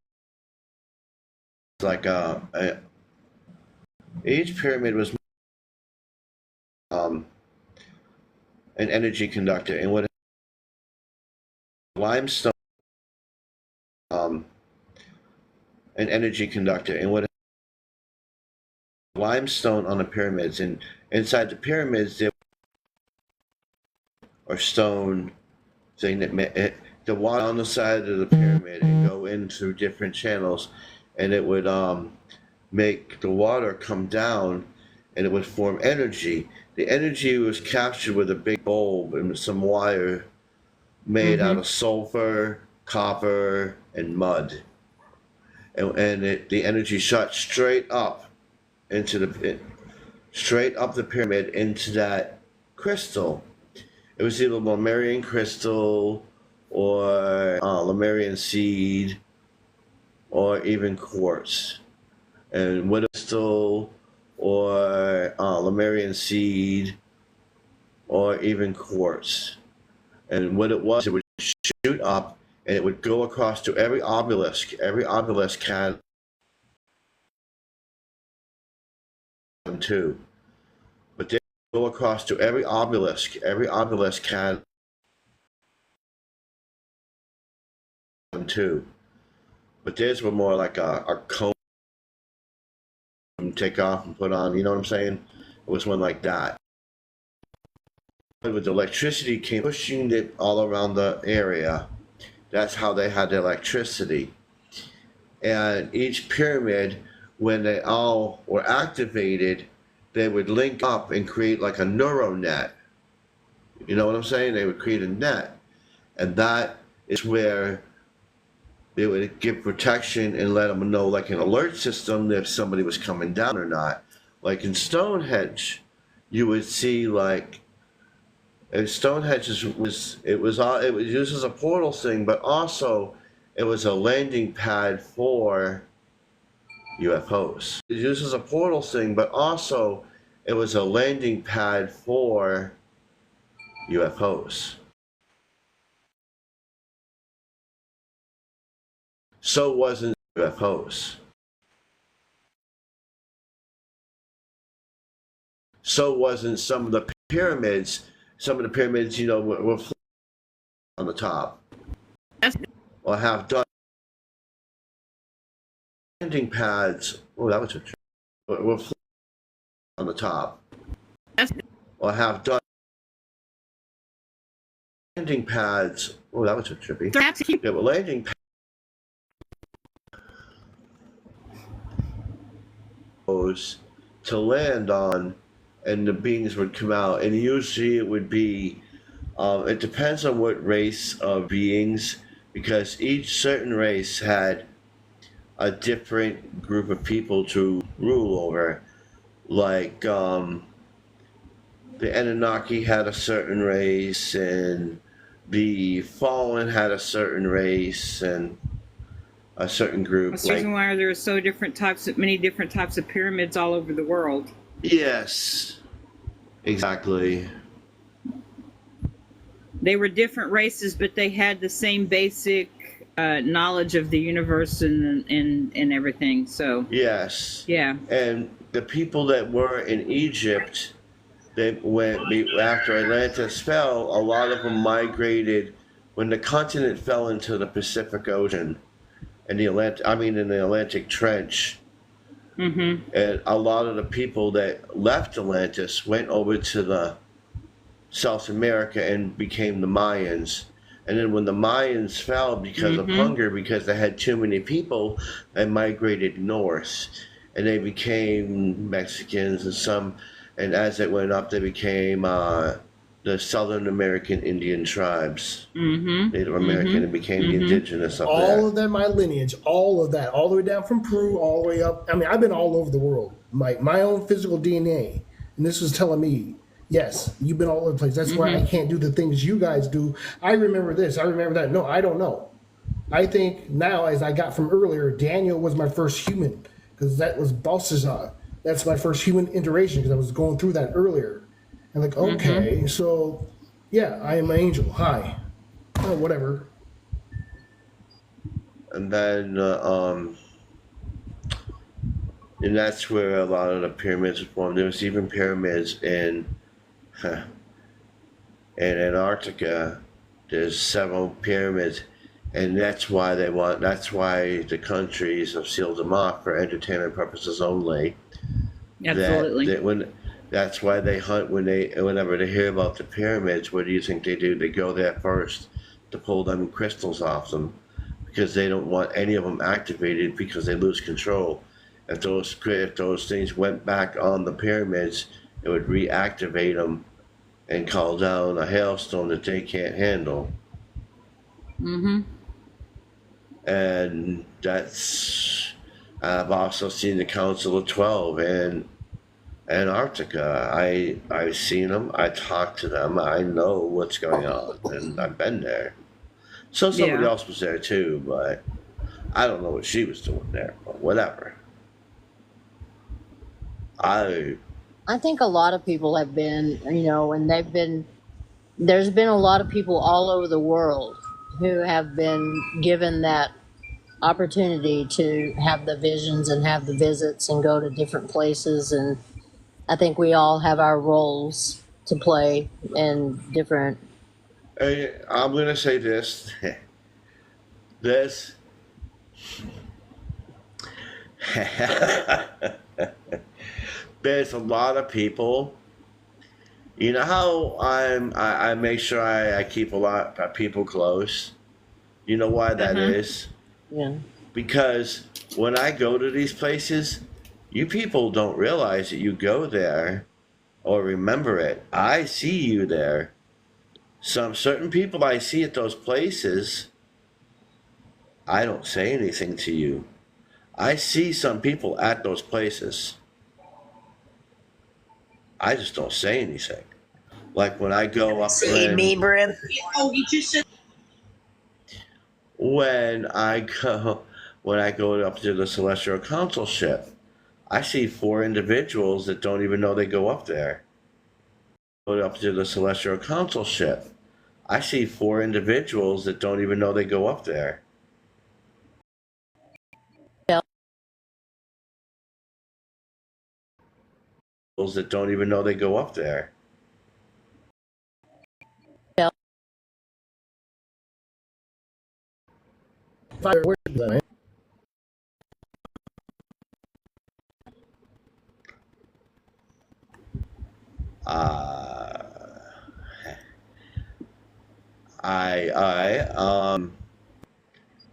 Speaker 1: each pyramid was an energy conductor, and what limestone an energy conductor, and what limestone on the pyramids, and inside the pyramids there or stone thing that the water on the side of the pyramid and go in through different channels, and it would make the water come down, and it would form energy. The energy was captured with a big bulb and some wire made out of sulfur, copper, and mud, and the energy shot straight up into straight up the pyramid into that crystal. It was either Lemurian crystal or Lemurian seed or even quartz. And with crystal or Lemurian seed or even quartz. And what it would shoot up and it would go across to every obelisk. Every obelisk had too. But go across to every obelisk. Every obelisk had them too, but theirs were more like a cone take off and put on. You know what I'm saying? It was one like that. With electricity came pushing it all around the area. That's how they had the electricity. And each pyramid, when they all were activated, they would link up and create like a neural net. You know what I'm saying? They would create a net. And that is where they would give protection and let them know, like an alert system, if somebody was coming down or not. Like in Stonehenge, you would see like, and Stonehenge was used as a portal thing, but also it was a landing pad for UFOs. It was used as a portal thing, but also it was a landing pad for UFOs. So wasn't UFOs. So wasn't some of the pyramids. Some of the pyramids, you know, were on the top. Or have done landing pads. Oh, that was a trick. Were on the top. Or have done landing pads. Oh, that was a trippy. They were landing pads to land on, and the beings would come out, and usually it would be, it depends on what race of beings, because each certain race had a different group of people to rule over. Like the Anunnaki had a certain race, and the Fallen had a certain race, and a certain group.
Speaker 5: That's the reason why there are many different types of pyramids all over the world.
Speaker 1: Yes, exactly.
Speaker 5: They were different races, but they had the same basic knowledge of the universe and everything. So
Speaker 1: yes,
Speaker 5: yeah.
Speaker 1: And the people that were in Egypt, they went after Atlantis fell. A lot of them migrated when the continent fell into the Pacific Ocean, in the Atlantic Trench. Mm-hmm. And a lot of the people that left Atlantis went over to the South America and became the Mayans. And then when the Mayans fell because of hunger, because they had too many people, they migrated north, and they became Mexicans and as it went up, they became the Southern American Indian tribes, Native American, and became the indigenous up there.
Speaker 2: All of that, my lineage, all of that, all the way down from Peru, all the way up. I mean, I've been all over the world. My own physical DNA, and this was telling me, yes, you've been all over the place. That's why I can't do the things you guys do. I remember this. I remember that. No, I don't know. I think now, as I got from earlier, Daniel was my first human, because that was Balthazar. That's my first human iteration, because I was going through that earlier. And like, okay, so yeah, I am an angel. Hi. Oh, whatever.
Speaker 1: And then, and that's where a lot of the pyramids were formed. There was even pyramids in Antarctica. There's several pyramids, and that's why the countries have sealed them off for entertainment purposes only.
Speaker 5: Absolutely.
Speaker 1: That's why they hunt whenever they hear about the pyramids. What do you think they do? They go there first to pull them crystals off them, because they don't want any of them activated, because they lose control. If those things went back on the pyramids, it would reactivate them and call down a hailstorm that they can't handle. And I've also seen the Council of 12 in Antarctica. I've seen them. I talked to them. I know what's going on, and I've been there. So somebody else was there too, but I don't know what she was doing there. But whatever.
Speaker 4: I think a lot of people have been, and there's been a lot of people all over the world who have been given that opportunity to have the visions and have the visits and go to different places and I think we all have our roles to play in different.
Speaker 1: I'm gonna say this. This. There's a lot of people. You know how I make sure I keep a lot of people close. You know why that is?
Speaker 4: Yeah.
Speaker 1: Because when I go to these places, you people don't realize that you go there or remember it. I see you there. Some certain people I see at those places, I don't say anything to you. I see some people at those places. I just don't say anything. Like when I go up
Speaker 7: Brent.
Speaker 1: when I go when I go up to the Celestial Council ship, I see 4 individuals that don't even know they go up there. Go up to the Celestial Council ship. I see 4 individuals that don't even know they go up there. That don't even know they go up there.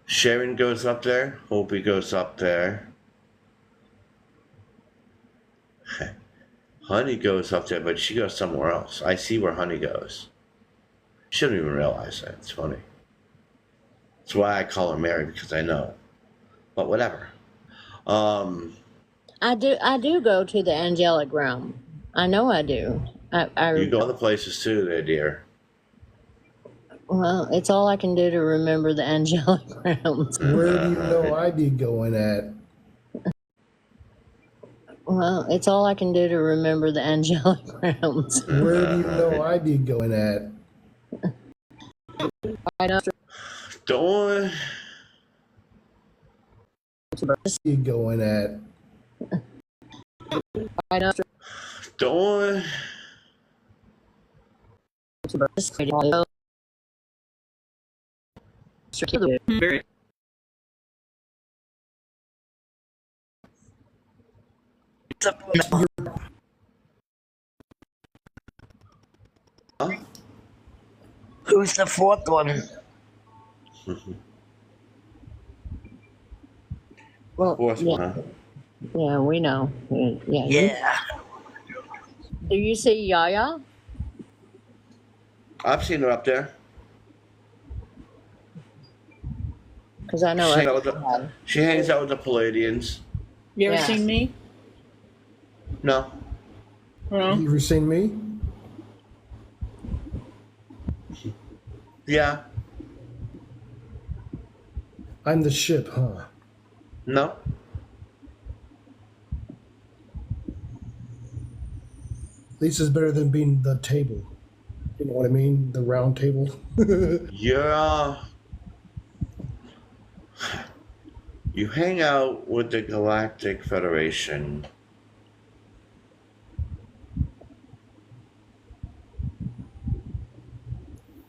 Speaker 1: Sharon goes up there. Hopi goes up there. Honey goes up there, but she goes somewhere else. I see where Honey goes. She doesn't even realize that. It's funny. That's why I call her Mary, because I know. But whatever.
Speaker 4: I do go to the angelic realm. I know I do.
Speaker 1: You go other places too there, dear.
Speaker 4: Well, it's all I can do to remember the angelic realms.
Speaker 2: Where do you know I be going at?
Speaker 4: Well, it's all I can do to remember the angelic realms.
Speaker 2: Where do you know I be going at?
Speaker 4: I know.
Speaker 1: Don't.
Speaker 2: Be going at?
Speaker 4: I know.
Speaker 1: Don't.
Speaker 5: Very.
Speaker 1: Huh?
Speaker 7: Who's the fourth one?
Speaker 4: Well,
Speaker 1: Fourth
Speaker 4: yeah,
Speaker 1: one, huh?
Speaker 4: yeah, we know. Yeah.
Speaker 7: Yeah.
Speaker 4: Do you see Yaya?
Speaker 1: I've seen her up there.
Speaker 4: Because I know
Speaker 1: She hangs out with the Palladians.
Speaker 5: You ever
Speaker 4: Yeah.
Speaker 5: seen me?
Speaker 1: No.
Speaker 5: Well,
Speaker 2: You ever seen me?
Speaker 1: Yeah.
Speaker 2: I'm the ship, huh?
Speaker 1: No.
Speaker 2: At least it's better than being the table. You know what I mean? The round table.
Speaker 1: You're you hang out with the Galactic Federation.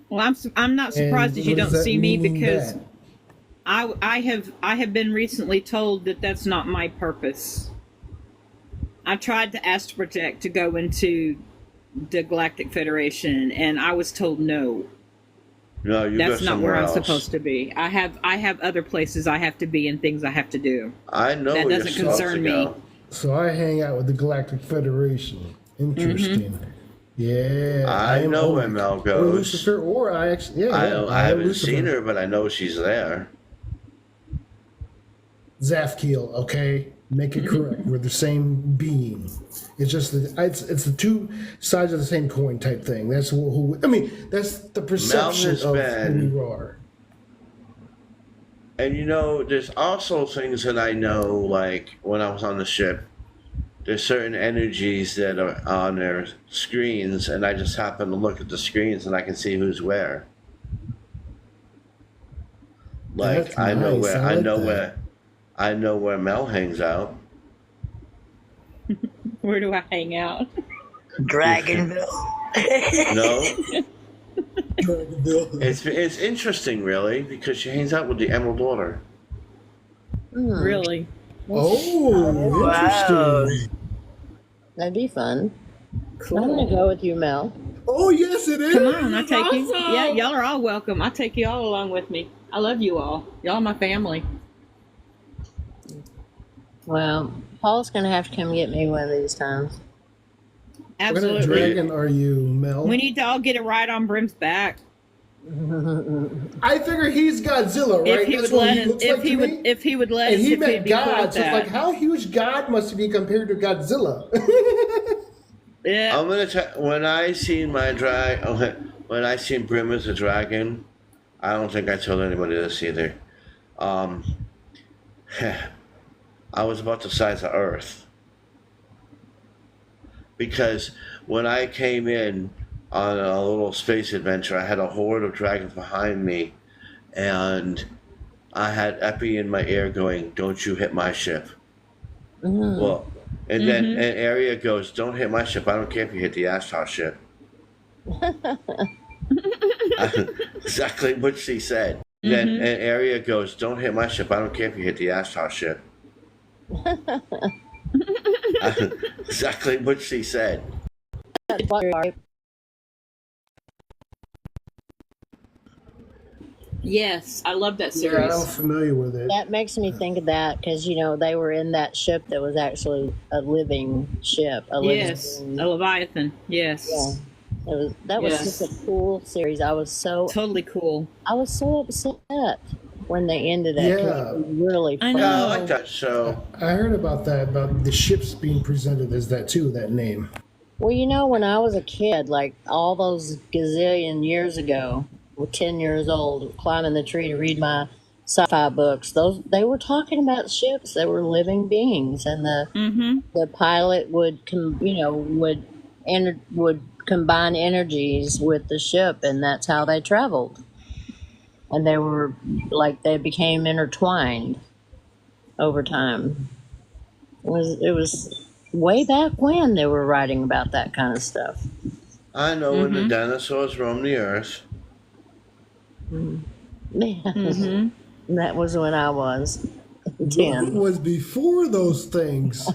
Speaker 5: well, I'm not surprised
Speaker 2: And
Speaker 5: that you
Speaker 2: what does
Speaker 5: don't
Speaker 2: that
Speaker 5: see me
Speaker 2: mean
Speaker 5: because
Speaker 2: that?
Speaker 5: I have been recently told that that's not my purpose. I tried to ask to protect to go into the Galactic Federation, and I was told no.
Speaker 1: No, you
Speaker 5: That's
Speaker 1: go
Speaker 5: not where
Speaker 1: somewhere
Speaker 5: I'm
Speaker 1: else.
Speaker 5: supposed to be. I have other places I have to be and things I have to do.
Speaker 1: I know
Speaker 5: That
Speaker 1: where
Speaker 5: doesn't
Speaker 1: you're supposed
Speaker 5: concern
Speaker 1: to
Speaker 5: me.
Speaker 1: go.
Speaker 2: So I hang out with the Galactic Federation. Interesting. Yeah,
Speaker 1: I
Speaker 2: am
Speaker 1: know where
Speaker 2: Oleg,
Speaker 1: Mel
Speaker 2: or
Speaker 1: goes.
Speaker 2: Lucifer, or I actually, yeah,
Speaker 1: I
Speaker 2: am
Speaker 1: haven't
Speaker 2: Lucifer.
Speaker 1: seen her, but I know she's there.
Speaker 2: Zafkiel, okay? Make it correct. We're the same being. It's just it's the two sides of the same coin type thing. That's who I mean. That's the perception
Speaker 1: has
Speaker 2: of
Speaker 1: been-
Speaker 2: who we are.
Speaker 1: And you know, there's also things that I know, like when I was on the ship, there's certain energies that are on their screens, and I just happen to look at the screens and I can see who's where. Like
Speaker 2: That's
Speaker 1: I know
Speaker 2: nice.
Speaker 1: where
Speaker 2: I like that.
Speaker 1: I know where Mel hangs out.
Speaker 5: Where do I hang out?
Speaker 7: Dragonville.
Speaker 1: No. It's interesting, really, because she hangs out with the Emerald Order.
Speaker 5: Really?
Speaker 2: Oh,
Speaker 7: Wow.
Speaker 2: interesting.
Speaker 4: That'd be fun.
Speaker 5: Cool.
Speaker 4: I'm gonna go with you, Mel.
Speaker 2: Oh, yes, it is.
Speaker 5: Come on, I take you.
Speaker 2: Awesome.
Speaker 5: Yeah, y'all are all welcome. I take you all along with me. I love you all. Y'all are my family.
Speaker 4: Well, Paul's gonna have to come get me one of these times.
Speaker 2: What kind of
Speaker 5: Absolutely.
Speaker 2: dragon are you, Mel?
Speaker 5: We need to all get a ride on Brim's back.
Speaker 2: I figure he's Godzilla, right?
Speaker 5: If he
Speaker 2: That's
Speaker 5: would
Speaker 2: what
Speaker 5: let
Speaker 2: he
Speaker 5: us,
Speaker 2: looks
Speaker 5: if
Speaker 2: like
Speaker 5: he
Speaker 2: to
Speaker 5: would,
Speaker 2: me.
Speaker 5: if he would let
Speaker 2: And
Speaker 5: us,
Speaker 2: he
Speaker 5: if he'd
Speaker 2: met
Speaker 5: be cool
Speaker 2: God,
Speaker 5: with
Speaker 2: so it's like,
Speaker 5: that.
Speaker 2: how huge God must he be compared to Godzilla?
Speaker 5: Yeah.
Speaker 1: I'm gonna tell. When I seen when I seen Brim as a dragon, I don't think I told anybody this either. I was about the size of Earth because when I came in on a little space adventure, I had a horde of dragons behind me, and I had Epi in my ear going, "Don't you hit my ship." Well, and then an area goes, "Don't hit my ship. I don't care if you hit the Ashtar ship." Exactly what she said. Then an area goes, "Don't hit my ship. I don't care if you hit the Ashtar ship." Exactly what she said.
Speaker 5: Yes, I love that
Speaker 2: Yeah,
Speaker 5: series.
Speaker 2: I'm familiar with it.
Speaker 4: That makes me think of that because they were in that ship that was actually a living ship.
Speaker 5: Yes, a Leviathan. Yes.
Speaker 4: Yeah. That was
Speaker 5: Yes.
Speaker 4: just a cool series. I was so
Speaker 5: Totally cool.
Speaker 4: upset when they ended it. 'Cause
Speaker 2: Yeah.
Speaker 4: it was really
Speaker 5: I
Speaker 4: fun.
Speaker 5: know.
Speaker 1: I like that show.
Speaker 2: I heard about that, about the ships being presented as that too, that name.
Speaker 4: Well, when I was a kid, like all those gazillion years ago, with 10 years old, climbing the tree to read my sci-fi books, they were talking about ships. They were living beings, and the pilot would would combine energies with the ship, and that's how they traveled. And they became intertwined over time. It was way back when they were writing about that kind of stuff.
Speaker 1: I know when the dinosaurs roamed the earth.
Speaker 4: Man, that was when I was
Speaker 2: It
Speaker 4: 10.
Speaker 2: was before those things.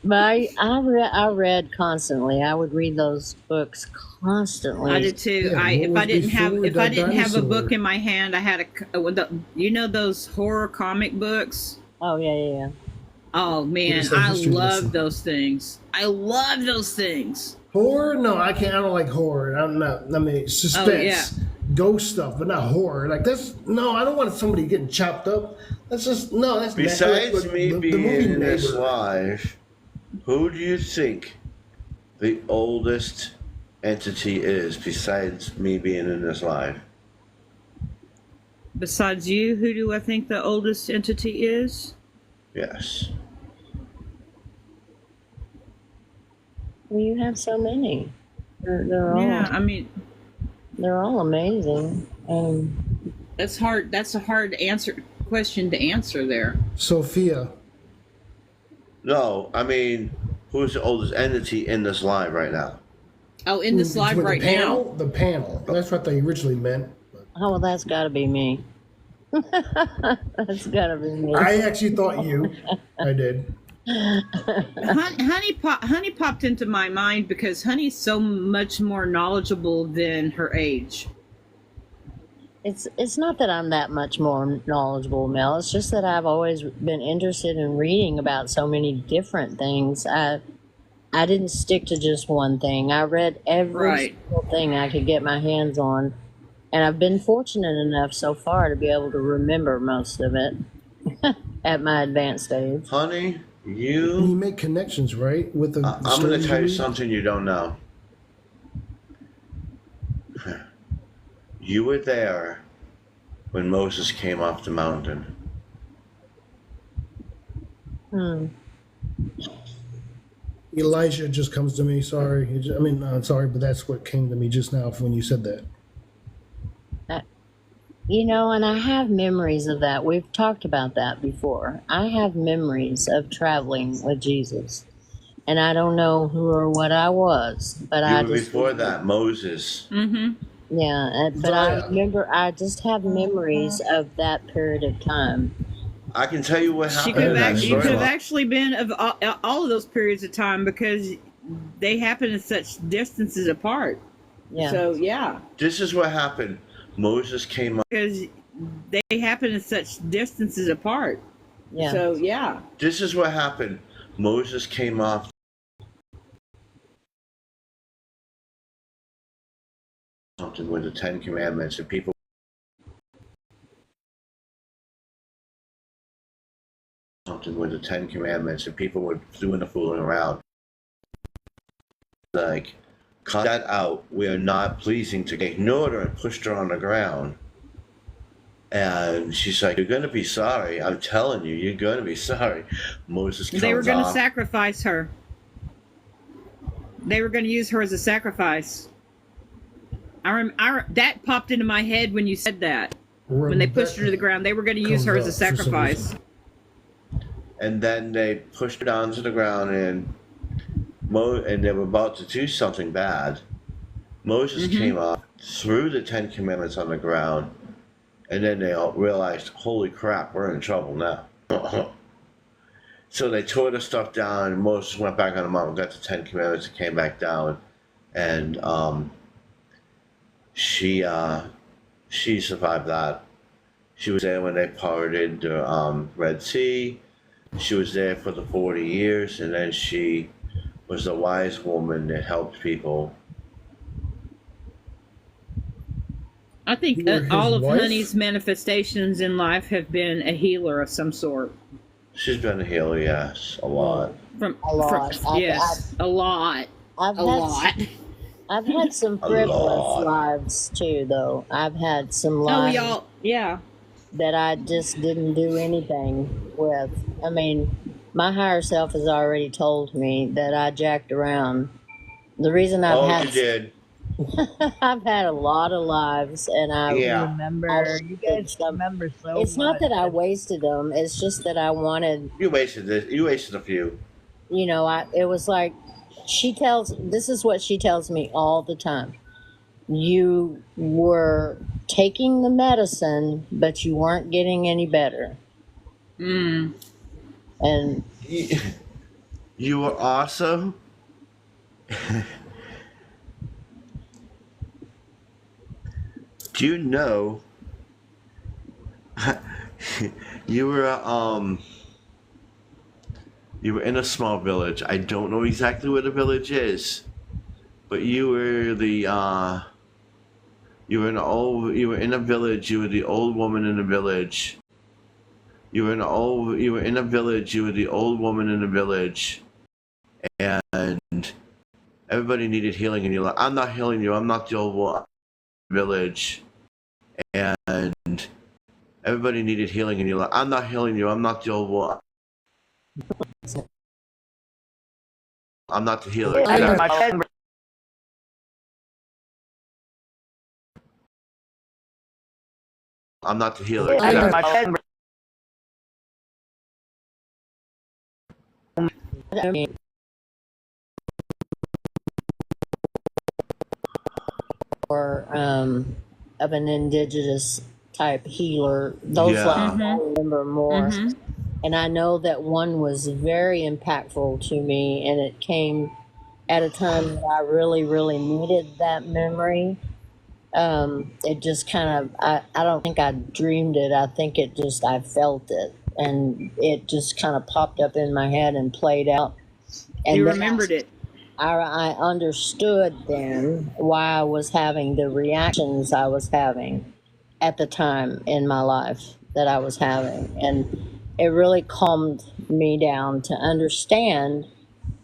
Speaker 4: But I read constantly. I would read those books constantly.
Speaker 5: I did too.
Speaker 2: Yeah,
Speaker 5: If
Speaker 2: what
Speaker 5: I
Speaker 2: was
Speaker 5: didn't have a book
Speaker 2: dinosaur?
Speaker 5: in my hand, I had those horror comic books.
Speaker 4: Oh yeah.
Speaker 5: Oh man,
Speaker 2: Here's some
Speaker 5: I
Speaker 2: history
Speaker 5: love
Speaker 2: lesson.
Speaker 5: those things. I love those things.
Speaker 2: Horror? No, I can't. I don't like horror. I'm not. I mean, suspense, ghost stuff, but not horror. Like that's no. I don't want somebody getting chopped up. That's just no. That's
Speaker 1: Besides
Speaker 2: like,
Speaker 1: me
Speaker 2: the
Speaker 1: being
Speaker 2: movie
Speaker 1: in this
Speaker 2: Neighbor.
Speaker 1: live, who do you think the oldest entity is besides me being in this live?
Speaker 5: Besides you, who do I think the oldest entity is?
Speaker 1: Yes.
Speaker 4: Well, you have so many. They're all
Speaker 5: Yeah, I mean,
Speaker 4: they're all amazing.
Speaker 5: that's hard. That's a hard question to answer there.
Speaker 2: Sophia.
Speaker 1: No, I mean, who's the oldest entity in this live right now?
Speaker 5: Oh, in this live
Speaker 2: With
Speaker 5: right
Speaker 2: the panel, The panel. That's what they originally meant.
Speaker 4: Oh, well, that's got to be me. That's got to be me.
Speaker 2: I actually thought you. I did.
Speaker 5: Honey popped into my mind because Honey's so much more knowledgeable than her age.
Speaker 4: It's not that I'm that much more knowledgeable, Mel. It's just that I've always been interested in reading about so many different things. I didn't stick to just one thing. I read every single thing I could get my hands on, and I've been fortunate enough so far to be able to remember most of it at my advanced age.
Speaker 1: Honey,
Speaker 2: And you make connections, right? With the
Speaker 1: I'm going
Speaker 2: stories
Speaker 1: to tell you
Speaker 2: read?
Speaker 1: something you don't know. You were there when Moses came off the mountain.
Speaker 2: Elijah just comes to me. Sorry. Sorry, but that's what came to me just now when you said that.
Speaker 4: You know, and I have memories of that. We've talked about that before. I have memories of traveling with Jesus. And I don't know who or what I was, but
Speaker 1: You
Speaker 4: I
Speaker 1: were
Speaker 4: just
Speaker 1: before
Speaker 4: remember.
Speaker 1: that, Moses.
Speaker 5: Mm-hmm.
Speaker 4: Yeah, but I
Speaker 2: Via.
Speaker 4: remember, I just have memories of that period of time.
Speaker 1: I can tell you what
Speaker 5: She could
Speaker 1: happened in
Speaker 5: have.
Speaker 1: that
Speaker 5: You could have
Speaker 1: storyline.
Speaker 5: actually been of all of those periods of time because they happen in such distances apart.
Speaker 4: Yeah.
Speaker 5: So yeah,
Speaker 1: This is what happened. Moses came up.
Speaker 5: because they happen in such distances apart.
Speaker 4: Yeah.
Speaker 5: So yeah,
Speaker 1: This is what happened. Moses came off something with the Ten Commandments, and people something with the Ten Commandments, and people were doing the fooling around. Like, cut that out. We are not pleasing to. They ignored her and pushed her on the ground. And she's like, "You're gonna be sorry. I'm telling you, you're gonna be sorry." Moses
Speaker 5: they were
Speaker 1: comes
Speaker 5: going to
Speaker 1: off.
Speaker 5: sacrifice her. They were going to use her as a sacrifice. That popped into my head when you said that. When they pushed her to the ground, they were going to use her as a sacrifice.
Speaker 1: And then they pushed her down to the ground, and they were about to do something bad. Moses came up, threw the Ten Commandments on the ground, and then they all realized, holy crap, we're in trouble now. So they tore the stuff down, and Moses went back on the mountain, got the Ten Commandments, and came back down. And she survived that. She was there when they parted the Red Sea. She was there for the 40 years, and then she was a wise woman that helped people.
Speaker 5: I think
Speaker 2: You were his
Speaker 5: all of
Speaker 2: wife?
Speaker 5: Honey's manifestations in life have been a healer of some sort.
Speaker 1: She's been a healer, yes, a lot.
Speaker 4: A lot.
Speaker 5: Yes, a lot.
Speaker 4: I've
Speaker 5: A
Speaker 4: had,
Speaker 5: lot.
Speaker 4: I've had some
Speaker 1: A
Speaker 4: frivolous
Speaker 1: lot.
Speaker 4: lives too, though. I've had some
Speaker 5: Oh,
Speaker 4: lives
Speaker 5: y'all. Yeah.
Speaker 4: that I just didn't do anything with. I mean, my higher self has already told me that I jacked around. The reason I've
Speaker 1: Oh,
Speaker 4: had
Speaker 1: you did.
Speaker 4: I've had a lot of lives, and I
Speaker 1: Yeah.
Speaker 7: Remember, you guys remember so
Speaker 4: It's not
Speaker 7: much.
Speaker 4: that I wasted them. It's just that I wanted,
Speaker 1: You wasted this. You wasted a few.
Speaker 4: you know, it was like this is what she tells me all the time. You were taking the medicine, but you weren't getting any better.
Speaker 5: Mm.
Speaker 4: And
Speaker 1: You were awesome. Do you know you were you were in a small village. I don't know exactly where the village is, but you were you were in a village. You were the old woman in the village. You were in a village. You were the old woman in the village, and everybody needed healing, and you're like, "I'm not healing you. I'm not the old woman in the village," and everybody needed healing, and you're like, "I'm not healing you. I'm not the old woman. I'm not the healer." I'm not the healer.
Speaker 4: or of an indigenous type healer. Those
Speaker 1: Yeah.
Speaker 4: lives I remember more.
Speaker 5: Mhm.
Speaker 4: And I know that one was very impactful to me, and it came at a time that I really, really needed that memory. It just kind of, I don't think I dreamed it. I think I felt it. And it just kind of popped up in my head and played out. And
Speaker 5: You
Speaker 4: then
Speaker 5: remembered it.
Speaker 4: I understood then why I was having the reactions I was having at the time in my life that I was having. And it really calmed me down to understand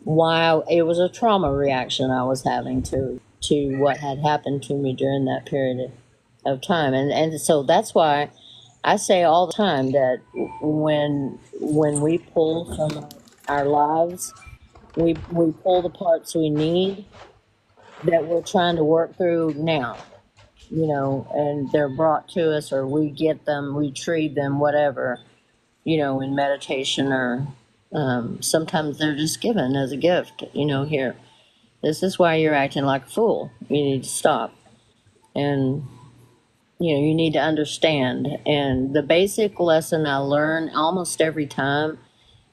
Speaker 4: why it was a trauma reaction I was having to what had happened to me during that period of time. And so that's why I say all the time that when we pull from our lives, we pull the parts we need that we're trying to work through now. and they're brought to us, or we get them, retrieve them, whatever, in meditation, or sometimes they're just given as a gift, here, this is why you're acting like a fool. You need to stop. And, you need to understand. And the basic lesson I learn almost every time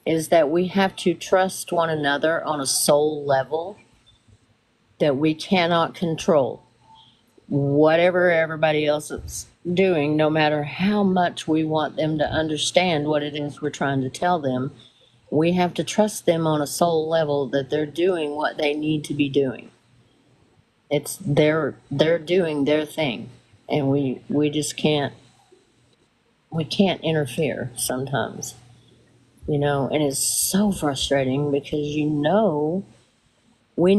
Speaker 4: is that we have to trust one another on a soul level that we cannot control. Whatever everybody else is doing, no matter how much we want them to understand what it is we're trying to tell them, we have to trust them on a soul level that they're doing what they need to be doing. It's they're doing their thing, and we just can't interfere sometimes, and it's so frustrating because we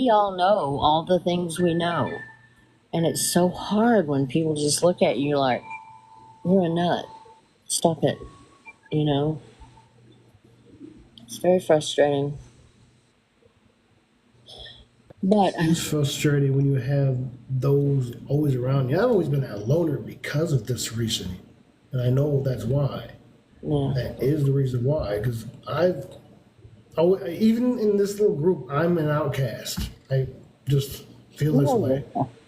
Speaker 4: all know all the things we know, and it's so hard when people just look at you like you're a nut. Stop it. It's very frustrating. But
Speaker 2: It's frustrating when you have those always around you. I've always been a loner because of this reasoning, and I know that's why.
Speaker 4: yeah,
Speaker 2: That is the reason why. Because even in this little group, I'm an outcast. I just feel this way.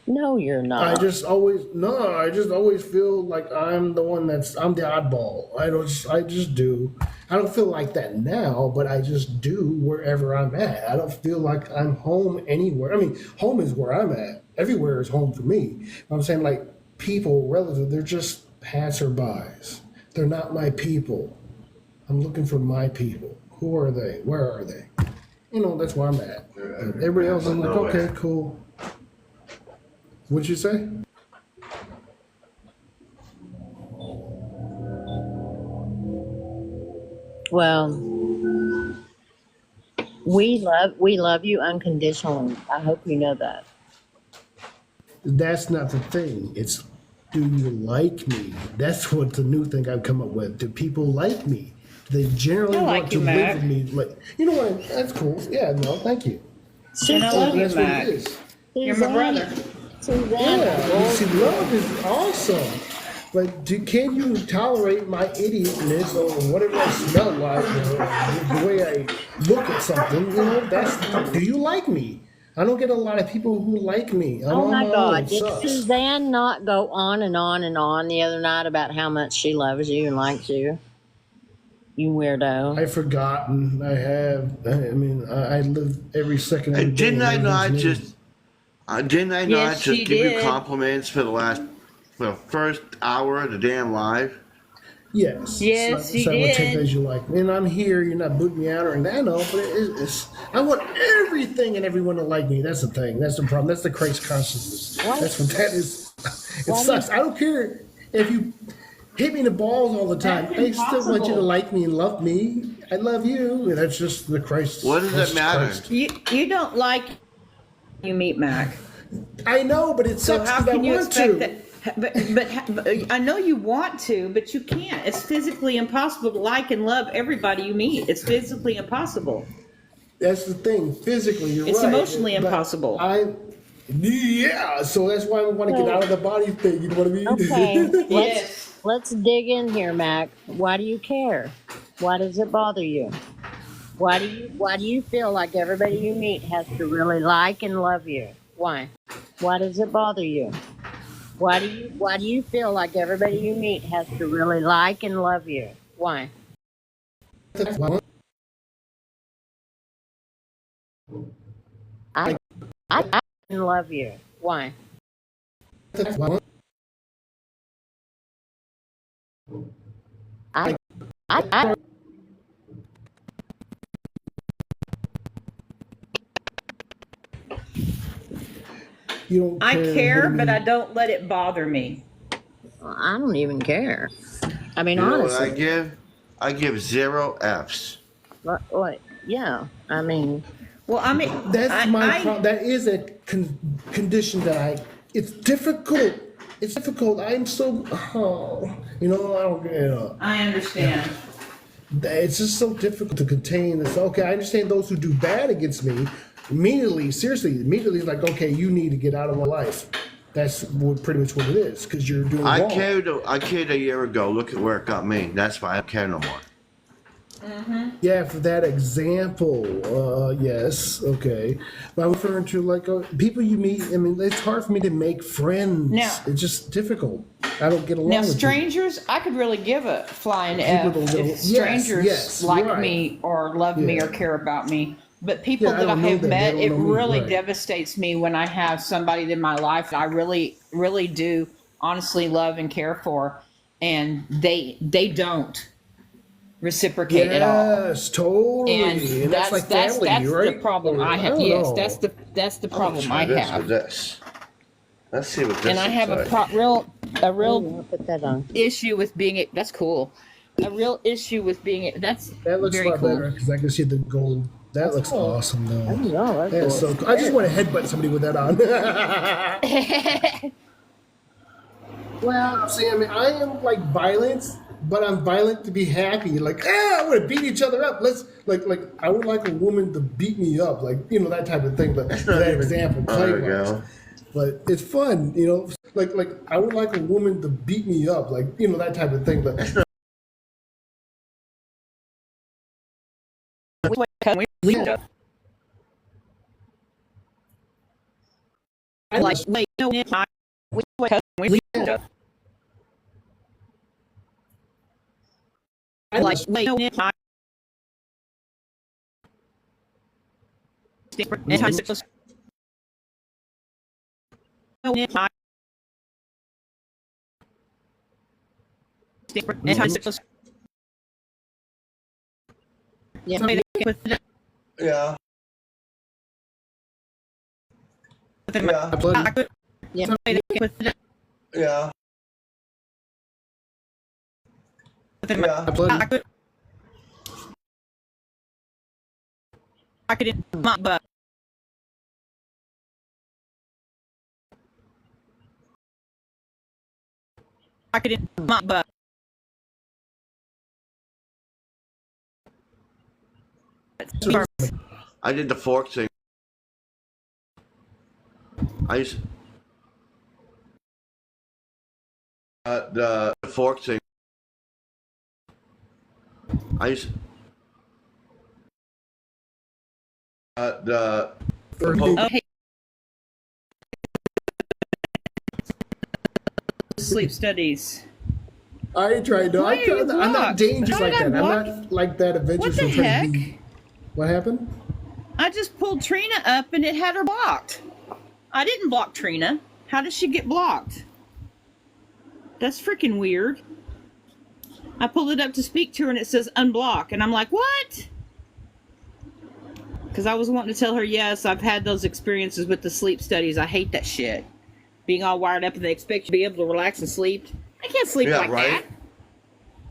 Speaker 4: No, you're not.
Speaker 2: I just always feel like I'm the one I'm the oddball. I just do. I don't feel like that now, but I just do wherever I'm at. I don't feel like I'm home anywhere. I mean, home is where I'm at. Everywhere is home for me. I'm saying, like, people, relatives, they're just passerbys. They're not my people. I'm looking for my people. Who are they? Where are they? That's where I'm at. And everybody else, I'm like, okay, cool. What'd you say?
Speaker 4: Well, we love you unconditionally. I hope you know that.
Speaker 2: That's not the thing. It's, do you like me? That's what the new thing I've come up with. Do people like me? Do they generally
Speaker 5: I like
Speaker 2: want
Speaker 5: you,
Speaker 2: to
Speaker 5: Mac.
Speaker 2: live with me? Like, you know what? That's cool. Yeah, no, thank you.
Speaker 5: And I love you,
Speaker 2: That's what
Speaker 5: Mac.
Speaker 2: it is.
Speaker 5: You're my brother.
Speaker 2: Yeah, you see, love is awesome. But can you tolerate my idiotness or whatever I smell like, or the way I look at something? Do you like me? I don't get a lot of people who like me. I'm
Speaker 4: Oh
Speaker 2: on
Speaker 4: my
Speaker 2: my
Speaker 4: God!
Speaker 2: own. It
Speaker 4: Did
Speaker 2: sucks.
Speaker 4: Suzanne not go on and on and on the other night about how much she loves you and likes you? You weirdo.
Speaker 2: I've forgotten. I have. I mean, I live every second of the
Speaker 1: And
Speaker 2: day.
Speaker 1: didn't I not
Speaker 2: Everything's new.
Speaker 1: just didn't I
Speaker 5: Yes,
Speaker 1: not just
Speaker 5: she
Speaker 1: give you
Speaker 5: did.
Speaker 1: compliments for the first hour of the damn live?
Speaker 2: Yes.
Speaker 5: Yes, you
Speaker 2: So I would take
Speaker 5: did.
Speaker 2: that as you like. And I'm here. You're not booting me out or anything. I know, but I want everything and everyone to like me. That's the thing. That's the problem. That's the Christ consciousness.
Speaker 4: What?
Speaker 2: That's what that is. It
Speaker 4: Why do
Speaker 2: sucks. I don't care if you hit me in the balls all the time.
Speaker 5: That's
Speaker 2: I still want you to
Speaker 5: impossible.
Speaker 2: like me and love me. I love you. And that's just the Christ.
Speaker 1: What does
Speaker 2: that's
Speaker 1: it matter?
Speaker 2: Christ.
Speaker 5: You don't like you meet Mac.
Speaker 2: I know, but it
Speaker 5: So
Speaker 2: sucks
Speaker 5: how
Speaker 2: because I
Speaker 5: can you
Speaker 2: want
Speaker 5: expect
Speaker 2: to.
Speaker 5: that? But I know you want to, but you can't. It's physically impossible to like and love everybody you meet. It's physically impossible.
Speaker 2: That's the thing. Physically, you're
Speaker 5: It's
Speaker 2: right.
Speaker 5: emotionally
Speaker 2: But
Speaker 5: impossible.
Speaker 2: Yeah. So that's why I want to get out of the body thing. You know what I mean?
Speaker 4: Okay,
Speaker 5: Yes.
Speaker 4: let's dig in here, Mac. Why do you care? Why does it bother you? Why do you feel like everybody you meet has to really like and love you? Why? Why does it bother you? Why do you feel like everybody you meet has to really like and love you? Why? I I and love you. Why? I I
Speaker 2: You don't
Speaker 5: I
Speaker 2: care.
Speaker 5: care,
Speaker 2: What do
Speaker 5: but
Speaker 2: you
Speaker 5: I don't let it bother me.
Speaker 4: I don't even care. I mean,
Speaker 1: You know what I
Speaker 4: honestly,
Speaker 1: give? I give 0 Fs.
Speaker 4: what? Yeah. I mean,
Speaker 5: Well, I mean,
Speaker 2: That's my problem.
Speaker 5: I
Speaker 2: That is a condition that it's difficult. It's difficult. I'm so, I don't,
Speaker 5: I understand.
Speaker 2: it's just so difficult to contain this. Okay, I understand those who do bad against me immediately, seriously, immediately like, okay, you need to get out of my life. That's pretty much what it is, because you're doing
Speaker 1: I
Speaker 2: wrong.
Speaker 1: cared a year ago. Look at where it got me. That's why I don't care no more.
Speaker 2: Yeah, for that example, yes, okay. But I'm referring to like people you meet. I mean, it's hard for me to make friends.
Speaker 5: Now-
Speaker 2: It's just difficult. I don't get along
Speaker 5: Now,
Speaker 2: with
Speaker 5: strangers, I could really give a flying
Speaker 2: People
Speaker 5: F
Speaker 2: don't know-
Speaker 5: if strangers
Speaker 2: yes,
Speaker 5: like
Speaker 2: right.
Speaker 5: me or love me
Speaker 2: Yeah.
Speaker 5: or care about me. But people
Speaker 2: Yeah, I
Speaker 5: that I
Speaker 2: don't know
Speaker 5: have
Speaker 2: them. They
Speaker 5: met,
Speaker 2: don't
Speaker 5: it
Speaker 2: know me,
Speaker 5: really
Speaker 2: right.
Speaker 5: devastates me when I have somebody in my life that I really, really do honestly love and care for, and they don't reciprocate at all.
Speaker 2: Yes, totally.
Speaker 5: And
Speaker 2: that's like family,
Speaker 5: that's
Speaker 2: right?
Speaker 5: the problem
Speaker 2: Or,
Speaker 5: I have.
Speaker 2: don't
Speaker 5: Yes,
Speaker 2: know.
Speaker 5: that's the
Speaker 1: I'll
Speaker 5: problem
Speaker 1: try
Speaker 5: I
Speaker 1: this
Speaker 5: have.
Speaker 1: with this. Let's see what this
Speaker 5: And I have
Speaker 1: looks
Speaker 5: a
Speaker 1: like.
Speaker 5: real
Speaker 4: I'll put that on.
Speaker 5: issue with being that's cool. A real issue with being that's
Speaker 2: That looks
Speaker 5: very
Speaker 2: a lot
Speaker 5: cool.
Speaker 2: better because I can see the gold. That looks
Speaker 4: cool.
Speaker 2: awesome,
Speaker 4: I
Speaker 2: though.
Speaker 4: don't know.
Speaker 2: That's so cool. I just want to headbutt somebody with that on. Well, see, I mean, I am like violence, but I'm violent to be happy. Like, I want to beat each other up. Let's like I would like a woman to beat me up, like that type of thing. But for that example,
Speaker 1: There we
Speaker 2: play-wise.
Speaker 1: go.
Speaker 2: But it's fun, Like I would like a woman to beat me up, like that type of thing. But I
Speaker 5: Like, wait, no, like, wait, no,
Speaker 4: Yeah.
Speaker 1: Yeah. Yeah.
Speaker 2: I bloody
Speaker 4: Yeah.
Speaker 1: Yeah. Yeah.
Speaker 2: I bloody
Speaker 5: I could my butt. I could my butt.
Speaker 1: I did the fork thing. I used the fork thing. I used the
Speaker 5: Oh, hey. Sleep studies.
Speaker 2: I ain't trying to.
Speaker 5: Why are you
Speaker 2: I'm not
Speaker 5: blocked?
Speaker 2: dangerous
Speaker 5: How
Speaker 2: like
Speaker 5: did
Speaker 2: that.
Speaker 5: I
Speaker 2: I'm
Speaker 5: block?
Speaker 2: not like that adventurous.
Speaker 5: What the
Speaker 2: I'm trying
Speaker 5: heck?
Speaker 2: to be- What happened?
Speaker 5: I just pulled Trina up and it had her blocked. I didn't block Trina. How did she get blocked? That's freaking weird. I pulled it up to speak to her and it says unblock. And I'm like, what? Because I was wanting to tell her, yes, I've had those experiences with the sleep studies. I hate that shit. Being all wired up and they expect you to be able to relax and sleep. I can't sleep
Speaker 1: Yeah,
Speaker 5: like
Speaker 1: right.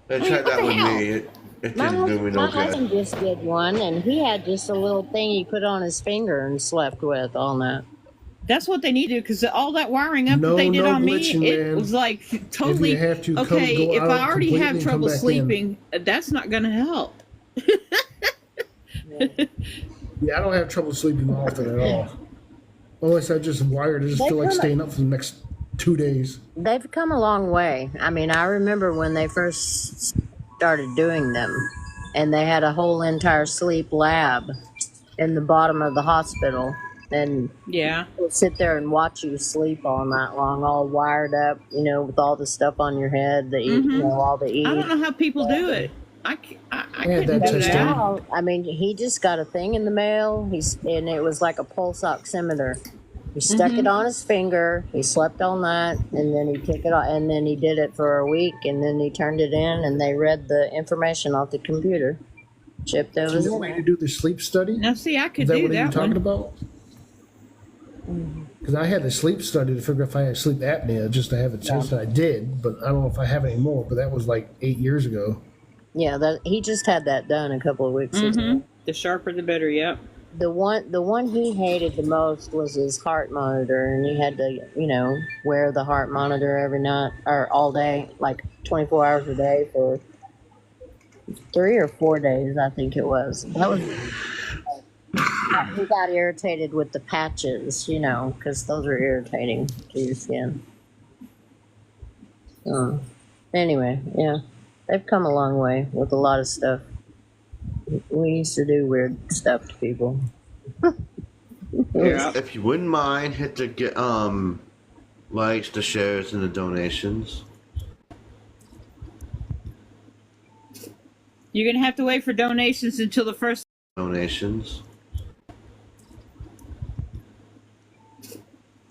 Speaker 5: that.
Speaker 1: They tried
Speaker 5: what
Speaker 1: that
Speaker 5: the
Speaker 1: with
Speaker 5: hell?
Speaker 1: me. It
Speaker 4: My,
Speaker 1: didn't do me no
Speaker 4: my
Speaker 1: good.
Speaker 4: husband just did one, and he had just a little thing he put on his finger and slept with all night.
Speaker 5: That's what they need to do because all that wiring up
Speaker 2: No,
Speaker 5: that they did
Speaker 2: no
Speaker 5: on me,
Speaker 2: glitching,
Speaker 5: it
Speaker 2: man.
Speaker 5: was like totally
Speaker 2: If you have to,
Speaker 5: okay.
Speaker 2: go
Speaker 5: If I
Speaker 2: out
Speaker 5: already
Speaker 2: completely
Speaker 5: have
Speaker 2: and come
Speaker 5: trouble
Speaker 2: back in.
Speaker 5: sleeping, that's not going to help.
Speaker 2: Yeah, I don't have trouble sleeping often at all. Unless I just wired, I just
Speaker 4: They
Speaker 2: feel like
Speaker 4: come-
Speaker 2: staying up for the next 2 days.
Speaker 4: They've come a long way. I mean, I remember when they first started doing them, and they had a whole entire sleep lab in the bottom of the hospital, and
Speaker 5: Yeah.
Speaker 4: they'll sit there and watch you sleep all night long, all wired up, with all the stuff on your head, all the
Speaker 5: I don't know how people do it. I
Speaker 2: had
Speaker 5: couldn't
Speaker 2: that
Speaker 5: do
Speaker 2: test
Speaker 5: that.
Speaker 2: done.
Speaker 4: I mean, he just got a thing in the mail. And it was like a pulse oximeter. He stuck it on his finger. He slept all night, and then he took it off, and then he did it for a week, and then he turned it in, and they read the information off the computer. Chip that
Speaker 2: So
Speaker 4: was
Speaker 2: you
Speaker 4: in
Speaker 2: want me
Speaker 4: there.
Speaker 2: to do the sleep study?
Speaker 5: Now, see, I
Speaker 2: Is
Speaker 5: could
Speaker 2: that
Speaker 5: do
Speaker 2: what you're
Speaker 5: that
Speaker 2: talking
Speaker 5: one.
Speaker 2: about? Because I had a sleep study to figure if I had sleep apnea, just to have a test, and I did, but I don't know if I have any more. But that was like 8 years ago.
Speaker 4: Yeah, he just had that done a couple of weeks ago.
Speaker 5: Mm-hmm. The sharper, the better. Yep.
Speaker 4: The one he hated the most was his heart monitor, and he had to, wear the heart monitor every night or all day, like 24 hours a day for 3 or 4 days, I think it was. That was he got irritated with the patches, you know, because those are irritating to your skin. Anyway, yeah, they've come a long way with a lot of stuff. We used to do weird stuff to people.
Speaker 5: Yeah.
Speaker 1: If you wouldn't mind, hit the likes, the shares, and the donations.
Speaker 5: You're gonna have to wait for donations until the first.
Speaker 1: Donations.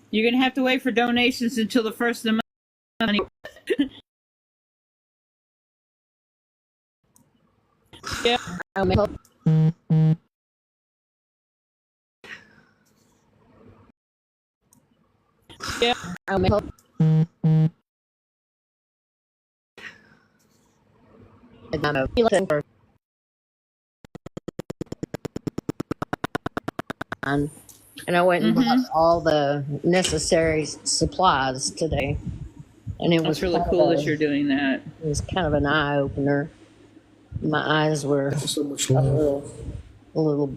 Speaker 5: You're gonna have to wait for donations until the first of the month. Yeah. Yeah.
Speaker 4: And I went and bought all the necessary supplies today. And it was
Speaker 5: That's really cool that you're doing that.
Speaker 4: It was kind of an eye opener. My eyes were
Speaker 2: So much love.
Speaker 4: a little,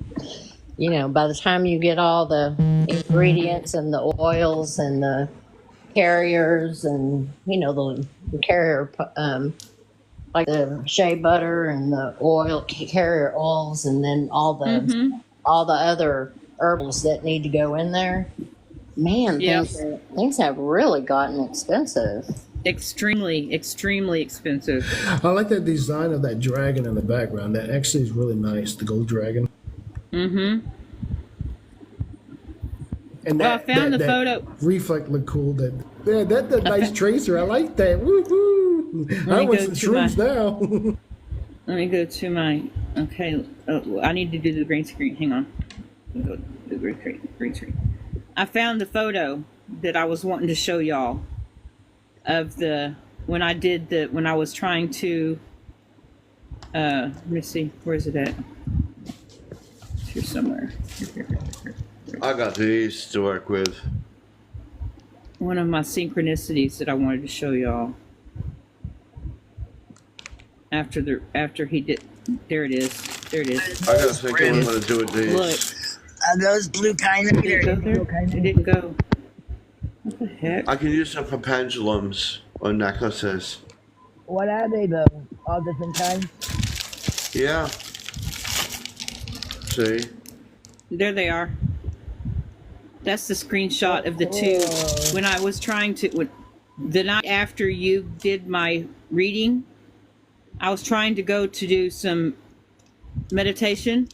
Speaker 4: you know, by the time you get all the ingredients and the oils and the carriers and, you know, the carrier, like the shea butter and the oil, carrier oils, and then all the other herbals that need to go in there. Man, things have really gotten expensive.
Speaker 5: Extremely, extremely expensive.
Speaker 2: I like that design of that dragon in the background. That actually is really nice, the gold dragon.
Speaker 5: Mm-hmm.
Speaker 2: And
Speaker 5: Well, I found the photo.
Speaker 2: Reflect look cool. That's a nice tracer. I like that. Woohoo! I want some shrooms now.
Speaker 5: Let me go to my. Okay, I need to do the green screen. Hang on. Go to the green screen. I found the photo that I was wanting to show y'all of when I was trying to. Let me see. Where is it at? It's here somewhere. Here.
Speaker 1: I got these to work with.
Speaker 5: One of my synchronicities that I wanted to show y'all. After he did, there it is.
Speaker 1: I gotta think what I'm gonna do with these.
Speaker 5: Look,
Speaker 7: Are those blue kind of
Speaker 5: did it go there? It didn't go. What the heck?
Speaker 1: I can use them for pendulums or necklaces.
Speaker 7: What are they though? All different kinds?
Speaker 1: Yeah. See?
Speaker 5: There they are. That's the screenshot of the two. When I was trying to, the night after you did my reading, I was trying to go to do some meditation,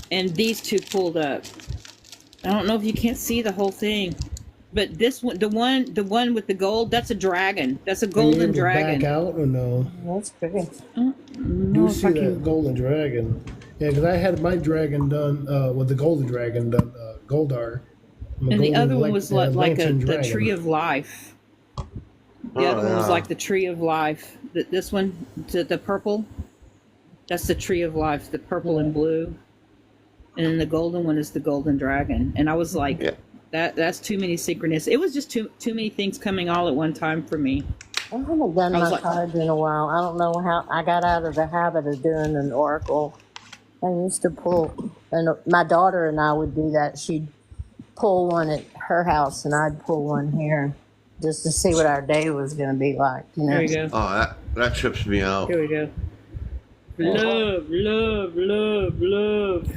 Speaker 5: and these two pulled up. I don't know if you can't see the whole thing, but this one, the one with the gold, that's a dragon. That's a golden dragon.
Speaker 2: Back out or no?
Speaker 4: That's pretty.
Speaker 2: Do you see that golden dragon? Yeah, because I had my dragon done with the golden dragon done, Goldar.
Speaker 5: And the other one was like the tree of life. The other one was like the tree of life. This one, the purple, that's the tree of life, the purple and blue. And then the golden one is the golden dragon. And I was like, that's too many synchronous. It was just too many things coming all at one time for me.
Speaker 4: I haven't done my cards in a while. I don't know how I got out of the habit of doing an oracle. I used to pull, and my daughter and I would do that. She'd pull one at her house, and I'd pull one here, just to see what our day was going to be like. You know?
Speaker 5: There you go.
Speaker 1: Oh, that trips me out.
Speaker 5: Here we go. Love, love, love, love.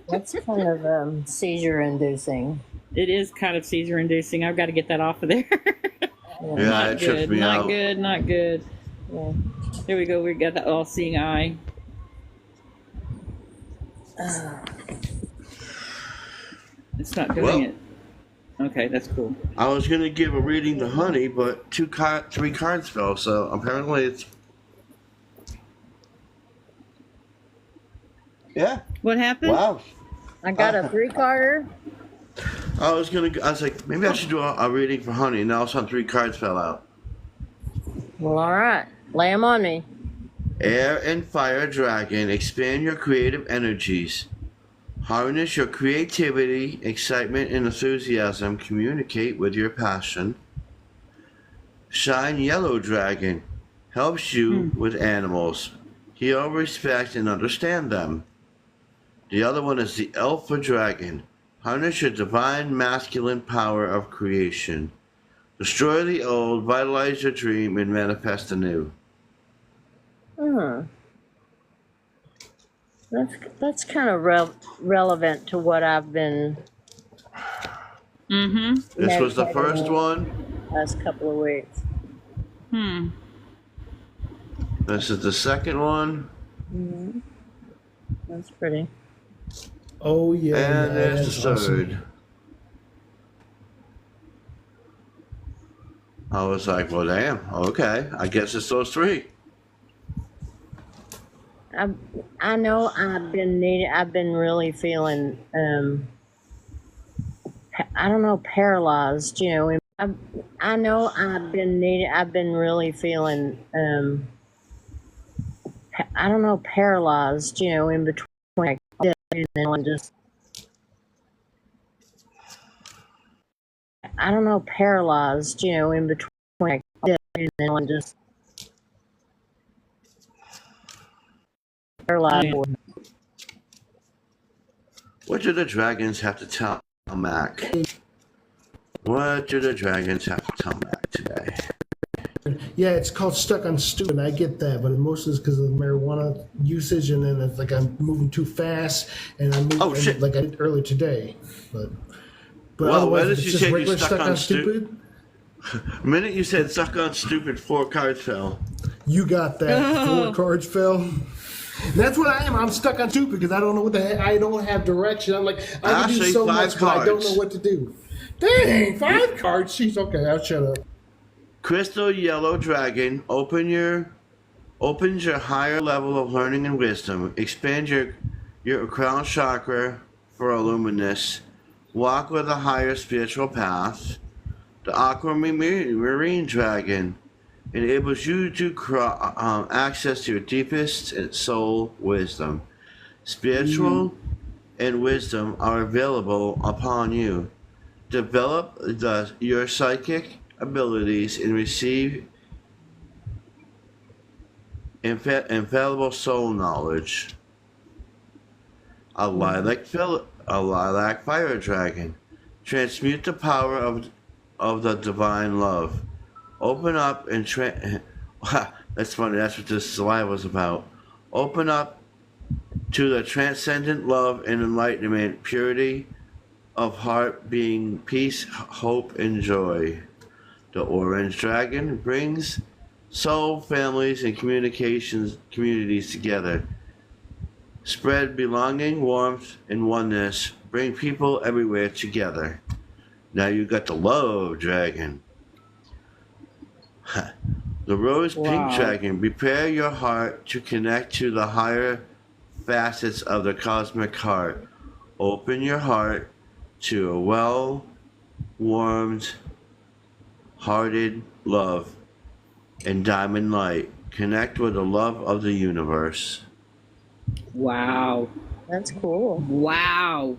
Speaker 4: That's kind of seizure-inducing.
Speaker 5: It is kind of seizure-inducing. I've got to get that off of there.
Speaker 1: Yeah, it trips me out.
Speaker 5: Not good, not good.
Speaker 4: Yeah.
Speaker 5: There we go. We got the all-seeing eye. It's not doing it. Okay, that's cool.
Speaker 1: I was gonna give a reading to Honey, but 3 cards fell, so apparently it's. Yeah.
Speaker 5: What happened?
Speaker 1: Wow.
Speaker 4: I got a 3-carder.
Speaker 1: I was like, maybe I should do a reading for Honey, and all of a sudden 3 cards fell out.
Speaker 4: Well, all right. Lay them on me.
Speaker 1: Air and Fire Dragon, expand your creative energies. Harness your creativity, excitement, and enthusiasm. Communicate with your passion. Shine Yellow Dragon, helps you with animals. Heal, respect, and understand them. The other one is the Alpha Dragon. Harness your divine masculine power of creation. Destroy the old, vitalize your dream, and manifest the new.
Speaker 4: Hmm. That's kind of relevant to what I've been
Speaker 1: This was the
Speaker 4: meditating
Speaker 1: first
Speaker 4: on
Speaker 1: one.
Speaker 4: last couple of weeks.
Speaker 1: This is the second one.
Speaker 4: That's pretty.
Speaker 2: Oh yeah.
Speaker 1: And there's
Speaker 2: that's
Speaker 1: the
Speaker 2: awesome.
Speaker 1: third. I was like, well, damn, okay. I guess it's those three.
Speaker 4: I know I've been really feeling I don't know, paralyzed, you know. I know I've been really feeling I don't know, paralyzed, you know, in between like this and then just I don't know, paralyzed, you know, in between like this and then just paralyzed.
Speaker 1: What do the dragons have to tell Mac? What do the dragons have to tell Mac today?
Speaker 2: Yeah, it's called Stuck on Stupid. I get that, but mostly it's because of the marijuana usage, and then it's like I'm moving too fast, and I'm moving
Speaker 1: shit.
Speaker 2: like I did earlier today. But
Speaker 1: Well,
Speaker 2: otherwise,
Speaker 1: why did
Speaker 2: it's
Speaker 1: you
Speaker 2: just
Speaker 1: say you
Speaker 2: regular
Speaker 1: stuck on stupid? The minute you said stuck on stupid, 4 cards fell.
Speaker 2: You got that. 4 cards fell. That's what I am. I'm stuck on stupid because I don't know what the heck. I don't have direction. I'm like, I can do
Speaker 1: Actually,
Speaker 2: so
Speaker 1: 5
Speaker 2: much, but I don't
Speaker 1: cards.
Speaker 2: know what to do. Dang, 5 cards. Jeez, okay, I'll shut up.
Speaker 1: Crystal Yellow Dragon opens your higher level of learning and wisdom. Expand your crown chakra for illuminous. Walk with a higher spiritual path. The Aquamarine Dragon enables you to access your deepest soul wisdom. Spiritual and wisdom are available upon you. Develop your psychic abilities and receive infallible soul knowledge. A lilac fire dragon. Transmute the power of the divine love. Open up and that's funny. That's what this slide was about. Open up to the transcendent love and enlightenment, purity of heart, being peace, hope, and joy. The orange dragon brings soul families and communities together. Spread belonging, warmth, and oneness. Bring people everywhere together. Now you got the love dragon. The rose pink dragon. Prepare your heart to connect to the higher facets of the cosmic heart. Open your heart to a well-warmed, hearted love and diamond light. Connect with the love of the universe.
Speaker 5: Wow.
Speaker 4: That's cool.
Speaker 5: Wow.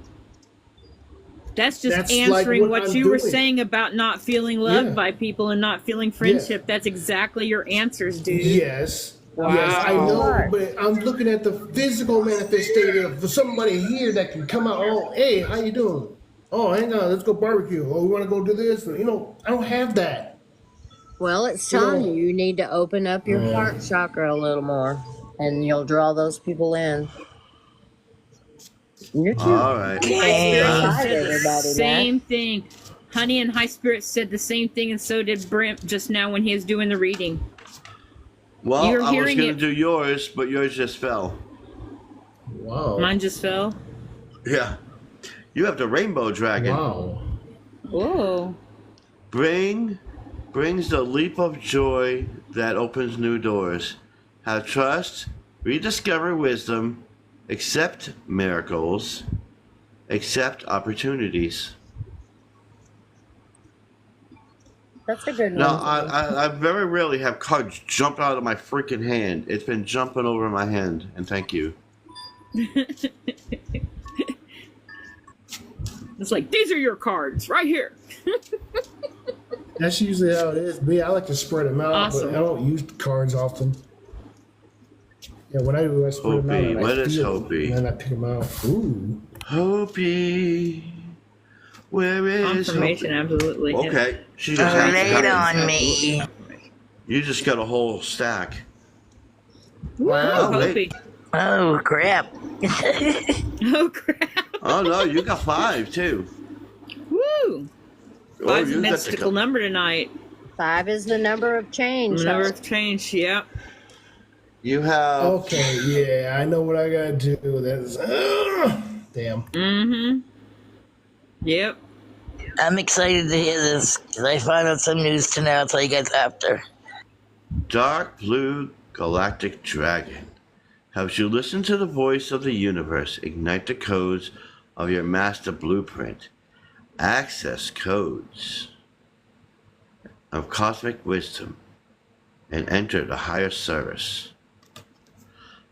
Speaker 5: That's just
Speaker 2: That's
Speaker 5: answering
Speaker 2: like
Speaker 5: what
Speaker 2: I'm
Speaker 5: you were
Speaker 2: doing.
Speaker 5: saying about not feeling loved
Speaker 2: Yeah.
Speaker 5: by people and not feeling friendship. That's exactly your answers, dude.
Speaker 2: Yes.
Speaker 5: Wow.
Speaker 2: Yes, I know, but I'm looking at the physical manifestation of somebody here that can come out. Oh, hey, how you doing? Oh, hang on, let's go barbecue. Oh, we want to go do this. You know, I don't have that.
Speaker 4: Well, it's telling you need to open up your heart chakra a little more, and you'll draw those people in. You're too
Speaker 1: All right.
Speaker 5: High Spirits
Speaker 4: Hi,
Speaker 5: said the
Speaker 4: everybody,
Speaker 5: same thing. Honey and High Spirits said the same thing, and so did Brent just now when he was doing the reading.
Speaker 1: Well,
Speaker 5: You're
Speaker 1: I was
Speaker 5: hearing
Speaker 1: going
Speaker 5: it.
Speaker 1: to do yours, but yours just fell.
Speaker 2: Wow.
Speaker 5: Mine just fell.
Speaker 1: Yeah. You have the rainbow dragon.
Speaker 2: Wow.
Speaker 5: Whoa.
Speaker 1: Brings the leap of joy that opens new doors. Have trust, rediscover wisdom, accept miracles, accept opportunities.
Speaker 4: That's a good one.
Speaker 1: Now, I very rarely have cards jump out of my freaking hand. It's been jumping over my hand, and thank you.
Speaker 5: It's like, these are your cards right here.
Speaker 2: That's usually how it is. Me, I like to spread them out,
Speaker 5: Awesome.
Speaker 2: but I don't use cards often. Yeah, what I do, I spread them out
Speaker 1: Hopi.
Speaker 2: and I
Speaker 1: What is
Speaker 2: feel
Speaker 1: Hopi?
Speaker 2: them, and then I pick them out. Ooh.
Speaker 1: Hopi. Where is
Speaker 5: Confirmation,
Speaker 1: Hopi?
Speaker 5: absolutely. Yep.
Speaker 1: Okay. She just has
Speaker 7: Lay it
Speaker 1: to
Speaker 7: on
Speaker 1: come.
Speaker 7: me.
Speaker 1: You just got a whole stack.
Speaker 7: Wow.
Speaker 1: Oh, wait.
Speaker 5: Hopi.
Speaker 7: Oh, crap.
Speaker 5: Oh crap!
Speaker 1: Oh, no. You got 5, too.
Speaker 5: Woo!
Speaker 1: Oh,
Speaker 5: Five's a
Speaker 1: you got the
Speaker 5: mystical number tonight.
Speaker 4: 5 is the number of change.
Speaker 5: Number of change. Yep.
Speaker 1: You have.
Speaker 2: Okay, yeah, I know what I gotta do. That's damn.
Speaker 5: Mm-hmm. Yep.
Speaker 7: I'm excited to hear this because I found out some news tonight. I'll tell you guys after.
Speaker 1: Dark Blue Galactic Dragon helps you listen to the voice of the universe, ignite the codes of your master blueprint, access codes of cosmic wisdom, and enter the higher service.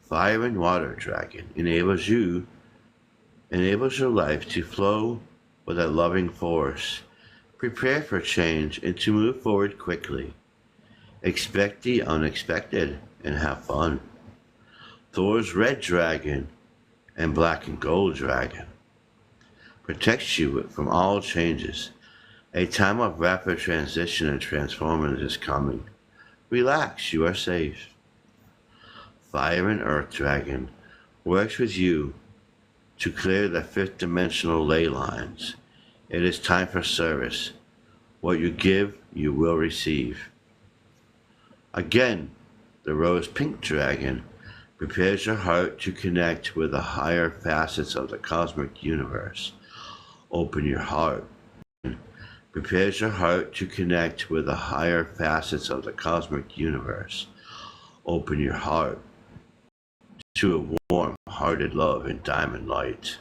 Speaker 1: Fire and Water Dragon enables your life to flow with a loving force. Prepare for change and to move forward quickly. Expect the unexpected and have fun. Thor's Red Dragon and Black and Gold Dragon protects you from all changes. A time of rapid transition and transformation is coming. Relax, you are safe. Fire and Earth Dragon works with you to clear the fifth dimensional ley lines. It is time for service. What you give, you will receive. Again, the Rose Pink Dragon prepares your heart to connect with the higher facets of the cosmic universe. Open your heart. Prepares your heart to connect with the higher facets of the cosmic universe. Open your heart to a warm-hearted love and diamond light.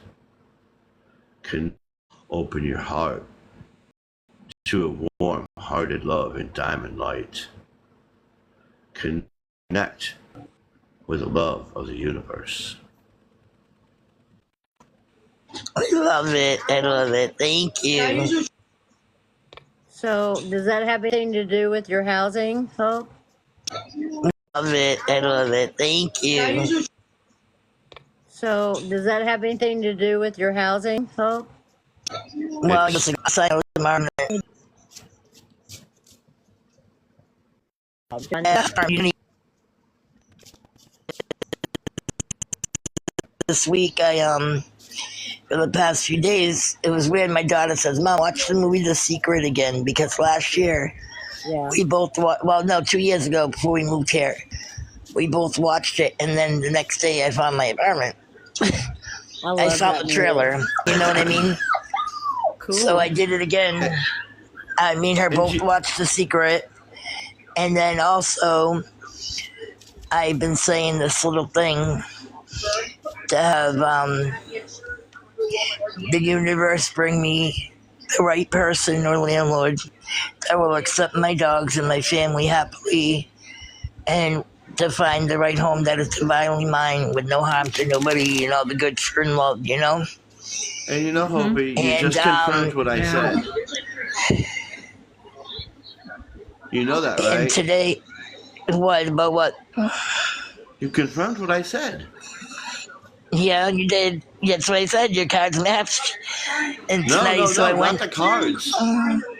Speaker 1: Open your heart to a warm-hearted love and diamond light. Connect with the love of the universe.
Speaker 7: I love it. I love it. Thank you.
Speaker 4: So, does that have anything to do with your housing, Hope?
Speaker 7: Love it. I love it. Thank you.
Speaker 4: So, does that have anything to do with your housing, Hope?
Speaker 7: Well, I guess I was tomorrow night. This week, for the past few days, it was weird. My daughter says, "Mom, watch the movie The Secret again," because last year
Speaker 4: Yeah.
Speaker 7: we both 2 years ago before we moved here, we both watched it, and then the next day I found my apartment. I saw the trailer. You know what I mean?
Speaker 5: Cool.
Speaker 7: So I did it again. Me and her both watched The Secret, and then also I've been saying this little thing to have the universe bring me the right person or landlord that will accept my dogs and my family happily, and to find the right home that is divinely mine with no harm to nobody and all the good fear and love, you know?
Speaker 1: And you know, Hopi, you
Speaker 7: And,
Speaker 1: just confirmed what I
Speaker 5: yeah.
Speaker 1: said. You know that, right?
Speaker 7: And today, what, about what?
Speaker 1: You confirmed what I said.
Speaker 7: Yeah, you did. That's what I said. Your cards matched. And
Speaker 1: No,
Speaker 7: tonight,
Speaker 1: no,
Speaker 7: so I
Speaker 1: no,
Speaker 7: went.
Speaker 1: not the cards.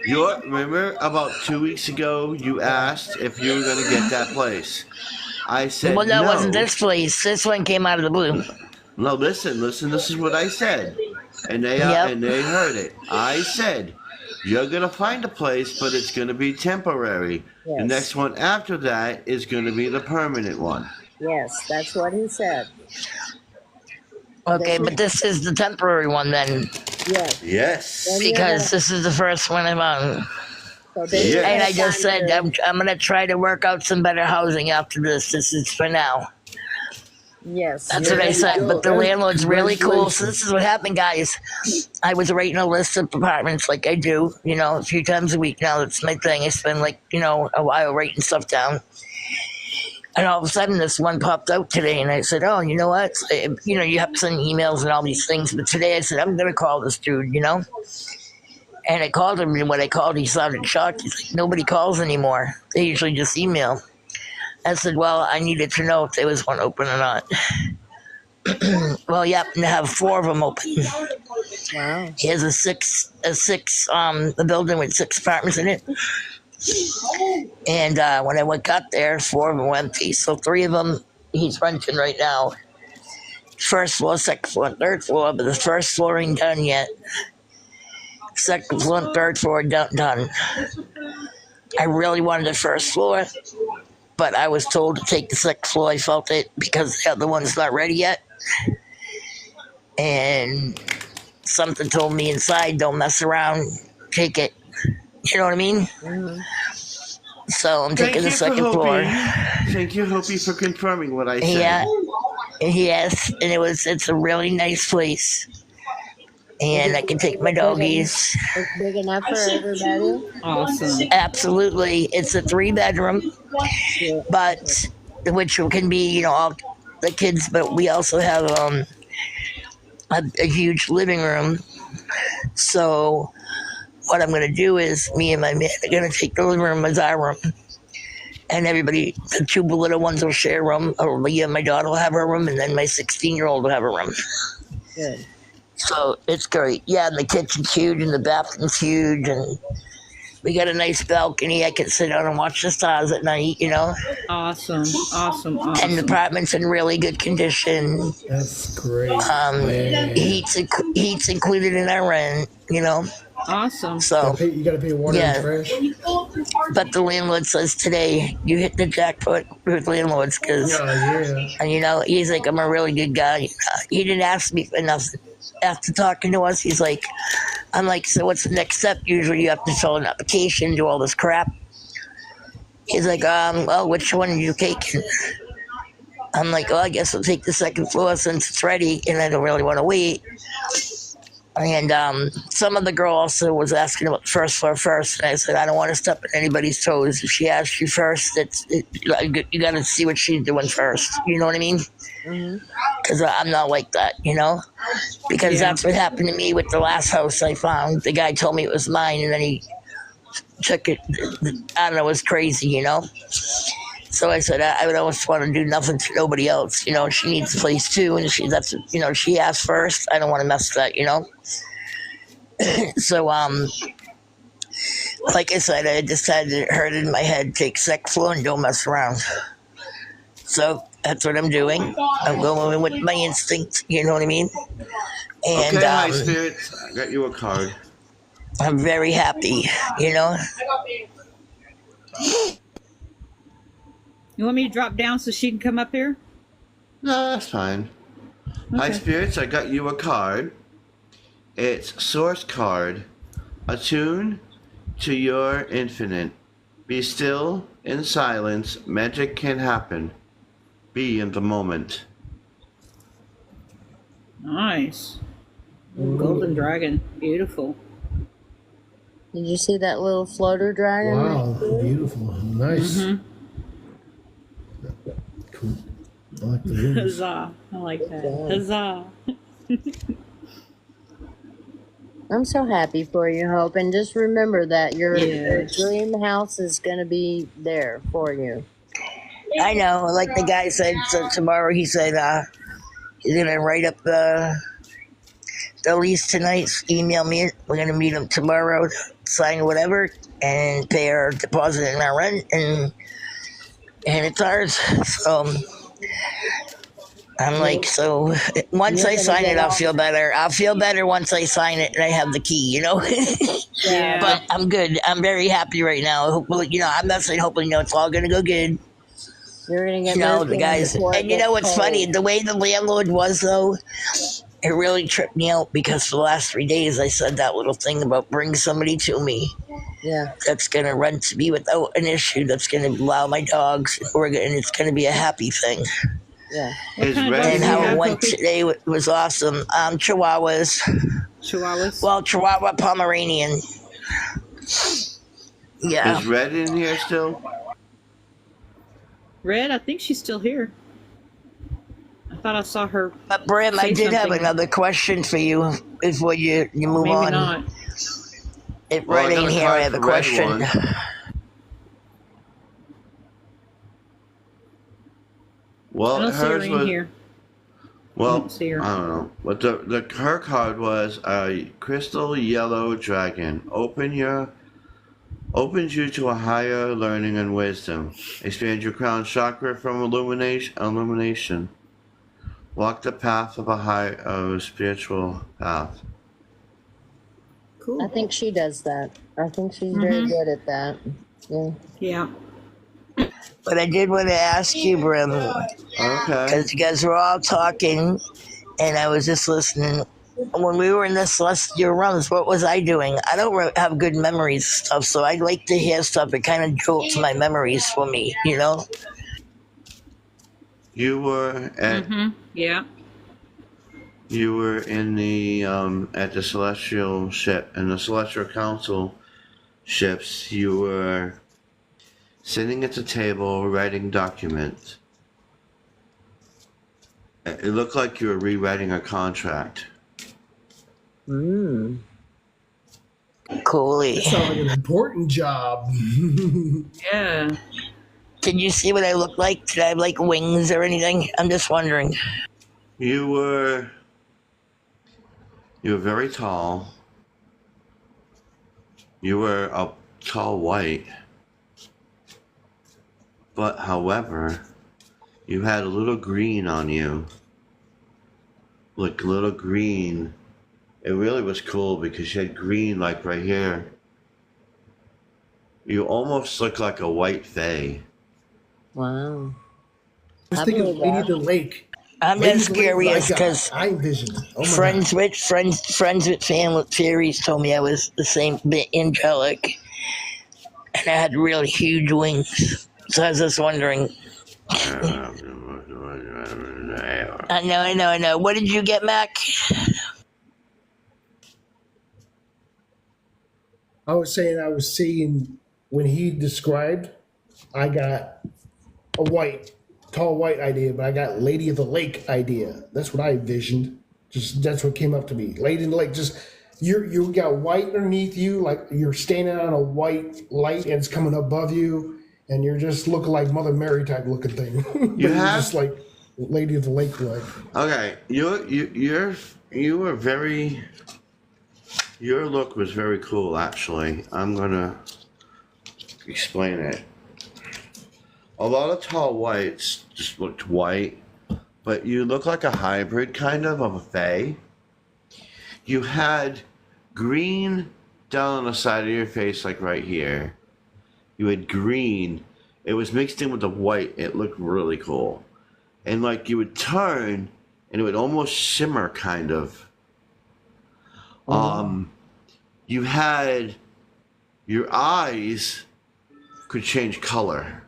Speaker 1: Remember about 2 weeks ago, you asked if you were going to get that place. I said
Speaker 7: Well, that
Speaker 1: no.
Speaker 7: wasn't this place. This one came out of the blue.
Speaker 1: No, listen. This is what I said, and they
Speaker 7: Yep.
Speaker 1: and they heard it. I said, you're gonna find a place, but it's gonna be temporary. The
Speaker 4: Yes.
Speaker 1: next one after that is gonna be the permanent one.
Speaker 4: Yes, that's what he said.
Speaker 7: Okay, but this is the temporary one then,
Speaker 4: Yes.
Speaker 1: Yes.
Speaker 4: Then you're
Speaker 7: because
Speaker 4: gonna-
Speaker 7: this is the first one I'm on.
Speaker 4: So then you're
Speaker 1: Yeah.
Speaker 7: And
Speaker 4: gonna
Speaker 7: I just
Speaker 4: find
Speaker 7: said
Speaker 4: your-
Speaker 7: I'm gonna try to work out some better housing after this. This is for now.
Speaker 4: Yes.
Speaker 7: That's what I said. But the landlord's really cool. So this is what happened, guys. I was writing a list of apartments like I do, a few times a week now. That's my thing. I spend a while writing stuff down. And all of a sudden this one popped out today and I said, oh, you know what? You have to send emails and all these things. But today I said, I'm going to call this dude, And I called him, and when I called, he sounded shocked. He's like, nobody calls anymore. They usually just email. I said, well, I needed to know if there was one open or not. Well, you happen to have 4 of them open.
Speaker 4: Wow.
Speaker 7: He has a building with 6 apartments in it. And when I got there, 4 of them were empty. So 3 of them he's renting right now. First floor, second floor, and third floor, but the first floor ain't done yet. Second floor and third floor done. I really wanted the first floor, but I was told to take the second floor. I felt it because the other one's not ready yet. And something told me inside, don't mess around, take it. You know what I mean?
Speaker 4: Mm-hmm.
Speaker 7: So I'm taking the second floor.
Speaker 1: Thank you, Hopi, for confirming what I said.
Speaker 7: Yeah. Yes, and it's a really nice place. And I can take my doggies.
Speaker 4: It's big enough for everybody.
Speaker 5: Awesome.
Speaker 7: Absolutely. It's a 3-bedroom,
Speaker 4: Yeah.
Speaker 7: but which can be, all the kids, but we also have a huge living room. So what I'm going to do is me and my man are going to take the living room as our room. And everybody, the 2 little ones will share a room. Or me and my daughter will have a room, and then my 16-year-old will have a room.
Speaker 4: Good.
Speaker 7: So it's great. Yeah, and the kitchen's huge, and the bathroom's huge, and we got a nice balcony. I can sit down and watch the stars at night,
Speaker 5: Awesome.
Speaker 7: And the apartment's in really good condition.
Speaker 2: That's great.
Speaker 7: Heat's included in our rent,
Speaker 5: Awesome.
Speaker 7: So
Speaker 2: You gotta pay water and trash.
Speaker 7: but the landlord says today you hit the jackpot with landlords because,
Speaker 2: Yeah.
Speaker 7: he's like, I'm a really good guy. He didn't ask me for nothing. After talking to us, he's like, I'm like, so what's the next step? Usually you have to fill an application, do all this crap. He's like, well, which one are you taking? I'm like, I guess I'll take the second floor since it's ready, and I don't really want to wait. And some of the girl also was asking about the first floor first, and I said, I don't want to step on anybody's toes. If she asks you first, you got to see what she's doing first. You know what I mean? Because I'm not like that, Because that's what happened to me with the last house I found. The guy told me it was mine, and then he took it. I don't know, it was crazy, So I said, I would always want to do nothing to nobody else. She needs a place too, and she asked first. I don't want to mess with that, So, like I said, I decided, heard it in my head, take second floor and don't mess around. So that's what I'm doing. I'm going with my instinct, you know what I mean? And
Speaker 1: Okay, my spirits, I got you a card.
Speaker 7: I'm very happy,
Speaker 5: You want me to drop down so she can come up here?
Speaker 1: No, that's fine. Hi, spirits, I got you a card. It's Source Card. Attune to your infinite. Be still in silence. Magic can happen. Be in the moment.
Speaker 5: Nice. Golden dragon. Beautiful.
Speaker 4: Did you see that little floater dragon?
Speaker 2: Wow, beautiful, nice.
Speaker 5: Mm-hmm.
Speaker 2: Cool. I like the wings.
Speaker 5: Huzzah. I like that. Huzzah.
Speaker 4: I'm so happy for you, Hope. And just remember that your dream house is going to be there for you.
Speaker 7: I know, like the guy said, so tomorrow he said he's going to write up the lease tonight, email me. We're going to meet him tomorrow, sign whatever, and pay our deposit and our rent, and it's ours. So I'm like, so once I sign it, I'll feel better. I'll feel better once I sign it and I have the key,
Speaker 5: Yeah.
Speaker 7: But I'm good. I'm very happy right now. Hopefully, I'm not saying hopefully, it's all going to go good.
Speaker 4: You're going to get
Speaker 7: The guys, and what's funny, the way the landlord was though, it really tripped me out because for the last 3 days I said that little thing about bring somebody to me.
Speaker 4: Yeah.
Speaker 7: That's going to rent to me without an issue. That's going to allow my dogs, and it's going to be a happy thing.
Speaker 4: Yeah.
Speaker 7: And how it went today was awesome. Chihuahuas.
Speaker 5: Chihuahuas?
Speaker 7: Well, Chihuahua Pomeranian. Yeah.
Speaker 1: Is Red in here still?
Speaker 5: Red, I think she's still here. I thought I saw her.
Speaker 7: But Brim, I did have another question for you before you move
Speaker 5: Maybe
Speaker 7: on.
Speaker 5: not.
Speaker 7: If Red ain't here, I have a question.
Speaker 5: see her
Speaker 1: hers
Speaker 5: in
Speaker 1: was
Speaker 5: here. I
Speaker 1: well.
Speaker 5: don't see her.
Speaker 1: I don't know, but her card was a crystal yellow dragon. Opens you to a higher learning and wisdom. Expand your crown chakra from illumination. Walk the path of a spiritual path.
Speaker 4: I
Speaker 5: Cool.
Speaker 4: think she does that. I think she's very good at that. Yeah.
Speaker 5: Yeah.
Speaker 7: But I did want to ask you, Brim,
Speaker 1: Okay.
Speaker 7: because you guys were all talking, and I was just listening. When we were in the celestial realms, what was I doing? I don't have good memories and stuff, so I like to hear stuff. It kind of jolts my memories for me, you know?
Speaker 1: You were at
Speaker 5: Yeah.
Speaker 1: you were in the at the celestial ship and the celestial council ships. You were sitting at the table writing documents. It looked like you were rewriting a contract.
Speaker 7: Coolly.
Speaker 2: Sounds like an important job.
Speaker 5: Yeah.
Speaker 7: Can you see what I look like? Did I have like wings or anything? I'm just wondering.
Speaker 1: You were very tall. You were a tall white. But however, you had a little green on you. Like little green. It really was cool because you had green like right here. You almost look like a white fae.
Speaker 4: Wow.
Speaker 2: I was
Speaker 4: I
Speaker 2: thinking
Speaker 4: believe
Speaker 2: Lady
Speaker 4: that.
Speaker 2: of the Lake.
Speaker 7: I'm
Speaker 2: Lady
Speaker 7: just
Speaker 2: of the Lake was
Speaker 7: curious
Speaker 2: I got.
Speaker 7: because
Speaker 2: I envisioned. Oh my
Speaker 7: friends
Speaker 2: god.
Speaker 7: with fairies told me I was the same bit angelic, and I had really huge wings. So I was just wondering. I know. What did you get, Mac?
Speaker 2: I was seeing when he described, I got a tall white idea, but I got Lady of the Lake idea. That's what I envisioned. Just that's what came up to me. Lady of the Lake. Just you got white underneath you, like you're standing on a white light and it's coming above you, and you're just looking like Mother Mary type looking thing. But you're just like Lady of the Lake like.
Speaker 1: Okay, you were very. Your look was very cool, actually. I'm gonna explain it. A lot of tall whites just looked white, but you look like a hybrid kind of a fae. You had green down on the side of your face, like right here. You had green. It was mixed in with the white. It looked really cool. And like you would turn and it would almost shimmer kind of. You had your eyes could change color.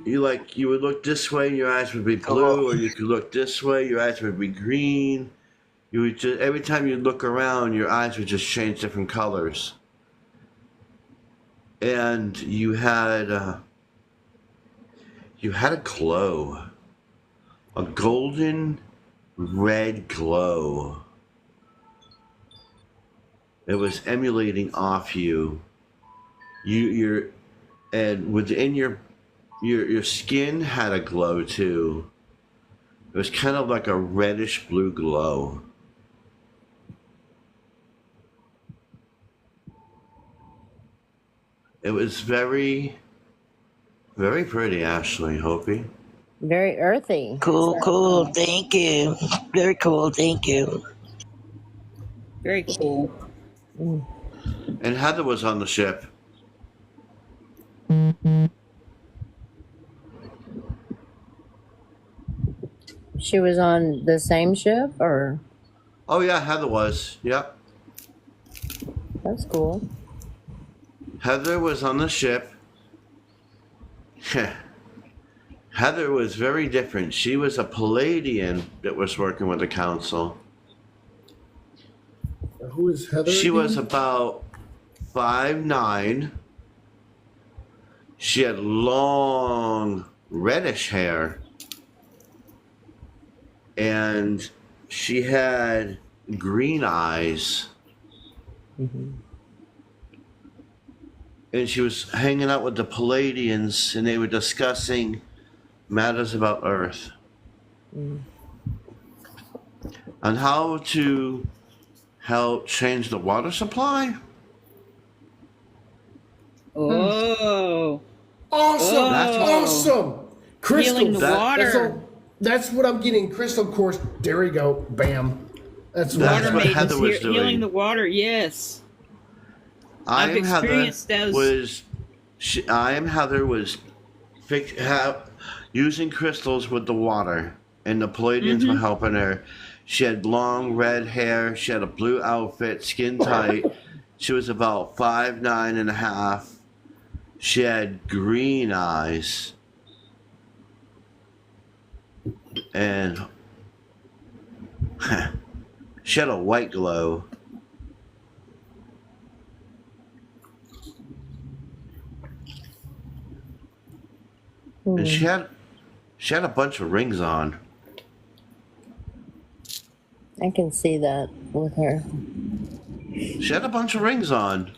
Speaker 1: You would look this way, your eyes would be blue, or you could look this way, your eyes would be green. You would just every time you look around, your eyes would just change different colors. And you had a glow, a golden red glow. It was emulating off you. And within your skin had a glow too. It was kind of like a reddish blue glow. It was very, very pretty, Ashley, Hopi.
Speaker 4: Very earthy.
Speaker 7: Cool. Thank you. Very cool. Thank you.
Speaker 5: Very cool.
Speaker 1: And Heather was on the ship.
Speaker 4: She was on the same ship, or
Speaker 1: Oh yeah, Heather was. Yep.
Speaker 4: that's cool.
Speaker 1: Heather was on the ship. Heather was very different. She was a Palladian that was working with the council.
Speaker 2: Who is Heather?
Speaker 1: She
Speaker 2: again?
Speaker 1: was about 5'9". She had long reddish hair. And she had green eyes. and she was hanging out with the Palladians, and they were discussing matters about Earth on how to help change the water supply.
Speaker 5: Oh.
Speaker 2: Awesome!
Speaker 1: That's what-
Speaker 2: Awesome! Crystals.
Speaker 5: Healing the
Speaker 1: That-
Speaker 5: water.
Speaker 2: That's what I'm getting. Crystal course. There we go. Bam. That's what.
Speaker 1: That's
Speaker 5: Water
Speaker 1: what
Speaker 5: maidens
Speaker 1: Heather was doing.
Speaker 5: healing the water. Yes.
Speaker 1: I
Speaker 5: I've
Speaker 1: am Heather
Speaker 5: experienced those.
Speaker 1: I am Heather was using crystals with the water, and the Palladians were helping her. She had long red hair. She had a blue outfit, skin tight. She was about 5'9.5". She had green eyes, and she had a white glow. And she had a bunch of rings on.
Speaker 4: I can see that with her.
Speaker 1: She had a bunch of rings on.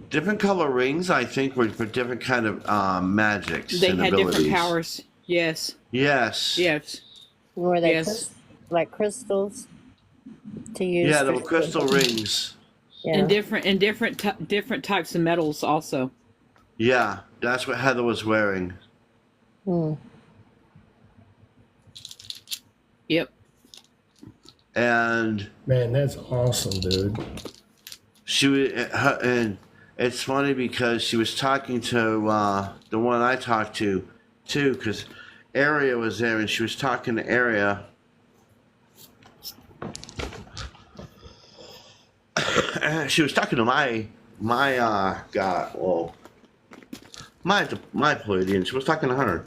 Speaker 1: Different color rings, I think, were for different kind of magics
Speaker 5: They
Speaker 1: and
Speaker 5: had
Speaker 1: abilities.
Speaker 5: different powers. Yes.
Speaker 1: Yes.
Speaker 5: Yes.
Speaker 4: Were they
Speaker 5: Yes.
Speaker 4: like crystals to use?
Speaker 1: Yeah, there
Speaker 4: for
Speaker 1: were crystal rings.
Speaker 4: Yeah.
Speaker 5: And different types of metals also.
Speaker 1: Yeah, that's what Heather was wearing.
Speaker 4: Hmm.
Speaker 5: Yep.
Speaker 1: And
Speaker 2: Man, that's awesome, dude.
Speaker 1: and it's funny because she was talking to the one I talked to too, because Aria was there, and she was talking to Aria. She was talking to my God, well, my Palladian. She was talking to her.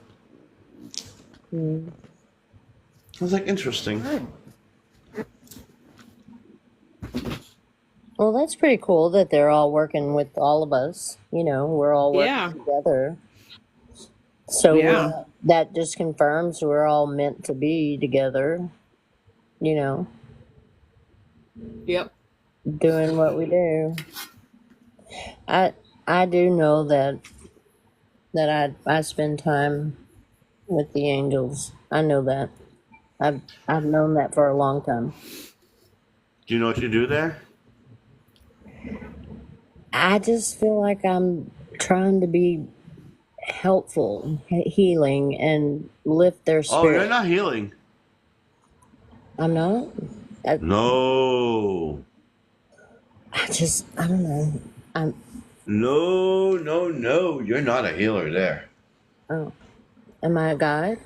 Speaker 4: Hmm.
Speaker 1: I was like, interesting.
Speaker 4: Well, that's pretty cool that they're all working with all of us. You know, we're all working
Speaker 5: Yeah.
Speaker 4: together. So
Speaker 5: Yeah.
Speaker 4: that just confirms we're all meant to be together. You know,
Speaker 5: Yep.
Speaker 4: doing what we do. I do know that I spend time with the angels. I know that. I've known that for a long time.
Speaker 1: Do you know what you do there?
Speaker 4: I just feel like I'm trying to be helpful, healing, and lift their
Speaker 1: Oh,
Speaker 4: spirit.
Speaker 1: you're not healing.
Speaker 4: I'm not.
Speaker 1: No.
Speaker 4: I don't know.
Speaker 1: No. You're not a healer there.
Speaker 4: Oh, am I a guide?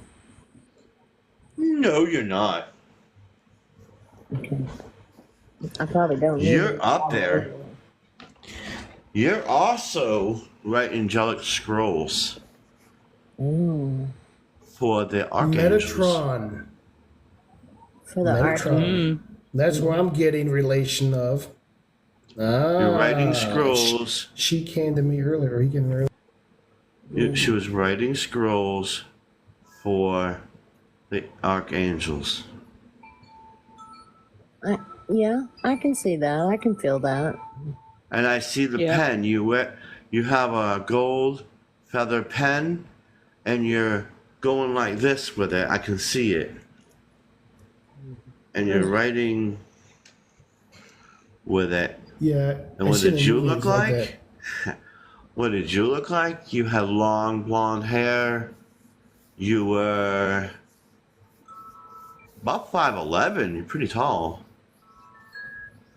Speaker 1: No, you're not.
Speaker 4: Okay. I probably don't. need
Speaker 1: You're
Speaker 4: it.
Speaker 1: up there. You're also write angelic scrolls
Speaker 4: Mm.
Speaker 1: for the archangels.
Speaker 2: Metatron.
Speaker 4: For the art.
Speaker 2: Metatron. That's where I'm getting relation of.
Speaker 1: You're writing scrolls.
Speaker 2: She came to me earlier. He came earlier.
Speaker 1: She was writing scrolls for the archangels.
Speaker 4: Yeah, I can see that. I can feel that.
Speaker 1: And I see the
Speaker 5: Yeah.
Speaker 1: pen. You have a gold feather pen, and you're going like this with it. I can see it. And you're writing with it.
Speaker 2: Yeah.
Speaker 1: And
Speaker 2: I
Speaker 1: what
Speaker 2: seen
Speaker 1: did
Speaker 2: in
Speaker 1: you
Speaker 2: movies
Speaker 1: look like?
Speaker 2: that.
Speaker 1: What did you look like? You had long blonde hair. You were about 5'11". You're pretty tall.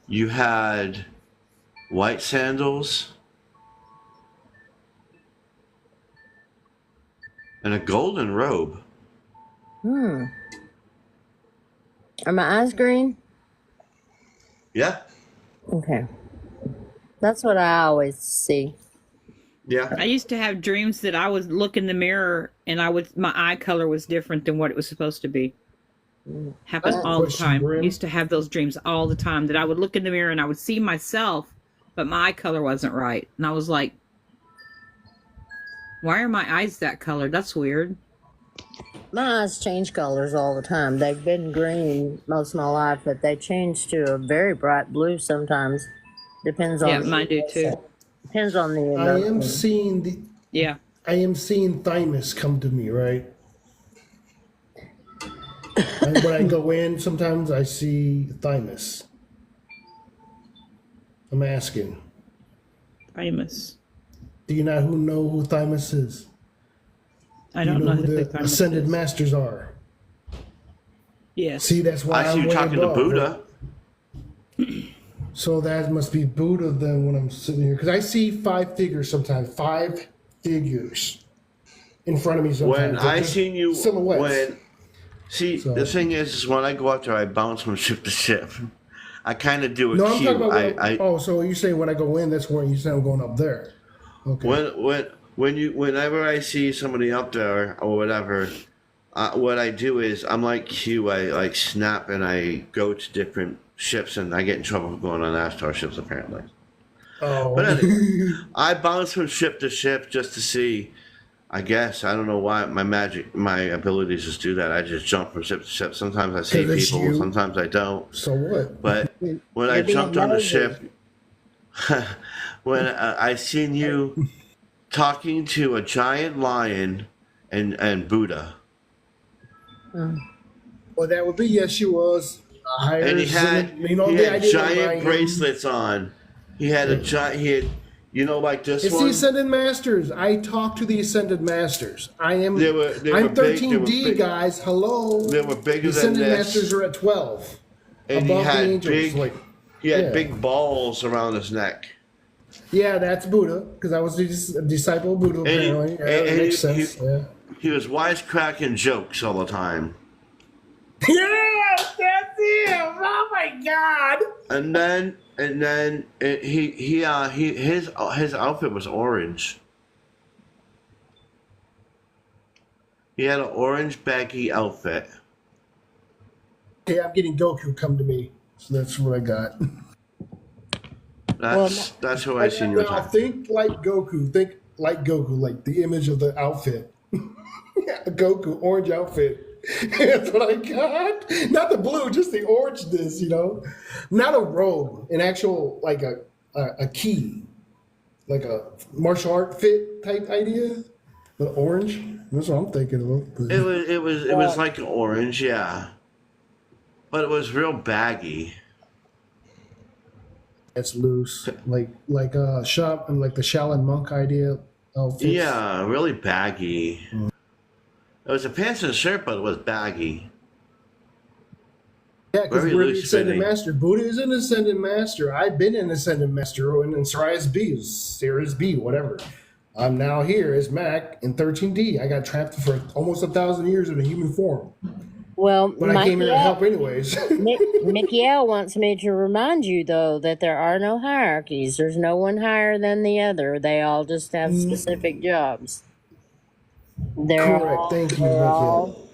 Speaker 1: You had white sandals and a golden robe.
Speaker 4: Hmm. Are my eyes green?
Speaker 1: Yeah,
Speaker 4: Okay. That's what I always see.
Speaker 1: yeah.
Speaker 5: I used to have dreams that I would look in the mirror and my eye color was different than what it was supposed to be. Happened
Speaker 2: That's a
Speaker 5: all the
Speaker 2: question,
Speaker 5: time.
Speaker 2: Brim.
Speaker 5: Used to have those dreams all the time that I would look in the mirror and I would see myself, but my eye color wasn't right. And I was like, why are my eyes that color? That's weird.
Speaker 4: My eyes change colors all the time. They've been green most of my life, but they change to a very bright blue sometimes. Depends on
Speaker 5: Yeah, mine do too.
Speaker 4: Depends on the
Speaker 2: I am
Speaker 4: emotion.
Speaker 2: seeing the
Speaker 5: Yeah.
Speaker 2: I am seeing thymus come to me, right? And when I go in, sometimes I see thymus. I'm asking.
Speaker 5: Famous.
Speaker 2: Do you not know who thymus is?
Speaker 5: I
Speaker 2: Do you
Speaker 5: don't
Speaker 2: know
Speaker 5: know
Speaker 2: who
Speaker 5: who the
Speaker 2: the
Speaker 5: Thymus
Speaker 2: ascended
Speaker 5: is.
Speaker 2: masters are?
Speaker 5: Yes.
Speaker 2: See, that's why
Speaker 1: I see
Speaker 2: I'm
Speaker 1: you
Speaker 2: way
Speaker 1: talking to
Speaker 2: above.
Speaker 1: Buddha.
Speaker 2: So that must be Buddha then when I'm sitting here. Because I see 5 figures sometimes. 5 figures in front of me sometimes.
Speaker 1: When
Speaker 2: They're
Speaker 1: I
Speaker 2: just
Speaker 1: seen you,
Speaker 2: silhouettes.
Speaker 1: the
Speaker 2: So
Speaker 1: thing is when I go out there, I bounce from ship to ship. I kind of do a
Speaker 2: no, I'm talking
Speaker 1: cue.
Speaker 2: about oh, so you say when I go in, that's where you say I'm going up there. Okay.
Speaker 1: Whenever I see somebody up there or whatever, what I do is I'm like Q. I like snap and I go to different ships and I get in trouble for going on Astar ships apparently.
Speaker 2: Oh.
Speaker 1: But anyway, I bounce from ship to ship just to see. I guess I don't know why my abilities just do that. I just jump from ship to ship. Sometimes I see
Speaker 2: 'Cause it's
Speaker 1: people,
Speaker 2: you.
Speaker 1: sometimes I don't.
Speaker 2: So what?
Speaker 1: But when I
Speaker 4: You're being
Speaker 1: jumped on the
Speaker 4: nosy.
Speaker 1: ship, when I seen you talking to a giant lion and Buddha,
Speaker 2: Well, that would be Yeshua's higher.
Speaker 1: and he had
Speaker 2: the idea of
Speaker 1: giant
Speaker 2: Ryan.
Speaker 1: bracelets on. He had a giant. He had, like this
Speaker 2: It's
Speaker 1: one.
Speaker 2: the Ascended Masters. I talk to the Ascended Masters. I am.
Speaker 1: They were
Speaker 2: I'm
Speaker 1: big, they were
Speaker 2: 13D,
Speaker 1: big.
Speaker 2: guys. Hello.
Speaker 1: They were bigger
Speaker 2: The
Speaker 1: than
Speaker 2: Ascended
Speaker 1: this.
Speaker 2: Masters are at 12.
Speaker 1: And
Speaker 2: above
Speaker 1: he had
Speaker 2: the angels.
Speaker 1: he had big balls around his neck.
Speaker 2: Yeah, that's Buddha, because I was a disciple of Buddha, apparently. That makes sense.
Speaker 1: He was wisecracking jokes all the time.
Speaker 2: Yeah, that's him. Oh my God.
Speaker 1: And then his outfit was orange. He had an orange baggy outfit.
Speaker 2: Okay, I'm getting Goku come to me. So that's what I got.
Speaker 1: That's who I seen you
Speaker 2: Now,
Speaker 1: talking.
Speaker 2: think like Goku. Think like Goku, like the image of the outfit. Goku, orange outfit. That's what I got. Not the blue, just the orangeness, Not a robe, an actual, like a key. Like a martial art fit type idea. But orange? That's what I'm thinking of.
Speaker 1: It was like orange, yeah. But it was real baggy.
Speaker 2: It's loose. Like shop and like the Shaolin monk idea outfits.
Speaker 1: Yeah, really baggy. It was a pants and a shirt, but it was baggy.
Speaker 2: Yeah, because
Speaker 1: Very
Speaker 2: we're the
Speaker 1: loose
Speaker 2: Ascended
Speaker 1: fitting.
Speaker 2: Master. Buddha is an Ascended Master. I've been an Ascended Master in Sirius B, Sirius B, whatever. I'm now here as Mac in 13D. I got trapped for almost 1,000 years in a human form.
Speaker 4: Well,
Speaker 2: But I came here to help anyways.
Speaker 4: Mickey L wants me to remind you, though, that there are no hierarchies. There's no one higher than the other. They all just have specific jobs. They're
Speaker 2: Correct.
Speaker 4: all,
Speaker 2: Thank you,
Speaker 4: they're
Speaker 2: Mickey.
Speaker 4: all,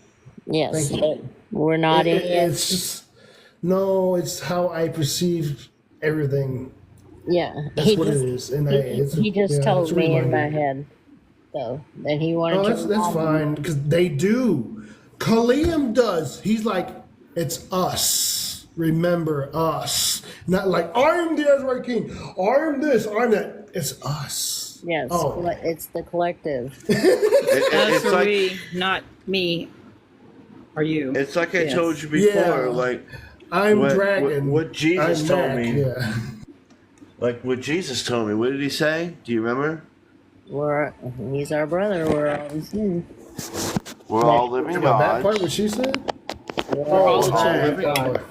Speaker 4: yes,
Speaker 2: Thank
Speaker 4: but we're not in it.
Speaker 2: It's just, no, it's how I perceive everything.
Speaker 4: Yeah,
Speaker 2: That's what it is. And
Speaker 4: he just
Speaker 2: it's
Speaker 4: told
Speaker 2: a
Speaker 4: me in
Speaker 2: reminder.
Speaker 4: my head, though, that he wanted
Speaker 2: Oh,
Speaker 4: to.
Speaker 2: that's fine, because they do. Kaliam does. He's like, it's us. Remember us. Not like, I'm the Azrael King. I'm this, I'm that. It's us.
Speaker 4: Yes,
Speaker 2: Oh.
Speaker 4: it's the collective.
Speaker 5: Us
Speaker 1: It's
Speaker 5: or
Speaker 1: like
Speaker 5: we, not me or you.
Speaker 1: it's like I
Speaker 5: Yes.
Speaker 1: told you before.
Speaker 2: Yeah.
Speaker 1: Like
Speaker 2: I'm
Speaker 1: What-
Speaker 2: Dragon.
Speaker 1: what Jesus
Speaker 2: I'm
Speaker 1: told
Speaker 2: Mac,
Speaker 1: me.
Speaker 2: Yeah.
Speaker 1: Like what Jesus told me. What did he say? Do you remember?
Speaker 4: He's our brother. We're all the same.
Speaker 1: We're all living
Speaker 2: About that part, what
Speaker 1: gods.
Speaker 2: she said?
Speaker 4: We're all the
Speaker 2: Oh,
Speaker 4: same.
Speaker 1: living
Speaker 2: God.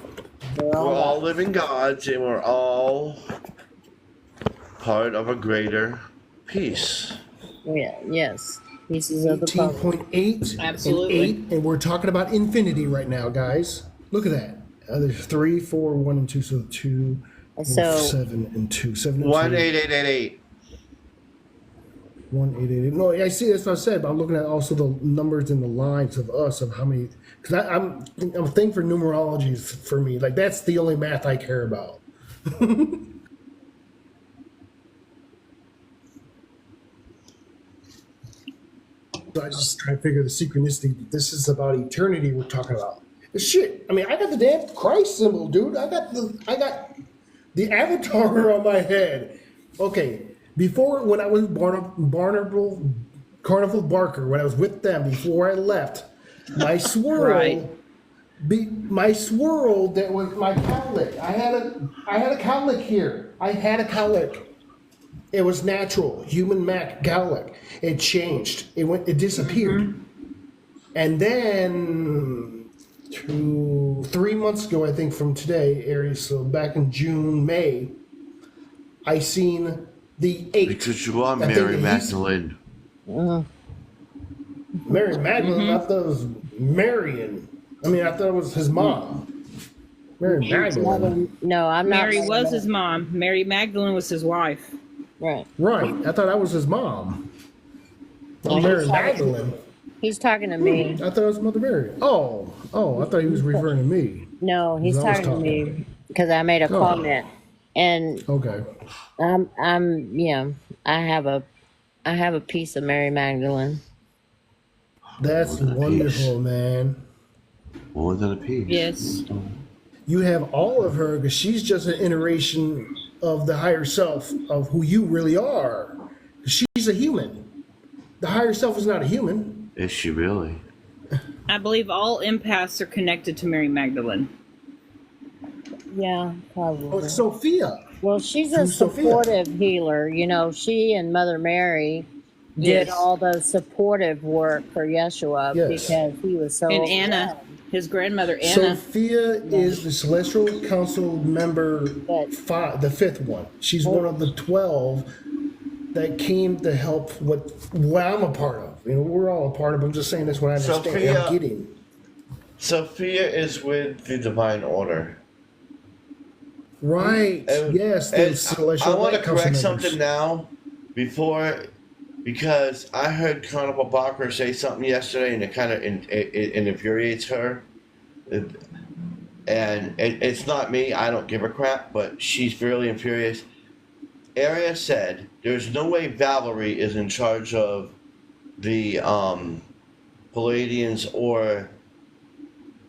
Speaker 4: We're
Speaker 1: We're
Speaker 4: all
Speaker 1: all living gods, and we're all part of a greater peace.
Speaker 4: yes. Pieces of the puzzle.
Speaker 2: 18.8
Speaker 5: Absolutely.
Speaker 2: and 8, and we're talking about infinity right now, guys. Look at that. There's 3, 4, 1, and 2, so 2,
Speaker 4: So-
Speaker 2: 7, and 2. 7 and
Speaker 1: 1
Speaker 2: 2.
Speaker 1: 8 8 8 8.
Speaker 2: 1, 8, 8, 8. No, I see. That's what I said. But I'm looking at also the numbers in the lines of us of how many. Because I'm thinking for numerology is for me. Like that's the only math I care about. So I just try to figure the synchronicity. This is about eternity we're talking about. Shit. I mean, I got the damn Christ symbol, dude. I got the avatar on my head. Okay. before when I was Barnable Carnival Barker, when I was with them before I left, my swirl,
Speaker 5: Right.
Speaker 2: my swirl that was my cowlick. I had a cowlick here. I had a cowlick. It was natural, human Mac cowlick. It changed. It disappeared. And then 3 months ago, I think from today, Aries, so back in June, May, I seen the 8.
Speaker 1: Because you are
Speaker 2: I think
Speaker 1: Mary
Speaker 2: he's-
Speaker 1: Magdalene.
Speaker 2: Mary Magdalene, I thought it was Marion. I mean, I thought it was his mom. Mary Magdalene.
Speaker 4: No, I'm not.
Speaker 5: Mary was his mom. Mary Magdalene was his wife.
Speaker 4: Right.
Speaker 2: Right. I thought that was his mom.
Speaker 4: No,
Speaker 2: Mary
Speaker 4: he's talking-
Speaker 2: Magdalene.
Speaker 4: He's talking to me.
Speaker 2: I thought it was Mother Mary. Oh, I thought he was referring to me.
Speaker 4: No, he's
Speaker 2: I was
Speaker 4: talking to me because I made a comment, and
Speaker 2: Okay.
Speaker 4: I have a piece of Mary Magdalene.
Speaker 2: That's
Speaker 1: More than a
Speaker 2: wonderful,
Speaker 1: piece.
Speaker 2: man.
Speaker 1: More than a piece.
Speaker 5: Yes.
Speaker 2: You have all of her because she's just an iteration of the higher self of who you really are. She's a human. The higher self is not a human.
Speaker 1: Is she really?
Speaker 5: I believe all empaths are connected to Mary Magdalene.
Speaker 4: Yeah,
Speaker 2: Oh,
Speaker 4: probably.
Speaker 2: it's Sophia.
Speaker 4: Well, she's a
Speaker 2: Who's Sophia?
Speaker 4: supportive healer. You know, she and Mother Mary did
Speaker 5: Yes.
Speaker 4: all the supportive work for Yeshua
Speaker 2: Yes.
Speaker 4: because he was so
Speaker 5: And Anna, his grandmother Anna.
Speaker 2: Sophia is the Celestial Council member,
Speaker 4: But-
Speaker 2: the 5th one. She's one of the 12 that came to help what I'm a part of. You know, we're all a part of. I'm just saying that's what I understand.
Speaker 1: Sophia-
Speaker 2: I'm getting.
Speaker 1: Sophia is with the Divine Order.
Speaker 2: Right.
Speaker 1: And-
Speaker 2: Yes.
Speaker 1: and
Speaker 2: The Celestial
Speaker 1: I want to
Speaker 2: Light Council
Speaker 1: correct
Speaker 2: members.
Speaker 1: something now because I heard Carnival Barker say something yesterday and it kind of it infuriates her. It's not me, I don't give a crap, but she's really infuriated. Aria said there's no way Valerie is in charge of the Palladians or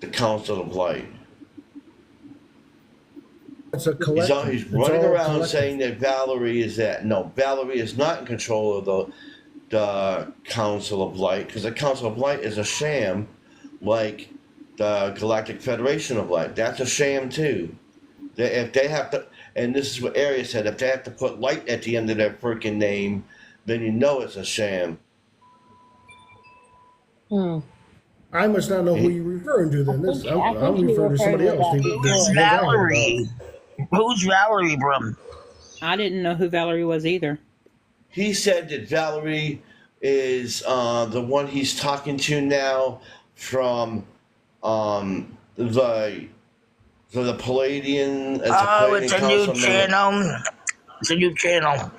Speaker 1: the Council of Light.
Speaker 2: It's a collective.
Speaker 1: He's
Speaker 2: It's
Speaker 1: running
Speaker 2: all
Speaker 1: around
Speaker 2: collective.
Speaker 1: saying that Valerie is that. No, Valerie is not in control of the Council of Light because the Council of Light is a sham, like the Galactic Federation of Light. That's a sham too. If they have to, and this is what Aria said, if they have to put light at the end of their freaking name, then you know it's a sham.
Speaker 2: I must not know who you're referring to then. This,
Speaker 4: I
Speaker 2: I'm
Speaker 4: think you
Speaker 2: referring to somebody
Speaker 4: referred
Speaker 2: else.
Speaker 4: to that.
Speaker 7: Who's Valerie? Who's Valerie, Brum?
Speaker 5: I didn't know who Valerie was either.
Speaker 1: He said that Valerie is the one he's talking to now from the Palladian.
Speaker 7: Oh, it's a new
Speaker 1: Council member.
Speaker 7: channel. It's a new channel.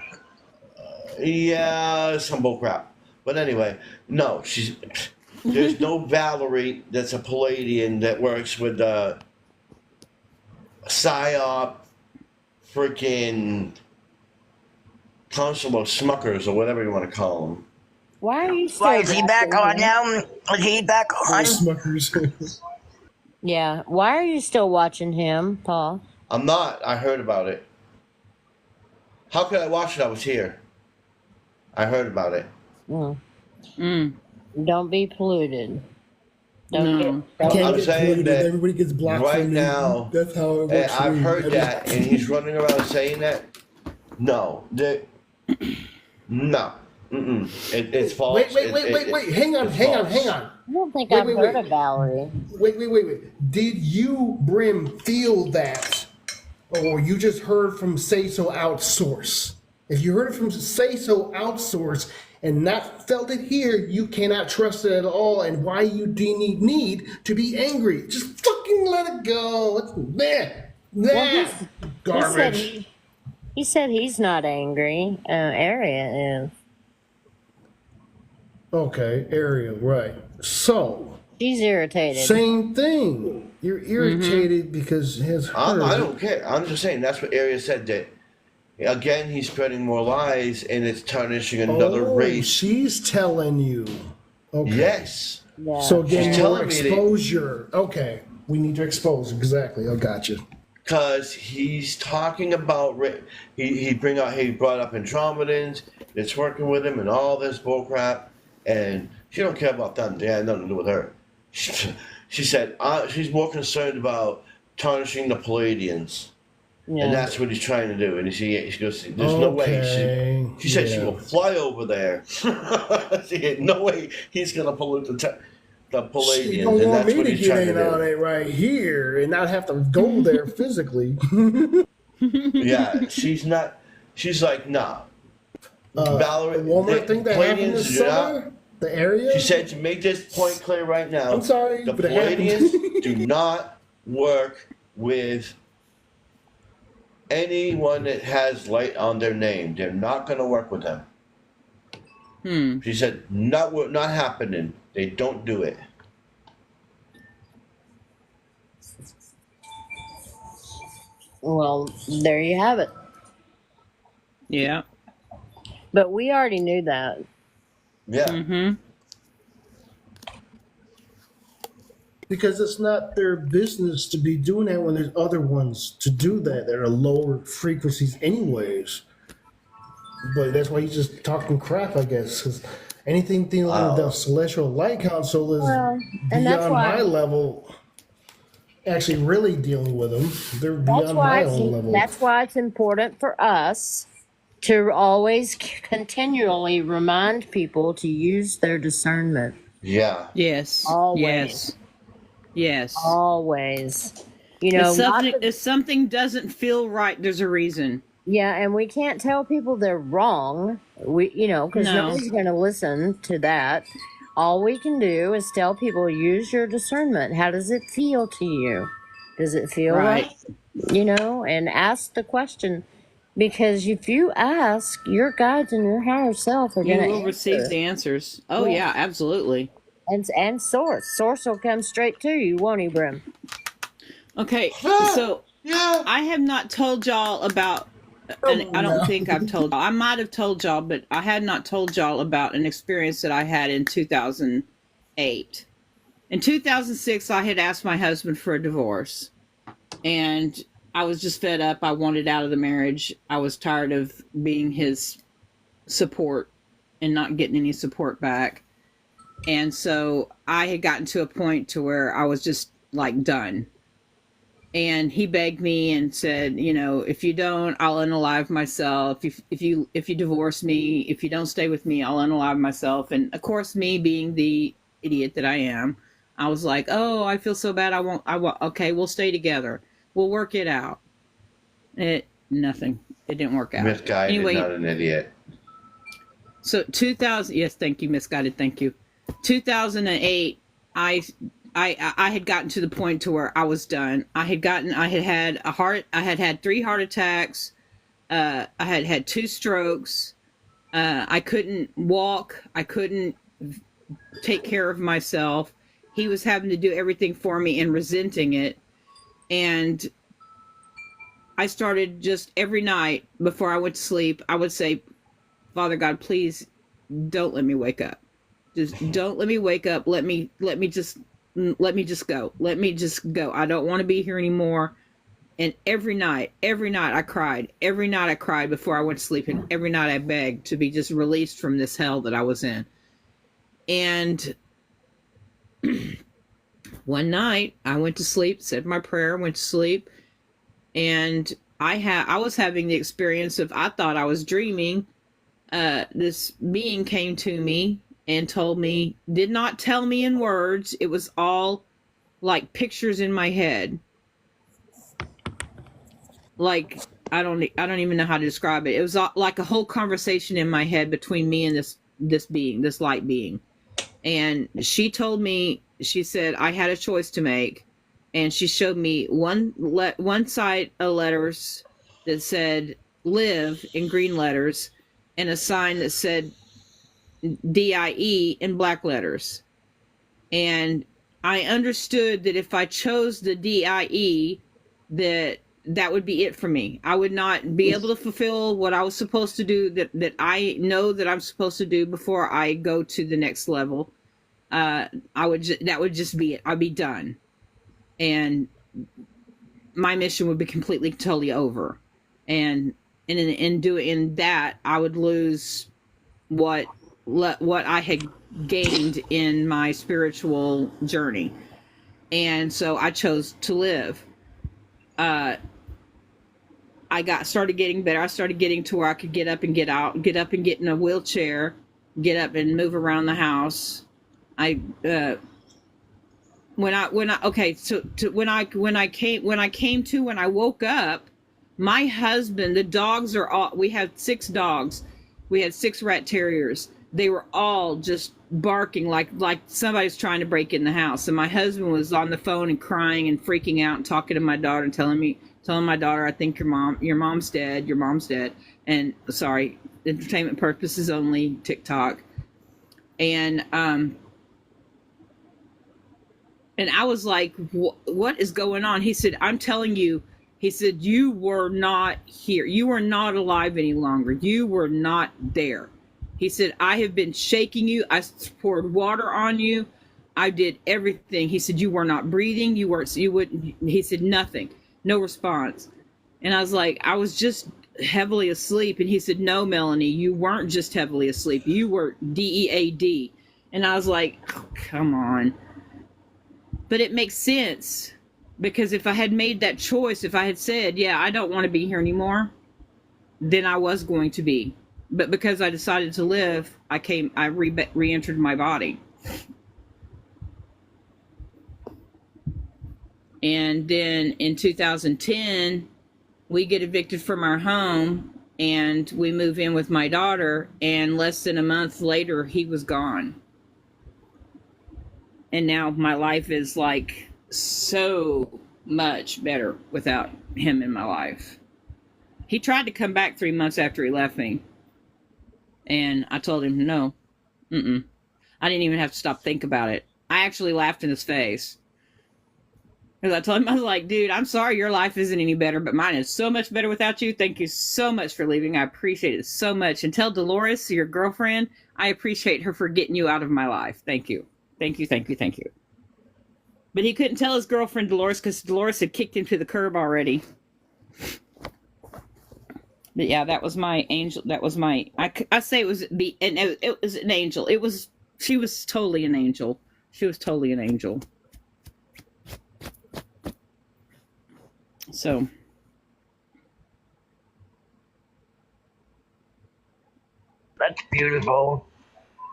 Speaker 1: Yeah, some bullcrap. But anyway, no, there's no Valerie that's a Palladian that works with the PSYOP freaking Council of Smuckers or whatever you want to call them.
Speaker 4: Why are you still
Speaker 7: Why is he back
Speaker 4: watching
Speaker 7: on
Speaker 4: him?
Speaker 7: now? Is he back on?
Speaker 2: Smuckers.
Speaker 4: Yeah. Why are you still watching him, Paul?
Speaker 1: I'm not. I heard about it. How could I watch it? I was here. I heard about it.
Speaker 4: Don't be polluted.
Speaker 5: No.
Speaker 4: Don't
Speaker 2: Can't
Speaker 1: I'm
Speaker 2: get
Speaker 1: saying
Speaker 2: polluted.
Speaker 1: that
Speaker 2: Everybody gets blocked
Speaker 1: right
Speaker 2: from me.
Speaker 1: now,
Speaker 2: That's how it
Speaker 1: And
Speaker 2: works. for
Speaker 1: I've
Speaker 2: me.
Speaker 1: heard that, and he's running around saying that. No, no, it's false.
Speaker 2: Wait.
Speaker 1: It-
Speaker 2: Hang on.
Speaker 1: it's
Speaker 2: Hang on.
Speaker 1: false.
Speaker 2: Hang on.
Speaker 4: I don't think
Speaker 2: Wait,
Speaker 4: I've
Speaker 2: wait,
Speaker 4: heard
Speaker 2: wait.
Speaker 4: of Valerie.
Speaker 2: Wait. Did you, Brim, feel that? Or you just heard from Say So Outsource? If you heard it from Say So Outsource and not felt it here, you cannot trust it at all. And why you need to be angry? Just fucking let it go. It's
Speaker 4: Well,
Speaker 2: garbage.
Speaker 4: He said he's not angry. Aria is.
Speaker 2: Okay, Ariel, right. So,
Speaker 4: She's irritated.
Speaker 2: same thing. You're irritated because his her.
Speaker 1: I don't care. I'm just saying that's what Aria said. That again, he's spreading more lies, and it's tarnishing another race.
Speaker 2: She's telling you. Okay.
Speaker 1: Yes.
Speaker 4: Yeah.
Speaker 2: So again,
Speaker 1: She's
Speaker 2: more
Speaker 1: telling me that-
Speaker 2: exposure. Okay, we need to expose exactly. I got you.
Speaker 1: because he's talking about he brought up Andromedans. It's working with him and all this bullcrap, and she don't care about that. They had nothing to do with her. She said she's more concerned about tarnishing the Palladians.
Speaker 4: Yeah.
Speaker 1: And that's what he's trying to do. And she goes, there's no way. She said she will fly over there. She had no way he's going to pollute the Palladians.
Speaker 2: She don't
Speaker 1: and
Speaker 2: want
Speaker 1: that's
Speaker 2: me
Speaker 1: what
Speaker 2: to
Speaker 1: he's trying
Speaker 2: get
Speaker 1: to
Speaker 2: in on
Speaker 1: do.
Speaker 2: it right here and not have to go there physically.
Speaker 1: Yeah, she's not. She's like, nah. Valerie,
Speaker 2: one more thing that happened this
Speaker 1: do not-
Speaker 2: summer, the area.
Speaker 1: She said to make this point clear right now.
Speaker 2: I'm sorry,
Speaker 1: the
Speaker 2: but it happened.
Speaker 1: Palladians do not work with anyone that has light on their name. They're not going to work with them. She said, not happening. They don't do it.
Speaker 4: Well, there you have it.
Speaker 5: Yeah.
Speaker 4: But we already knew that.
Speaker 1: Yeah.
Speaker 5: Mm-hmm.
Speaker 2: Because it's not their business to be doing that when there's other ones to do that are lower frequencies anyways. But that's why he's just talking crap, I guess. Because anything dealing with the celestial light council is
Speaker 4: and that's
Speaker 2: beyond
Speaker 4: why-
Speaker 2: my level. Actually, really dealing with them, they're
Speaker 4: That's
Speaker 2: beyond
Speaker 4: why
Speaker 2: my own level.
Speaker 4: that's why it's important for us to always continually remind people to use their discernment.
Speaker 1: Yeah.
Speaker 5: Yes.
Speaker 4: Always.
Speaker 5: Yes. Yes.
Speaker 4: Always. You know,
Speaker 5: If something doesn't feel right, there's a reason.
Speaker 4: yeah, and we can't tell people they're wrong. Because
Speaker 5: No.
Speaker 4: nobody's going to listen to that. All we can do is tell people use your discernment. How does it feel to you? Does it feel
Speaker 5: Right.
Speaker 4: right? And ask the question. Because if you ask, your guides and your higher self are
Speaker 5: You
Speaker 4: going
Speaker 5: will
Speaker 4: to
Speaker 5: receive the answers. Oh,
Speaker 4: Yeah.
Speaker 5: yeah, absolutely.
Speaker 4: and source. Source will come straight to you, won't he, Brim?
Speaker 5: Okay, so
Speaker 1: Yeah.
Speaker 5: I have not told y'all about, and I don't think I've told y'all. I might have told y'all, but I had not told y'all about an experience that I had in 2008. In 2006, I had asked my husband for a divorce, and I was just fed up. I wanted out of the marriage. I was tired of being his support and not getting any support back. And so I had gotten to a point to where I was just like done. And he begged me and said, if you don't, I'll unalive myself. If you divorce me, if you don't stay with me, I'll unalive myself. And of course, me being the idiot that I am, I was like, oh, I feel so bad. I won't. Okay, we'll stay together. We'll work it out. Nothing. It didn't work out.
Speaker 1: Misguided,
Speaker 5: Anyway,
Speaker 1: not an idiot.
Speaker 5: so 2000. Yes, thank you, misguided. Thank you. 2008. I had gotten to the point to where I was done. I had had 3 heart attacks. I had had 2 strokes. I couldn't walk. I couldn't take care of myself. He was having to do everything for me and resenting it. And I started just every night before I went to sleep, I would say, Father God, please don't let me wake up. Just don't let me wake up. Let me just go. Let me just go. I don't want to be here anymore. And every night I cried. Every night I cried before I went to sleep. And every night I begged to be just released from this hell that I was in. And one night I went to sleep, said my prayer, went to sleep. And I was having the experience of, I thought I was dreaming. This being came to me and told me, did not tell me in words. It was all like pictures in my head. Like, I don't even know how to describe it. It was like a whole conversation in my head between me and this being, this light being. And she told me, she said I had a choice to make. And she showed me one side of letters that said live in green letters and a sign that said DIE in black letters. And I understood that if I chose the DIE, that would be it for me. I would not be able to fulfill what I was supposed to do, that I know that I'm supposed to do before I go to the next level. That would just be it. I'd be done. And my mission would be completely, totally over. And in doing that, I would lose what I had gained in my spiritual journey. And so I chose to live. I started getting better. I started getting to where I could get up and get out, get up and get in a wheelchair, get up and move around the house. I when I okay, so when I woke up, my husband, the dogs are all, we had 6 dogs. We had 6 rat terriers. They were all just barking like somebody's trying to break in the house. And my husband was on the phone and crying and freaking out and talking to my daughter and telling my daughter, I think your mom's dead. And sorry, entertainment purposes only, TikTok. And I was like, what is going on? He said, I'm telling you, he said, you were not here. You were not alive any longer. You were not there. He said, I have been shaking you. I poured water on you. I did everything. He said, you were not breathing. You wouldn't. He said, nothing, no response. And I was like, I was just heavily asleep. And he said, no, Melanie, you weren't just heavily asleep. You were DEAD. And I was like, oh, come on. But it makes sense, because if I had made that choice, if I had said, yeah, I don't want to be here anymore, then I was going to be. But because I decided to live, I re-entered my body. And then in 2010, we get evicted from our home and we move in with my daughter, and less than a month later, he was gone. And now my life is like so much better without him in my life. He tried to come back 3 months after he left me. And I told him, no, I didn't even have to stop think about it. I actually laughed in his face. Because I told him, I was like, dude, I'm sorry your life isn't any better, but mine is so much better without you. Thank you so much for leaving. I appreciate it so much. And tell Dolores, your girlfriend, I appreciate her for getting you out of my life. Thank you. Thank you, thank you, thank you. But he couldn't tell his girlfriend, Dolores, because Dolores had kicked him to the curb already. But yeah, that was my angel. That was my, I say it was it was an angel. She was totally an angel. She was totally an angel. So.
Speaker 7: That's beautiful.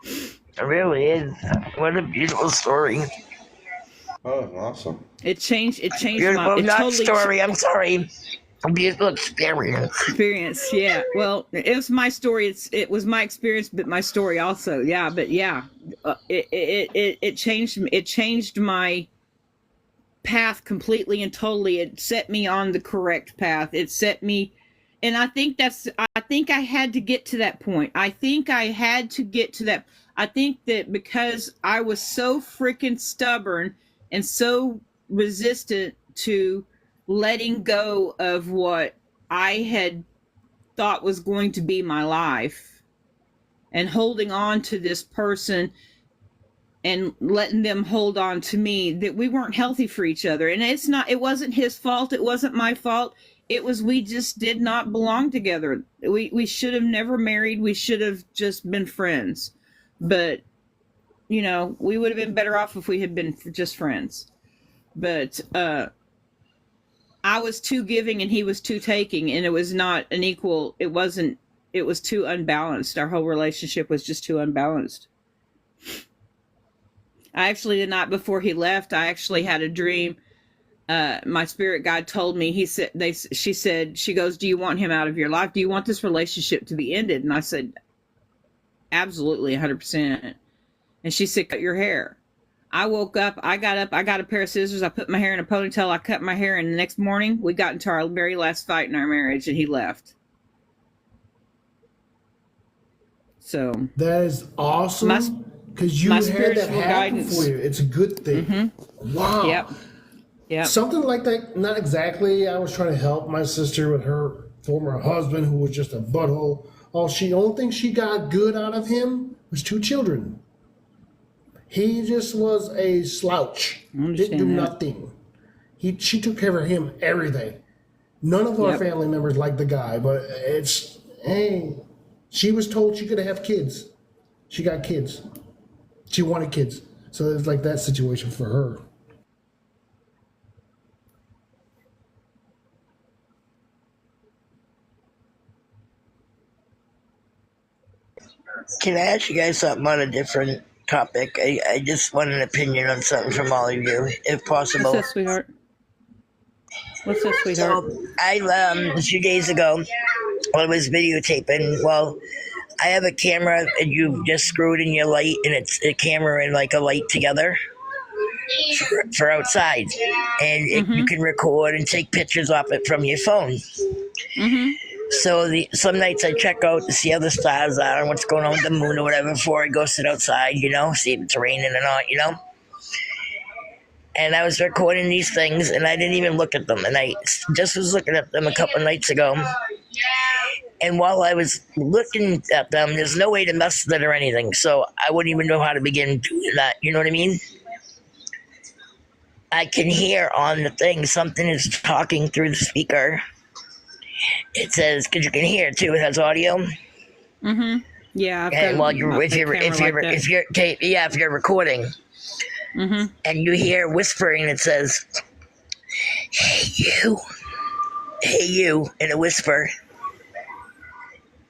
Speaker 7: It really is. What a beautiful story.
Speaker 1: Oh, awesome.
Speaker 5: It changed
Speaker 7: Beautiful,
Speaker 5: my, it
Speaker 7: not
Speaker 5: totally
Speaker 7: story, I'm sorry. A beautiful experience.
Speaker 5: Yeah. Well, it was my story. It was my experience, but my story also. Yeah, but yeah, it changed my path completely and totally. It set me on the correct path. It set me, and I think I had to get to that point. I think that because I was so freaking stubborn and so resistant to letting go of what I had thought was going to be my life and holding on to this person and letting them hold on to me, that we weren't healthy for each other. And it wasn't his fault. It wasn't my fault. It was, we just did not belong together. We should have never married. We should have just been friends. But, you know, we would have been better off if we had been just friends. But, I was too giving and he was too taking, and it was not an equal, it was too unbalanced. Our whole relationship was just too unbalanced. I actually, the night before he left, I actually had a dream. My spirit guide told me, she goes, do you want him out of your life? Do you want this relationship to be ended? And I said, absolutely, 100%. And she said, cut your hair. I woke up, I got a pair of scissors, I put my hair in a ponytail, I cut my hair, and the next morning we got into our very last fight in our marriage, and he left. So
Speaker 2: that is awesome, because you had that happen for you. It's a good thing. Mm-hmm. Wow. Yep. Something like that, not exactly. I was trying to help my sister with her former husband, who was just a butthole. Only thing she got good out of him was 2 children. He just was a slouch. Didn't do nothing. She took care of him, everything. None of our
Speaker 5: Yep.
Speaker 2: family members like the guy, but hey, she was told she could have kids. She got kids. She wanted kids. So it's like that situation for her.
Speaker 7: Can I ask you guys something on a different topic? I just want an opinion on something from all of you, if
Speaker 5: What's
Speaker 7: possible.
Speaker 5: that, sweetheart? What's that, sweetheart?
Speaker 7: So I a few days ago, I was videotaping. Well, I have a camera, and you just screw it in your light, and it's a camera and like a light together for outside, and you can record and take pictures off it from your phone. So some nights I check out to see how the stars are and what's going on with the moon or whatever before I go sit outside, see if it's raining or not. And I was recording these things, and I didn't even look at them, and I just was looking at them a couple nights ago. And while I was looking at them, there's no way to mess with it or anything, so I wouldn't even know how to begin doing that. You know what I mean? I can hear on the thing something is talking through the speaker. It says, because you can hear it too. It has audio.
Speaker 5: Yeah.
Speaker 7: And while if you're recording, and you hear whispering, it says, hey you," in a whisper,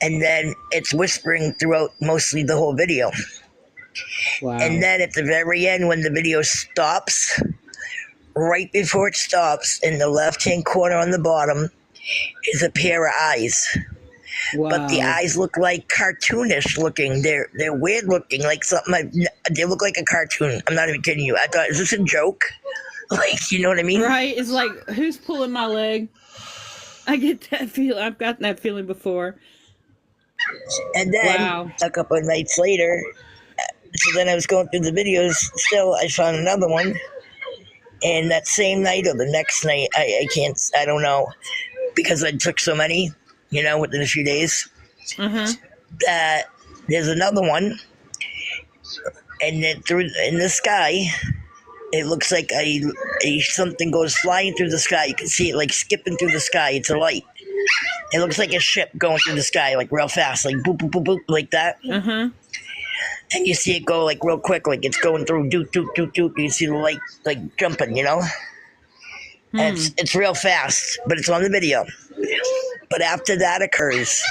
Speaker 7: and then it's whispering throughout mostly the whole video.
Speaker 5: Wow.
Speaker 7: And then at the very end, when the video stops, right before it stops, in the left-hand corner on the bottom is a pair of eyes.
Speaker 5: Wow.
Speaker 7: But the eyes look like cartoonish looking. They're weird looking, like something. They look like a cartoon. I'm not even kidding you. I thought, is this a joke? Like, you know what I mean?
Speaker 5: Right. It's like, who's pulling my leg? I get that feel. I've gotten that feeling before.
Speaker 7: And then a couple of nights later, so then I was going through the videos. Still, I found another one. And that same night or the next night, I don't know, because I took so many, within a few days, that there's another one, and then in the sky, it looks like a something goes flying through the sky. You can see it like skipping through the sky. It's a light. It looks like a ship going through the sky, like real fast, like boop, boop, boop, boop, like that. And you see it go like real quick, like it's going through doot, doot, doot, doot. You see the light like jumping, And it's real fast, but it's on the video. But after that occurs,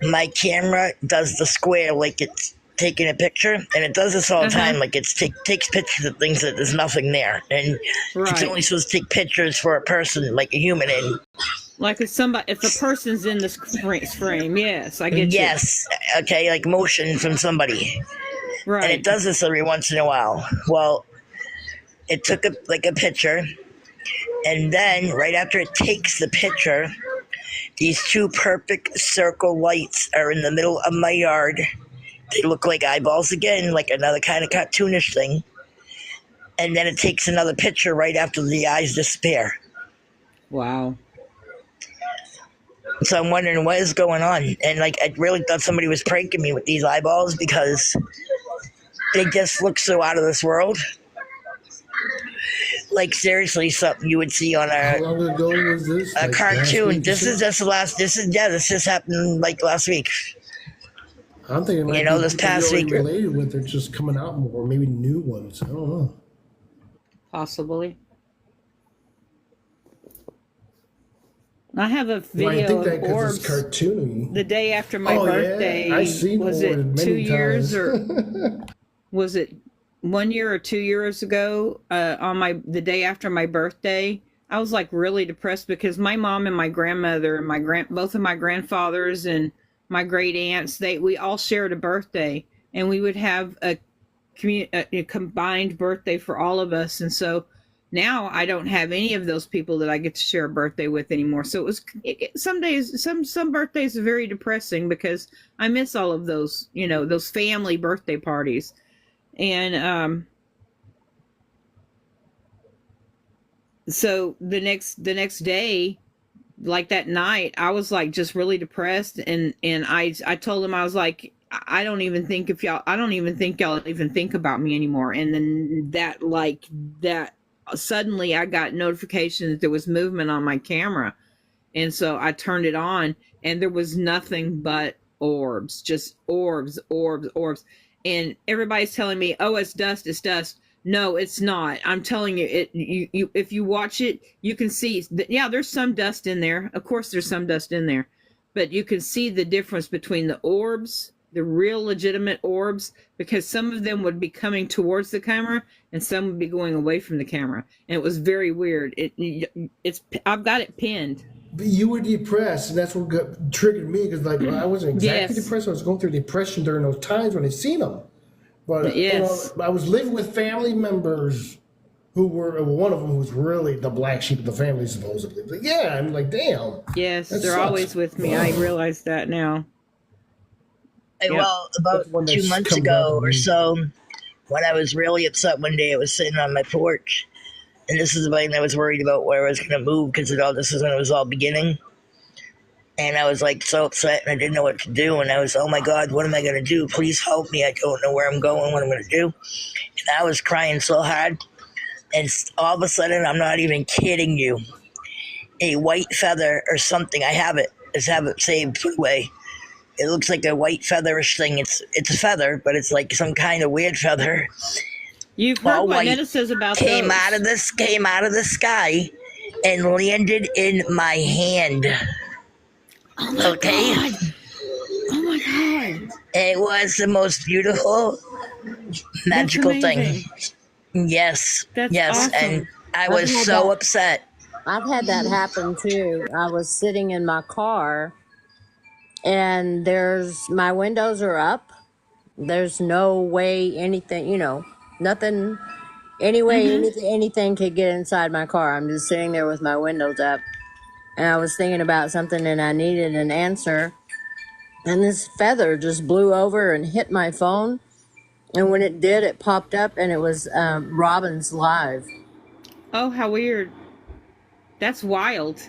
Speaker 7: my camera does the square like it's taking a picture, and it does this all the time, like it takes pictures of things that there's nothing there, and it's only supposed to take pictures for a person, like a human, and
Speaker 5: like if a person's in this frame, yes, I get you.
Speaker 7: Yes, okay, like motion from somebody,
Speaker 5: right?
Speaker 7: And it does this every once in a while. Well, it took a picture, and then right after it takes the picture, these two perfect circle lights are in the middle of my yard. They look like eyeballs again, like another kind of cartoonish thing. And then it takes another picture right after the eyes disappear.
Speaker 5: Wow.
Speaker 7: So I'm wondering what is going on. And I really thought somebody was pranking me with these eyeballs because they just look so out of this world. Like seriously, something you would see on
Speaker 2: How long ago was this?
Speaker 7: a cartoon. This just happened like last week.
Speaker 2: I'm thinking it might be
Speaker 7: this past week.
Speaker 2: related with they're just coming out more, maybe new ones. I don't know.
Speaker 5: Possibly. I have a
Speaker 2: Well, I
Speaker 5: video
Speaker 2: think that
Speaker 5: of
Speaker 2: 'cause
Speaker 5: orbs
Speaker 2: it's cartoony.
Speaker 5: the day after my birthday.
Speaker 2: I've seen
Speaker 5: was
Speaker 2: orbs
Speaker 5: it
Speaker 2: many
Speaker 5: 2 years
Speaker 2: times.
Speaker 5: or was it 1 year or 2 years ago? On the day after my birthday, I was like really depressed because my mom and my grandmother and both of my grandfathers and my great aunts, we all shared a birthday, and we would have a combined birthday for all of us. And so now I don't have any of those people that I get to share a birthday with anymore. So some days, some birthdays are very depressing because I miss all of those, those family birthday parties. And so the next day, like that night, I was like just really depressed, and I told him, I was like, I don't even think y'all even think about me anymore. And then that suddenly I got notification that there was movement on my camera. And so I turned it on, and there was nothing but orbs, just orbs, orbs, orbs. And everybody's telling me, "Oh, it's dust, it's dust." No, it's not. I'm telling you, you if you watch it, you can see that, yeah, there's some dust in there. Of course there's some dust in there. But you can see the difference between the orbs, the real legitimate orbs, because some of them would be coming towards the camera and some would be going away from the camera. And it was very weird. It's I've got it pinned.
Speaker 2: But you were depressed, and that's what triggered me, because like I wasn't exactly
Speaker 5: Yes.
Speaker 2: depressed. I was going through depression during those times when I seen them. But
Speaker 5: Yes.
Speaker 2: I was living with family members who were one of them who was really the black sheep of the family, supposedly. But yeah, I'm like, damn.
Speaker 5: Yes,
Speaker 2: That
Speaker 5: they're
Speaker 2: sucks.
Speaker 5: always with me. I realize that now.
Speaker 7: Hey,
Speaker 5: Yep.
Speaker 7: well, about
Speaker 2: That's one
Speaker 7: 2
Speaker 2: that's
Speaker 7: months
Speaker 2: come
Speaker 7: ago
Speaker 2: up with
Speaker 7: or
Speaker 2: me.
Speaker 7: so, when I was really upset one day, I was sitting on my porch, and this is when I was worried about where I was going to move, because this is when it was all beginning. And I was like so upset, and I didn't know what to do. And I was, oh my God, what am I going to do? Please help me. I don't know where I'm going, what I'm going to do. And I was crying so hard. And all of a sudden, I'm not even kidding you, a white feather or something. I have it saved, put away. It looks like a white featherish thing. It's a feather, but it's like some kind of weird feather.
Speaker 5: You've heard
Speaker 7: All
Speaker 5: what
Speaker 7: white
Speaker 5: Netta says about
Speaker 7: Came
Speaker 5: those.
Speaker 7: out of the sky and landed in my hand. Okay,
Speaker 5: Oh my God.
Speaker 7: it was the most beautiful, magical
Speaker 5: That's
Speaker 7: thing.
Speaker 5: amazing.
Speaker 7: Yes,
Speaker 5: That's
Speaker 7: yes,
Speaker 5: awesome.
Speaker 7: and I was
Speaker 4: had
Speaker 7: so
Speaker 4: that.
Speaker 7: upset.
Speaker 4: I've had that happen too. I was sitting in my car, and my windows are up. There's no way anything, nothing, any way anything could get inside my car. I'm just sitting there with my windows up, and I was thinking about something, and I needed an answer. And this feather just blew over and hit my phone. And when it did, it popped up, and it was Robin's Live.
Speaker 5: Oh, how weird. That's wild.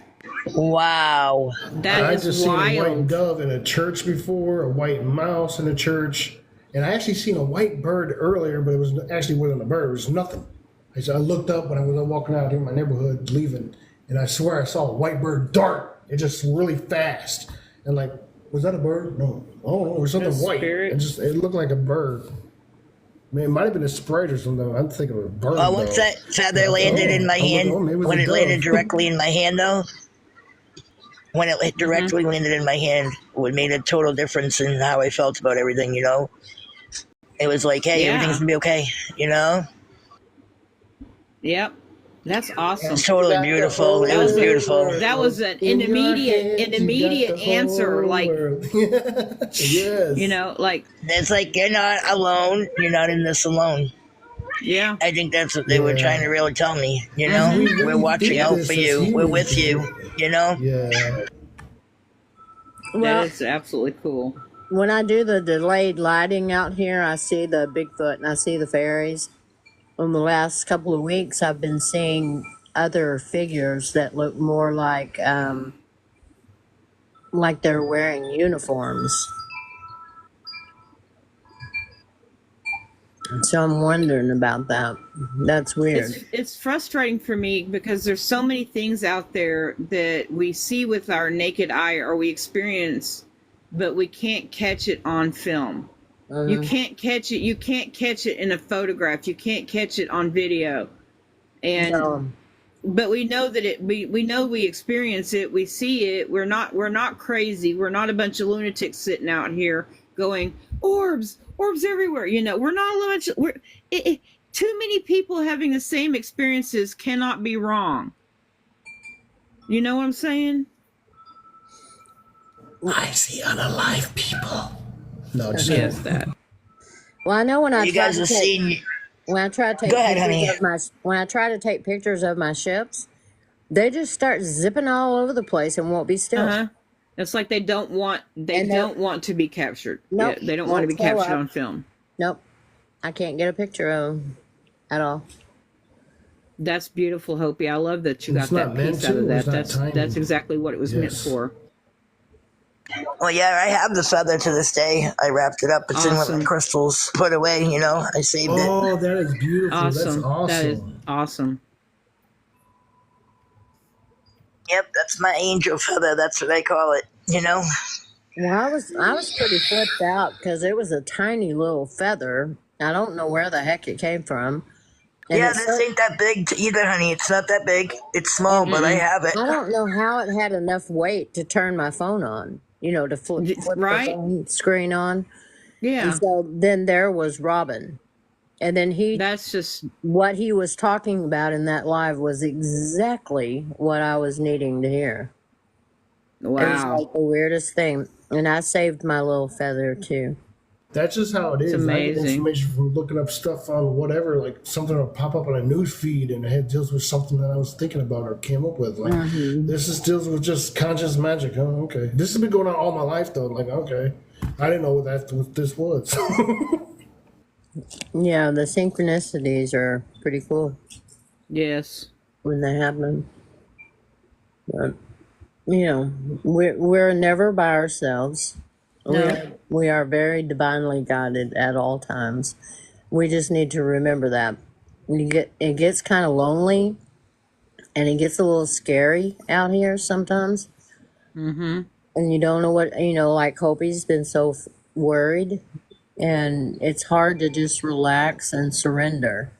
Speaker 7: Wow.
Speaker 5: That
Speaker 2: I
Speaker 5: is
Speaker 2: just seen a white
Speaker 5: wild.
Speaker 2: dove in a church before, a white mouse in a church, and I actually seen a white bird earlier, but it was actually wasn't a bird. It was nothing. I looked up when I was walking out in my neighborhood leaving, and I swear I saw a white bird dart. It just really fast, and like, was that a bird? No, oh, it was something
Speaker 5: A
Speaker 2: white.
Speaker 5: spirit?
Speaker 2: It looked like a bird. Man, it might have been a sprite or something. I'm thinking of a bird.
Speaker 7: Oh, once
Speaker 2: though.
Speaker 7: that feather landed in my hand,
Speaker 2: maybe it was
Speaker 7: when
Speaker 2: a
Speaker 7: it landed
Speaker 2: dove.
Speaker 7: directly in my hand, though, when it directly landed in my hand, it made a total difference in how I felt about everything, It was like, hey,
Speaker 5: Yeah.
Speaker 7: everything's gonna be okay,
Speaker 5: Yep. That's awesome.
Speaker 7: It's totally beautiful. It was beautiful.
Speaker 5: That was an
Speaker 2: In your
Speaker 5: immediate
Speaker 2: hands, you got the
Speaker 5: answer.
Speaker 2: whole
Speaker 5: Like,
Speaker 2: world. Yes.
Speaker 5: like,
Speaker 7: It's like, you're not alone. You're not in this alone.
Speaker 5: yeah.
Speaker 7: I think that's what they were
Speaker 2: Yeah.
Speaker 7: trying to really tell me,
Speaker 2: We really
Speaker 7: We're watching
Speaker 2: did
Speaker 7: out
Speaker 2: this
Speaker 7: for
Speaker 2: as
Speaker 7: you. We're
Speaker 2: humans.
Speaker 7: with you,
Speaker 2: Yeah.
Speaker 4: Well,
Speaker 5: That is absolutely cool.
Speaker 4: when I do the delayed lighting out here, I see the Bigfoot and I see the fairies. In the last couple of weeks, I've been seeing other figures that look more like they're wearing uniforms. So I'm wondering about that. That's weird.
Speaker 5: It's frustrating for me because there's so many things out there that we see with our naked eye or we experience, but we can't catch it on film. You can't catch it. You can't catch it in a photograph. You can't catch it on video. And but we know that we know we experience it. We see it. We're not crazy. We're not a bunch of lunatics sitting out here going orbs everywhere. We're not a bunch. Too many people having the same experiences cannot be wrong. You know what I'm saying?
Speaker 2: I see unalive people. No, just
Speaker 5: Yes,
Speaker 2: kidding.
Speaker 5: that.
Speaker 4: Well, I know when I
Speaker 7: You
Speaker 4: try
Speaker 7: guys
Speaker 4: to
Speaker 7: have
Speaker 4: take,
Speaker 7: seen.
Speaker 4: when I try to take
Speaker 7: Go ahead,
Speaker 4: pictures
Speaker 7: honey.
Speaker 4: when I try to take pictures of my ships, they just start zipping all over the place and won't be still.
Speaker 5: Uh-huh. It's like they don't want to be captured.
Speaker 4: Nope.
Speaker 5: Yeah, they don't want to be
Speaker 4: Won't show
Speaker 5: captured
Speaker 4: up.
Speaker 5: on film.
Speaker 4: Nope, I can't get a picture of them at all.
Speaker 5: That's beautiful, Hopi. I love that you
Speaker 2: It's
Speaker 5: got
Speaker 2: not
Speaker 5: that
Speaker 2: meant
Speaker 5: piece out
Speaker 2: to,
Speaker 5: of
Speaker 2: or
Speaker 5: that.
Speaker 2: it's not timing.
Speaker 5: That's exactly what it was meant
Speaker 2: Yes.
Speaker 5: for.
Speaker 7: Well, yeah, I have the feather to this day. I wrapped it up. It's in one of
Speaker 5: Awesome.
Speaker 7: the crystals. Put away, I saved it.
Speaker 2: Oh, that is beautiful.
Speaker 5: Awesome.
Speaker 2: That's awesome.
Speaker 5: That is awesome.
Speaker 7: Yep, that's my angel feather. That's what I call it. You know.
Speaker 4: Well, I was pretty flipped out because it was a tiny little feather. I don't know where the heck it came from, and
Speaker 7: Yeah,
Speaker 4: it's
Speaker 7: this
Speaker 4: so.
Speaker 7: ain't that big either, honey. It's not that big. It's small,
Speaker 4: And
Speaker 7: but I have it.
Speaker 4: I don't know how it had enough weight to turn my phone on. To flip the
Speaker 5: Right?
Speaker 4: phone screen on. And
Speaker 5: Yeah.
Speaker 4: so then there was Robin, and then
Speaker 5: That's just
Speaker 4: what he was talking about in that live was exactly what I was needing to hear. It was
Speaker 5: wow.
Speaker 4: like the weirdest thing. And I saved my little feather too.
Speaker 2: That's just how it
Speaker 5: It's
Speaker 2: is. I get
Speaker 5: amazing.
Speaker 2: information from looking up stuff on whatever, like something will pop up on a news feed and it deals with something that I was thinking about or came up with. Like, this is deals with just conscious magic. Oh, okay. This has been going on all my life, though. Like, okay. I didn't know what this was.
Speaker 4: Yeah, the synchronicities are pretty cool
Speaker 5: Yes.
Speaker 4: when they happen. But, we're never by ourselves.
Speaker 5: No.
Speaker 4: We are very divinely guided at all times. We just need to remember that. It gets kind of lonely and it gets a little scary out here sometimes.
Speaker 5: Mm-hmm.
Speaker 4: And you don't know what, like Kobe's been so worried, and it's hard to just relax and surrender.